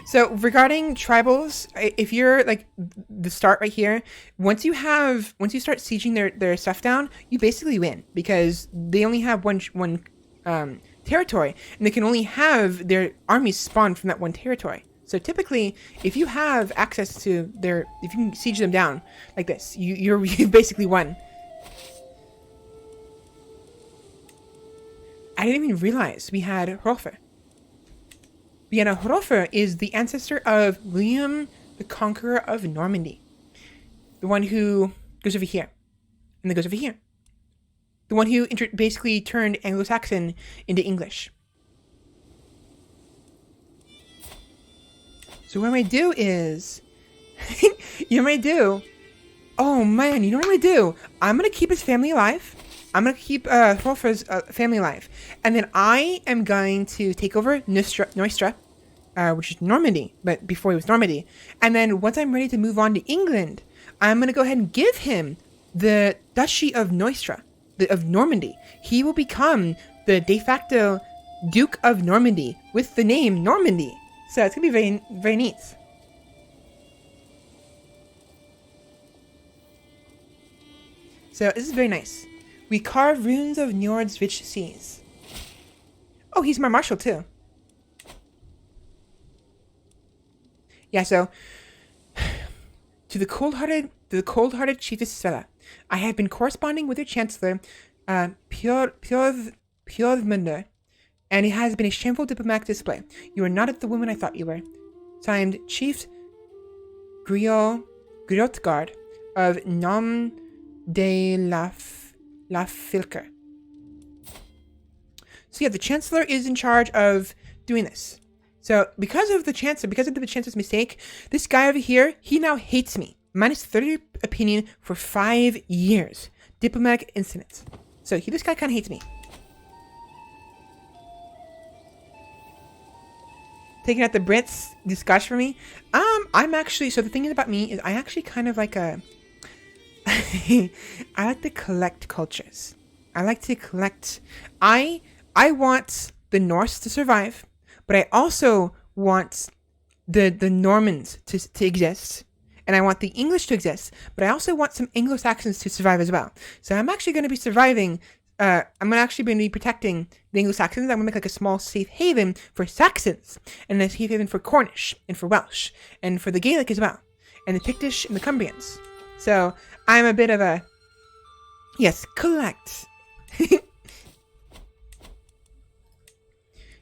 So regarding tribals, if you're like the start right here, once you start sieging their stuff down, you basically win because they only have one territory, and they can only have their armies spawn from that one territory. So typically, if you have access to if you can siege them down like this, you've basically won. I didn't even realize we had Hrolfr. Hrolfr is the ancestor of William the conqueror of Normandy. The one who goes over here. And then goes over here. The one who basically turned Anglo-Saxon into English. So what I'm going to do is... you know what I do? Oh man, you know what I'm going to do? I'm going to keep his family alive. I'm going to keep Hrolfr's family alive. And then I am going to take over Neustra, which is Normandy, but before it was Normandy. And then once I'm ready to move on to England, I'm going to go ahead and give him the Duchy of Neustra, of Normandy. He will become the de facto Duke of Normandy with the name Normandy. So it's going to be very, very neat. So this is very nice. We carve runes of Njord's rich seas. Oh, he's my marshal too. Yeah, so to the cold-hearted chiefess Svella, I have been corresponding with your chancellor, Pjorvmunder, and it has been a shameful diplomatic display. You are not the woman I thought you were. Signed, Chief Griotgard of Nom de la Filker. So yeah, the chancellor is in charge of doing this. So because of the chancellor's mistake, this guy over here, he now hates me. Minus 30 opinion for 5 years. Diplomatic incident. So this guy kind of hates me. Taking out the Brits, discuss for me. I'm actually, so the thing about me is I actually kind of like I like to collect cultures. I like to collect, I want the Norse to survive, but I also want the Normans to exist. And I want the English to exist, but I also want some Anglo-Saxons to survive as well. So I'm actually going to be surviving, I'm actually going to be protecting the Anglo-Saxons. I'm going to make like a small safe haven for Saxons, and a safe haven for Cornish, and for Welsh, and for the Gaelic as well, and the Pictish and the Cumbrians. So I'm a bit of a, yes, collect.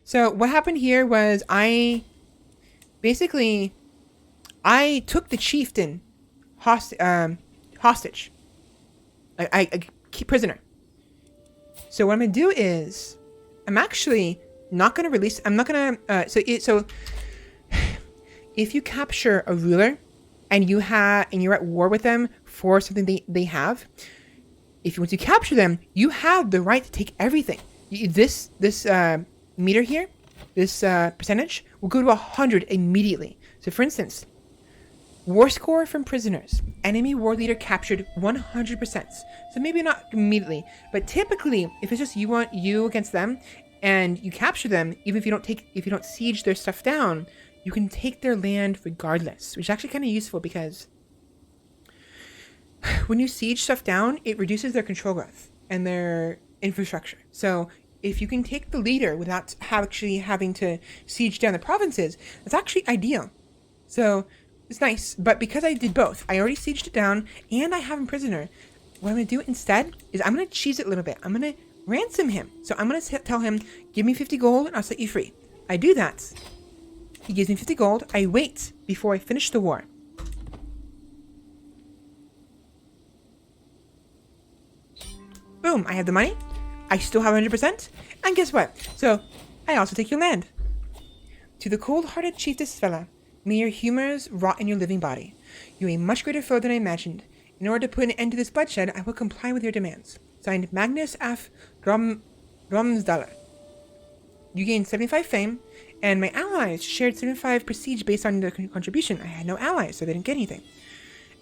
So what happened here was I took the chieftain hostage. I keep prisoner. So what I'm gonna do is I'm actually not gonna release. I'm not gonna. So if you capture a ruler and you're at war with them for something they have, once you capture them, you have the right to take everything. This meter here, this percentage will go to 100 immediately. So for instance, war score from prisoners. Enemy war leader captured 100%. So maybe not immediately, but typically, if it's just you against them, and you capture them, even if you don't siege their stuff down, you can take their land regardless, which is actually kind of useful because when you siege stuff down, it reduces their control growth and their infrastructure. So if you can take the leader without actually having to siege down the provinces, that's actually ideal. So it's nice, but because I did both, I already sieged it down and I have him prisoner. What I'm going to do instead is I'm going to cheese it a little bit. I'm going to ransom him. So I'm going to tell him, give me 50 gold and I'll set you free. I do that. He gives me 50 gold. I wait before I finish the war. Boom, I have the money. I still have 100%. And guess what? So I also take your land. To the cold-hearted chiefess Svella, may your humors rot in your living body. You are a much greater foe than I imagined. In order to put an end to this bloodshed, I will comply with your demands. Signed, Magnus af Romsdaler. You gained 75 fame, and my allies shared 75 prestige based on their contribution. I had no allies, so they didn't get anything.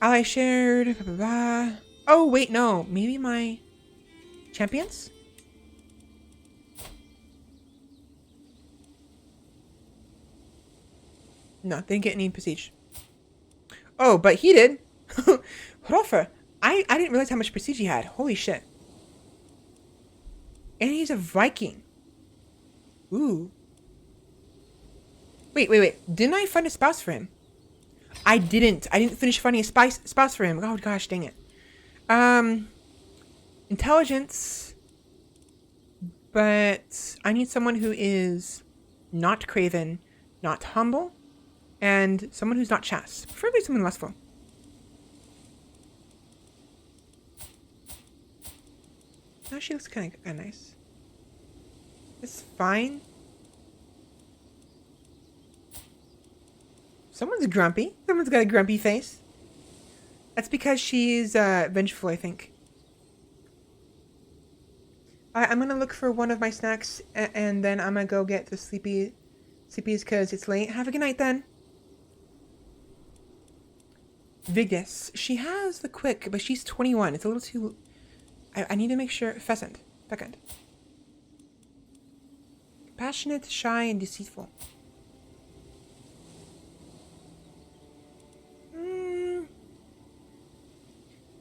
Allies shared... Blah, blah, blah. Oh, wait, no. Maybe my champions? No, they didn't get any prestige. Oh, but he did. Hrolfr. I didn't realize how much prestige he had. Holy shit. And he's a Viking. Ooh. Wait. Didn't I find a spouse for him? I didn't. I didn't finish finding a spouse for him. Oh, gosh, dang it. Intelligence. But I need someone who is not craven, not humble, and someone who's not chaste. Preferably someone lustful. No, she looks kind of nice. It's fine. Someone's grumpy. Someone's got a grumpy face. That's because she's vengeful, I think. I'm gonna look for one of my snacks, and then I'm gonna go get the sleepies because it's late. Have a good night then. Vigdis. She has the quick, but she's 21. It's a little too... I need to make sure... Fecund. Passionate, shy, and deceitful.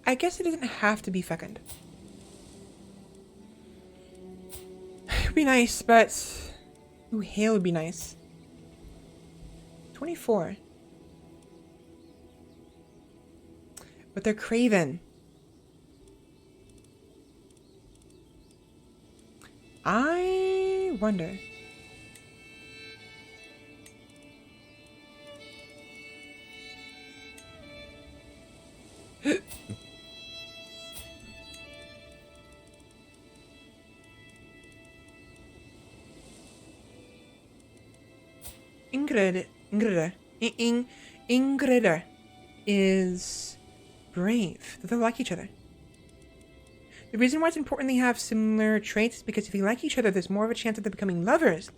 I guess it doesn't have to be fecund. It would be nice, but... Ooh, Hale would be nice. 24. But they're craven. I wonder. Ingrid is brave. They like each other. The reason why it's important they have similar traits is because if you like each other, there's more of a chance of them becoming lovers.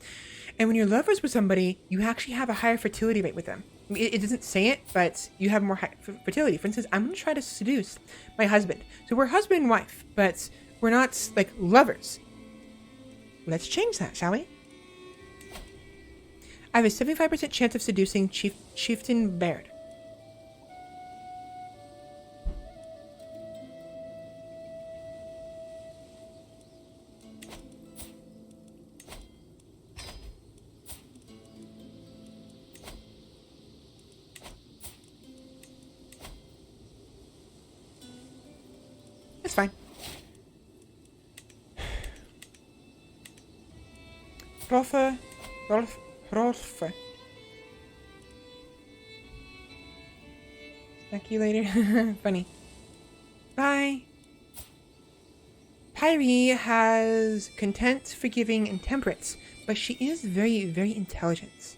And when you're lovers with somebody, you actually have a higher fertility rate with them. I mean, it doesn't say it, but you have more fertility. For instance, I'm going to try to seduce my husband. So we're husband and wife, but we're not, like, lovers. Let's change that, shall we? I have a 75% chance of seducing Chieftain Baird. That's fine. Rolf. Snack you later. Funny. Bye. Pyrie has content, forgiving, and temperance, but she is very, very intelligent.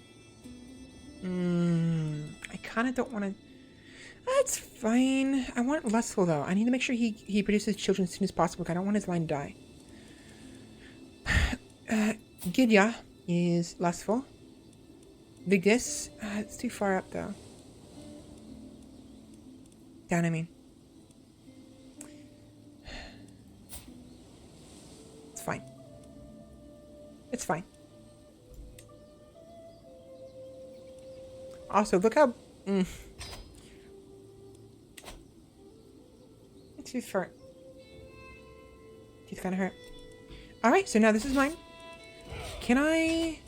I kind of don't want to... That's fine. I want lustful, though. I need to make sure he produces children as soon as possible, because I don't want his line to die. Gidya is lustful. Vigdis, it's too far up, though. Down, I mean. It's fine. It's fine. Also, look how... It's too far. Teeth kind of hurt. Alright, so now this is mine. Can I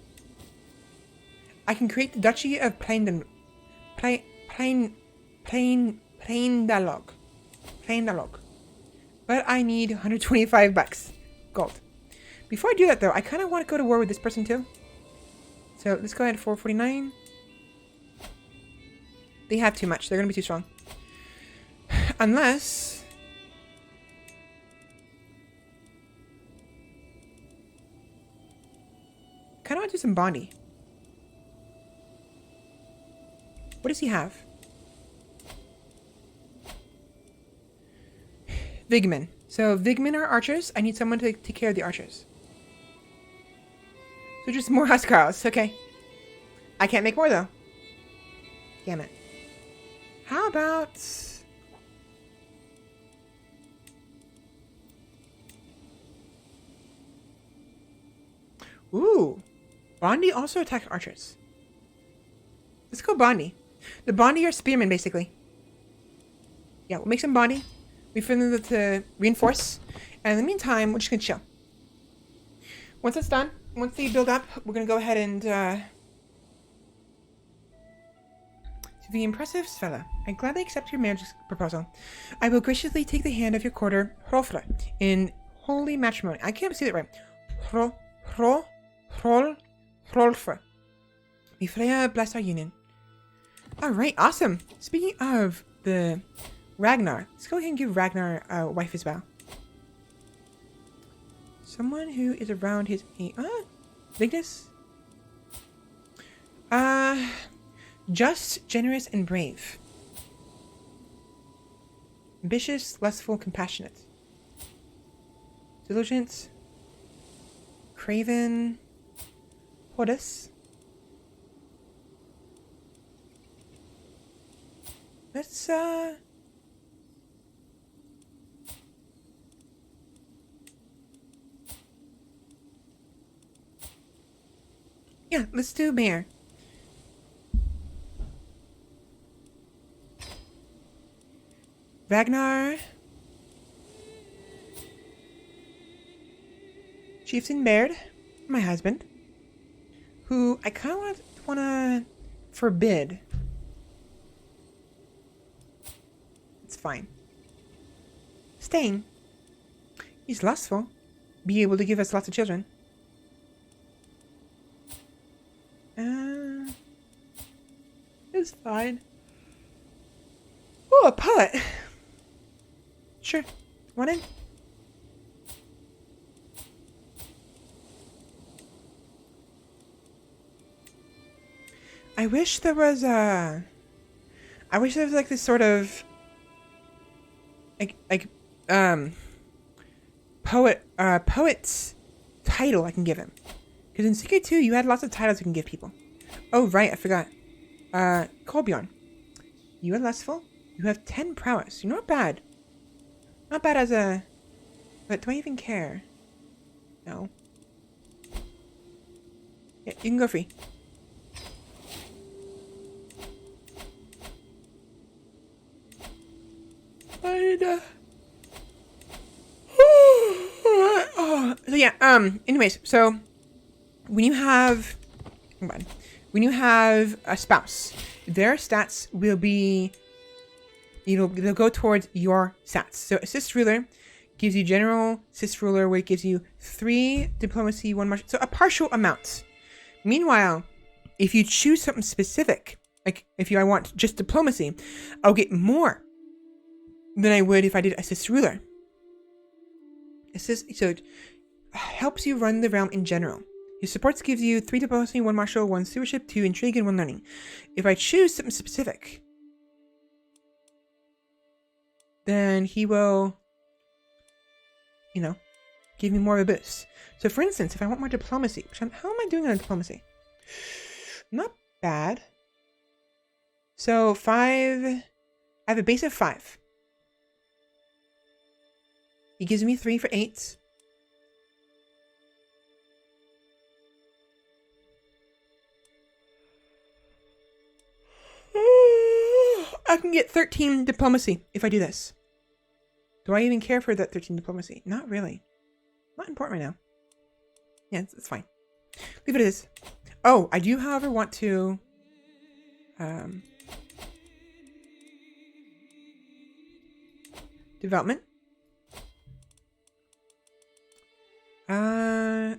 can create the Duchy of Plaindalog. But I need 125 bucks. Gold. Before I do that, though, I kind of want to go to war with this person, too. So, let's go ahead, 449. They have too much. They're going to be too strong. Unless... kind of want to do some Bondi. What does he have? Vigmen. So Vigmen are archers. I need someone to take care of the archers. So just more Huskarls. Okay. I can't make more, though. Damn it. How about... Ooh. Bondi also attacks archers. Let's go Bondi. The Bondi are spearmen, basically. Yeah, we'll make some Bondi. Wait for them to reinforce. And in the meantime, we're just going to chill. Once it's done, once they build up, we're going to go ahead and... To the impressive Svella, I gladly accept your marriage proposal. I will graciously take the hand of your courter, Hrolfr, in holy matrimony. I can't say that right. Hrolfr. May Freya bless our union. Alright, awesome. Speaking of the Ragnar, let's go ahead and give Ragnar a wife as well. Someone who is around his bigness? Just, generous, and brave. Ambitious, lustful, compassionate. Diligent. Craven. Hodus. Let's, yeah, let's do Mayor. Ragnar. Chieftain Baird, my husband. Who I kind of want to forbid. It's fine. Staying. He's lustful. Be able to give us lots of children. It's fine. Oh, a poet. Sure. Want in? I wish there was like this sort of poet's title I can give him. Because in CK2 you had lots of titles you can give people. Oh right, I forgot. Kolbjorn. You are lustful. You have 10 prowess. You're not bad. Not bad as a... But do I even care? No. Yeah, you can go free. So yeah, anyways, so when you have a spouse, their stats will be, they'll go towards your stats. So assist ruler gives you general, assist ruler where it gives you 3 diplomacy, 1 martial, so a partial amount. Meanwhile, if you choose something specific, like if I want just diplomacy, I'll get more than I would if I did assist ruler. Assist, so it helps you run the realm in general. Your supports gives you 3 diplomacy, 1 martial, 1 stewardship, 2 intrigue, and 1 learning. If I choose something specific, then he will, give me more of a boost. So for instance, if I want more diplomacy, how am I doing on diplomacy? Not bad. So 5, I have a base of 5. He gives me 3 for 8. I can get 13 diplomacy if I do this. Do I even care for that 13 diplomacy? Not really. Not important right now. Yeah, it's fine. Leave it as. Oh, I do, however, want to... development.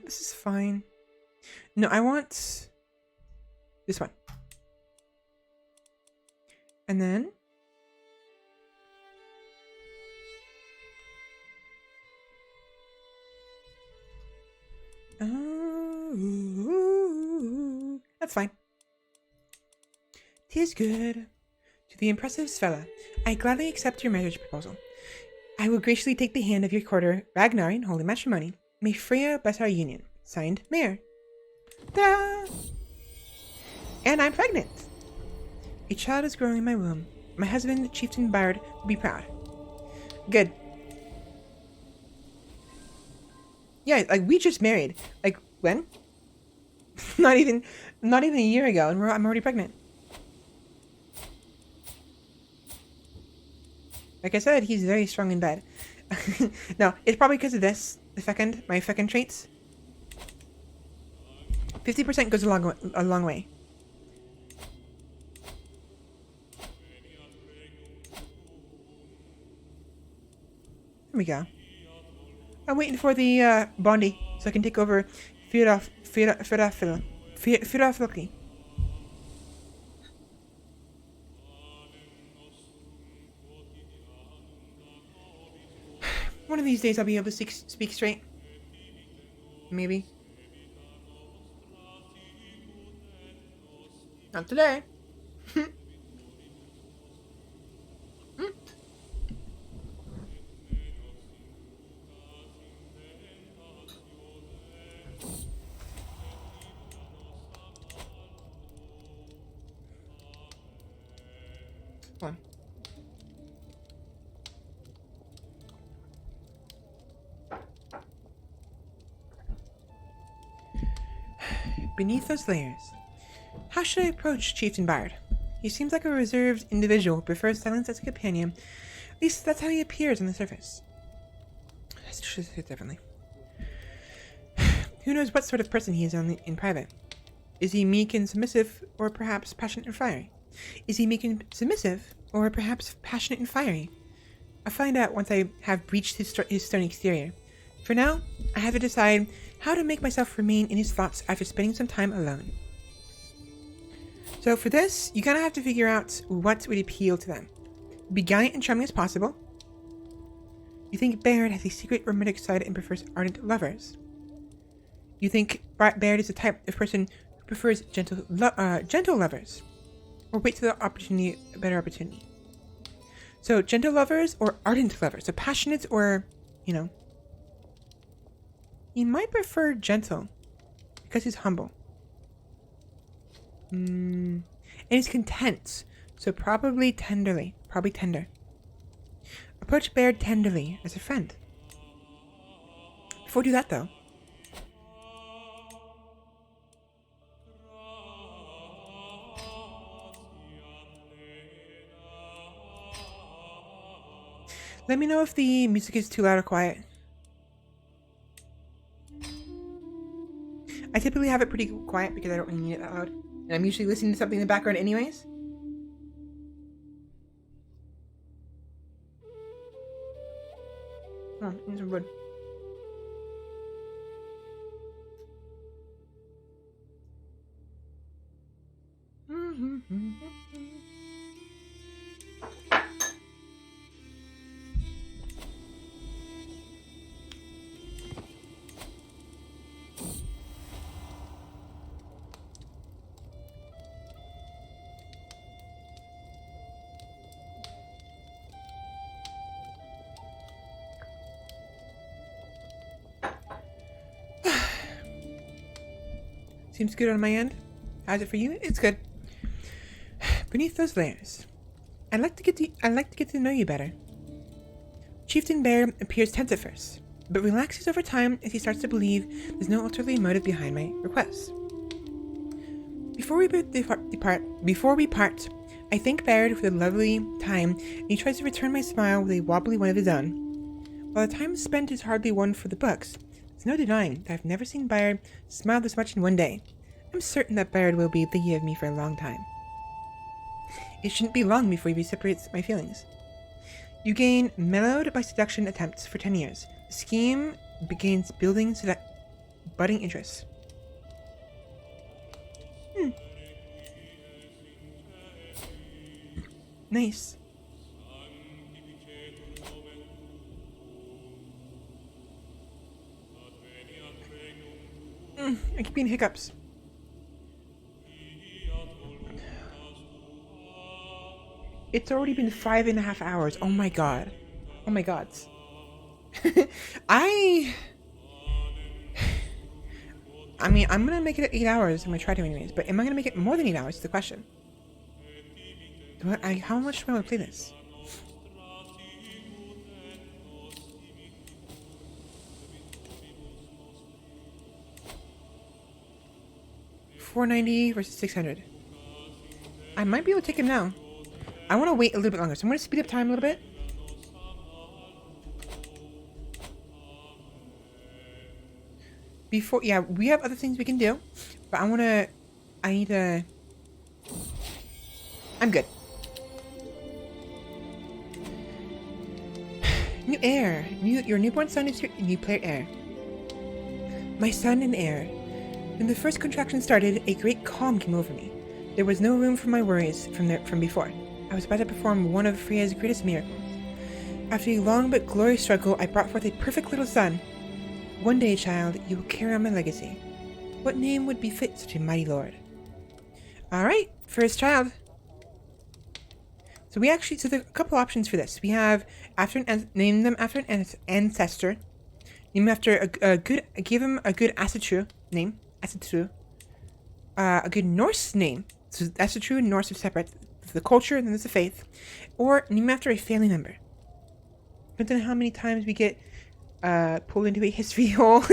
This is fine. No, I want this one. And then that's fine. 'Tis good. To the impressive Svella, I gladly accept your marriage proposal. I will graciously take the hand of your courter, Ragnar, in holy matrimony. May Freya bless our union. Signed, Mayor. Ta-da! And I'm pregnant. A child is growing in my womb. My husband, Chieftain Baird, will be proud. Good. Yeah, like we just married. Like when? not even a year ago, and I'm already pregnant. Like I said, he's very strong in bed. No, it's probably because of this. My fecund traits. 50% goes a long way. There we go. I'm waiting for the Bondi so I can take over Firafilki. One of these days I'll be able to speak straight. Maybe. Not today. Come on. Beneath those layers. How should I approach Chieftain Bard? He seems like a reserved individual who prefers silence as a companion. At least that's how he appears on the surface. Definitely. Who knows what sort of person he is in private? Is he meek and submissive, or perhaps passionate and fiery? Is he meek and submissive, or perhaps passionate and fiery? I'll find out once I have breached his stony exterior. For now, I have to decide how to make myself remain in his thoughts after spending some time alone. So for this, you kind of have to figure out what would appeal to them. Be gallant and charming as possible. You think Baird has a secret romantic side and prefers ardent lovers. You think Baird is the type of person who prefers gentle lovers. Or wait till a better opportunity. So gentle lovers or ardent lovers. So passionate or, you know. He might prefer gentle because he's humble. And he's content. So probably tenderly. Probably tender. Approach Baird tenderly as a friend. Before we do that though. Let me know if the music is too loud or quiet. I typically have it pretty quiet because I don't really need it that loud. And I'm usually listening to something in the background anyways. Oh, need some wood. Seems good on my end. How's it for you? It's good. Beneath those layers, I'd like to get to know you better. Chieftain Bear appears tense at first, but relaxes over time as he starts to believe there's no ulterior motive behind my request. Before we part, I thank Baird for the lovely time, and he tries to return my smile with a wobbly one of his own. While the time spent is hardly one for the books, there's no denying that I've never seen Baird smile this much in one day. I'm certain that Baird will be thinking of me for a long time. It shouldn't be long before he reciprocates my feelings. You gain mellowed by seduction attempts for 10 years. The scheme begins building budding interest. Nice. I keep getting hiccups. It's already been 5.5 hours. Oh my god. Oh my god. I mean, I'm gonna make it 8 hours. I'm gonna try to anyways. But am I gonna make it more than 8 hours is the question. How much do I want to play this? $490 versus 600. I might be able to take him now. I want to wait a little bit longer, so I'm going to speed up time a little bit. Yeah, we have other things we can do, but I'm good. New heir. Your newborn son is your new player heir. My son and heir. When the first contraction started, a great calm came over me. There was no room for my worries from before. I was about to perform one of Freya's greatest miracles. After a long but glorious struggle, I brought forth a perfect little son. One day, child, you will carry on my legacy. What name would befit such a mighty lord? Alright, first child. So there are a couple options for this. We have name them after an ancestor. Name after give him a good Asatru name. Asatru. A good Norse name. So Asatru and Norse are separate. There's the culture and then there's the faith. Or name after a family member. Depending on how many times we get pulled into a history hole.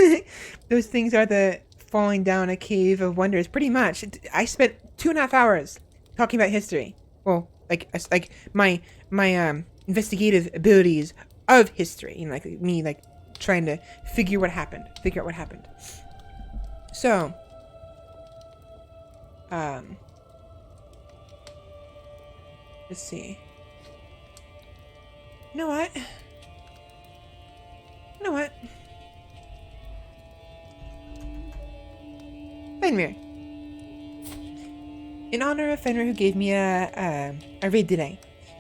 Those things are the falling down a cave of wonders. Pretty much. I spent 2.5 hours talking about history. Well, like my investigative abilities of history. You know, like me, like trying to figure out what happened. So, let's see. You know what? Fenrir. In honor of Fenrir, who gave me a raid today,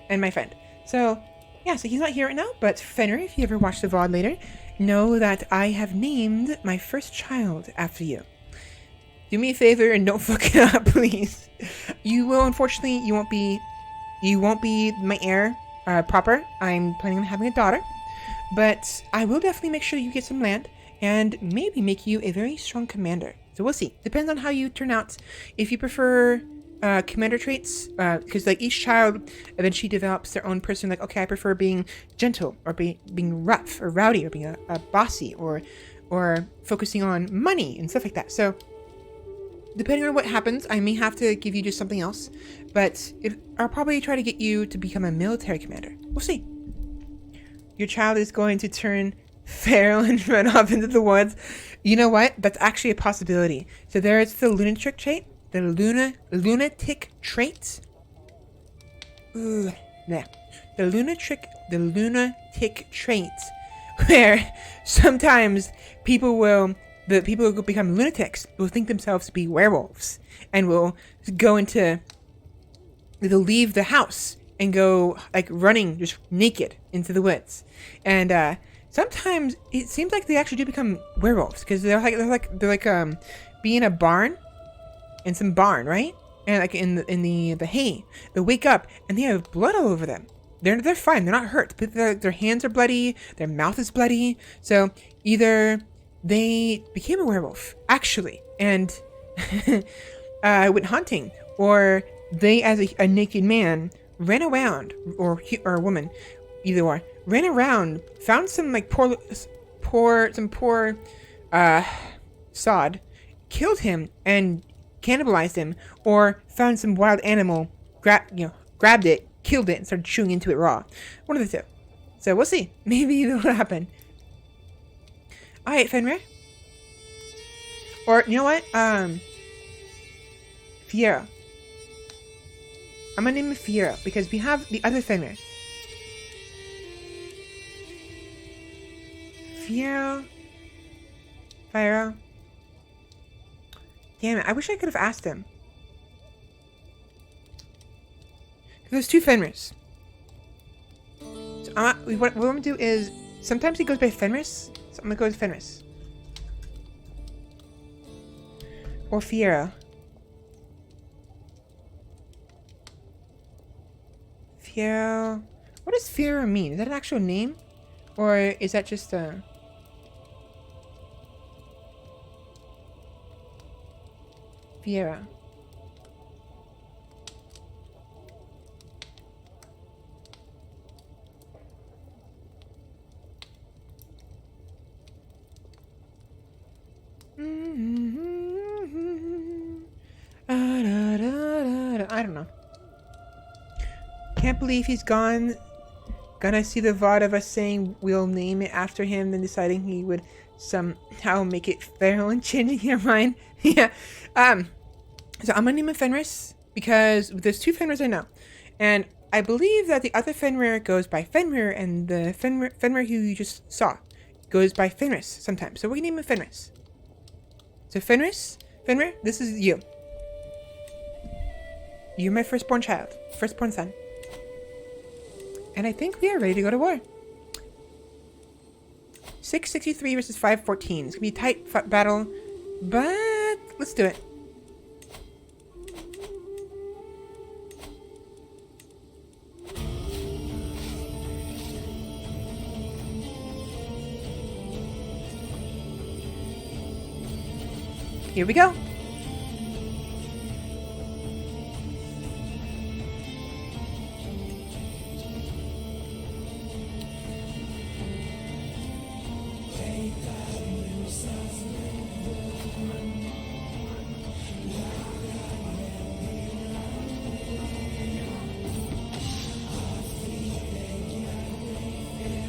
and my friend. So, yeah, so he's not here right now, but Fenrir, if you ever watch the VOD later, know that I have named my first child after you. Do me a favor and don't fuck it up, please. You will, unfortunately, you won't be my heir proper. I'm planning on having a daughter, but I will definitely make sure you get some land and maybe make you a very strong commander. So we'll see. Depends on how you turn out. If you prefer commander traits, because like each child eventually develops their own person. Like, okay, I prefer being gentle or being rough or rowdy or being a bossy or focusing on money and stuff like that. So depending on what happens, I may have to give you just something else. But I'll probably try to get you to become a military commander. We'll see. Your child is going to turn feral and run off into the woods. You know what? That's actually a possibility. So there's the lunatic trait. The lunatic trait. Ooh, yeah. The lunatic trait, where sometimes people will become lunatics will think themselves to be werewolves and will they'll leave the house and go like running just naked into the woods. And sometimes it seems like they actually do become werewolves because they're like be in a barn, in some barn, right? And like in the hay, they wake up and they have blood all over them. They're fine, they're not hurt, but their hands are bloody, their mouth is bloody. So either they became a werewolf actually and went hunting, or they, as a naked man, ran around, or a woman, either or, ran around, found some like poor sod, killed him and cannibalized him, or found some wild animal, grabbed it, killed it, and started chewing into it raw. One of the two. So we'll see. Maybe that'll happen. Alright, Fenrir. Or, you know what? Fiero. I'm gonna name him Fiero because we have the other Fenrir. Fiero. Damn it, I wish I could have asked him. There's two Fenrirs. So what I'm gonna do is, sometimes he goes by Fenris, so I'm gonna go with Fenris. Or Fiero. Fiero. What does Fiero mean? Is that an actual name? Or is that just a... Fiero. I don't know. Can't believe he's gone. Gonna see the VOD of us saying we'll name it after him, then deciding he would somehow make it feral and changing your mind. Yeah. So I'm gonna name him Fenris because there's two Fenrirs I know, and I believe that the other Fenrir goes by Fenrir, and the Fenrir who you just saw goes by Fenris sometimes. So we're gonna name him Fenris. So Fenrir, this is you. You're my firstborn child, firstborn son. And I think we are ready to go to war. 663 versus 514. It's gonna be a tight battle, but let's do it. Here we go.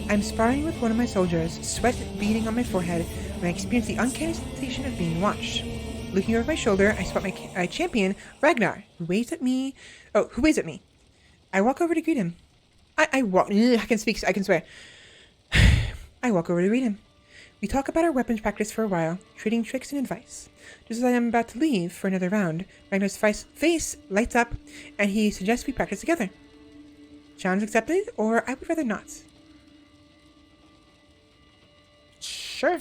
I'm sparring with one of my soldiers, sweat beading on my forehead, when I experience the uncanny sensation of being watched. Looking over my shoulder, I spot my champion, Ragnar, who waves at me. I walk over to greet him. I can swear. I walk over to greet him. We talk about our weapons practice for a while, trading tricks and advice. Just as I am about to leave for another round, Ragnar's face lights up, and he suggests we practice together. Challenge accepted, or I would rather not. Sure.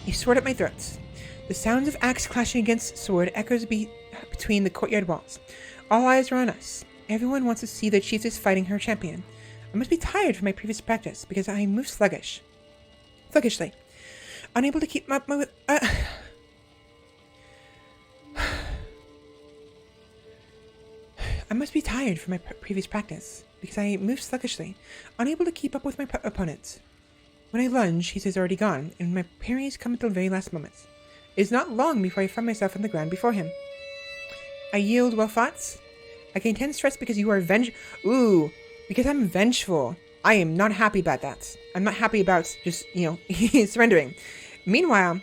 He sword at my throat. The sounds of axe clashing against sword echoes between the courtyard walls. All eyes are on us. Everyone wants to see the chiefess fighting her champion. I must be tired from my previous practice, because I move sluggishly. Unable to keep up my... I must be tired from my previous practice, because I move sluggishly, unable to keep up with my opponent. When I lunge, he is already gone, and my parries come until the very last moment. It is not long before I find myself on the ground before him. I yield, well fought. I gain 10 stress because you are because I'm vengeful. I am not happy about that. I'm not happy about just, surrendering. Meanwhile,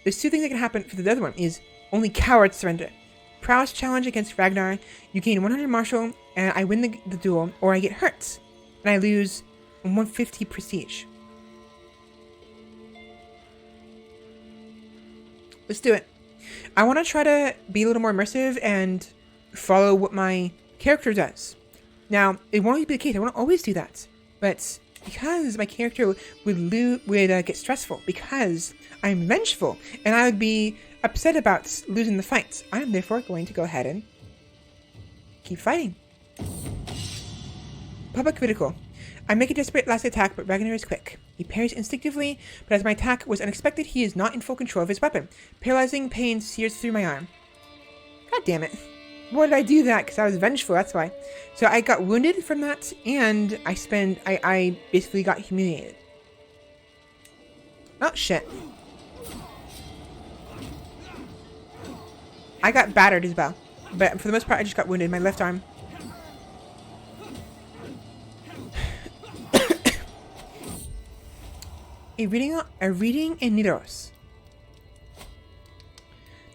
there's two things that can happen for the other one is only cowards surrender. Prowess challenge against Ragnar, you gain 100 martial, and I win the duel, or I get hurt, and I lose 150 prestige. Let's do it. I want to try to be a little more immersive and follow what my character does. Now, it won't always be the case. I won't always do that. But because my character would get stressful, because I'm vengeful, and I would be upset about losing the fight, I am therefore going to go ahead and keep fighting. Public critical. I make a desperate last attack, but Ragnar is quick. He parries instinctively, but as my attack was unexpected, he is not in full control of his weapon. Paralyzing pain sears through my arm. God damn it. Why did I do that? Because I was vengeful, that's why. So I got wounded from that, and I basically got humiliated. Oh, shit. I got battered as well. But for the most part, I just got wounded in my left arm. A reading in Nidaros.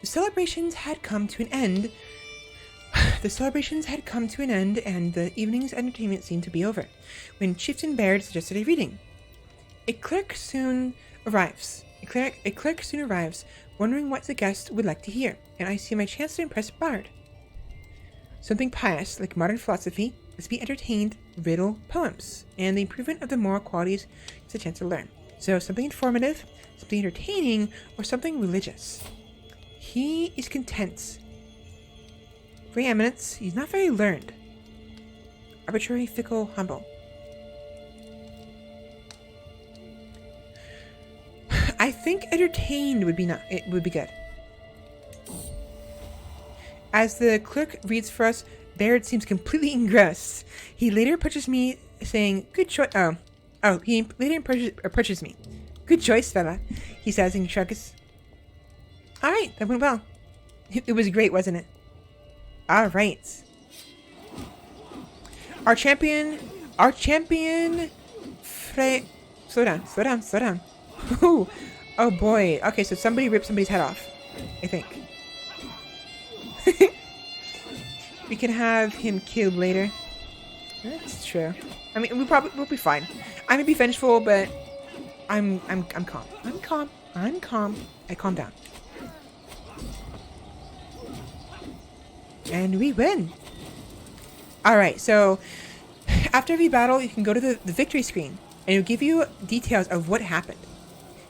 The celebrations had come to an end, and the evening's entertainment seemed to be over, when Chieftain Baird suggested a reading. A clerk soon arrives, wondering what the guest would like to hear, and I see my chance to impress Bard. Something pious, like modern philosophy, must be entertained, riddle poems, and the improvement of the moral qualities is a chance to learn. So something informative, something entertaining, or something religious. He is content. Great eminence, he's not very learned. Arbitrary, fickle, humble. I think entertained would be good. As the clerk reads for us, Baird seems completely engrossed. He later approaches me, saying, "Good choice." He later approaches me. "Good choice, fella," he says and shrugs. Alright, that went well. It was great, wasn't it? Alright. Our champion... Slow down. Ooh. Oh boy. Okay, so somebody ripped somebody's head off. I think. We can have him killed later. That's true. I mean, we'll be fine. I may be vengeful, but I'm calm. I'm calm. I calm down. And we win. Alright, so after every battle, you can go to the victory screen. and it'll give you details of what happened.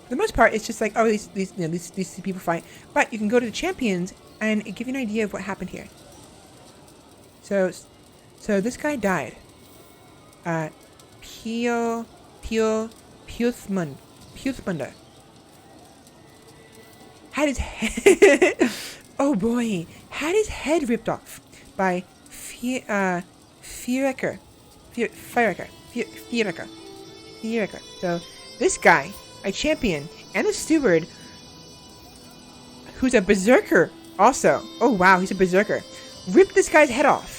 For the most part, it's just like, oh, these people fight. But you can go to the champions, and it give you an idea of what happened here. So this guy died. Piothmunda. Had his head, oh boy, had his head ripped off by Fireker. So this guy, a champion and a steward, who's a berserker also. Oh wow, he's a berserker. Ripped this guy's head off.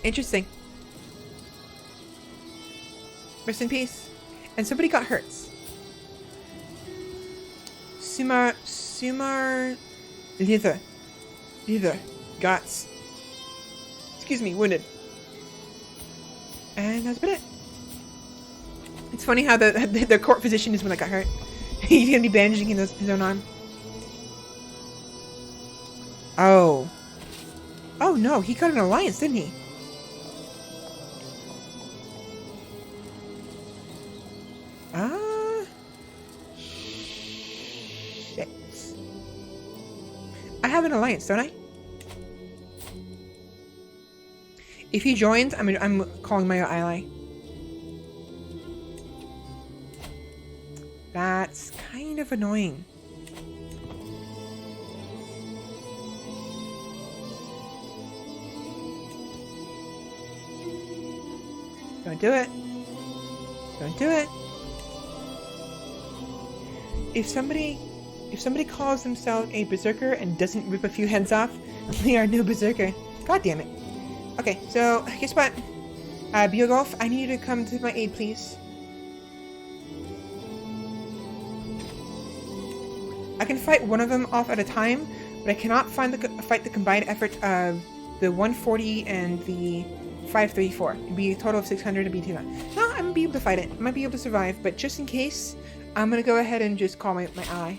Interesting. Rest in peace. And somebody got hurt. Sumar Lither got, excuse me, wounded. And that's been it. It's funny how the court physician is when I got hurt. He's gonna be bandaging his own arm. Oh. Oh no, he got an alliance, didn't he? Shit. I have an alliance, don't I? If he joins, I'm calling my ally. That's kind of annoying. Don't do it. Don't do it. If somebody calls themselves a berserker and doesn't rip a few heads off, they are no berserker. God damn it. Okay, so guess what? Biogolf, I need you to come to my aid, please. I can fight one of them off at a time, but I cannot fight the combined effort of the 140 and the 534. It'd be a total of 600 to be too much. No, I'm gonna be able to fight it. I might be able to survive, but just in case, I'm gonna go ahead and just call my ally.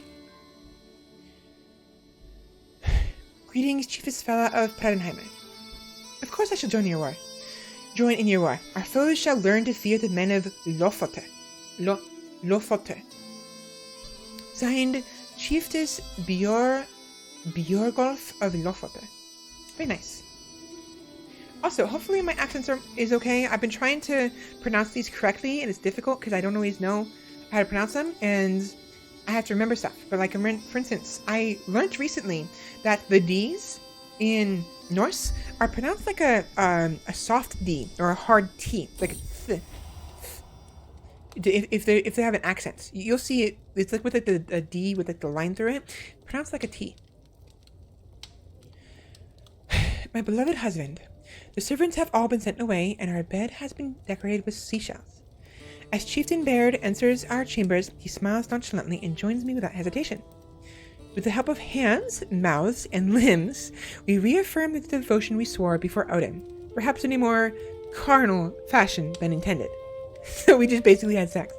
Greetings, chiefest fella of Pradenheimer. Of course I shall join your war. Join in your war. Our foes shall learn to fear the men of Lofote. Lofote. Signed, Chiefess Bjorgolf of Lofote. Very nice. Also, hopefully my accent is okay. I've been trying to pronounce these correctly, and it's difficult because I don't always know how to pronounce them, and I have to remember stuff. But like, for instance, I learned recently that the D's in Norse are pronounced like a soft D or a hard T, like th. If they have an accent, you'll see it. It's like with like a D with like the line through it, pronounced like a T. My beloved husband, the servants have all been sent away, and our bed has been decorated with seashells. As Chieftain Baird enters our chambers, he smiles nonchalantly and joins me without hesitation. With the help of hands, mouths, and limbs, we reaffirm the devotion we swore before Odin, perhaps in a more carnal fashion than intended. So we just basically had sex.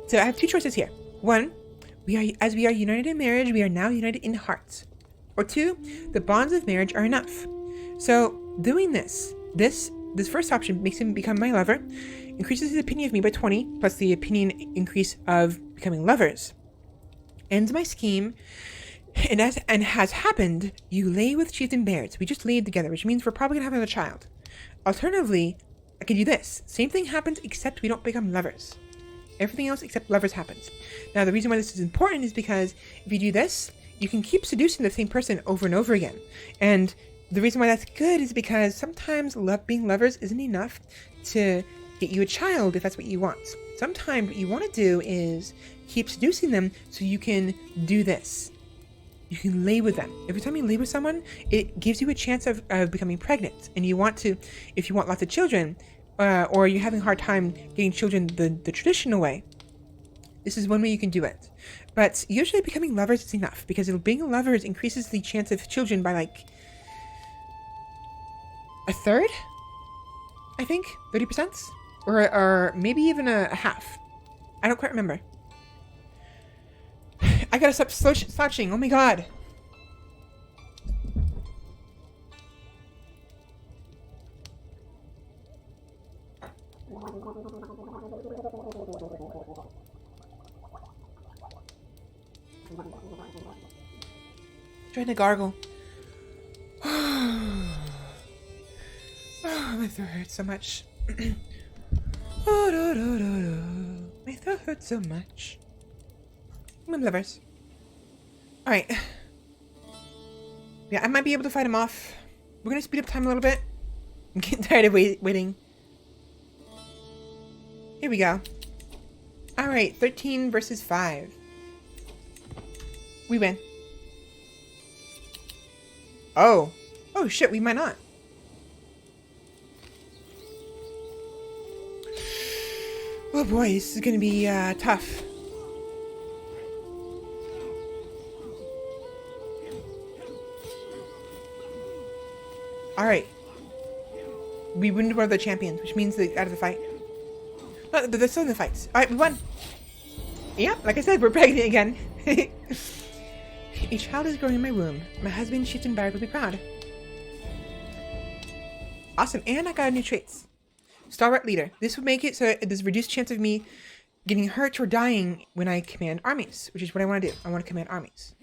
So I have two choices here. One, as we are united in marriage, we are now united in hearts. Or two, the bonds of marriage are enough. So doing this first option makes him become my lover, increases his opinion of me by 20, plus the opinion increase of becoming lovers. Ends my scheme, and has happened, you lay with Chieftain Baird. So we just laid together, which means we're probably gonna have another child. Alternatively, I can do this. Same thing happens, except we don't become lovers. Everything else except lovers happens. Now, the reason why this is important is because if you do this, you can keep seducing the same person over and over again. And the reason why that's good is because sometimes being lovers isn't enough to get you a child if that's what you want. Sometimes what you want to do is keep seducing them so you can do this. You can lay with them. Every time you lay with someone, it gives you a chance of becoming pregnant. And you want to, if you want lots of children, or you're having a hard time getting children the traditional way, this is one way you can do it. But usually becoming lovers is enough, because being lovers increases the chance of children by like a third, I think, 30%, or maybe even a half. I don't quite remember. I gotta stop slouching. Oh my god. Trying to gargle. Oh, my throat hurts so much. My throat hurts so much. My livers. Alright. Yeah, I might be able to fight him off. We're gonna speed up time a little bit. I'm getting tired of waiting. Here we go. Alright, 13 versus 5. We win. Oh. Oh shit, we might not. Oh boy, this is gonna be tough. Alright. We win one of the champions, which means they're out of the fight. No, they're still in the fights. Alright, we won. Yeah, like I said, we're pregnant again. A child is growing in my womb. My husband, Chieftain and Barrett will be proud. Awesome, and I got new traits. Stalwart leader. This would make it so there's a reduced chance of me getting hurt or dying when I command armies, which is what I want to do. I want to command armies.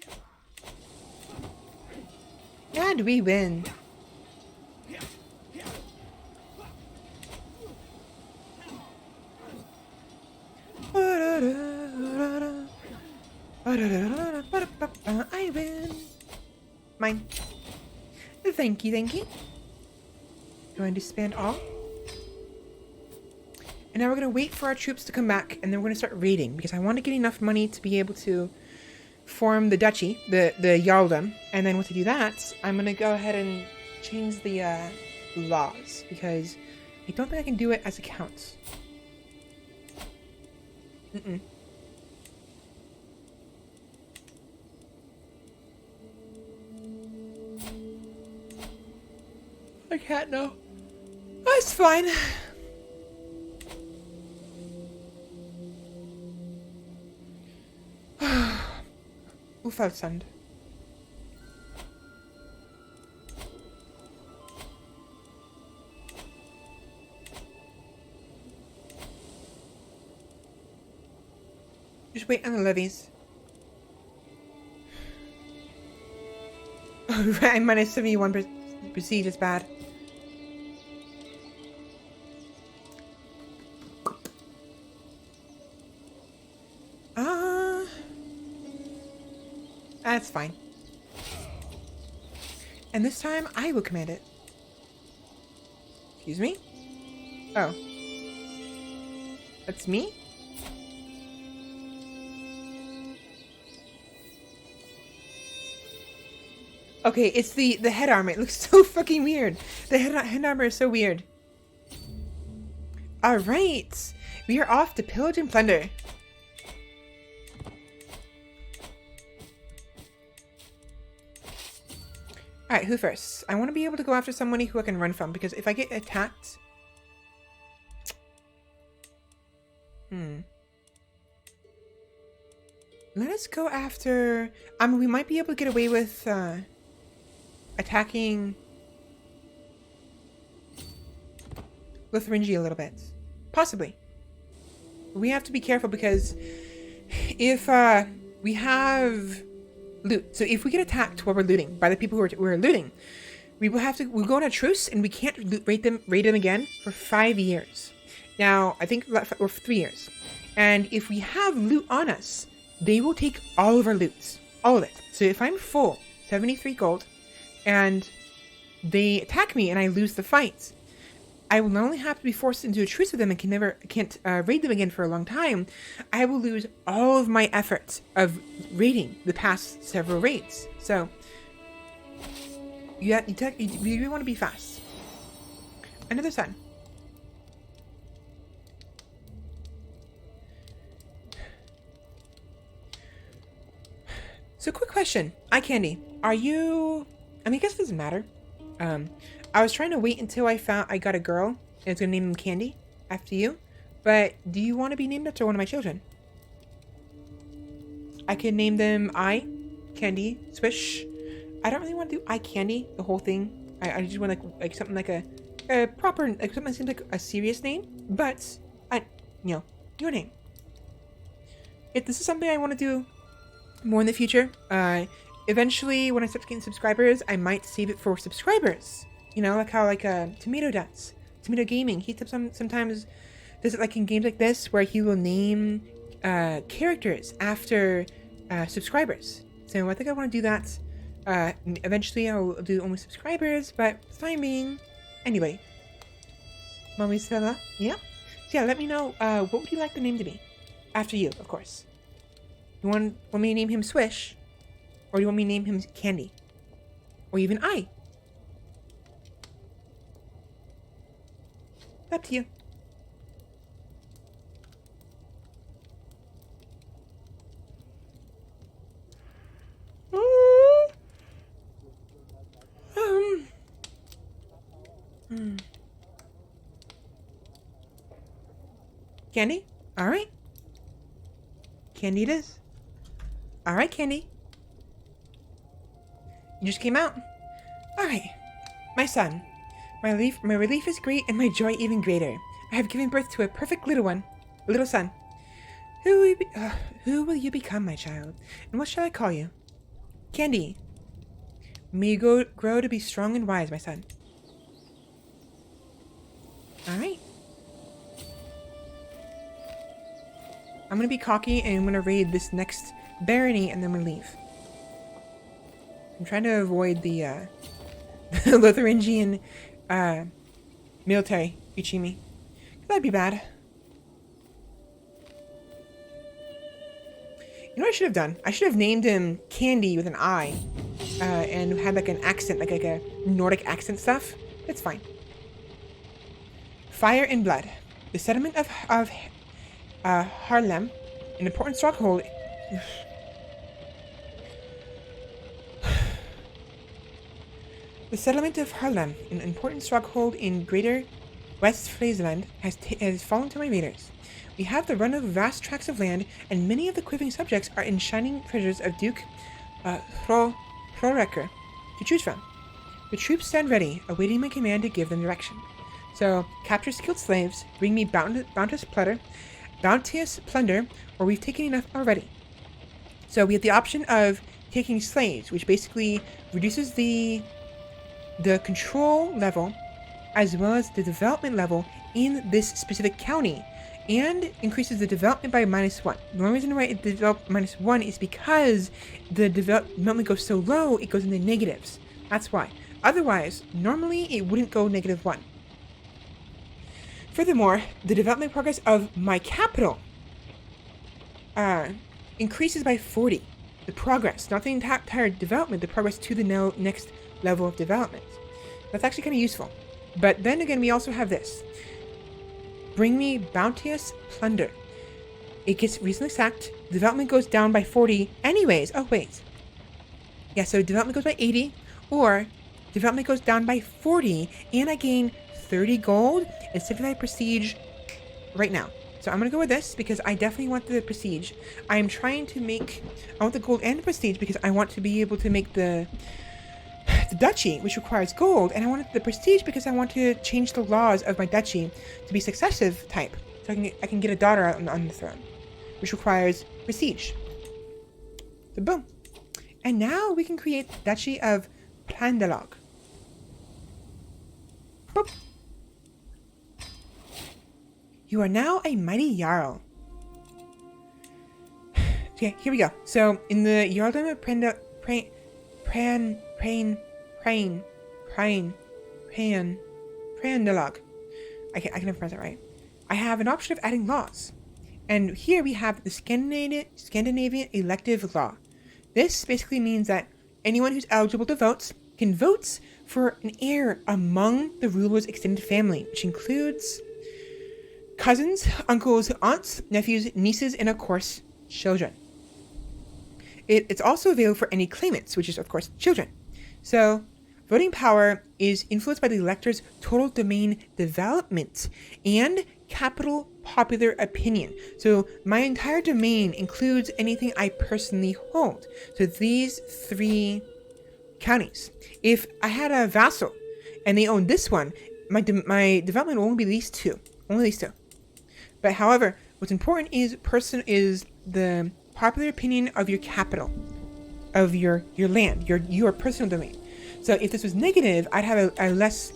And we win. I win. Mine. Thank you, thank you. Going to spend all. And now we're going to wait for our troops to come back, and then we're going to start raiding, because I want to get enough money to be able to form the duchy, the jarldom. And then once I do that, I'm going to go ahead and change the laws, because I don't think I can do it as a count. I can't know. Oh, it's fine. Ufalsand. Just wait on the levies. Oh, right, I'm minus 71% prestige is bad. That's fine. And this time, I will command it. Excuse me? Oh. That's me? Okay, it's the head armor. It looks so fucking weird. The head armor is so weird. Alright. We are off to pillage and plunder. Alright, who first? I want to be able to go after somebody who I can run from, because if I get attacked... Let us go after... we might be able to get away with, attacking... Lotharingia a little bit. Possibly. We have to be careful, because if, we have... loot. So if we get attacked while we're looting by the people who are looting, we'll go on a truce, and we can't raid them again for 5 years. Now, I think, or 3 years. And if we have loot on us, they will take all of our loot. All of it. So if I'm full, 73 gold, and they attack me and I lose the fight, I will not only have to be forced into a truce with them and can't raid them again for a long time, I will lose all of my efforts of raiding the past several raids. So, you really want to be fast. Another sun. So, quick question. Eye candy. Are you... I guess it doesn't matter. I was trying to wait until I got a girl, and it's gonna name them Candy after you. But do you want to be named after one of my children? I could name them Eye Candy Swish. I don't really want to do Eye Candy, the whole thing. I just want like something like a proper, like something that seems like a serious name, but your name. If this is something I want to do more in the future, eventually when I start getting subscribers, I might save it for subscribers. You know, like how Tomato does. Tomato Gaming, he sometimes does it like in games like this where he will name characters after subscribers. So I think I want to do that. Eventually I'll do only subscribers, but time being, anyway. Mommy Stella, yeah. So yeah, let me know. What would you like the name to be? After you, of course. You want me to name him Swish, or do you want me to name him Candy, or even I? Up to you. Candy? Alright. Candy it is. Alright, Candy. You just came out. Alright. My son. My relief is great and my joy even greater. I have given birth to a perfect little one. A little son. Who will you become, my child? And what shall I call you? Candy. May you grow to be strong and wise, my son. Alright. I'm gonna be cocky and I'm gonna raid this next barony and then we'll leave. I'm trying to avoid the Lotharingian military reaching me. That'd be bad. You know what I should have done? I should have named him Candy with an I. And had like an accent, like a Nordic accent stuff. That's fine. Fire and blood. The settlement of Haarlem, an important stronghold. The settlement of Haarlem, an important stronghold in Greater West Friesland, has fallen to my raiders. We have the run of vast tracts of land, and many of the quivering subjects are in shining treasures of Duke Hrorecker to choose from. The troops stand ready, awaiting my command to give them direction. So, capture skilled slaves, bring me bounteous plunder, or we've taken enough already. So we have the option of taking slaves, which basically reduces the control level as well as the development level in this specific county, and increases the development by -1. The only reason why it developed -1 is because the development goes so low, it goes into negatives. That's why. Otherwise, normally it wouldn't go -1. Furthermore, the development progress of my capital increases by 40. The progress, not the entire development, the progress to the next level of development. That's actually kind of useful. But then again, we also have this. Bring me bounteous plunder. It gets recently sacked. Development goes down by 40 anyways. Oh, wait. Yeah, so development goes by 80, or development goes down by 40, and I gain 30 gold and 75 prestige right now. So I'm going to go with this because I definitely want the prestige. I am trying to make... I want the gold and the prestige because I want to be able to make the duchy, which requires gold, and I want the prestige because I want to change the laws of my duchy to be successive type, so I can get a daughter on the throne, which requires prestige. So boom. And now we can create the Duchy of Plandelog. Boop. You are now a mighty Jarl. Okay, here we go. So, in the Jarldom of Plandelog. I can never pronounce that right. I have an option of adding laws. And here we have the Scandinavian elective law. This basically means that anyone who's eligible to vote can vote for an heir among the ruler's extended family, which includes cousins, uncles, aunts, nephews, nieces, and of course, children. It's also available for any claimants, which is of course children. So, voting power is influenced by the elector's total domain development and capital popular opinion. So my entire domain includes anything I personally hold. So these 3 counties. If I had a vassal and they own this one, my development will only be these two. Only these two. But however, what's important is the popular opinion of your capital, of your land, your personal domain. So if this was negative, I'd have a less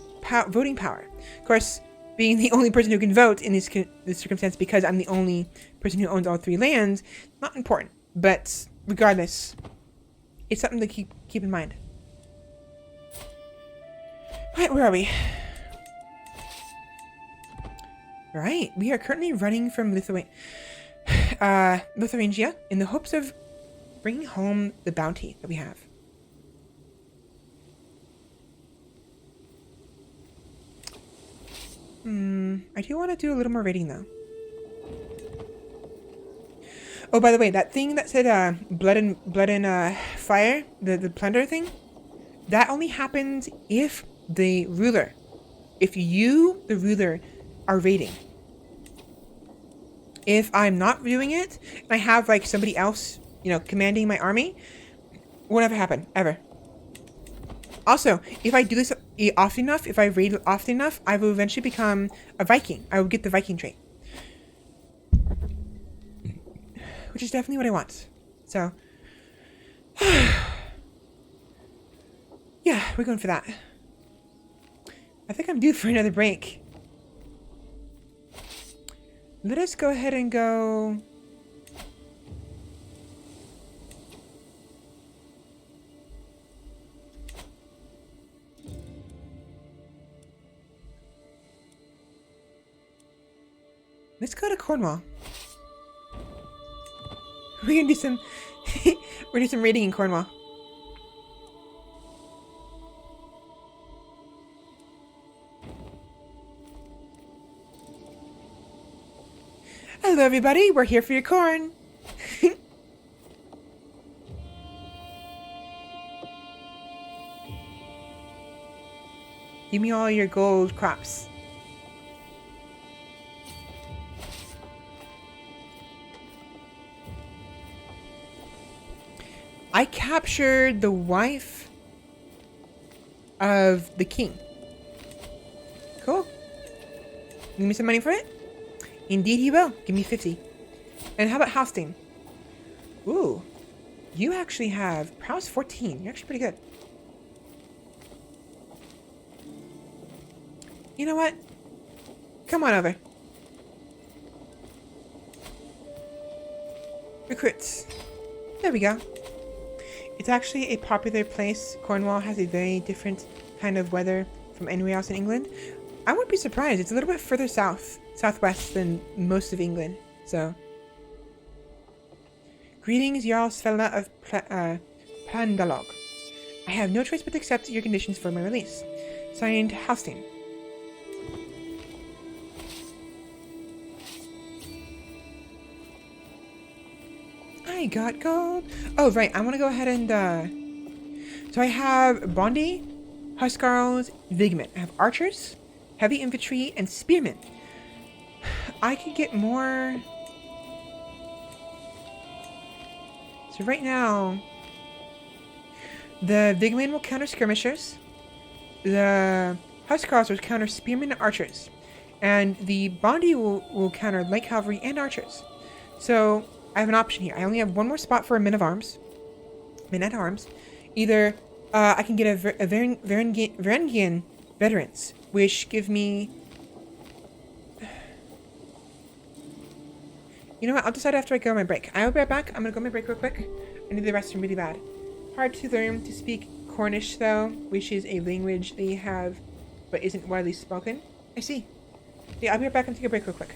voting power. Of course, being the only person who can vote in this circumstance, because I'm the only person who owns all 3 lands, not important. But regardless, it's something to keep in mind. Right, where are we? Right, we are currently running from Lithuania in the hopes of bringing home the bounty that we have. I do want to do a little more raiding though. Oh, by the way, that thing that said blood and fire, the plunder thing, that only happens if the ruler, the ruler, are raiding. If I'm not doing it, and I have like somebody else, commanding my army, won't ever happen, ever. Also, if I do this often enough, if I raid often enough, I will eventually become a Viking. I will get the Viking trait. Which is definitely what I want. So, yeah, we're going for that. I think I'm due for another break. Let us go ahead and go... Let's go to Cornwall. We're gonna do some... we're gonna do some raiding in Cornwall. Hello everybody, we're here for your corn. Give me all your gold crops. I captured the wife of the king. Cool. Give me some money for it? Indeed he will. Give me 50. And how about Halstein? Ooh. You actually have prowess 14. You're actually pretty good. You know what? Come on over. Recruits. There we go. It's actually a popular place. Cornwall has a very different kind of weather from anywhere else in England. I wouldn't be surprised. It's a little bit further southwest than most of England. So, greetings, Jarl Svelna of Pandalog. I have no choice but to accept your conditions for my release. Signed, Halstein. I got gold. Oh, right. I want to go ahead and, so I have Bondi, Huskarls, Vigment. I have archers, heavy infantry, and spearmen. I could get more. So right now, the Vigmen will counter skirmishers. The Huskarls will counter spearmen and archers. And the Bondi will counter light cavalry and archers. So I have an option here. I only have one more spot for a men at arms. Either I can get a Varangian veterans, which give me... You know what? I'll decide after I go on my break. I'll be right back. I'm going to go on my break real quick. I need the restroom really bad. Hard to learn to speak Cornish, though, which is a language they have but isn't widely spoken. I see. Yeah, I'll be right back and take a break real quick.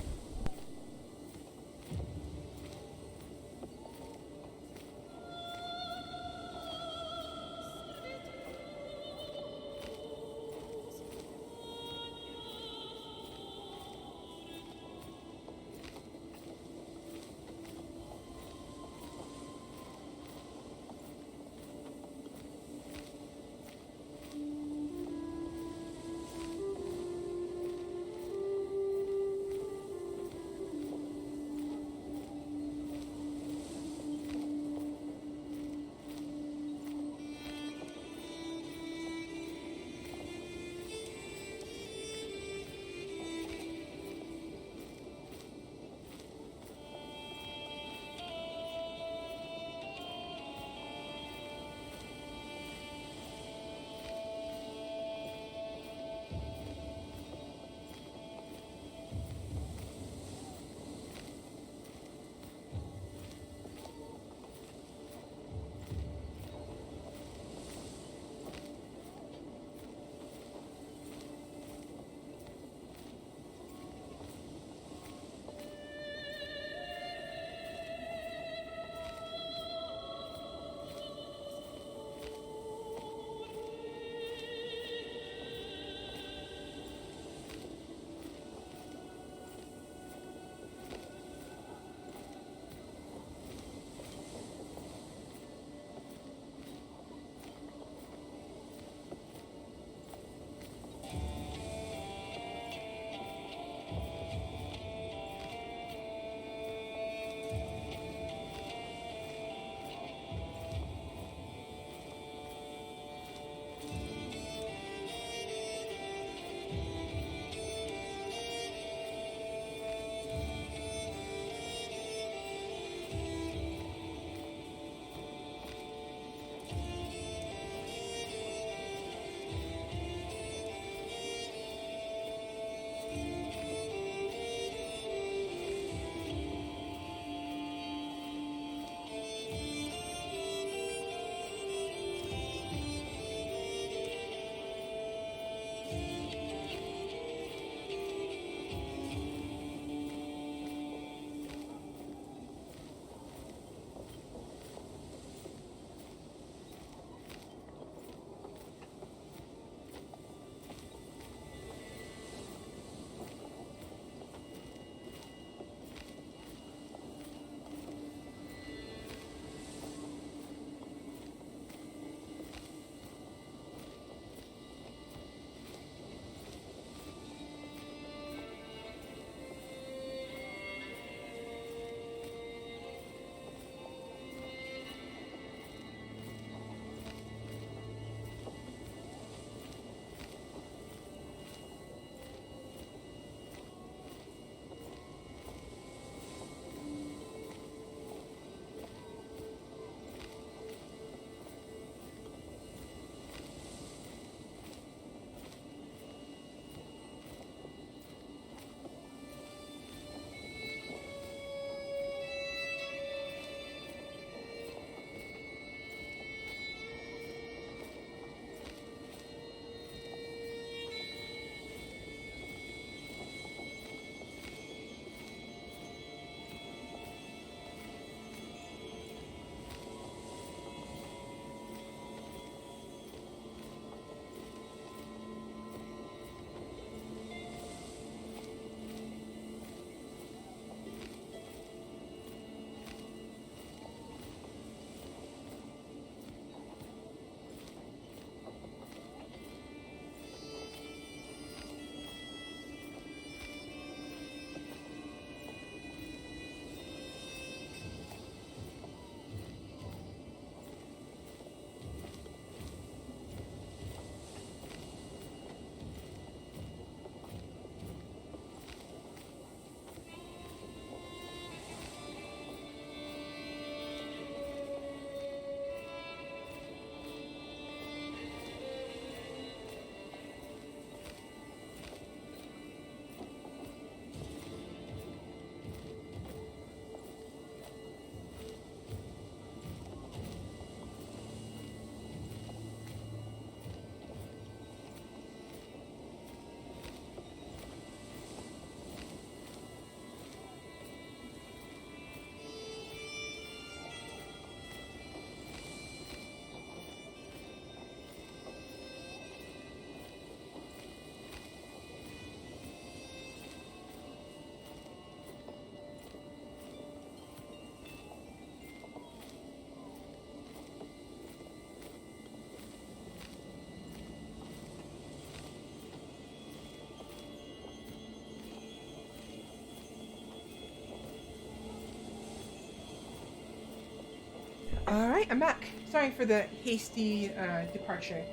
Alright, I'm back. Sorry for the hasty departure.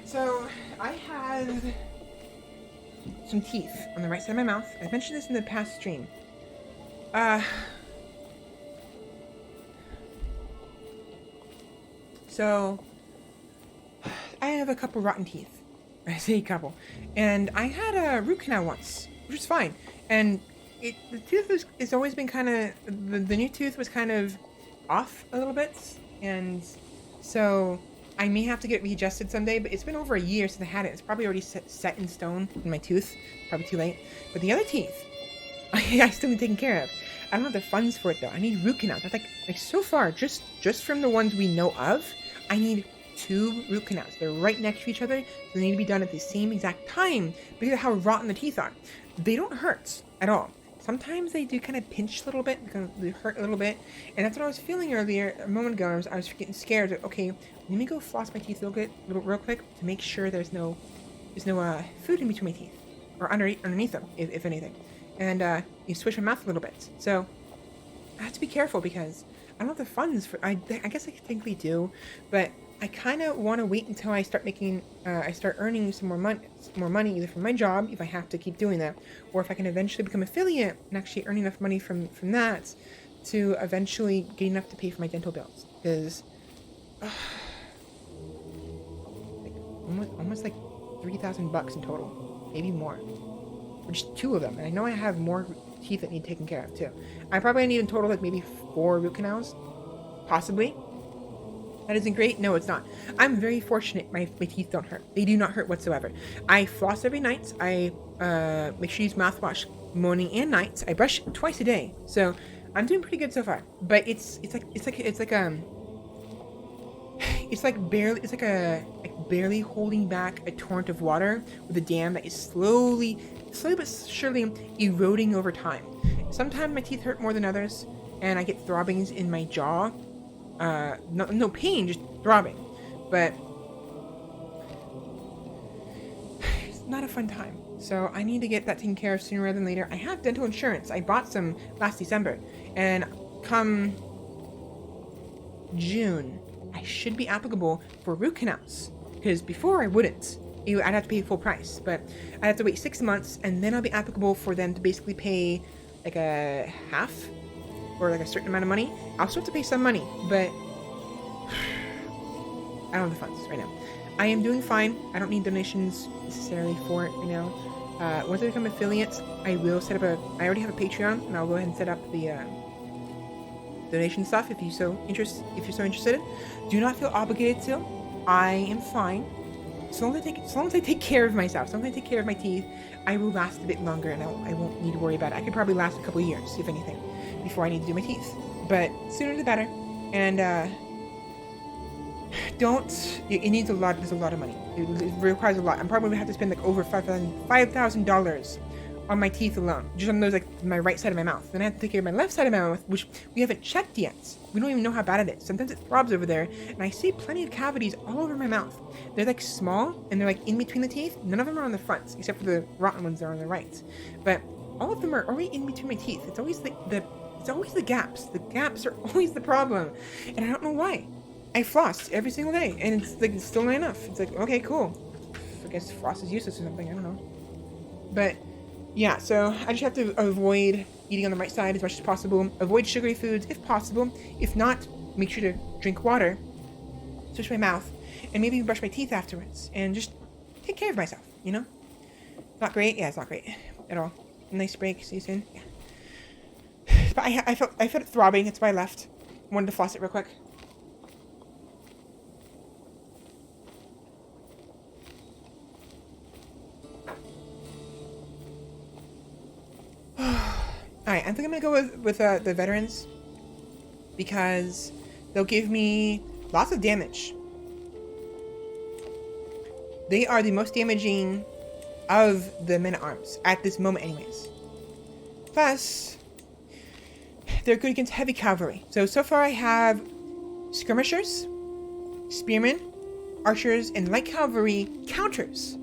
So, I have some teeth on the right side of my mouth. I mentioned this in the past stream. So, I have a couple rotten teeth. I say a couple. And I had a root canal once, which was fine. And the tooth it's always been kind of, the new tooth was kind of off a little bit. And so I may have to get it readjusted someday, but it's been over a year since I had it. It's probably already set in stone in my tooth. Probably too late. But the other teeth, I still need taken care of. I don't have the funds for it though. I need root canals. That's like so far, just from the ones we know of, I need 2 root canals. They're right next to each other. So they need to be done at the same exact time because of how rotten the teeth are. They don't hurt at all. Sometimes they do kind of pinch a little bit because they hurt a little bit. And that's what I was feeling earlier, a moment ago. I was getting scared. Like, okay, let me go floss my teeth real quick to make sure there's no food in between my teeth or underneath them, if anything. And you switch my mouth a little bit. So I have to be careful because I don't have the funds for. I guess I technically do, but I kind of want to wait until I start making, I start earning some more money either from my job, if I have to keep doing that, or if I can eventually become affiliate and actually earn enough money from that to eventually get enough to pay for my dental bills. Because, like, almost like $3,000 in total, maybe more, for just 2 of them. And I know I have more teeth that need taken care of too. I probably need in total like maybe 4 root canals, possibly. That isn't great. No, it's not. I'm very fortunate. My teeth don't hurt. They do not hurt whatsoever. I floss every night. I make sure to use mouthwash morning and night. I brush twice a day, so I'm doing pretty good so far. But it's barely holding back a torrent of water with a dam that is slowly but surely eroding over time. Sometimes my teeth hurt more than others, and I get throbbings in my jaw. No pain, just throbbing. But it's not a fun time. So I need to get that taken care of sooner rather than later. I have dental insurance. I bought some last December. And come June, I should be applicable for root canals. Because before I wouldn't. I'd have to pay full price. But I'd have to wait 6 months, and then I'll be applicable for them to basically pay like a half or like a certain amount of money. I'll still have to pay some money, but I don't have the funds right now. I am doing fine. I don't need donations necessarily for it right now. Once I become affiliates, I will set up I already have a Patreon, and I'll go ahead and set up the donation stuff if you're so interested. Do not feel obligated to. I am fine. As long as I take care of myself, as long as I take care of my teeth, I will last a bit longer, and I won't need to worry about it. I could probably last a couple of years, if anything, before I need to do my teeth. But sooner the better. And it needs a lot. There's a lot of money. It requires a lot. I'm probably gonna have to spend like over $5,000 on my teeth alone, just on those, like my right side of my mouth. Then I have to take care of my left side of my mouth, which we haven't checked yet. We don't even know how bad it is. Sometimes it throbs over there, and I see plenty of cavities all over my mouth. They're like small, and they're like in between the teeth. None of them are on the front, except for the rotten ones that are on the right. But all of them are already in between my teeth. It's always it's always the gaps. The gaps are always the problem, and I don't know why. I floss every single day, and it's still not enough. It's like, okay, cool. I guess floss is useless or something. I don't know. But yeah, so I just have to avoid eating on the right side as much as possible. Avoid sugary foods if possible. If not, make sure to drink water, switch my mouth, and maybe brush my teeth afterwards. And just take care of myself, you know? Not great? Yeah, it's not great at all. Nice break. See you soon. Yeah. But I felt it throbbing. That's why I left. Wanted to floss it real quick. Alright, I think I'm gonna go with the veterans because they'll give me lots of damage. They are the most damaging of the men-at-arms at this moment anyways. Plus, they're good against heavy cavalry. So far I have skirmishers, spearmen, archers, and light cavalry counters.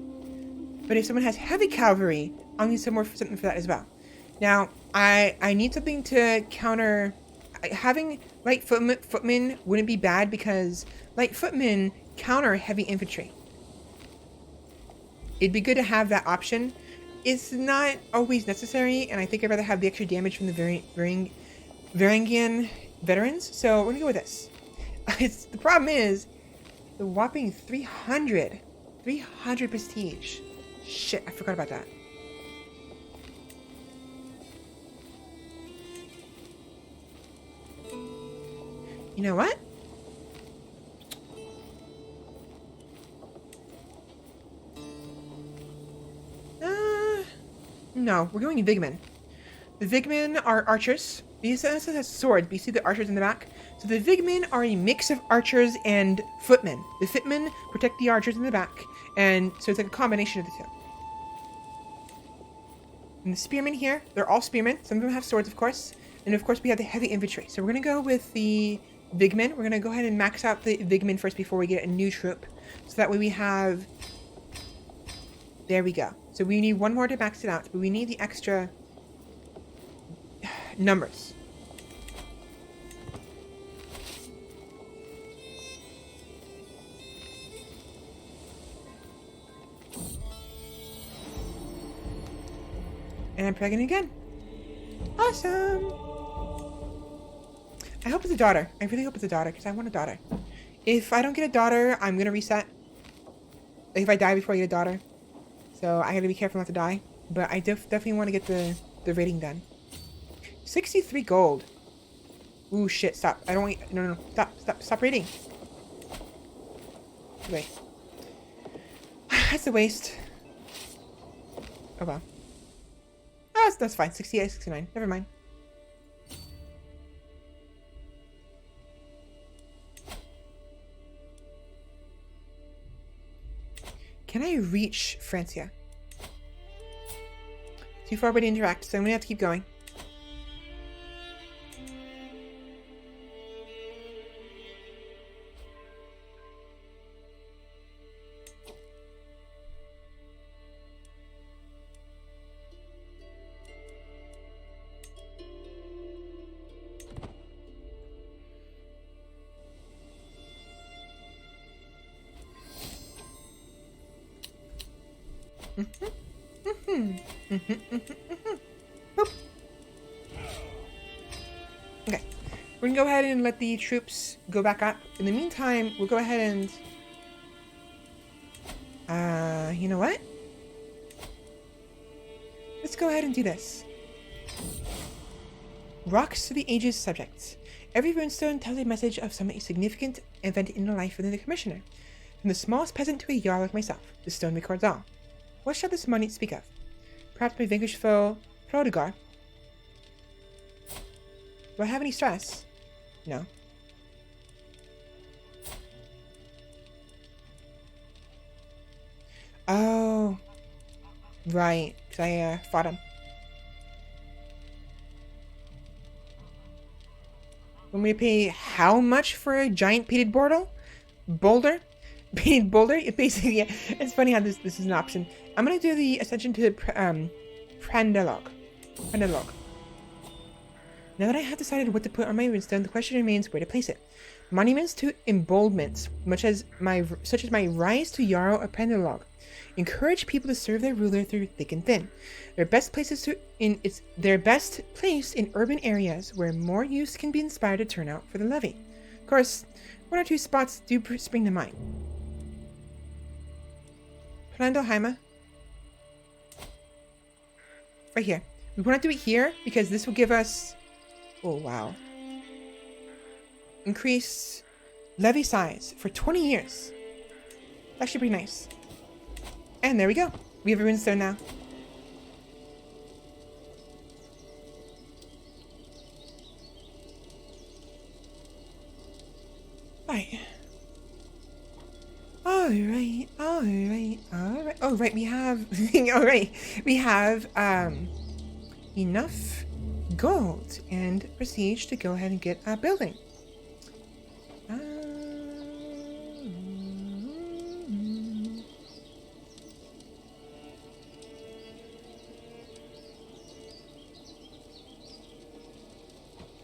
But if someone has heavy cavalry, I'll need something for that as well. Now, I need something to counter having light footmen wouldn't be bad because light footmen counter heavy infantry. It'd be good to have that option. It's not always necessary, and I think I'd rather have the extra damage from the Varangian veterans, so we're gonna go with this. The problem is the whopping 300 prestige. Shit, I forgot about that. You know what? No, we're going Vigmen. The Vigmen are archers. These also has swords, but you see the archers in the back? So the Vigmen are a mix of archers and footmen. The footmen protect the archers in the back, and so it's like a combination of the two. And the spearmen here, they're all spearmen. Some of them have swords, of course. And of course we have the heavy infantry. So we're going to go with the Vigmen. We're going to go ahead and max out the Vigmen first before we get a new troop. So that way we have... There we go. So we need one more to max it out, but we need the extra numbers. And I'm pregnant again. Awesome! I hope it's a daughter. I really hope it's a daughter, because I want a daughter. If I don't get a daughter, I'm going to reset. If I die before I get a daughter. So I gotta be careful not to die. But I definitely want to get the rating done. 63 gold. Ooh, shit, stop. I don't want... No. Stop rating. Wait. That's a waste. Oh, well. Oh, that's fine. 68, 69. Never mind. Can I reach Francia? Too far away to interact, so I'm gonna have to keep going. Okay, we're gonna go ahead and let the troops go back up. In the meantime, we'll go ahead and you know what? Let's go ahead and do this. Rocks to the Ages subjects. Every runestone tells a message of some significant event in the life of the commissioner. From the smallest peasant to a jarl like myself, the stone records all. What shall this monument speak of? Perhaps my vanquished foe, Prodigar? Do I have any stress? No. Oh. Right, because I fought him. Want me to pay how much for a giant painted boulder? Painted boulder? It basically, yeah, it's funny how this is an option. I'm gonna do the ascension to Prandelog. Now that I have decided what to put on my runestone, the question remains where to place it. Monuments to emboldments, such as my rise to Jarl of Prandelog, encourage people to serve their ruler through thick and thin. They're best placed in urban areas where more youths can be inspired to turn out for the levy. Of course, one or two spots do spring to mind. Plandelheime. Right here. We want to do it here because this will give us... Oh, wow. Increase levy size for 20 years. That should be nice. And there we go. We have a runestone now. Right. Alright. Oh, right, we have... Alright, we have, enough gold and prestige to go ahead and get a building.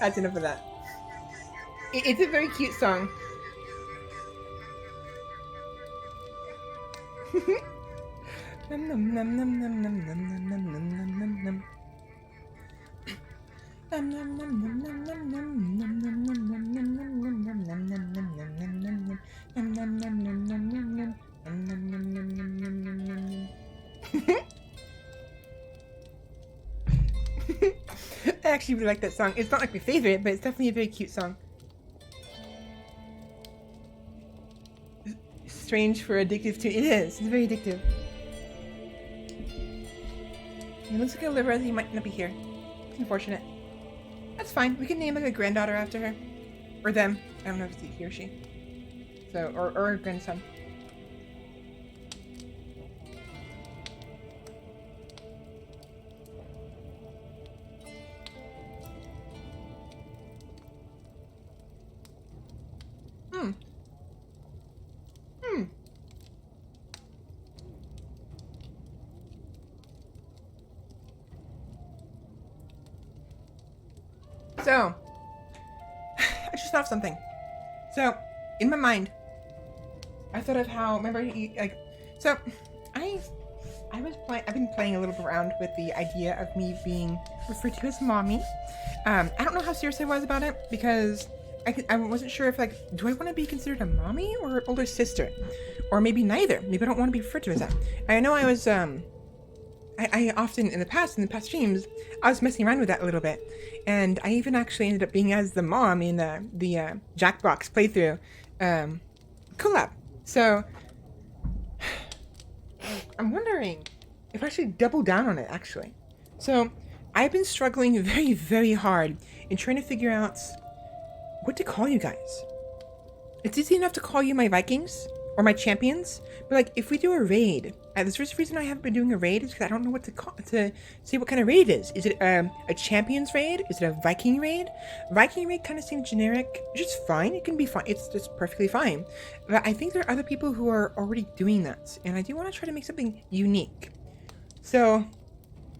That's enough of that. It's a very cute song. I actually really like that song. It's not like my favorite, but it's definitely a very cute song. Strange for addictive too. It is. It's very addictive. It looks like a liver. He might not be here. It's unfortunate. That's fine. We can name like a granddaughter after her, or them. I don't know if it's he or she. So, or a grandson. So, I just thought of something. So, in my mind, I thought of how, remember, so, I've been playing a little bit around with the idea of me being referred to as mommy. I don't know how serious I was about it, because I wasn't sure if, like, do I want to be considered a mommy or an older sister? Or maybe neither. Maybe I don't want to be referred to as that. I know I was, I often, in the past streams, I was messing around with that a little bit. And I even actually ended up being as the mom in the Jackbox playthrough collab. So, I'm wondering if I should double down on it, actually. So, I've been struggling very, very hard in trying to figure out what to call you guys. It's easy enough to call you my Vikings or my champions, but like if we do a raid, the first reason I haven't been doing a raid is because I don't know what to say what kind of raid it is. Is it a champions raid? Is it a Viking raid? Viking raid kind of seems generic, which is fine. It can be fine. It's just perfectly fine. But I think there are other people who are already doing that, and I do want to try to make something unique. So,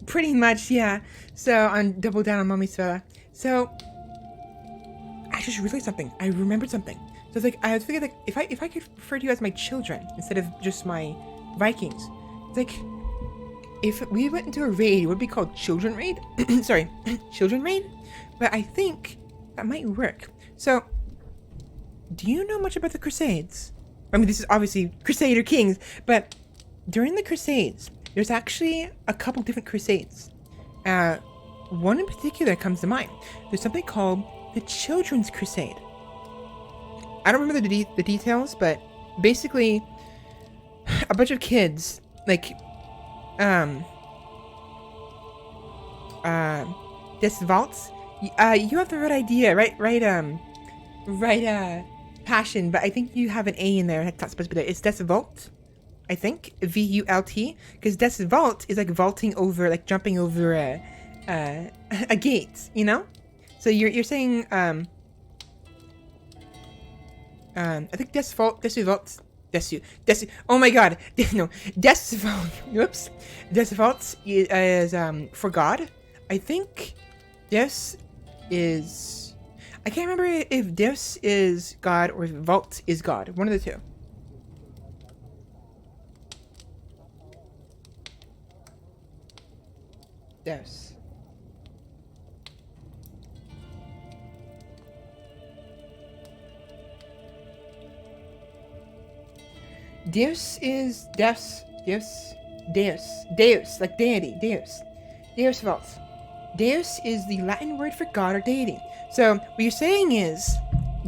pretty much, yeah. So I'm double down on Mommy Svella. So I just realized something. I remembered something. So it's like I figured like if I could refer to you as my children instead of just my Vikings, it's like if we went into a raid, it would be called Children Raid. Sorry, Children Raid. But I think that might work. So, do you know much about the Crusades? I mean, this is obviously Crusader Kings, but during the Crusades, there's actually a couple different Crusades. One in particular comes to mind. There's something called the Children's Crusade. I don't remember the details, but basically, a bunch of kids, like, this vaults, you have the right idea, right, passion, but I think you have an A in there, that's not supposed to be there. It's Des Vault, I think, V-U-L-T, because Des Vault is like vaulting over, like jumping over a gate, you know? So you're saying, I think oh my god, no, whoops, Desvault is, for God. I think this is, I can't remember if this is God or if Vault is God, one of the two. Des. Deus is Deus, like deity, Deus Vault. Deus is the Latin word for God or deity. So what you're saying is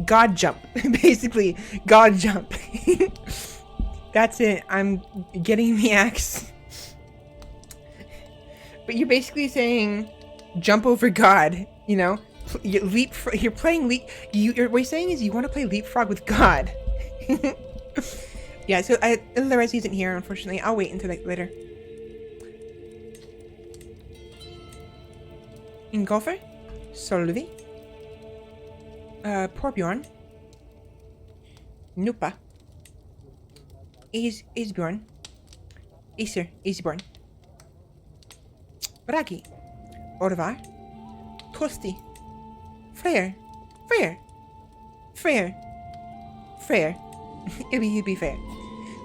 God jump, basically God jump. That's it. I'm getting the axe. But you're basically saying, jump over God. You know, you're playing leap. What you're saying is you want to play leapfrog with God. Yeah. So the rest isn't here, unfortunately. I'll wait until later. Ingolfer, Solvi, Porbjorn, Nupa, Isbjorn, Iser, Isborn, Bragi, Orvar, Tosti, Freyr, Freyr. It'd be fair.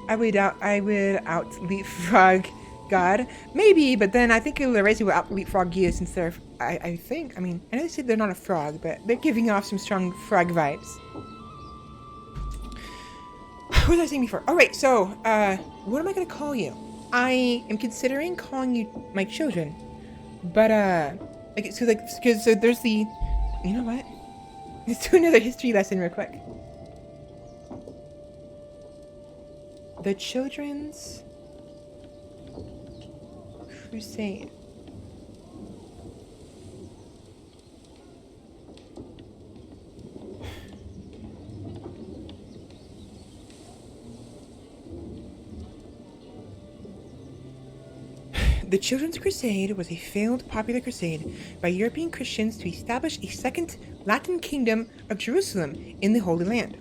I would out leapfrog God. Maybe, but then I think Larezi will out leapfrog you since they're, I think, I mean, I know they said they're not a frog, but they're giving off some strong frog vibes. What was I saying before? Alright, so, what am I gonna call you? I am considering calling you my children, but, so there's the, you know what? Let's do another history lesson real quick. The Children's Crusade. The Children's Crusade was a failed popular crusade by European Christians to establish a second Latin kingdom of Jerusalem in the Holy Land.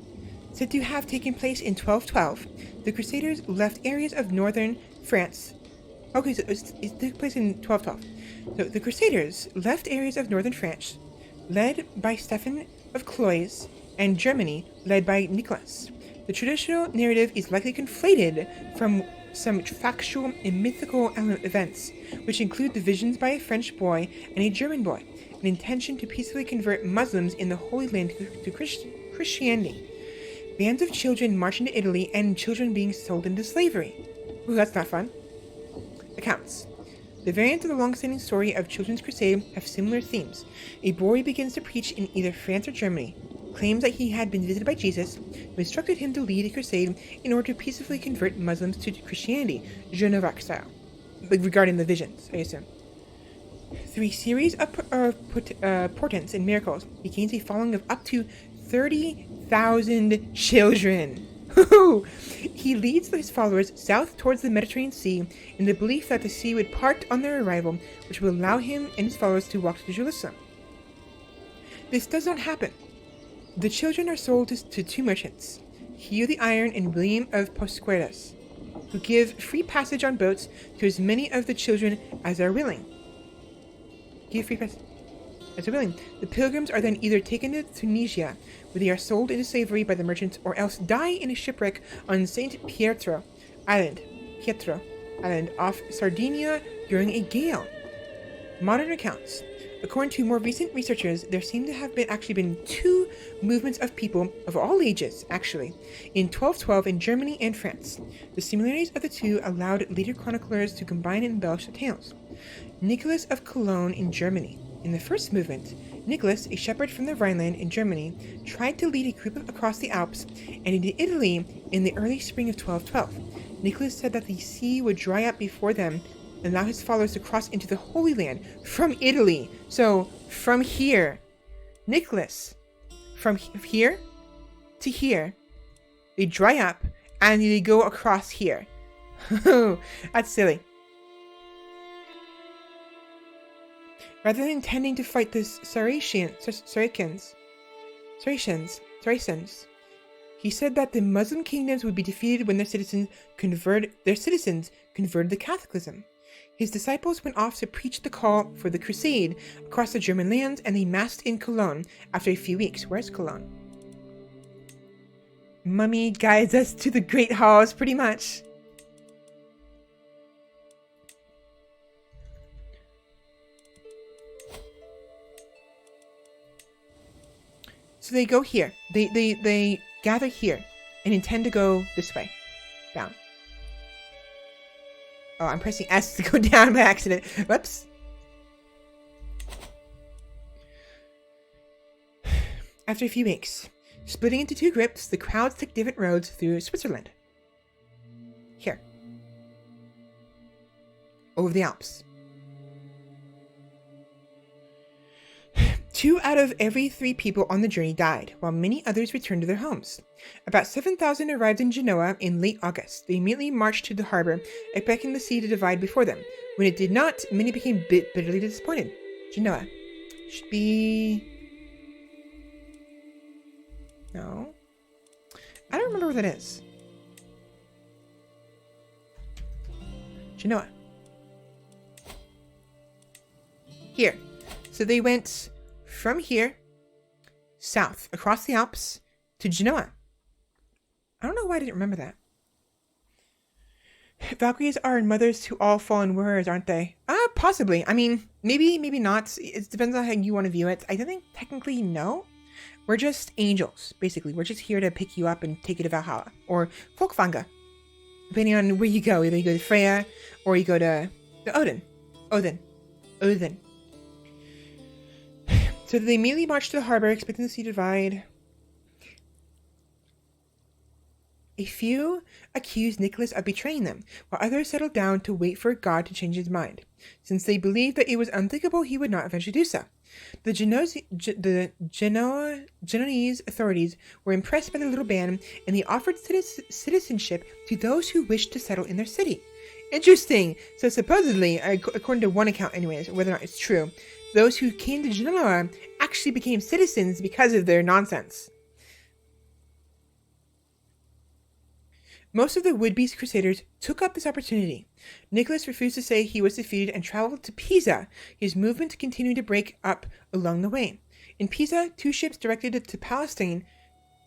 Said to have taken place in 1212, the Crusaders left areas of northern France. Okay, so it took place in 1212. So the Crusaders left areas of northern France, led by Stephen of Cloyes, and Germany, led by Nicholas. The traditional narrative is likely conflated from some factual and mythical events, which include the visions by a French boy and a German boy, an intention to peacefully convert Muslims in the Holy Land to Christianity. Bands of children march into Italy and children being sold into slavery. Ooh, that's not fun. Accounts. The variants of the long-standing story of Children's Crusade have similar themes. A boy begins to preach in either France or Germany, claims that he had been visited by Jesus, who instructed him to lead a crusade in order to peacefully convert Muslims to Christianity, Jeanne of Arc style. Regarding the visions, I assume. Through a series of portents and miracles, he gains a following of up to 30,000 children. He leads his followers south towards the Mediterranean Sea in the belief that the sea would part on their arrival, which would allow him and his followers to walk to Jerusalem. This does not happen. The children are sold to two merchants, Hugh the Iron and William of Posqueras, who give free passage on boats to as many of the children as are willing. Give free passage. As are willing. The pilgrims are then either taken to Tunisia, where they are sold into slavery by the merchants, or else die in a shipwreck on St. Pietro Island off Sardinia during a gale. Modern accounts. According to more recent researchers, there seem to have been two movements of people of all ages, actually, in 1212 in Germany and France. The similarities of the two allowed later chroniclers to combine and embellish the tales. Nicholas of Cologne in Germany. In the first movement, Nicholas, a shepherd from the Rhineland in Germany, tried to lead a group across the Alps and into Italy in the early spring of 1212. Nicholas said that the sea would dry up before them and allow his followers to cross into the Holy Land from Italy. So, from here, Nicholas, from here to here, they dry up and they go across here. That's silly. Rather than intending to fight the Saracens, he said that the Muslim kingdoms would be defeated when their citizens converted to Catholicism. His disciples went off to preach the call for the crusade across the German lands, and they massed in Cologne after a few weeks. Where's Cologne? Mummy guides us to the great halls, pretty much. So they go here. They gather here and intend to go this way. Down. Oh, I'm pressing S to go down by accident. Whoops. After a few weeks, splitting into two groups, the crowds took different roads through Switzerland. Here. Over the Alps. 2 out of every 3 people on the journey died, while many others returned to their homes. About 7,000 arrived in Genoa in late August. They immediately marched to the harbor, expecting the sea to divide before them. When it did not, many became bitterly disappointed. Genoa. Should be... No. I don't remember where that is. Genoa. Here. So they went from here, south, across the Alps, to Genoa. I don't know why I didn't remember that. Valkyries are mothers to all fallen warriors, aren't they? Possibly. I mean, maybe not. It depends on how you want to view it. I don't think technically no. We're just angels, basically. We're just here to pick you up and take you to Valhalla. Or Folkvanga. Depending on where you go. Either you go to Freya, or you go to Odin. Odin. So they immediately marched to the harbor, expecting the sea to divide. A few accused Nicholas of betraying them, while others settled down to wait for God to change his mind, since they believed that it was unthinkable he would not eventually do so. The Genoese authorities were impressed by the little band, and they offered citizenship to those who wished to settle in their city. Interesting. So supposedly, according to one account anyways, whether or not it's true, those who came to Genoa actually became citizens because of their nonsense. Most of the would-be Crusaders took up this opportunity. Nicholas refused to say he was defeated and traveled to Pisa, his movement continuing to break up along the way. In Pisa, 2 ships directed to Palestine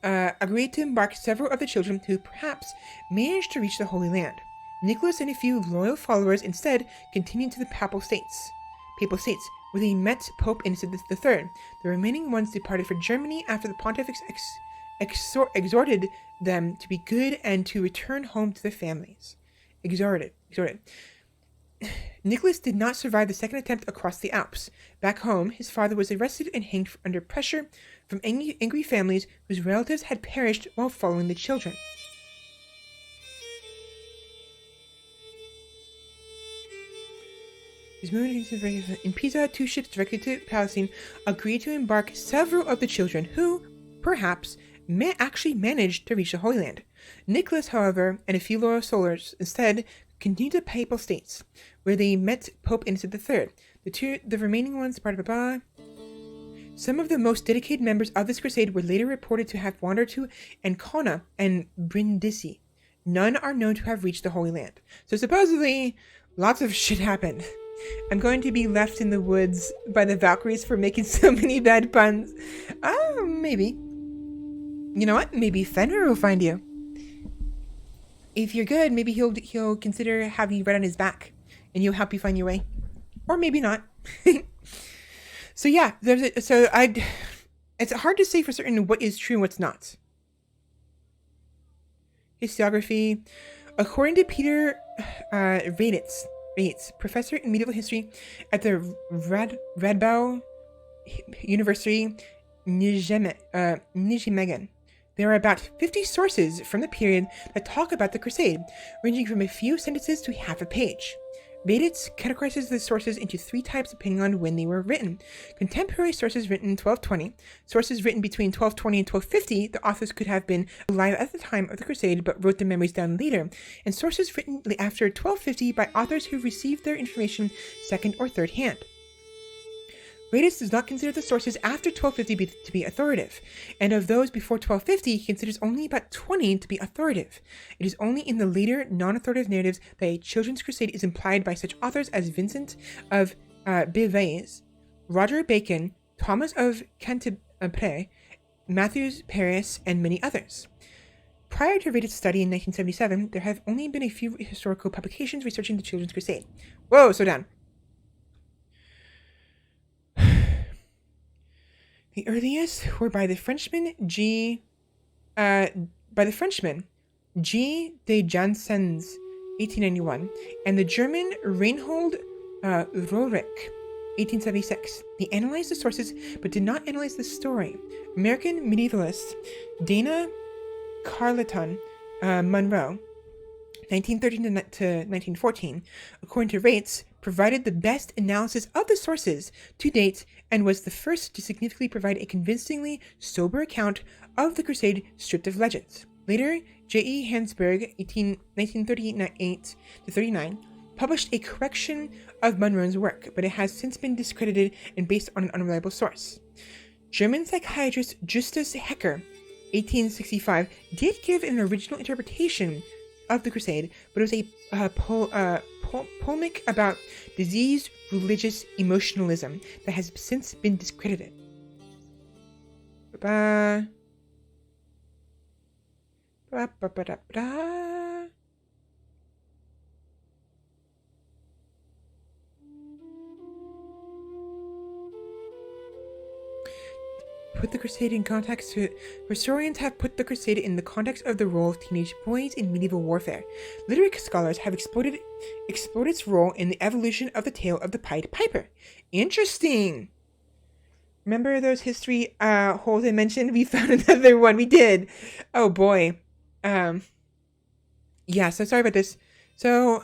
agreed to embark several of the children who perhaps managed to reach the Holy Land. Nicholas and a few loyal followers instead continued to the Papal States, where they met Pope Innocent III. The remaining ones departed for Germany after the pontiff exhorted them to be good and to return home to their families. Exhorted. Nicholas did not survive the second attempt across the Alps. Back home, his father was arrested and hanged under pressure from angry families whose relatives had perished while following the children. In Pisa, 2 ships directed to Palestine agreed to embark several of the children who, perhaps, actually managed to reach the Holy Land. Nicholas, however, and a few loyal soldiers instead continued to Papal States, where they met Pope Innocent III. The remaining ones departed. Some of the most dedicated members of this crusade were later reported to have wandered to Ancona and Brindisi. None are known to have reached the Holy Land. So supposedly, lots of shit happened. I'm going to be left in the woods by the Valkyries for making so many bad puns. Maybe. You know what? Maybe Fenrir will find you. If you're good, maybe he'll consider having you right on his back, and he'll help you find your way. Or maybe not. So yeah, it's hard to say for certain what is true and what's not. Historiography. According to Peter Raditz, professor in medieval history at the Radboud University, Nijmegen. There are about 50 sources from the period that talk about the Crusade, ranging from a few sentences to half a page. Raditz categorizes the sources into 3 types depending on when they were written. Contemporary sources written in 1220, sources written between 1220 and 1250, the authors could have been alive at the time of the Crusade but wrote their memories down later, and sources written after 1250 by authors who received their information second or third hand. Raditz does not consider the sources after 1250 to be authoritative, and of those before 1250, he considers only about 20 to be authoritative. It is only in the later, non-authoritative narratives that a children's crusade is implied by such authors as Vincent of Beauvais, Roger Bacon, Thomas of Cantilupe, Matthews Paris, and many others. Prior to Raditz's study in 1977, there have only been a few historical publications researching the children's crusade. Whoa, slow down. The earliest were by the Frenchman G. de Janssens, 1891, and the German Reinhold Roerich, 1876. They analyzed the sources but did not analyze the story. American medievalist Dana Carleton Monroe 1913 to 1914, according to Rates, provided the best analysis of the sources to date and was the first to significantly provide a convincingly sober account of the Crusade stripped of legends. Later, J.E. Hansberg, 1938 to 39, published a correction of Munro's work, but it has since been discredited and based on an unreliable source. German psychiatrist Justus Hecker, 1865, did give an original interpretation of the Crusade, but it was a polemic about diseased religious emotionalism that has since been discredited. Ba-ba. Ba-ba-ba-da-ba-da. Put the Crusade in context. Historians have put the Crusade in the context of the role of teenage boys in medieval warfare. Literary scholars have explored its role in the evolution of the tale of the Pied Piper. Interesting. Remember those history holes I mentioned? We found another one. We did. Oh boy. Yeah. So sorry about this. So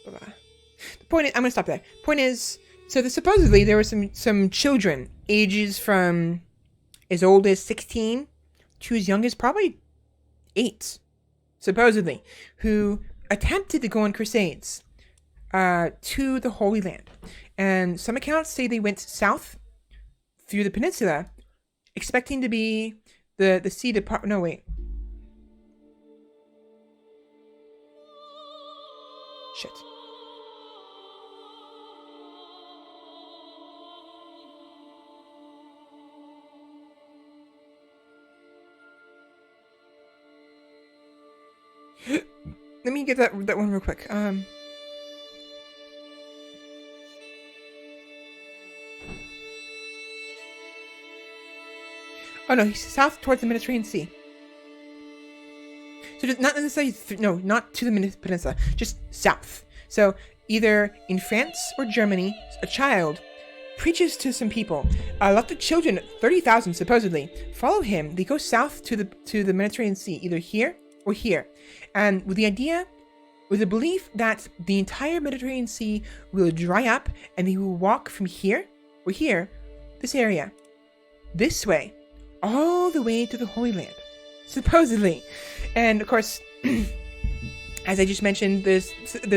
the point is, I'm gonna stop there. Point is. So supposedly there were some children, ages from as old as 16 to as young as probably 8, supposedly, who attempted to go on crusades to the Holy Land. And some accounts say they went south through the peninsula, expecting to be the seat of... No, wait. Shit. Let me get that one real quick. Oh no, he's south towards the Mediterranean Sea. So just not necessarily, not to the peninsula, just south. So either in France or Germany, a child preaches to some people. A lot of children, 30,000 supposedly, follow him. They go south to the Mediterranean Sea, either here or here. And with the idea, with the belief that the entire Mediterranean Sea will dry up and they will walk from here or here, this area, this way, all the way to the Holy Land, supposedly. And of course, as I just mentioned, there's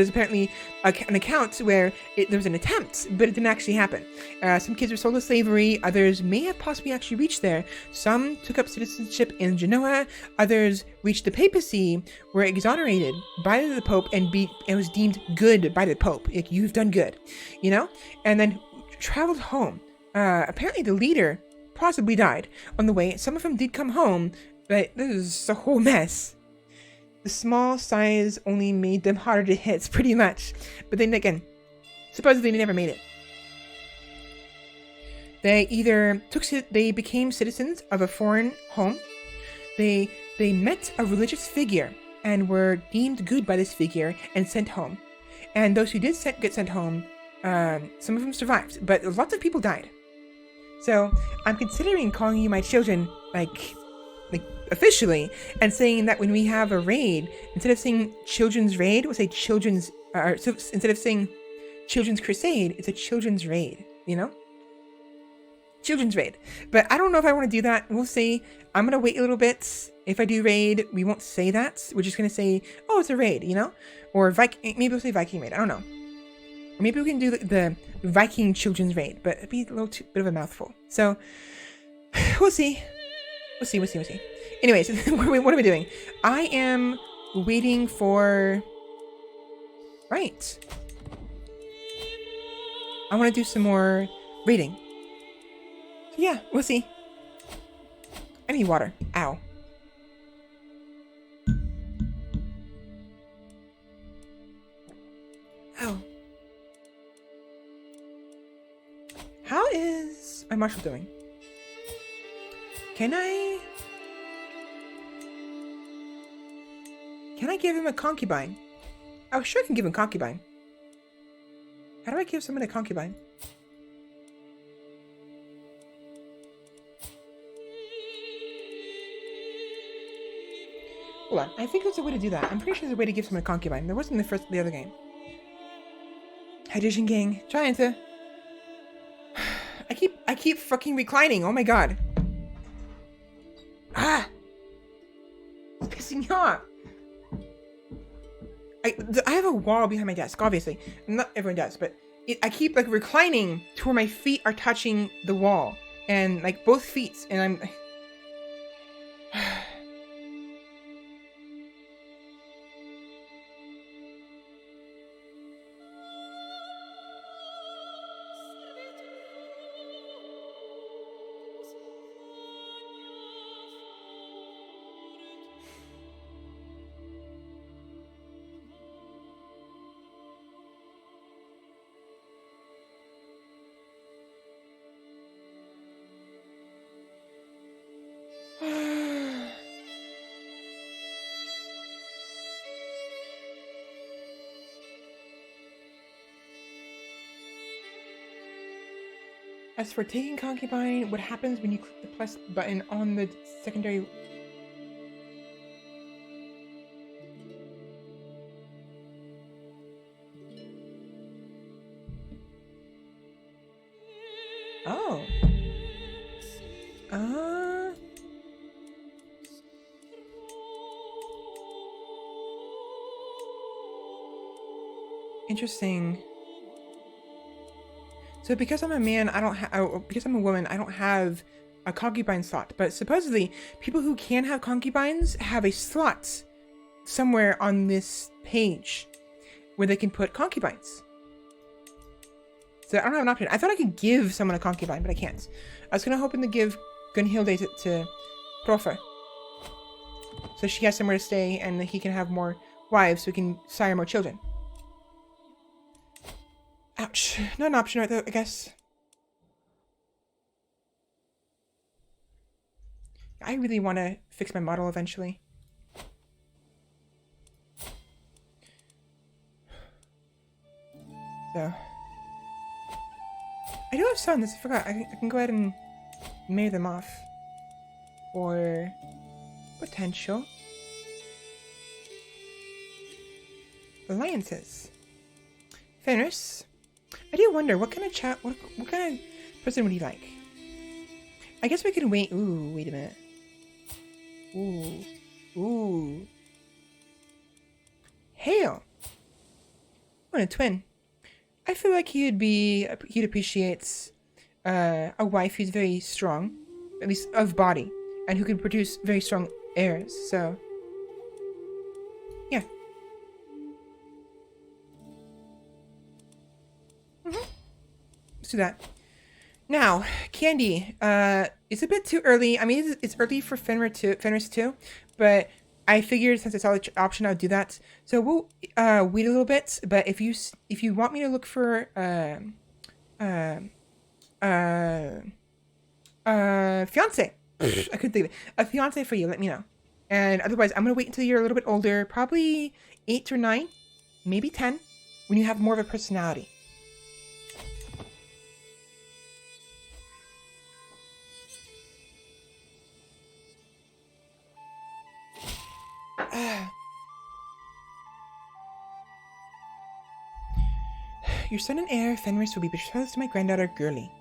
apparently an account where there was an attempt, but it didn't actually happen. Some kids were sold to slavery. Others may have possibly actually reached there. Some took up citizenship in Genoa. Others reached the papacy, were exonerated by the Pope, and was deemed good by the Pope. Like, you've done good, and then traveled home. Apparently, the leader possibly died on the way. Some of them did come home, but this is a whole mess. The small size only made them harder to hit, pretty much. But then again, supposedly they never made it. They became citizens of a foreign home. They met a religious figure and were deemed good by this figure and sent home. And those who did get sent home, some of them survived, but lots of people died. So I'm considering calling you my children, like officially, and saying that when we have a raid, instead of saying children's raid, we'll say children's, so instead of saying children's crusade, it's a children's raid, Children's raid. But I don't know if I want to do that. We'll see. I'm going to wait a little bit. If I do raid, we won't say that. We're just going to say, oh, it's a raid, Or maybe we'll say Viking raid. I don't know. Or maybe we can do the Viking children's raid, but it'd be a little bit of a mouthful. So, we'll see. We'll see. Anyways, what are we doing? I am waiting for... Right. I want to do some more raiding. So yeah, we'll see. I need water. Ow. Ow. How is my marshal doing? Can I give him a concubine? Oh, sure I can give him a concubine. How do I give someone a concubine? Hold on. I think there's a way to do that. I'm pretty sure there's a way to give someone a concubine. There wasn't in the other game. Hydration gang. Trying to. I keep fucking reclining. Oh my god. Ah! It's pissing me off. I have a wall behind my desk, obviously. Not everyone does, but I keep like reclining to where my feet are touching the wall. And like both feet. And I'm... As for taking concubine, what happens when you click the plus button on the secondary... Oh. Interesting. So because I'm a man, I don't have... because I'm a woman, I don't have a concubine slot. But supposedly, people who can have concubines have a slot somewhere on this page where they can put concubines. So I don't have an option. I thought I could give someone a concubine, but I can't. I was hoping to give Gunhilde to Profe. So she has somewhere to stay and he can have more wives so he can sire more children. Ouch. Not an option right though, I guess. I really want to fix my model eventually. So. I do have sons, I forgot. I can go ahead and marry them off. For potential alliances. Fenris. I do wonder what kind of what kind of person would he like? I guess we could wait. Ooh, wait a minute. Ooh. Hail. What a twin. I feel like he'd appreciate a wife who's very strong, at least of body, and who can produce very strong heirs. So, yeah. Let's do that. Now, Candy. It's a bit too early. I mean, it's early for Fenris too, but I figured since it's all option, I'll do that. So we'll wait a little bit. But if you want me to look for fiance, I couldn't think of it. A fiance for you. Let me know. And otherwise, I'm gonna wait until you're a little bit older, probably 8 or 9, maybe 10, when you have more of a personality. Your son and heir, Fenris, will be betrothed to my granddaughter, Girly.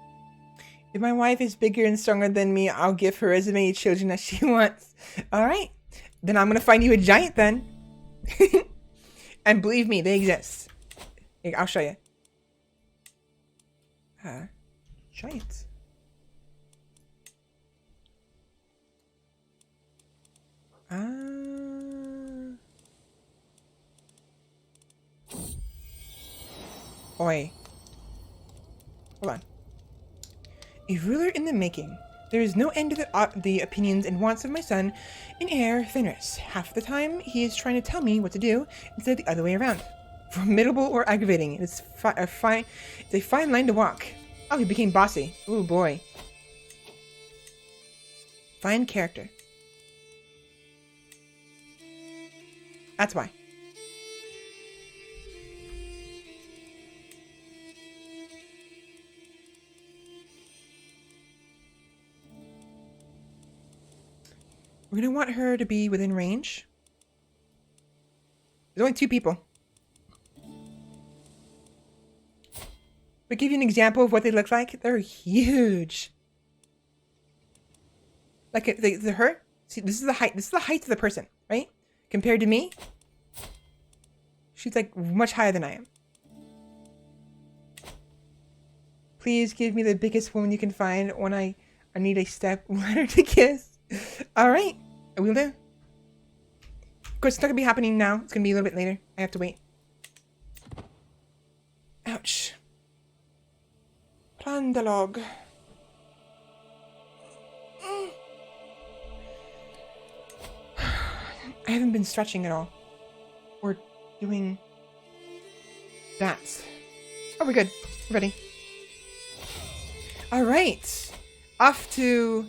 If my wife is bigger and stronger than me, I'll give her as many children as she wants. Alright. Then I'm gonna find you a giant then. And believe me, they exist. Here, I'll show you. Giants. Oi. Hold on. A ruler in the making. There is no end to the opinions and wants of my son and heir, Fenris. Half the time, he is trying to tell me what to do instead of the other way around. Formidable or aggravating. It's a fine line to walk. Oh, he became bossy. Ooh, boy. Fine character. That's why. We're going to want her to be within range. There's only 2 people. But give you an example of what they look like. They're huge. Like her. See, this is the height. This is the height of the person, right? Compared to me, she's like much higher than I am. Please give me the biggest woman you can find when I need a step ladder to kiss. All right, I will do. Of course, it's not gonna be happening now. It's gonna be a little bit later. I have to wait. Ouch. Plan the log. I haven't been stretching at all. Or doing that. Oh, we're good. We're ready. All right. Off to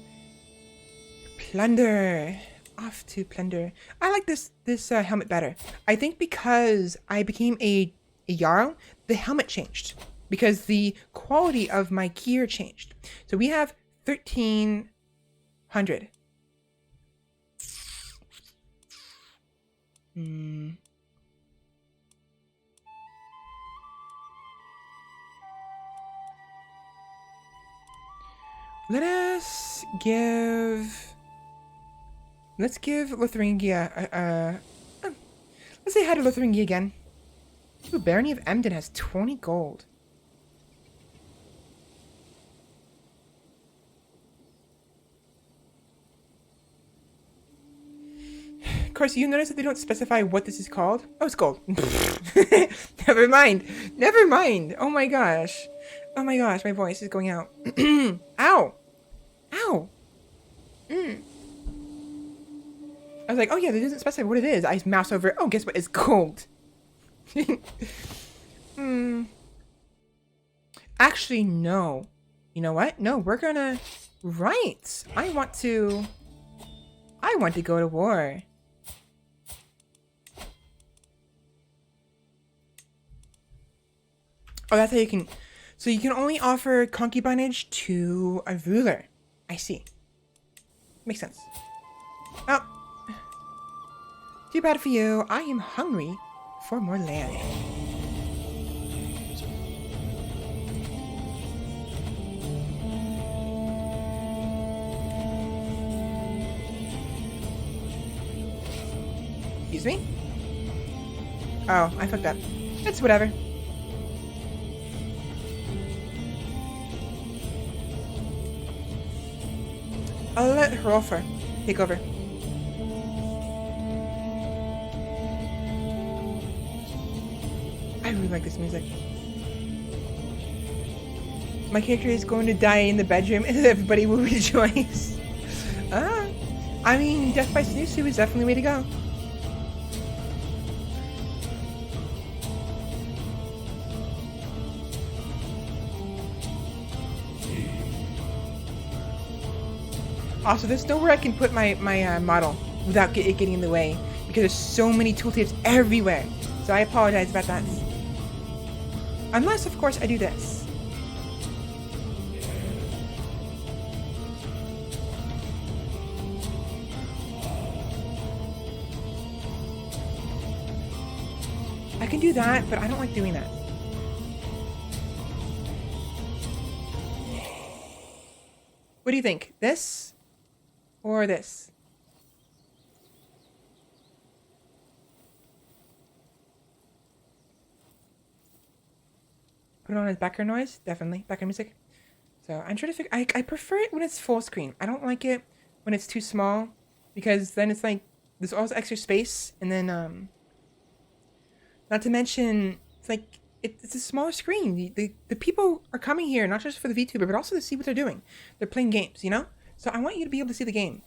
plunder. Off to plunder. I like this helmet better. I think because I became a Jarl, the helmet changed. Because the quality of my gear changed. So we have 1300. Let's give Lotharingia let's say hi to Lotharingia again. Ooh, Barony of Emden has 20 gold. Of course, you notice that they don't specify what this is called. Oh, it's gold. Never mind. Never mind. Oh my gosh. Oh my gosh, my voice is going out. Ow. Ow. I was like, oh yeah, that doesn't specify what it is. I mouse over it. Oh, guess what? It's gold. Actually, no. You know what? No, we're gonna... Right. I want to go to war. Oh, that's how you can... So you can only offer concubinage to a ruler. I see. Makes sense. Oh. Too bad for you. I am hungry for more land. Excuse me? Oh, I fucked up. It's whatever. I'll let Hrolfr take over. I really like this music. My character is going to die in the bedroom and everybody will rejoice. I mean, death by snooze is definitely the way to go. Also, there's nowhere I can put my model without it getting in the way because there's so many tooltips everywhere. So I apologize about that. Unless, of course, I do this. I can do that, but I don't like doing that. What do you think? This? Or this? Put it on as background noise? Definitely. Background music. So I'm trying to figure... I prefer it when it's full screen. I don't like it when it's too small. Because then it's like... There's all this extra space. And then... Not to mention... It's like... It's a smaller screen. The people are coming here, not just for the Vtuber, but also to see what they're doing. They're playing games, you know? So I want you to be able to see the game.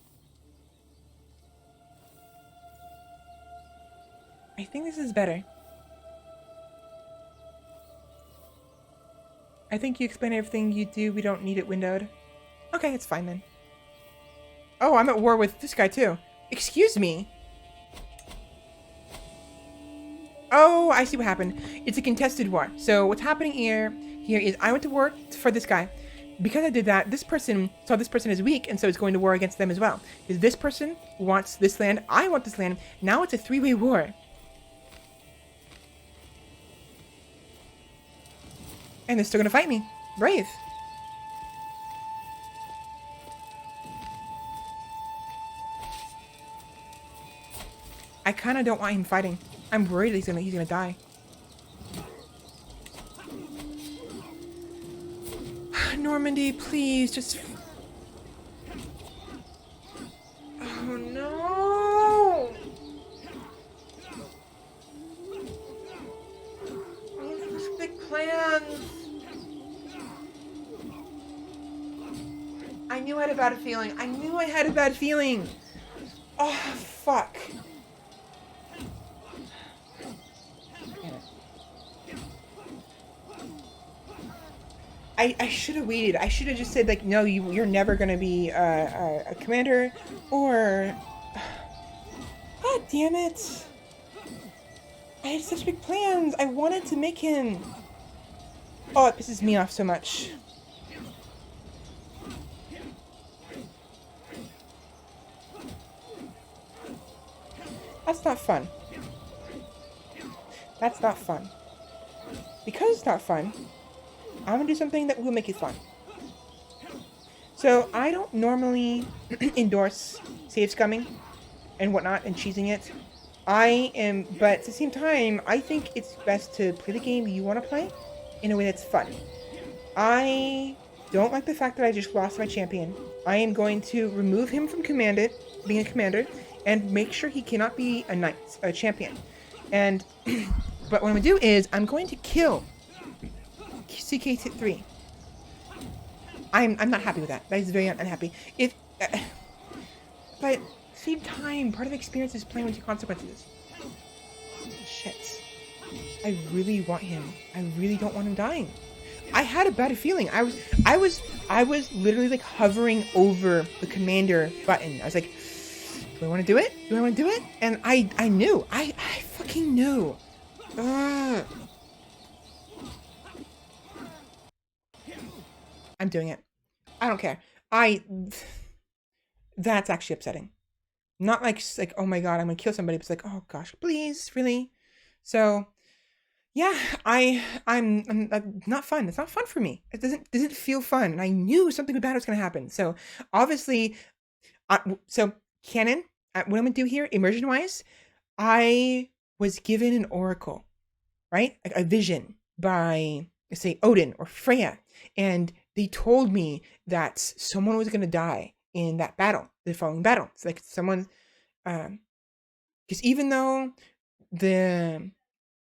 I think this is better. I think you explain everything you do. We don't need it windowed. Okay, it's fine then. Oh, I'm at war with this guy too. Excuse me. Oh, I see what happened. It's a contested war. So what's happening here is I went to war for this guy. Because I did that, this person saw this person as weak, and so is going to war against them as well. Because this person wants this land, I want this land. Now it's a 3-way war. And they're still gonna fight me. Brave. I kind of don't want him fighting. I'm worried he's gonna die. Normandy, please, just... Oh, no! I have such big plans. I knew I had a bad feeling. I knew I had a bad feeling. Oh, fuck. I should have waited. I should have just said, like, no, you're never going to be a commander, or... God damn it. I had such big plans. I wanted to make him... Oh, it pisses me off so much. That's not fun. That's not fun. Because it's not fun, I'm gonna do something that will make it fun. So, I don't normally endorse save scumming and whatnot and cheesing it. But at the same time, I think it's best to play the game you want to play in a way that's fun. I don't like the fact that I just lost my champion. I am going to remove him from being a commander, and make sure he cannot be a champion. And, but what I'm gonna do is, I'm going to kill CK3. I'm not happy with that. That is very unhappy. But at the same time, part of the experience is playing with your consequences. Shit. I really want him. I really don't want him dying. I had a bad feeling. I was literally like hovering over the commander button. I was like, do I want to do it? Do I want to do it? And I knew. I fucking knew. Ugh. I'm doing it. I don't care. That's actually upsetting. Not like, oh my god, I'm gonna kill somebody. But it's like, oh gosh, please, really? So, yeah, I'm not fun. It's not fun for me. It doesn't feel fun. And I knew something bad was gonna happen. So, obviously, canon, what I'm gonna do here, immersion-wise, I was given an oracle, right? A vision by, say, Odin or Freya, and they told me that someone was gonna die in that battle, the following battle. It's like someone, because even though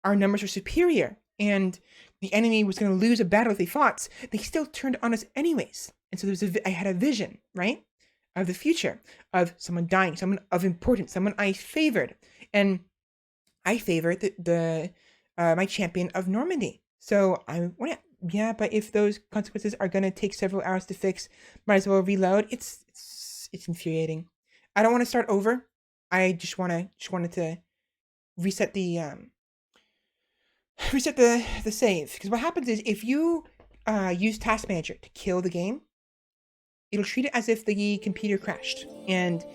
our numbers were superior and the enemy was gonna lose a battle if they fought, they still turned on us anyways. And so I had a vision, right, of the future, of someone dying, someone of importance, someone I favored, and I favored my champion of Normandy. So I went, yeah, but if those consequences are gonna take several hours to fix, might as well reload. It's infuriating. I don't want to start over. I just wanted to reset the save, because what happens is if you use Task Manager to kill the game, it'll treat it as if the computer crashed, and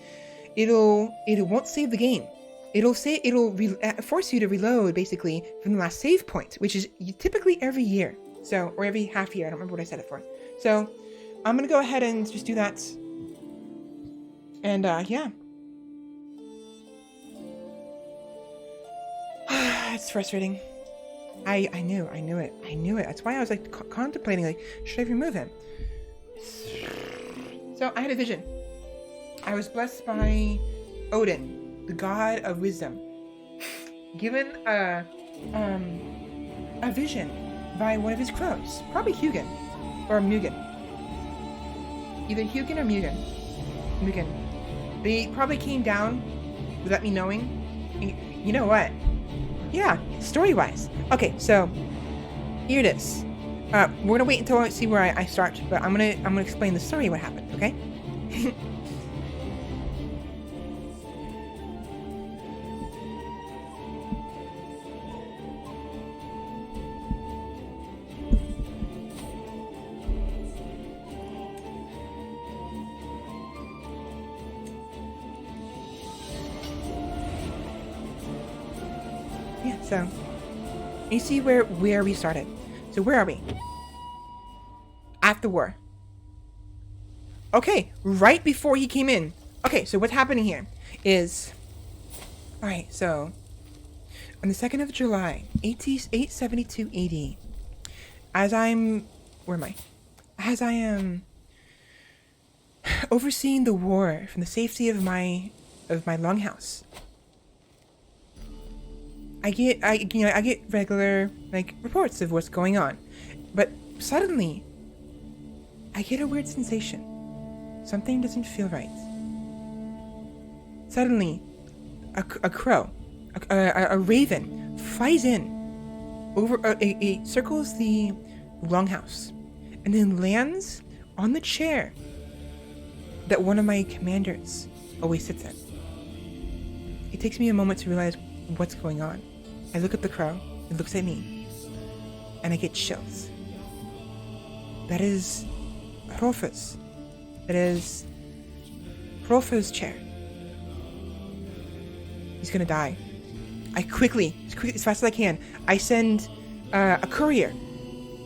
it won't save the game. It'll force you to reload basically from the last save point, which is typically every year. So, or every half year. I don't remember what I set it for. So, I'm gonna go ahead and just do that. And yeah. It's frustrating. I knew it. That's why I was like contemplating, like, should I remove him? So I had a vision. I was blessed by Odin, the god of wisdom, given a vision by one of his crows, probably Hugin or Mugen. Either Hugin or Mugen. They probably came down without me knowing. You know what? Yeah, story-wise. Okay, so here it is. We're gonna wait until I see where I start, but I'm gonna explain the story, what happened. Okay. Yeah, so you see where we started. So where are we? at the war. Okay, right before he came in. Okay, so what's happening here is... Alright, so... On the 2nd of July, 872 AD, as I'm... Where am I? As I am overseeing the war from the safety of my longhouse, I get regular, like, reports of what's going on. But suddenly, I get a weird sensation. Something doesn't feel right. Suddenly, a crow, a raven, flies in, circles the longhouse, and then lands on the chair that one of my commanders always sits in. It takes me a moment to realize what's going on. I look at the crow, it looks at me, and I get chills. That is Hrolfr's. That is Hrolfr's chair. He's gonna die. I quickly, as fast as I can, I send a courier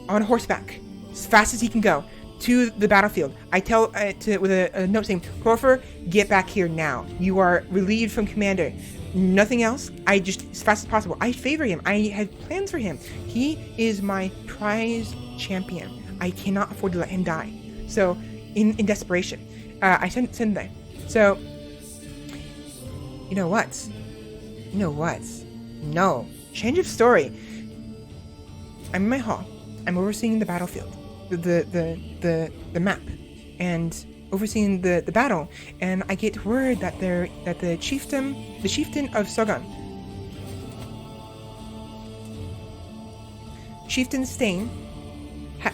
on horseback, as fast as he can go, to the battlefield. I tell with a note saying, Hrolfr, get back here now. You are relieved from commander. Nothing else. I just, as fast as possible. I favor him. I had plans for him. He is my prized champion. I cannot afford to let him die. So, in desperation, I send there. So, you know what? No. Change of story. I'm in my hall. I'm overseeing the battlefield, the map, and overseeing the battle. And I get word that the chieftain of Sogan, Chieftain Stain,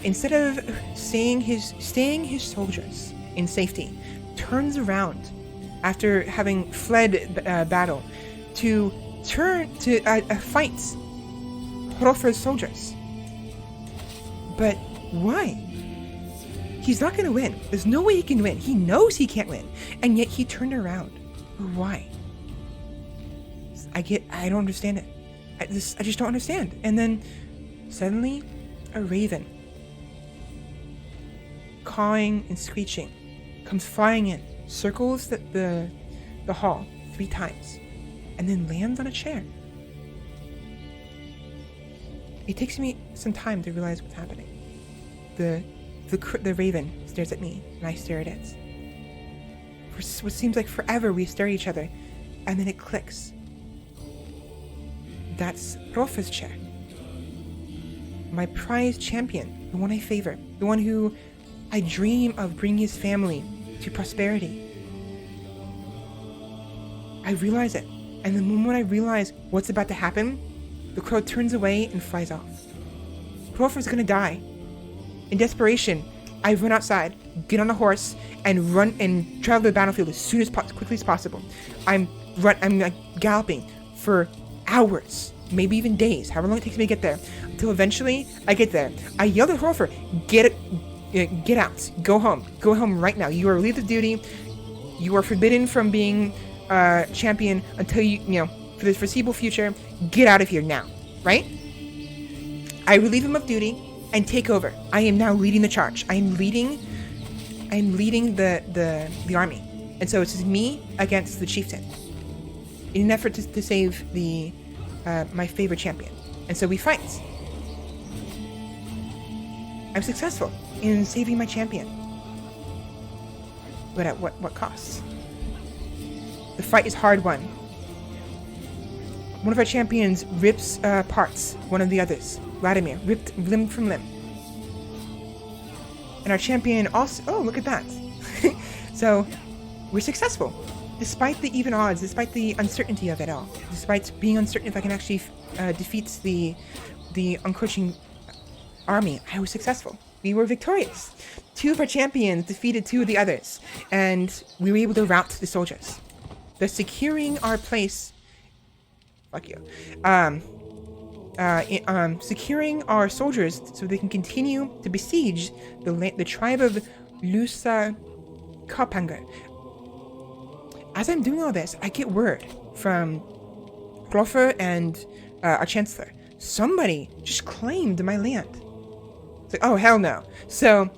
instead of staying his soldiers in safety, turns around after having fled battle to fight Hrolfr's soldiers. But why? He's not going to win. There's no way he can win. He knows he can't win, and yet he turned around. Why? I don't understand it. I just don't understand. And then suddenly, a raven, cawing and screeching, comes flying in, circles the hall 3 times, and then lands on a chair. It takes me some time to realize what's happening. The raven stares at me, and I stare at it. For what seems like forever, we stare at each other, and then it clicks. That's Hrolfr's chair. My prized champion, the one I favor, the one who I dream of bringing his family to prosperity. I realize it, and the moment I realize what's about to happen, the crow turns away and flies off. Hrolfr's gonna die. In desperation, I run outside, get on a horse, and run and travel to the battlefield as quickly as possible. I'm like galloping for hours, maybe even days, however long it takes me to get there, until eventually I get there. I yell at Hrolfr, get out, go home right now. You are relieved of duty. You are forbidden from being champion until for the foreseeable future. Get out of here now, right? I relieve him of duty and take over. I am now leading the charge. I am leading the army, and so it's me against the chieftain in an effort to save my favorite champion. And so we fight. I'm successful in saving my champion, but at what cost? The fight is hard won. One of our champions rips parts one of the others. Vladimir ripped limb from limb. And our champion also... Oh, look at that. So, we're successful. Despite the even odds, despite the uncertainty of it all. Despite being uncertain if I can actually defeat the encroaching army, I was successful. We were victorious. 2 of our champions defeated 2 of the others. And we were able to rout the soldiers. Thus securing our place... Fuck you. Securing our soldiers so they can continue to besiege the tribe of Lusa Kapanger. As I'm doing all this, I get word from Hrolfr and our chancellor. Somebody just claimed my land. It's like, oh, hell no. So,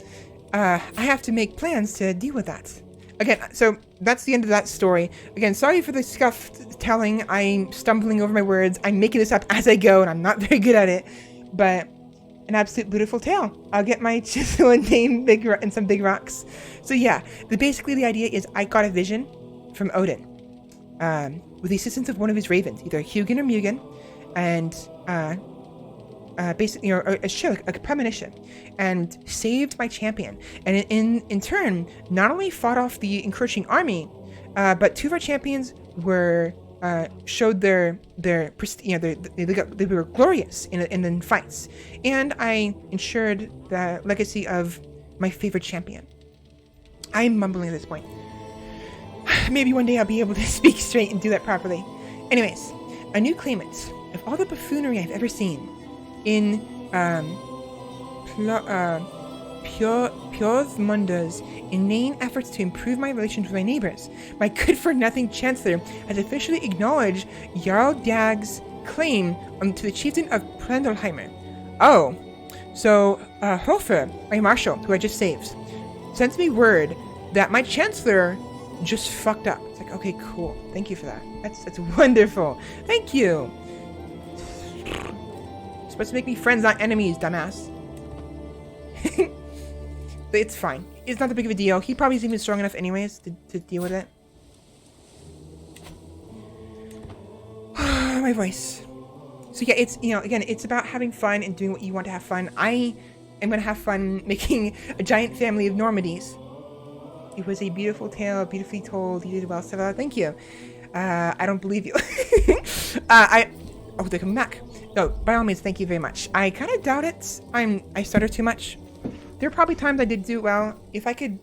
I have to make plans to deal with that. Again, so that's the end of that story. Again, sorry for the scuffed telling. I'm stumbling over my words. I'm making this up as I go, and I'm not very good at it. But an absolute beautiful tale. I'll get my chisel and name and some big rocks. So yeah, basically the idea is I got a vision from Odin, with the assistance of one of his ravens, either Hugin or Mugen, and basically, a show, like a premonition, and saved my champion. And in turn, not only fought off the encroaching army, but two of our champions were showed they were glorious in fights, and I ensured the legacy of my favorite champion. I'm mumbling at this point. Maybe one day I'll be able to speak straight and do that properly. Anyways, a new claimant of all the buffoonery I've ever seen in Pyo's Mundo's inane efforts to improve my relations with my neighbors. My good-for-nothing chancellor has officially acknowledged Jarl Dag's claim to the chieftain of Prendelheimer. Oh, so Hofer, my marshal, who I just saved, sends me word that my chancellor just fucked up. It's like, okay, cool. Thank you for that. That's wonderful. Thank you. Supposed to make me friends, not enemies, dumbass. But it's fine. It's not that big of a deal. He probably isn't even strong enough anyways to deal with it. My voice. So yeah, it's, again, it's about having fun and doing what you want to have fun. I am going to have fun making a giant family of Normandies. It was a beautiful tale, beautifully told. You did well, Stella. Thank you. I don't believe you. Oh, they come back. No, by all means, thank you very much. I kind of doubt it. I stutter too much. There are probably times I did do well. If I could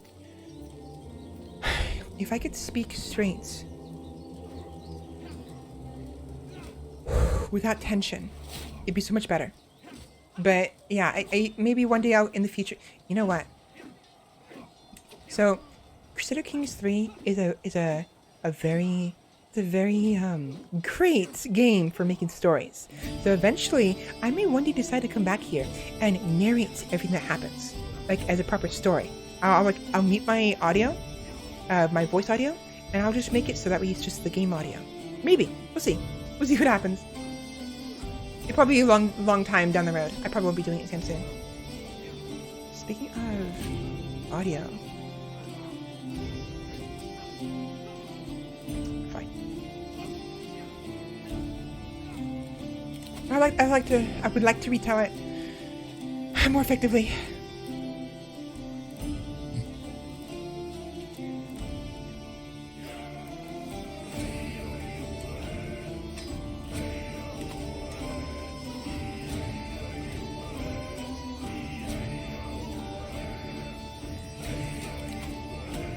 speak straight without tension, it'd be so much better. But yeah, I maybe one day out in the future. You know what? So, Crusader Kings 3 is a very great game for making stories. So eventually, I may one day decide to come back here and narrate everything that happens, like as a proper story. I'll mute my audio, my voice audio, and I'll just make it so that way it's just the game audio. Maybe. We'll see. We'll see what happens. It'll probably be a long time down the road. I probably won't be doing it anytime soon. Speaking of audio. I would like to retell it more effectively.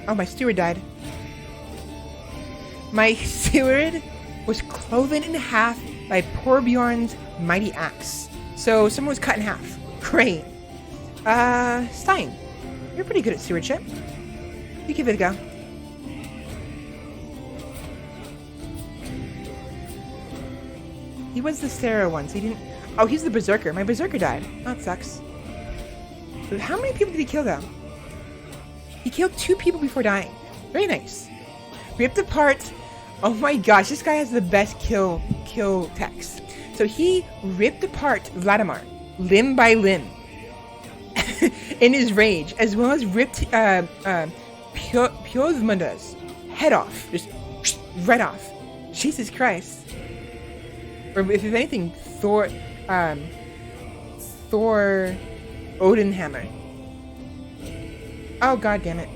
Oh, my steward died. My steward was cloven in half by poor Bjorn's mighty axe. So someone was cut in half. Great. Stein, you're pretty good at stewardship. You give it a go. He was the Sarah one, so he didn't... Oh, he's the Berserker. My Berserker died. Oh, that sucks. How many people did he kill, though? He killed 2 people before dying. Very nice. Ripped apart... Oh my gosh, this guy has the best kill text. So he ripped apart Vladimir, limb by limb, in his rage, as well as ripped Pjozmunda's head off, just right off. Jesus Christ. Or if anything, Thor Odinhammer. Oh, god damn it.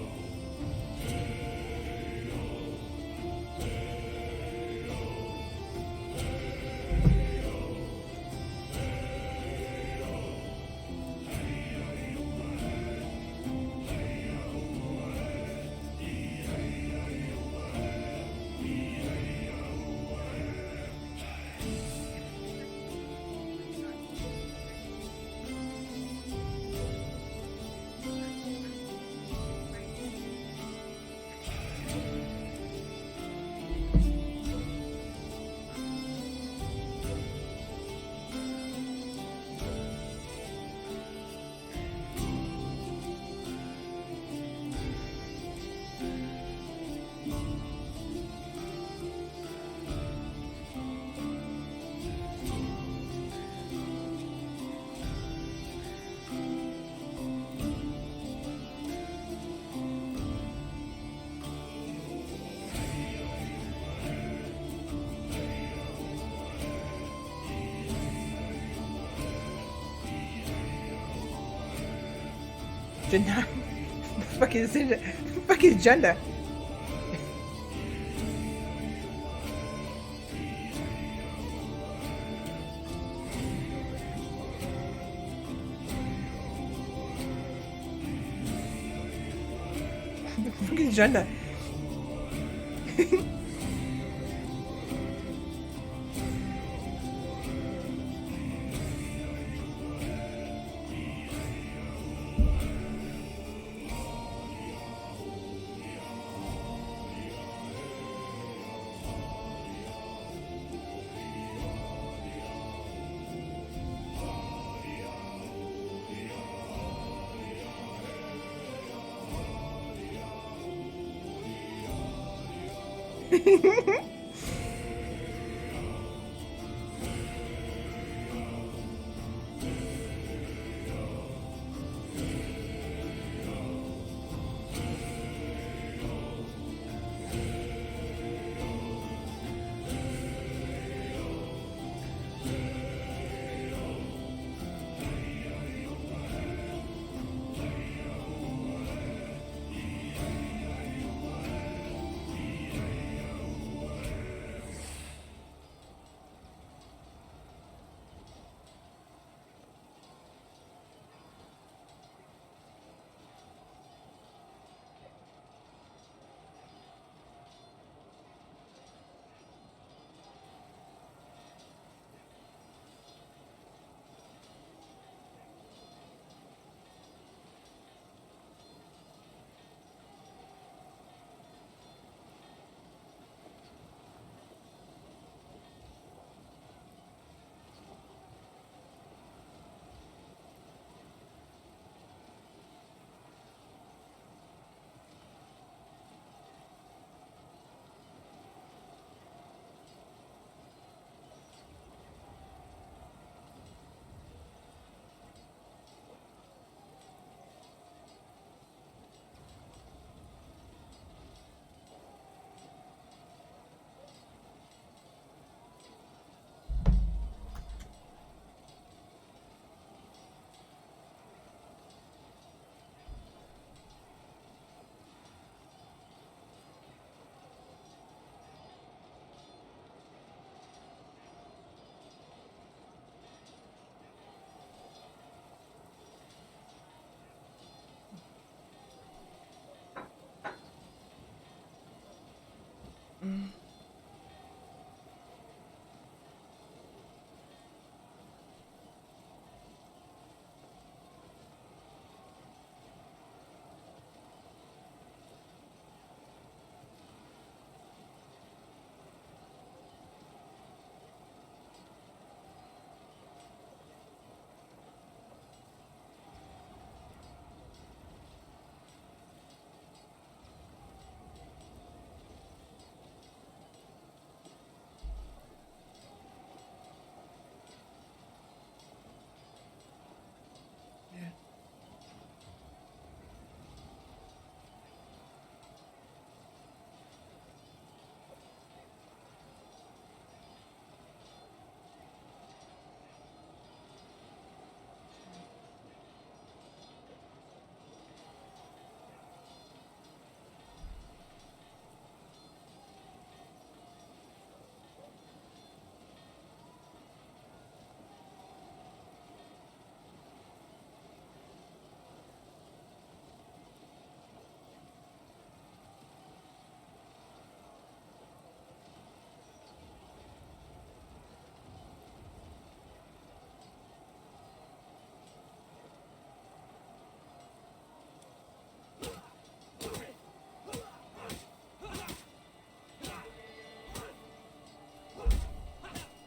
Janda. Fuck is fuck is Janda? Fuck is Janda?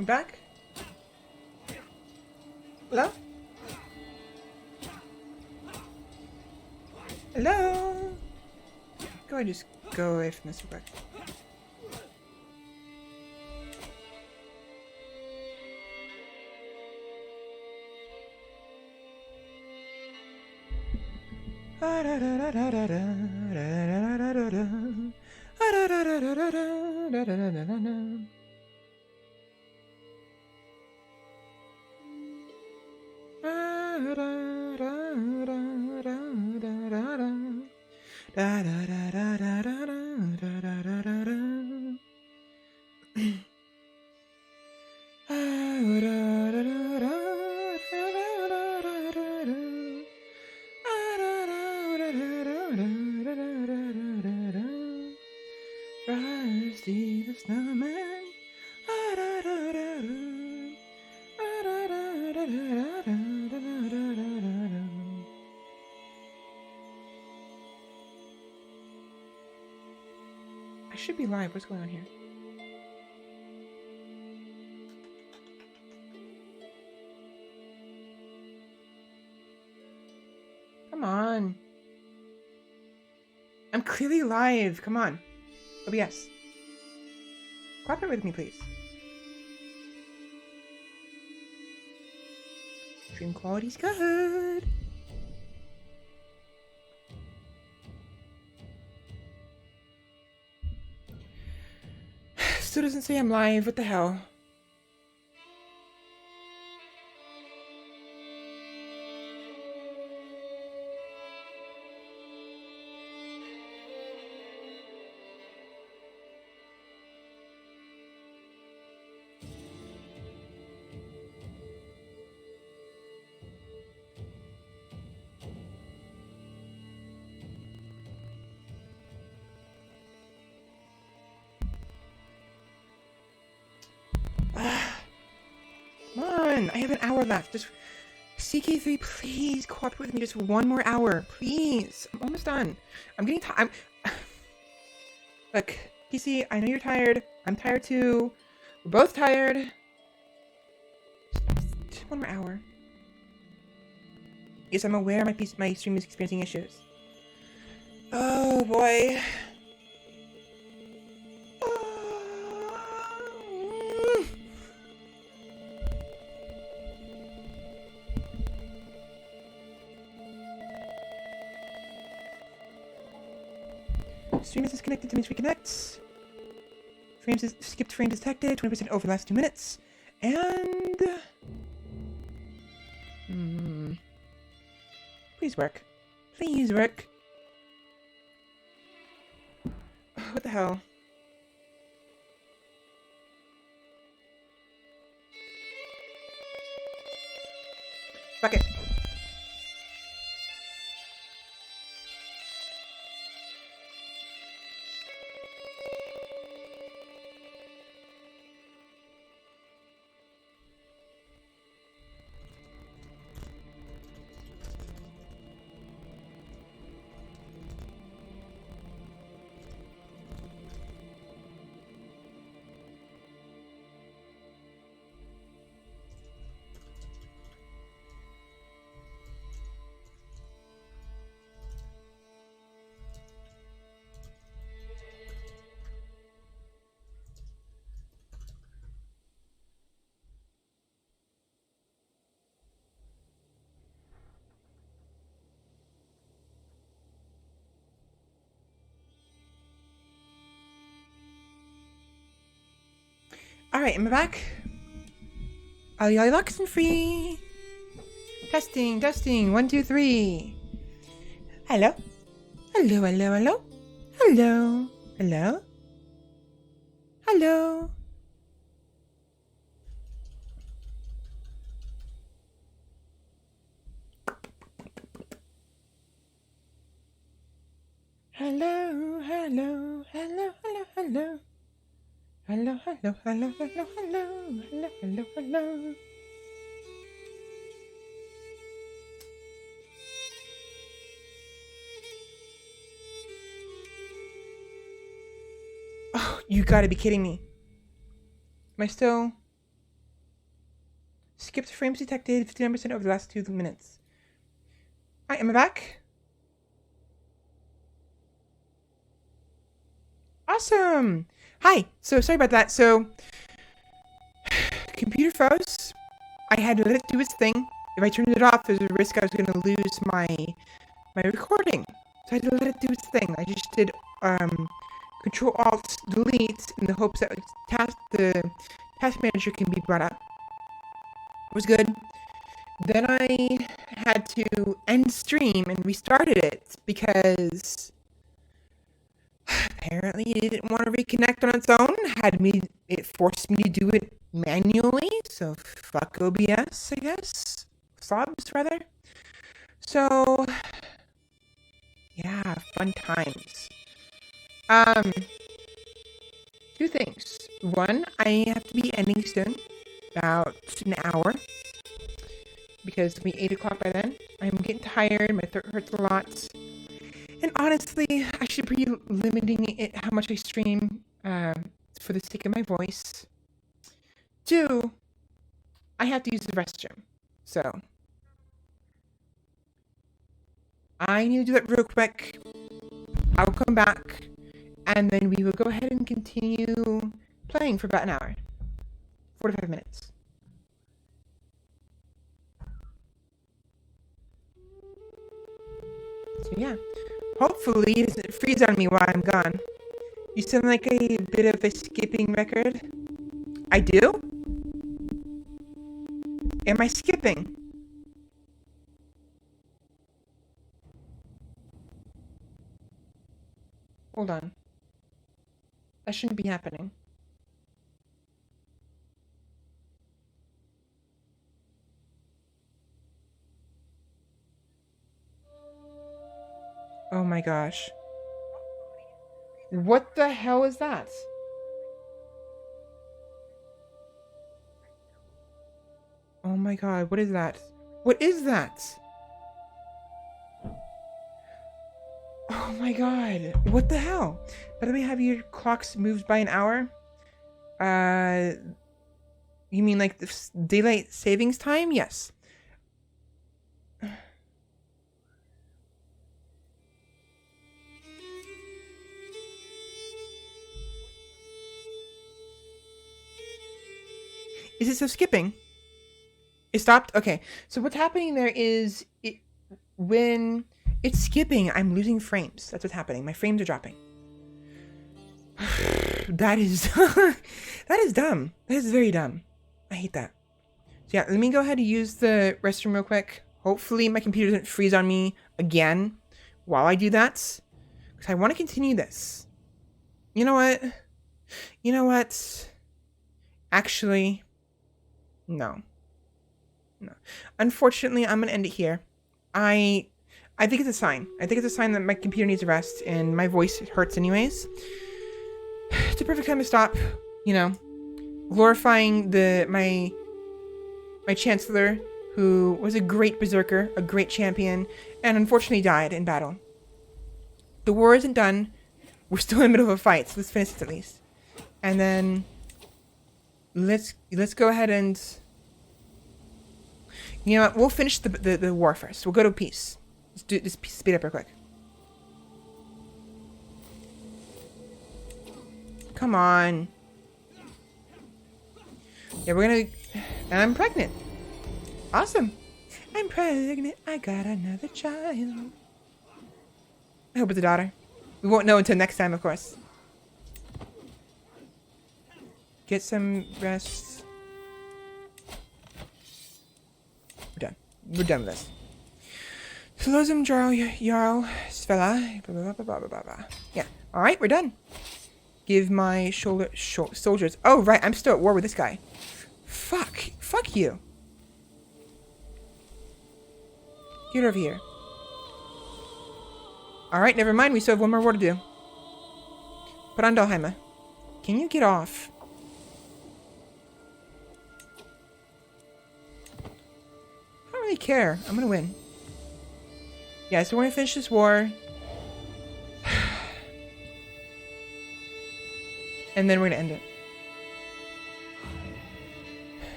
I'm back. Hello? Hello? Go ahead, just go away from this real quick. Da da da da da da da da da da da. Frosty the Snowman. I should be live. What's going on here? Come on. I'm clearly live. Come on. OBS. Cooperate with me, please. Stream quality's good. Still doesn't say I'm live. What the hell? Come on, I have an hour left. Just CK3, please cooperate with me just one more hour, please. I'm almost done. I'm getting tired. Look, PC, I know you're tired. I'm tired too. We're both tired. Just one more hour. Yes, I'm aware my stream is experiencing issues. Oh boy. Stream is disconnected to means reconnect. Skipped frames detected, 20% over the last 2 minutes. And... Please work. Please work. What the hell? Fuck it. Alright, am I back? Are y'all locked and free? Testing, testing, 1, 2, 3. Hello? Hello, hello, hello? Hello? Hello? Hello? Hello, hello, hello, hello, hello. Hello, hello, hello, hello, hello, hello, hello, hello. Oh, you gotta be kidding me. Am I still... Skipped frames detected, 59% over the last 2 minutes. Alright, am I back? Awesome! Hi! So, sorry about that. So, computer froze. I had to let it do its thing. If I turned it off, there's a risk I was gonna lose my recording. So I had to let it do its thing. I just did, Control-Alt-Delete in the hopes that the task manager can be brought up. It was good. Then I had to end stream and restarted it because apparently it didn't want to reconnect on its own. It forced me to do it manually. So fuck OBS, I guess. Sobs, rather. So, yeah, fun times. Two things. One, I have to be ending soon. About an hour. Because it'll be 8 o'clock by then. I'm getting tired. My throat hurts a lot. And honestly, I should be limiting it how much I stream for the sake of my voice. Two, I have to use the restroom. So, I need to do that real quick. I'll come back. And then we will go ahead and continue playing for about an hour. 45 minutes. So yeah. Hopefully it doesn't freeze on me while I'm gone. You sound like a bit of a skipping record. I do? Am I skipping? Hold on. That shouldn't be happening. Oh my gosh. What the hell is that? Oh my god, what is that? What is that? Oh my god, what the hell? By the way, have your clocks moved by an hour? You mean like the daylight savings time? Yes. Is it still skipping? It stopped? Okay. So what's happening there is when it's skipping, I'm losing frames. That's what's happening. My frames are dropping. That is that is dumb. That is very dumb. I hate that. So yeah, let me go ahead and use the restroom real quick. Hopefully my computer doesn't freeze on me again while I do that. Because I want to continue this. You know what? You know what? Actually, no. No. Unfortunately, I'm gonna end it here. I think it's a sign. I think it's a sign that my computer needs a rest and my voice hurts anyways. It's a perfect time to stop, you know, glorifying my chancellor, who was a great berserker, a great champion, and unfortunately died in battle. The war isn't done. We're still in the middle of a fight, so let's finish it at least. And then let's go ahead and, you know what, we'll finish the war first. We'll go to peace. Let's do this, speed up real quick. Come on. Yeah, we're gonna, and I'm pregnant. Awesome. I'm pregnant. I got another child. I hope it's a daughter. We won't know until next time, of course. Get some rest. We're done. We're done with this. Slozum Jarl Svela. Yeah. Alright, we're done. Give my soldiers. Oh, right. I'm still at war with this guy. Fuck. Fuck you. Get over here. Alright, never mind. We still have one more war to do. Put on Dalheima. Can you get off? I don't really care. I'm gonna win. Yeah, so we're gonna finish this war. And then we're gonna end it.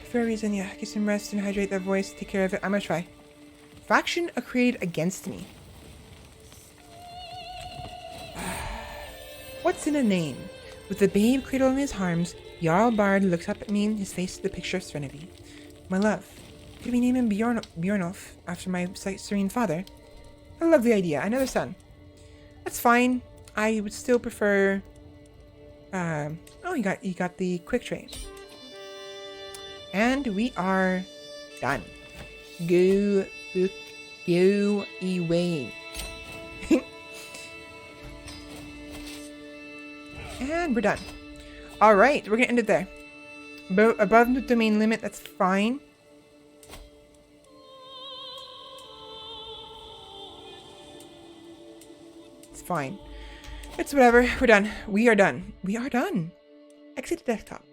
For a reason, yeah. Get some rest and hydrate that voice. Take care of it. I'm gonna try. Faction are created against me. What's in a name? With the babe cradled in his arms, Jarl Bard looks up at me and his face is the picture of serenity. My love. Could we name him Bjornulf after my serene father? I love the idea. Another son. That's fine. I would still prefer... oh, you got the quick trade. And we are done. Go away. And we're done. All right, we're gonna end it there. Above the domain limit, that's fine. It's fine. It's whatever. We're done. We are done. We are done. Exit the desktop.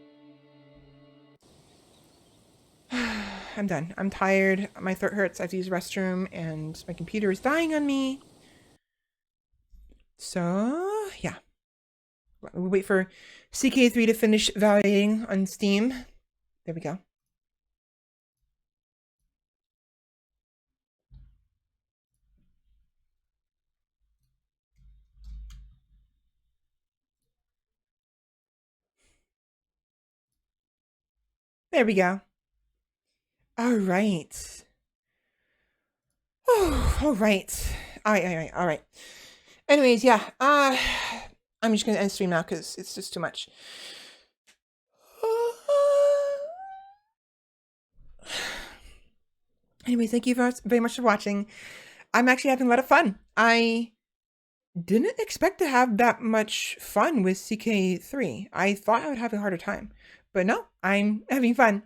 I'm done. I'm tired. My throat hurts. I have to use the restroom, and my computer is dying on me. So, yeah. We'll wait for CK3 to finish validating on Steam. There we go. There we go. All right. Oh, all right. All right. Anyways, yeah. I'm just gonna end stream now because it's just too much. Anyways, thank you very much for watching. I'm actually having a lot of fun. I didn't expect to have that much fun with CK3. I thought I would have a harder time, but no, I'm having fun.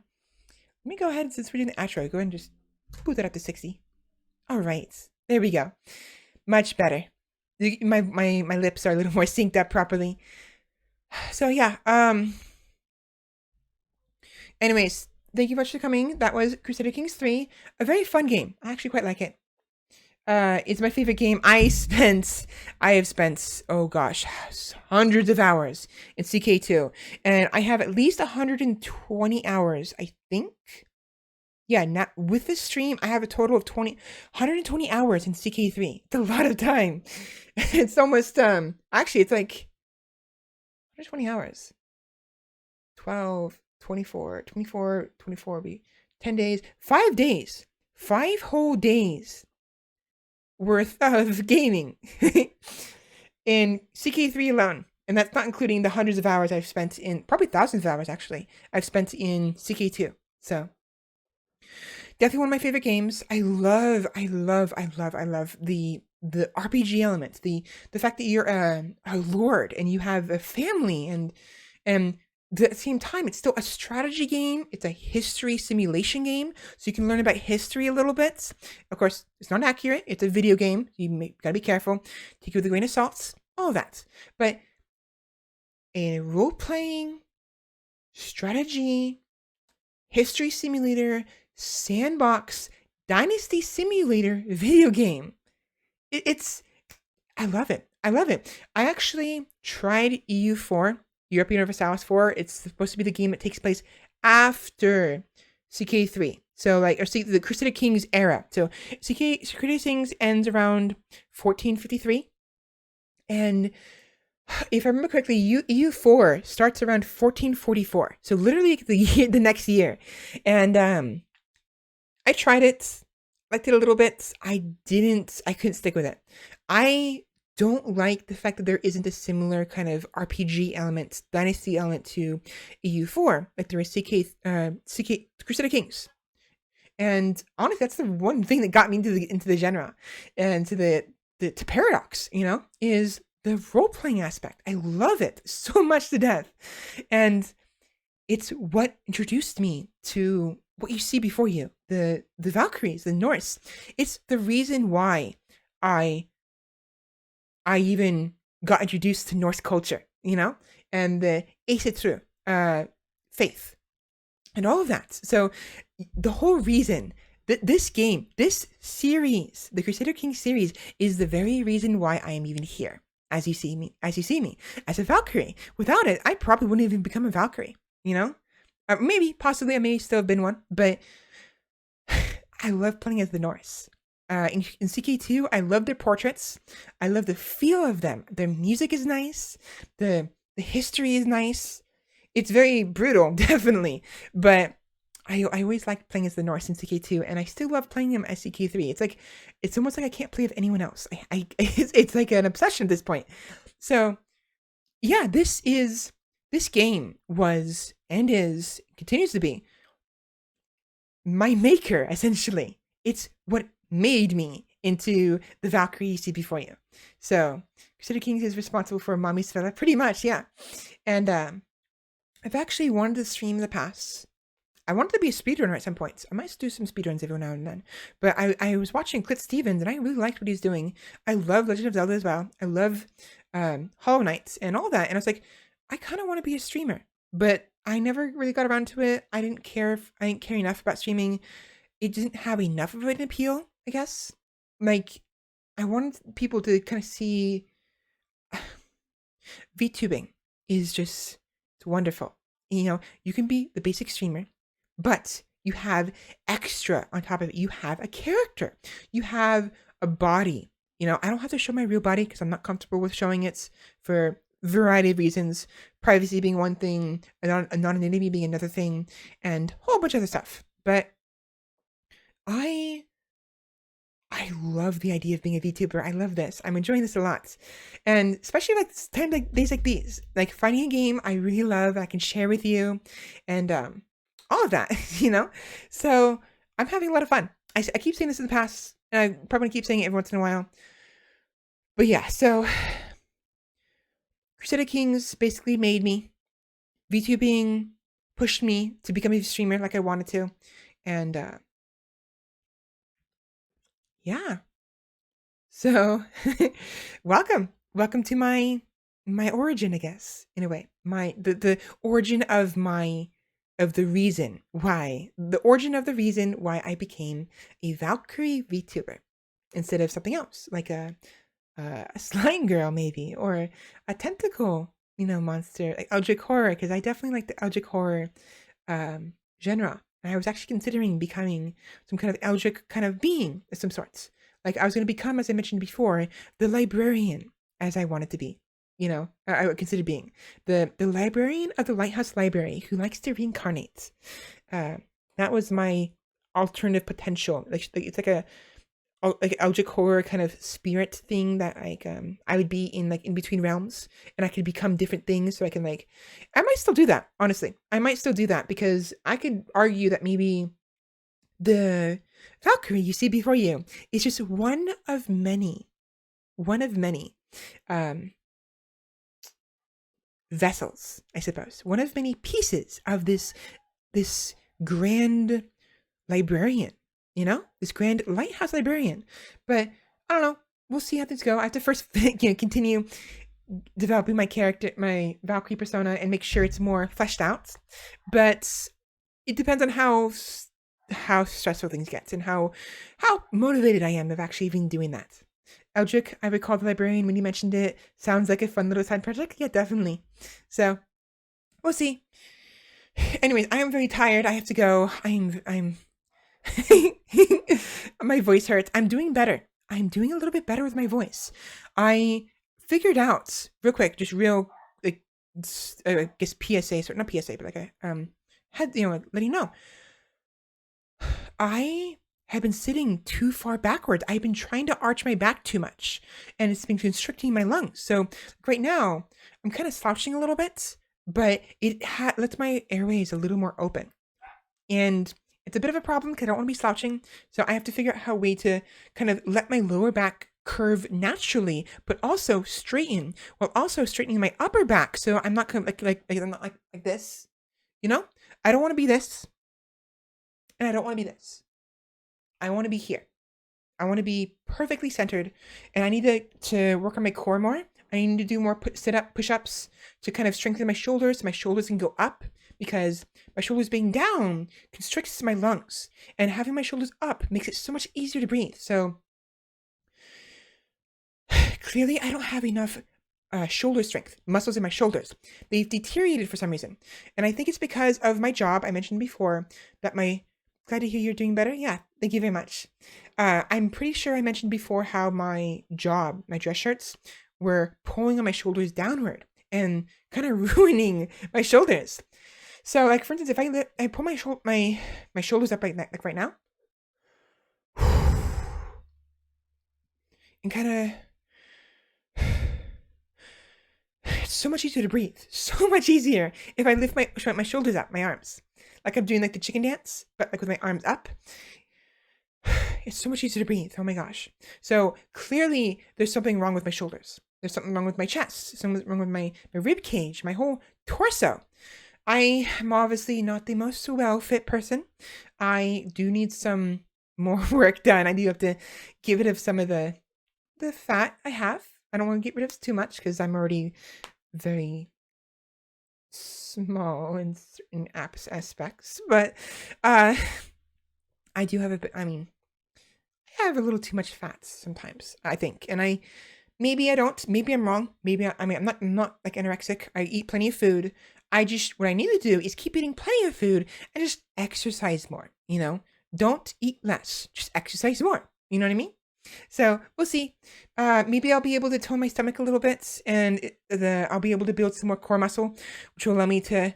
Let me go ahead, since we're doing the outro, go ahead and just boot that up to 60. All right, there we go. Much better. My lips are a little more synced up properly. So yeah, anyways, thank you much for coming. That was Crusader Kings 3, a very fun game. I actually quite like it. It's my favorite game. I have spent, oh gosh, hundreds of hours in CK2, and I have at least 120 hours, I think. Yeah, now with this stream, I have a total of 120 hours in CK3. It's a lot of time. It's almost, actually, it's like 120 hours. 12, 24, 24, 24 will be 10 days, 5 days, 5 whole days worth of gaming in CK3 alone. And that's not including the hundreds of hours I've spent in, probably thousands of hours actually, I've spent in CK2. So definitely one of my favorite games. I love the RPG elements, the fact that you're a lord and you have a family, and at the same time, it's still a strategy game. It's a history simulation game, so you can learn about history a little bit. Of course, it's not accurate. It's a video game. You gotta be careful. Take it with a grain of salt. All of that. But a role-playing, strategy, history simulator, sandbox, dynasty simulator video game. I love it. I love it. I actually tried EU4. Europe Universalis 4, it's supposed to be the game that takes place after CK3. So the Crusader Kings era. So Crusader Kings ends around 1453. And if I remember correctly, EU4 starts around 1444. So literally the next year. And I tried it, liked it a little bit. I couldn't stick with it. I don't like the fact that there isn't a similar kind of RPG element, dynasty element to EU4, like there is Crusader Kings. And honestly, that's the one thing that got me into the genre and to Paradox, is the role-playing aspect. I love it so much to death. And it's what introduced me to what you see before you, the Valkyries, the Norse. It's the reason why I even got introduced to Norse culture, and the CK3 faith, and all of that. So the whole reason that this game, this series, the Crusader Kings series, is the very reason why I am even here, as you see me, as a Valkyrie. Without it, I probably wouldn't even become a Valkyrie, maybe, possibly, I may still have been one, but I love playing as the Norse. In CK2, I love their portraits. I love the feel of them. Their music is nice. The history is nice. It's very brutal, definitely. But I always liked playing as the Norse in CK2, and I still love playing them as CK3. It's almost like I can't play with anyone else. It's like an obsession at this point. So, yeah, this game was and continues to be my maker, essentially. It's what made me into the Valkyrie you see before you. So, Crusader Kings is responsible for Mommy Svella, pretty much, yeah. And I've actually wanted to stream in the past. I wanted to be a speedrunner at some points. I might do some speedruns every now and then. But I was watching Clit Stevens, and I really liked what he's doing. I love Legend of Zelda as well. I love Hollow Knights and all that. And I was like, I kind of want to be a streamer. But I never really got around to it. I didn't care enough about streaming. It didn't have enough of an appeal, I guess. Like, I wanted people to kind of see VTubing is just, it's wonderful. You know, you can be the basic streamer, but you have extra on top of it. You have a character. You have a body. You know, I don't have to show my real body because I'm not comfortable with showing it for a variety of reasons. Privacy being one thing, anonymity being another thing, and a whole bunch of other stuff. But I love the idea of being a VTuber. I love this. I'm enjoying this a lot. And especially like days like these, like finding a game I really love, I can share with you, and all of that, you know? So I'm having a lot of fun. I keep saying this in the past, and I probably keep saying it every once in a while. But yeah, so Crusader Kings basically made me. VTubing pushed me to become a streamer like I wanted to. And yeah. So welcome to my origin, I guess, in a way. The origin of the reason why I became a Valkyrie VTuber instead of something else, like a slime girl maybe, or a tentacle, you know, monster, like Eldritch horror, because I definitely like the Eldritch horror genre. And I was actually considering becoming some kind of Eldritch kind of being of some sorts. Like I was going to become, as I mentioned before, the librarian, as I wanted to be. You know, I would consider being the librarian of the Lighthouse Library who likes to reincarnate. That was my alternative potential. Like it's like a Eldritch horror kind of spirit thing that like I would be in, like in between realms, and I could become different things. So I can like, I might still do that. Honestly, I might still do that because I could argue that maybe the Valkyrie you see before you is just one of many vessels, I suppose. One of many pieces of this grand librarian, you know, this grand lighthouse librarian. But I don't know. We'll see how things go. I have to first, continue developing my character, my Valkyrie persona, and make sure it's more fleshed out. But it depends on how stressful things get and how motivated I am of actually even doing that. Eldrick, I recall the librarian when you mentioned it. Sounds like a fun little side project. Yeah, definitely. So we'll see. Anyways, I am very tired. I have to go. I'm my voice hurts. I'm doing better. I'm doing a little bit better with my voice. I figured out real quick, just real like I guess PSA, so not PSA, but like I had, you know, letting you know. I have been sitting too far backwards. I've been trying to arch my back too much, and it's been constricting my lungs. So right now, I'm kind of slouching a little bit, but it lets my airways a little more open. And it's a bit of a problem because I don't want to be slouching. So I have to figure out how way to kind of let my lower back curve naturally, but also straighten while also straightening my upper back. So I'm not kind of like I'm not like this, you know? I don't want to be this, and I don't want to be this. I want to be here. I want to be perfectly centered, and I need to work on my core more. I need to do more sit-up, push-ups to kind of strengthen my shoulders so my shoulders can go up, because my shoulders being down constricts my lungs, and having my shoulders up makes it so much easier to breathe. So clearly I don't have enough shoulder strength, muscles in my shoulders. They've deteriorated for some reason, and I think it's because of my job. I mentioned before that glad to hear you're doing better. Yeah, thank you very much. I'm pretty sure I mentioned before how my dress shirts were pulling on my shoulders downward and kind of ruining my shoulders. So, like for instance, if I pull my shoulders up like right now, and kind of, it's so much easier to breathe. So much easier if I lift my shoulders up, my arms. Like I'm doing like the chicken dance, but like with my arms up. It's so much easier to breathe. Oh my gosh. So clearly there's something wrong with my shoulders. There's something wrong with my chest, something wrong with my rib cage, my whole torso. I am obviously not the most well-fit person. I do need some more work done. I do have to get rid of some of the fat I have. I don't want to get rid of too much because I'm already very small in certain aspects. But I do have a bit, I mean, I have a little too much fat sometimes, I think. And maybe I don't, maybe I'm wrong. Maybe I'm not like anorexic. I eat plenty of food. What I need to do is keep eating plenty of food and just exercise more, you know? Don't eat less, just exercise more. You know what I mean? So we'll see. Maybe I'll be able to tone my stomach a little bit, and I'll be able to build some more core muscle, which will allow me to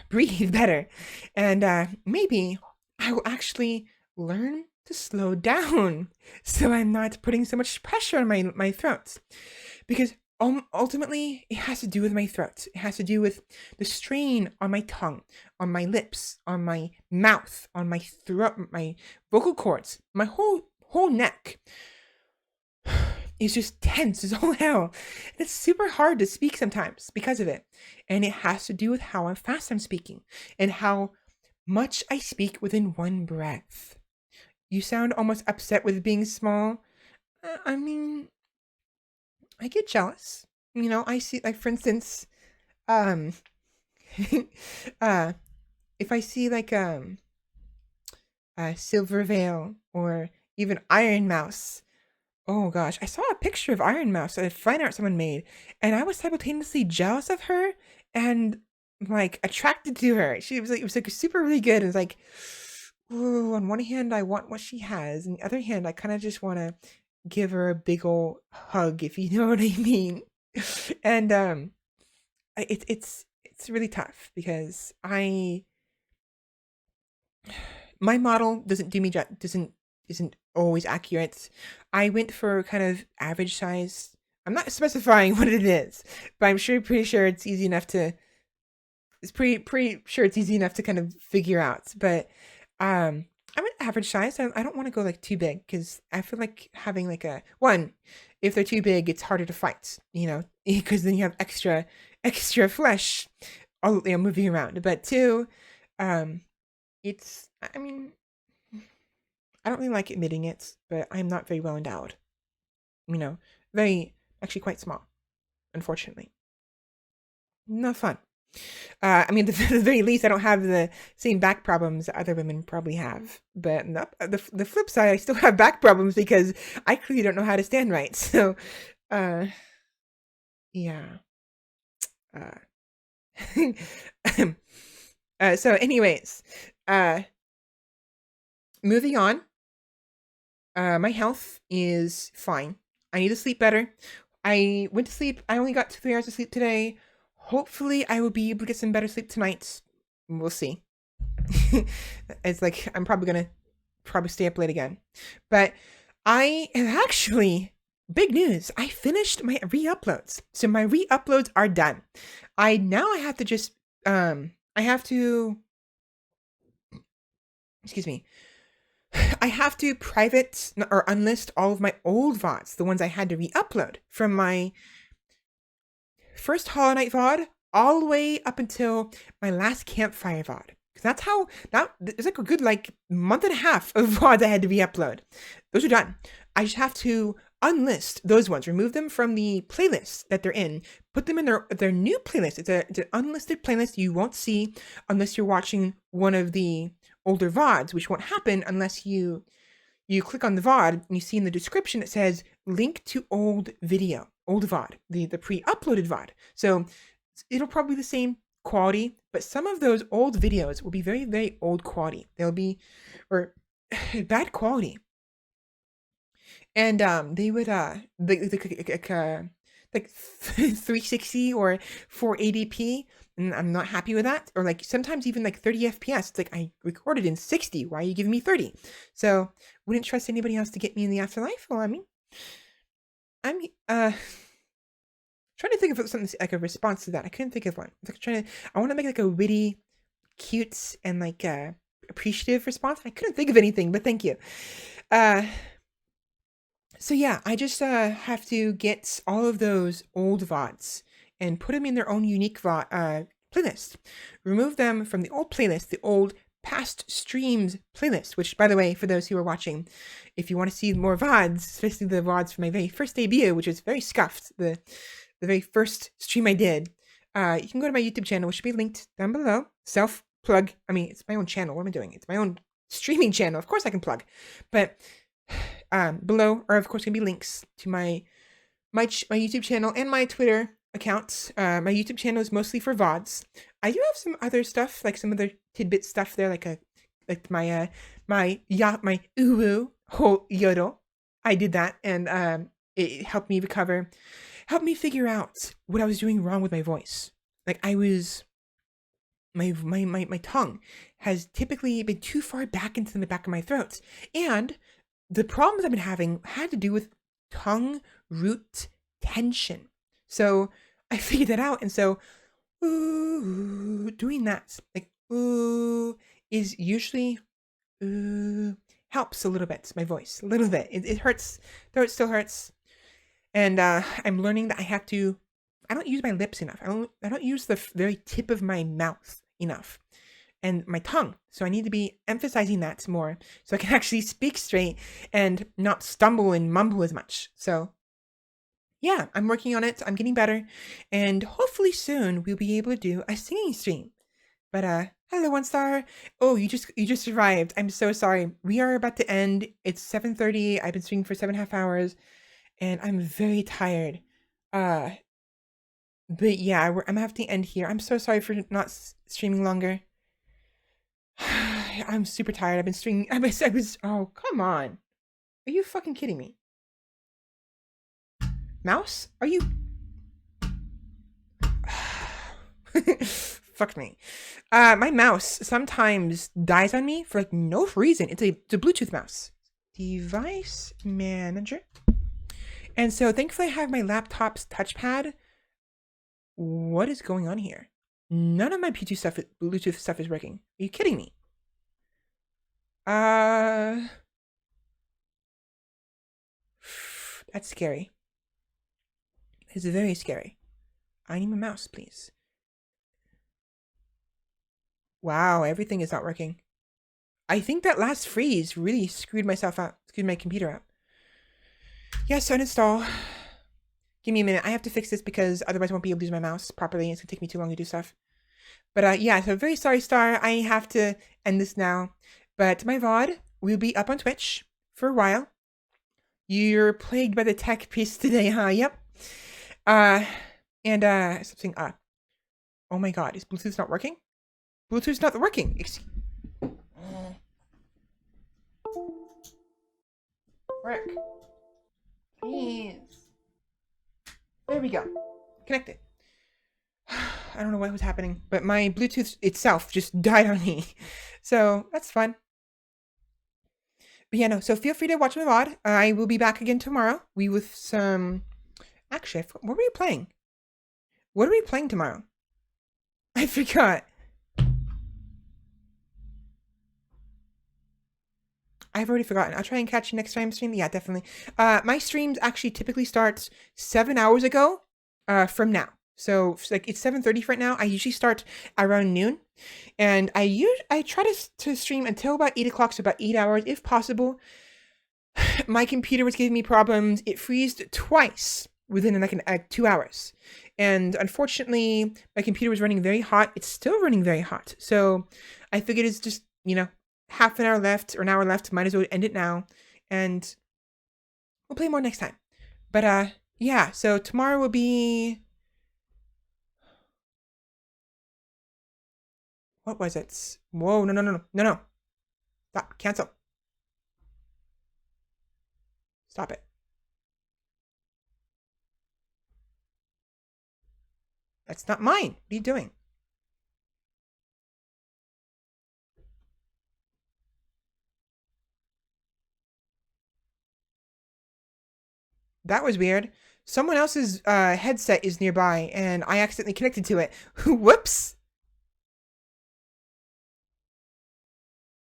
breathe better. And maybe I will actually learn to slow down so I'm not putting so much pressure on my throat. Because ultimately, it has to do with my throat. It has to do with the strain on my tongue, on my lips, on my mouth, on my throat, my vocal cords, my whole neck is just tense as all hell. And it's super hard to speak sometimes because of it. And it has to do with how fast I'm speaking and how much I speak within one breath. You sound almost upset with being small. I mean, I get jealous. You know, I see, like, for instance, if I see like Silver Veil or even Iron Mouse. Oh gosh, I saw a picture of Iron Mouse, a fine art someone made, and I was simultaneously jealous of her and like attracted to her. It was like super really good. It was like, ooh, on one hand I want what she has, and the other hand I kind of just want to give her a big old hug, if you know what I mean. And it's really tough because my model isn't always accurate. I went for kind of average size. I'm not specifying what it is, but I'm pretty sure it's easy enough to. It's pretty sure it's easy enough to kind of figure out. But I'm an average size. I don't want to go like too big because I feel like having like if they're too big, it's harder to fight. You know, because then you have extra flesh, all moving around. But two, I mean, I don't really like admitting it, but I'm not very well endowed. You know, actually quite small, unfortunately. Not fun. I mean, at the very least, I don't have the same back problems that other women probably have. But the flip side, I still have back problems because I clearly don't know how to stand right. So, yeah. So anyways, moving on. My health is fine. I need to sleep better. I went to sleep. I only got 3 hours of sleep today. Hopefully, I will be able to get some better sleep tonight. We'll see. It's like I'm probably gonna stay up late again. But I am actually big news. I finished my re-uploads. So my re-uploads are done. I have to just excuse me. I have to private or unlist all of my old VODs, the ones I had to re-upload from my first Hollow Knight VOD all the way up until my last Campfire VOD. Because it's like a good month and a half of VODs I had to re-upload. Those are done. I just have to unlist those ones, remove them from the playlist that they're in, put them in their new playlist. It's an unlisted playlist you won't see unless you're watching one of the older VODs, which won't happen unless you click on the VOD and you see in the description it says link to old VOD, the pre-uploaded VOD. So it'll probably be the same quality, but some of those old videos will be very, very old quality. They'll be bad quality. And they would like 360 or 480p, and I'm not happy with that. Or sometimes even 30 FPS. It's like, I recorded in 60. Why are you giving me 30? So wouldn't trust anybody else to get me in the afterlife. Well, I'm trying to think of something like a response to that. I couldn't think of one. I want to make a witty, cute, and appreciative response. I couldn't think of anything, but thank you. So yeah, I just have to get all of those old VODs and put them in their own unique playlist. Remove them from the old playlist, the old past streams playlist, which, by the way, for those who are watching, if you want to see more VODs, especially the VODs from my very first debut, which was very scuffed, the very first stream I did, you can go to my YouTube channel, which should be linked down below. Self plug. I mean, it's my own channel. What am I doing? It's my own streaming channel. Of course I can plug, but below are of course gonna be links to my YouTube channel and my Twitter account. My YouTube channel is mostly for VODs. I do have some other stuff, like some other tidbit stuff there, like my uwu whole yodel. I did that, and it helped me recover, helped me figure out what I was doing wrong with my voice. Like I was my tongue has typically been too far back into the back of my throat, and the problems I've been having had to do with tongue root tension. So I figured that out, and so doing that, like is usually helps a little bit my voice, a little bit. It hurts, though it still hurts, and I'm learning that I have to. I don't use my lips enough. I don't use the very tip of my mouth enough, and my tongue. So I need to be emphasizing that more so I can actually speak straight and not stumble and mumble as much. So yeah, I'm working on it. I'm getting better, and hopefully soon we'll be able to do a singing stream. But hello, One Star. Oh, you just survived. I'm so sorry. We are about to end. It's 7:30. I've been streaming for 7.5 hours, and I'm very tired. But yeah, I'm gonna have to end here. I'm so sorry for not streaming longer. I'm super tired. I've been streaming. I was. Oh, come on. Are you fucking kidding me? Mouse? Are you? Fuck me. My mouse sometimes dies on me for like no reason. It's a Bluetooth mouse. Device manager. And so thankfully I have my laptop's touchpad. What is going on here? None of my Bluetooth stuff is working. Are you kidding me? That's scary. It's very scary. I need my mouse, please. Wow, everything is not working. I think that last freeze really screwed my computer up. Yes, uninstall. Give me a minute. I have to fix this because otherwise I won't be able to use my mouse properly. It's gonna take me too long to do stuff. But yeah, so very sorry, Star. I have to end this now. But my VOD will be up on Twitch for a while. You're plagued by the tech piece today, huh? Yep. Something oh my god, is Bluetooth not working? Bluetooth's not working. Work. Please. There we go. Connected. I don't know what was happening, but my Bluetooth itself just died on me. So that's fun. But yeah, no, so feel free to watch my VOD. I will be back again tomorrow. With some... Actually, what were we playing? What are we playing tomorrow? I forgot. I've already forgotten. I'll try and catch you next time stream. Yeah, definitely. My streams actually typically starts 7 hours ago from now. So like it's 7:30 right now. I usually start around noon, and I try to stream until about 8 o'clock, so about 8 hours if possible. My computer was giving me problems. It freezed twice within like 2 hours, and unfortunately my computer was running very hot. It's still running very hot, so I figured it's just half an hour left or an hour left. Might as well end it now, and we'll play more next time. But yeah, so tomorrow will be... What was it? Whoa, no. Stop, cancel. Stop it. That's not mine. What are you doing? That was weird. Someone else's headset is nearby, and I accidentally connected to it. Whoops!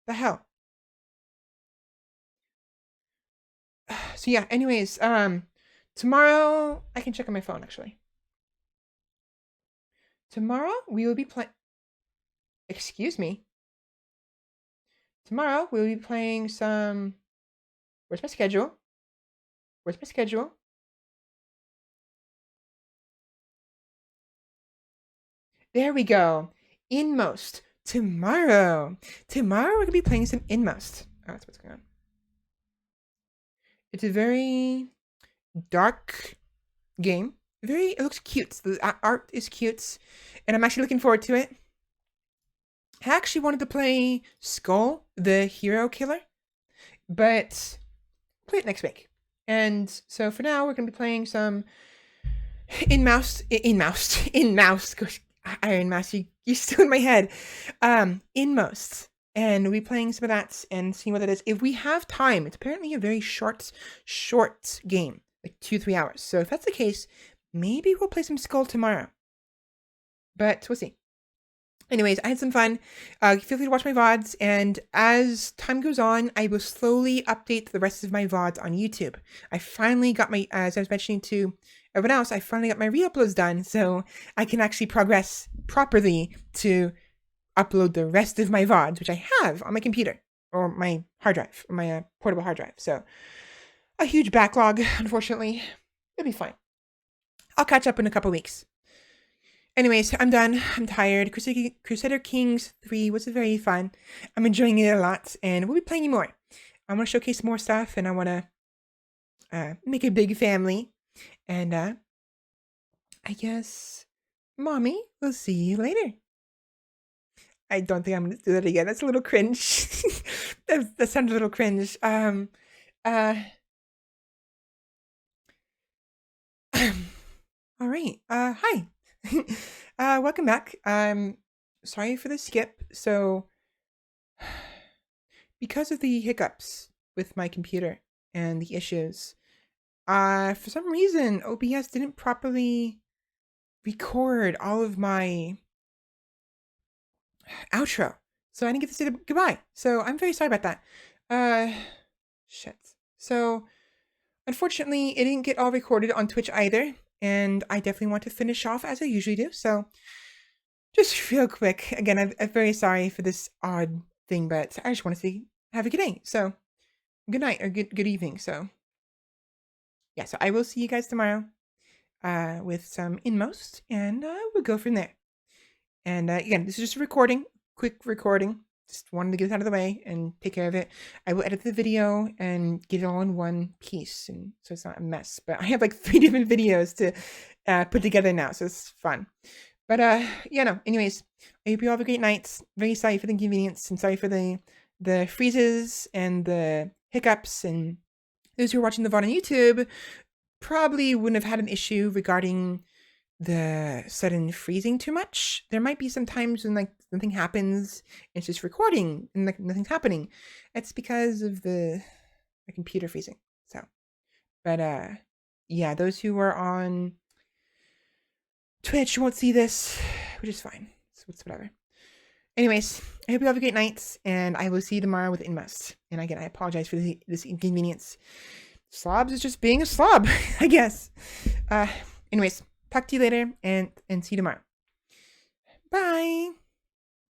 The hell? So yeah, anyways, tomorrow I can check on my phone actually. Tomorrow we will be playing. Excuse me. Tomorrow we'll be playing some. Where's my schedule? Where's my schedule? There we go. Inmost. Tomorrow. Tomorrow we're gonna be playing some Inmost. Oh, that's what's going on. It's a very dark game. It looks cute. The art is cute, and I'm actually looking forward to it. I actually wanted to play Skull, the hero killer, but play it next week. And so for now, we're gonna be playing some Inmost. Gosh, Iron Mouse, you're still in my head. Inmost. And we'll be playing some of that and seeing what it is. If we have time, it's apparently a very short game, like 2-3 hours. So if that's the case, maybe we'll play some Skull tomorrow. But we'll see. Anyways, I had some fun. Feel free to watch my VODs, and as time goes on, I will slowly update the rest of my VODs on YouTube. I finally got my, as I was mentioning to everyone else, I finally got my re-uploads done, so I can actually progress properly to upload the rest of my VODs, which I have on my computer, or my hard drive, or my portable hard drive. So, a huge backlog, unfortunately. It'll be fine. I'll catch up in a couple weeks. Anyways, I'm done. I'm tired. Crusader Kings 3 was very fun. I'm enjoying it a lot, and we'll be playing more. I want to showcase more stuff, and I want to make a big family. And I guess, Mommy, we'll see you later. I don't think I'm going to do that again. That's a little cringe. that sounded a little cringe. All right. Hi. Welcome back. Sorry for the skip. So, because of the hiccups with my computer and the issues, for some reason, OBS didn't properly record all of my outro. So I didn't get to say goodbye. So I'm very sorry about that. Shit. So, unfortunately, it didn't get all recorded on Twitch either. And I definitely want to finish off as I usually do. So, just real quick, again, I'm very sorry for this odd thing, but I just want to say have a good day. So, good night or good evening. So, yeah, so I will see you guys tomorrow with some Inmost, and we'll go from there. And again, this is just a recording, quick recording. Just wanted to get it out of the way and take care of it. I will edit the video and get it all in one piece, and so it's not a mess. But I have like 3 different videos to put together now, so it's fun. But yeah, no. Anyways, I hope you all have a great night. Very sorry for the inconvenience, and sorry for the freezes and the hiccups. And those who are watching the VOD on YouTube probably wouldn't have had an issue regarding the sudden freezing too much. There might be some times when like nothing happens, it's just recording and like nothing's happening. It's because of the computer freezing. So, but yeah, those who are on Twitch won't see this, which is fine. So it's whatever. Anyways, I hope you have a great night, and I will see you tomorrow with Inmost. And again, I apologize for this inconvenience. Slobs is just being a slob, I guess. Anyways, talk to you later, and see you tomorrow. Bye.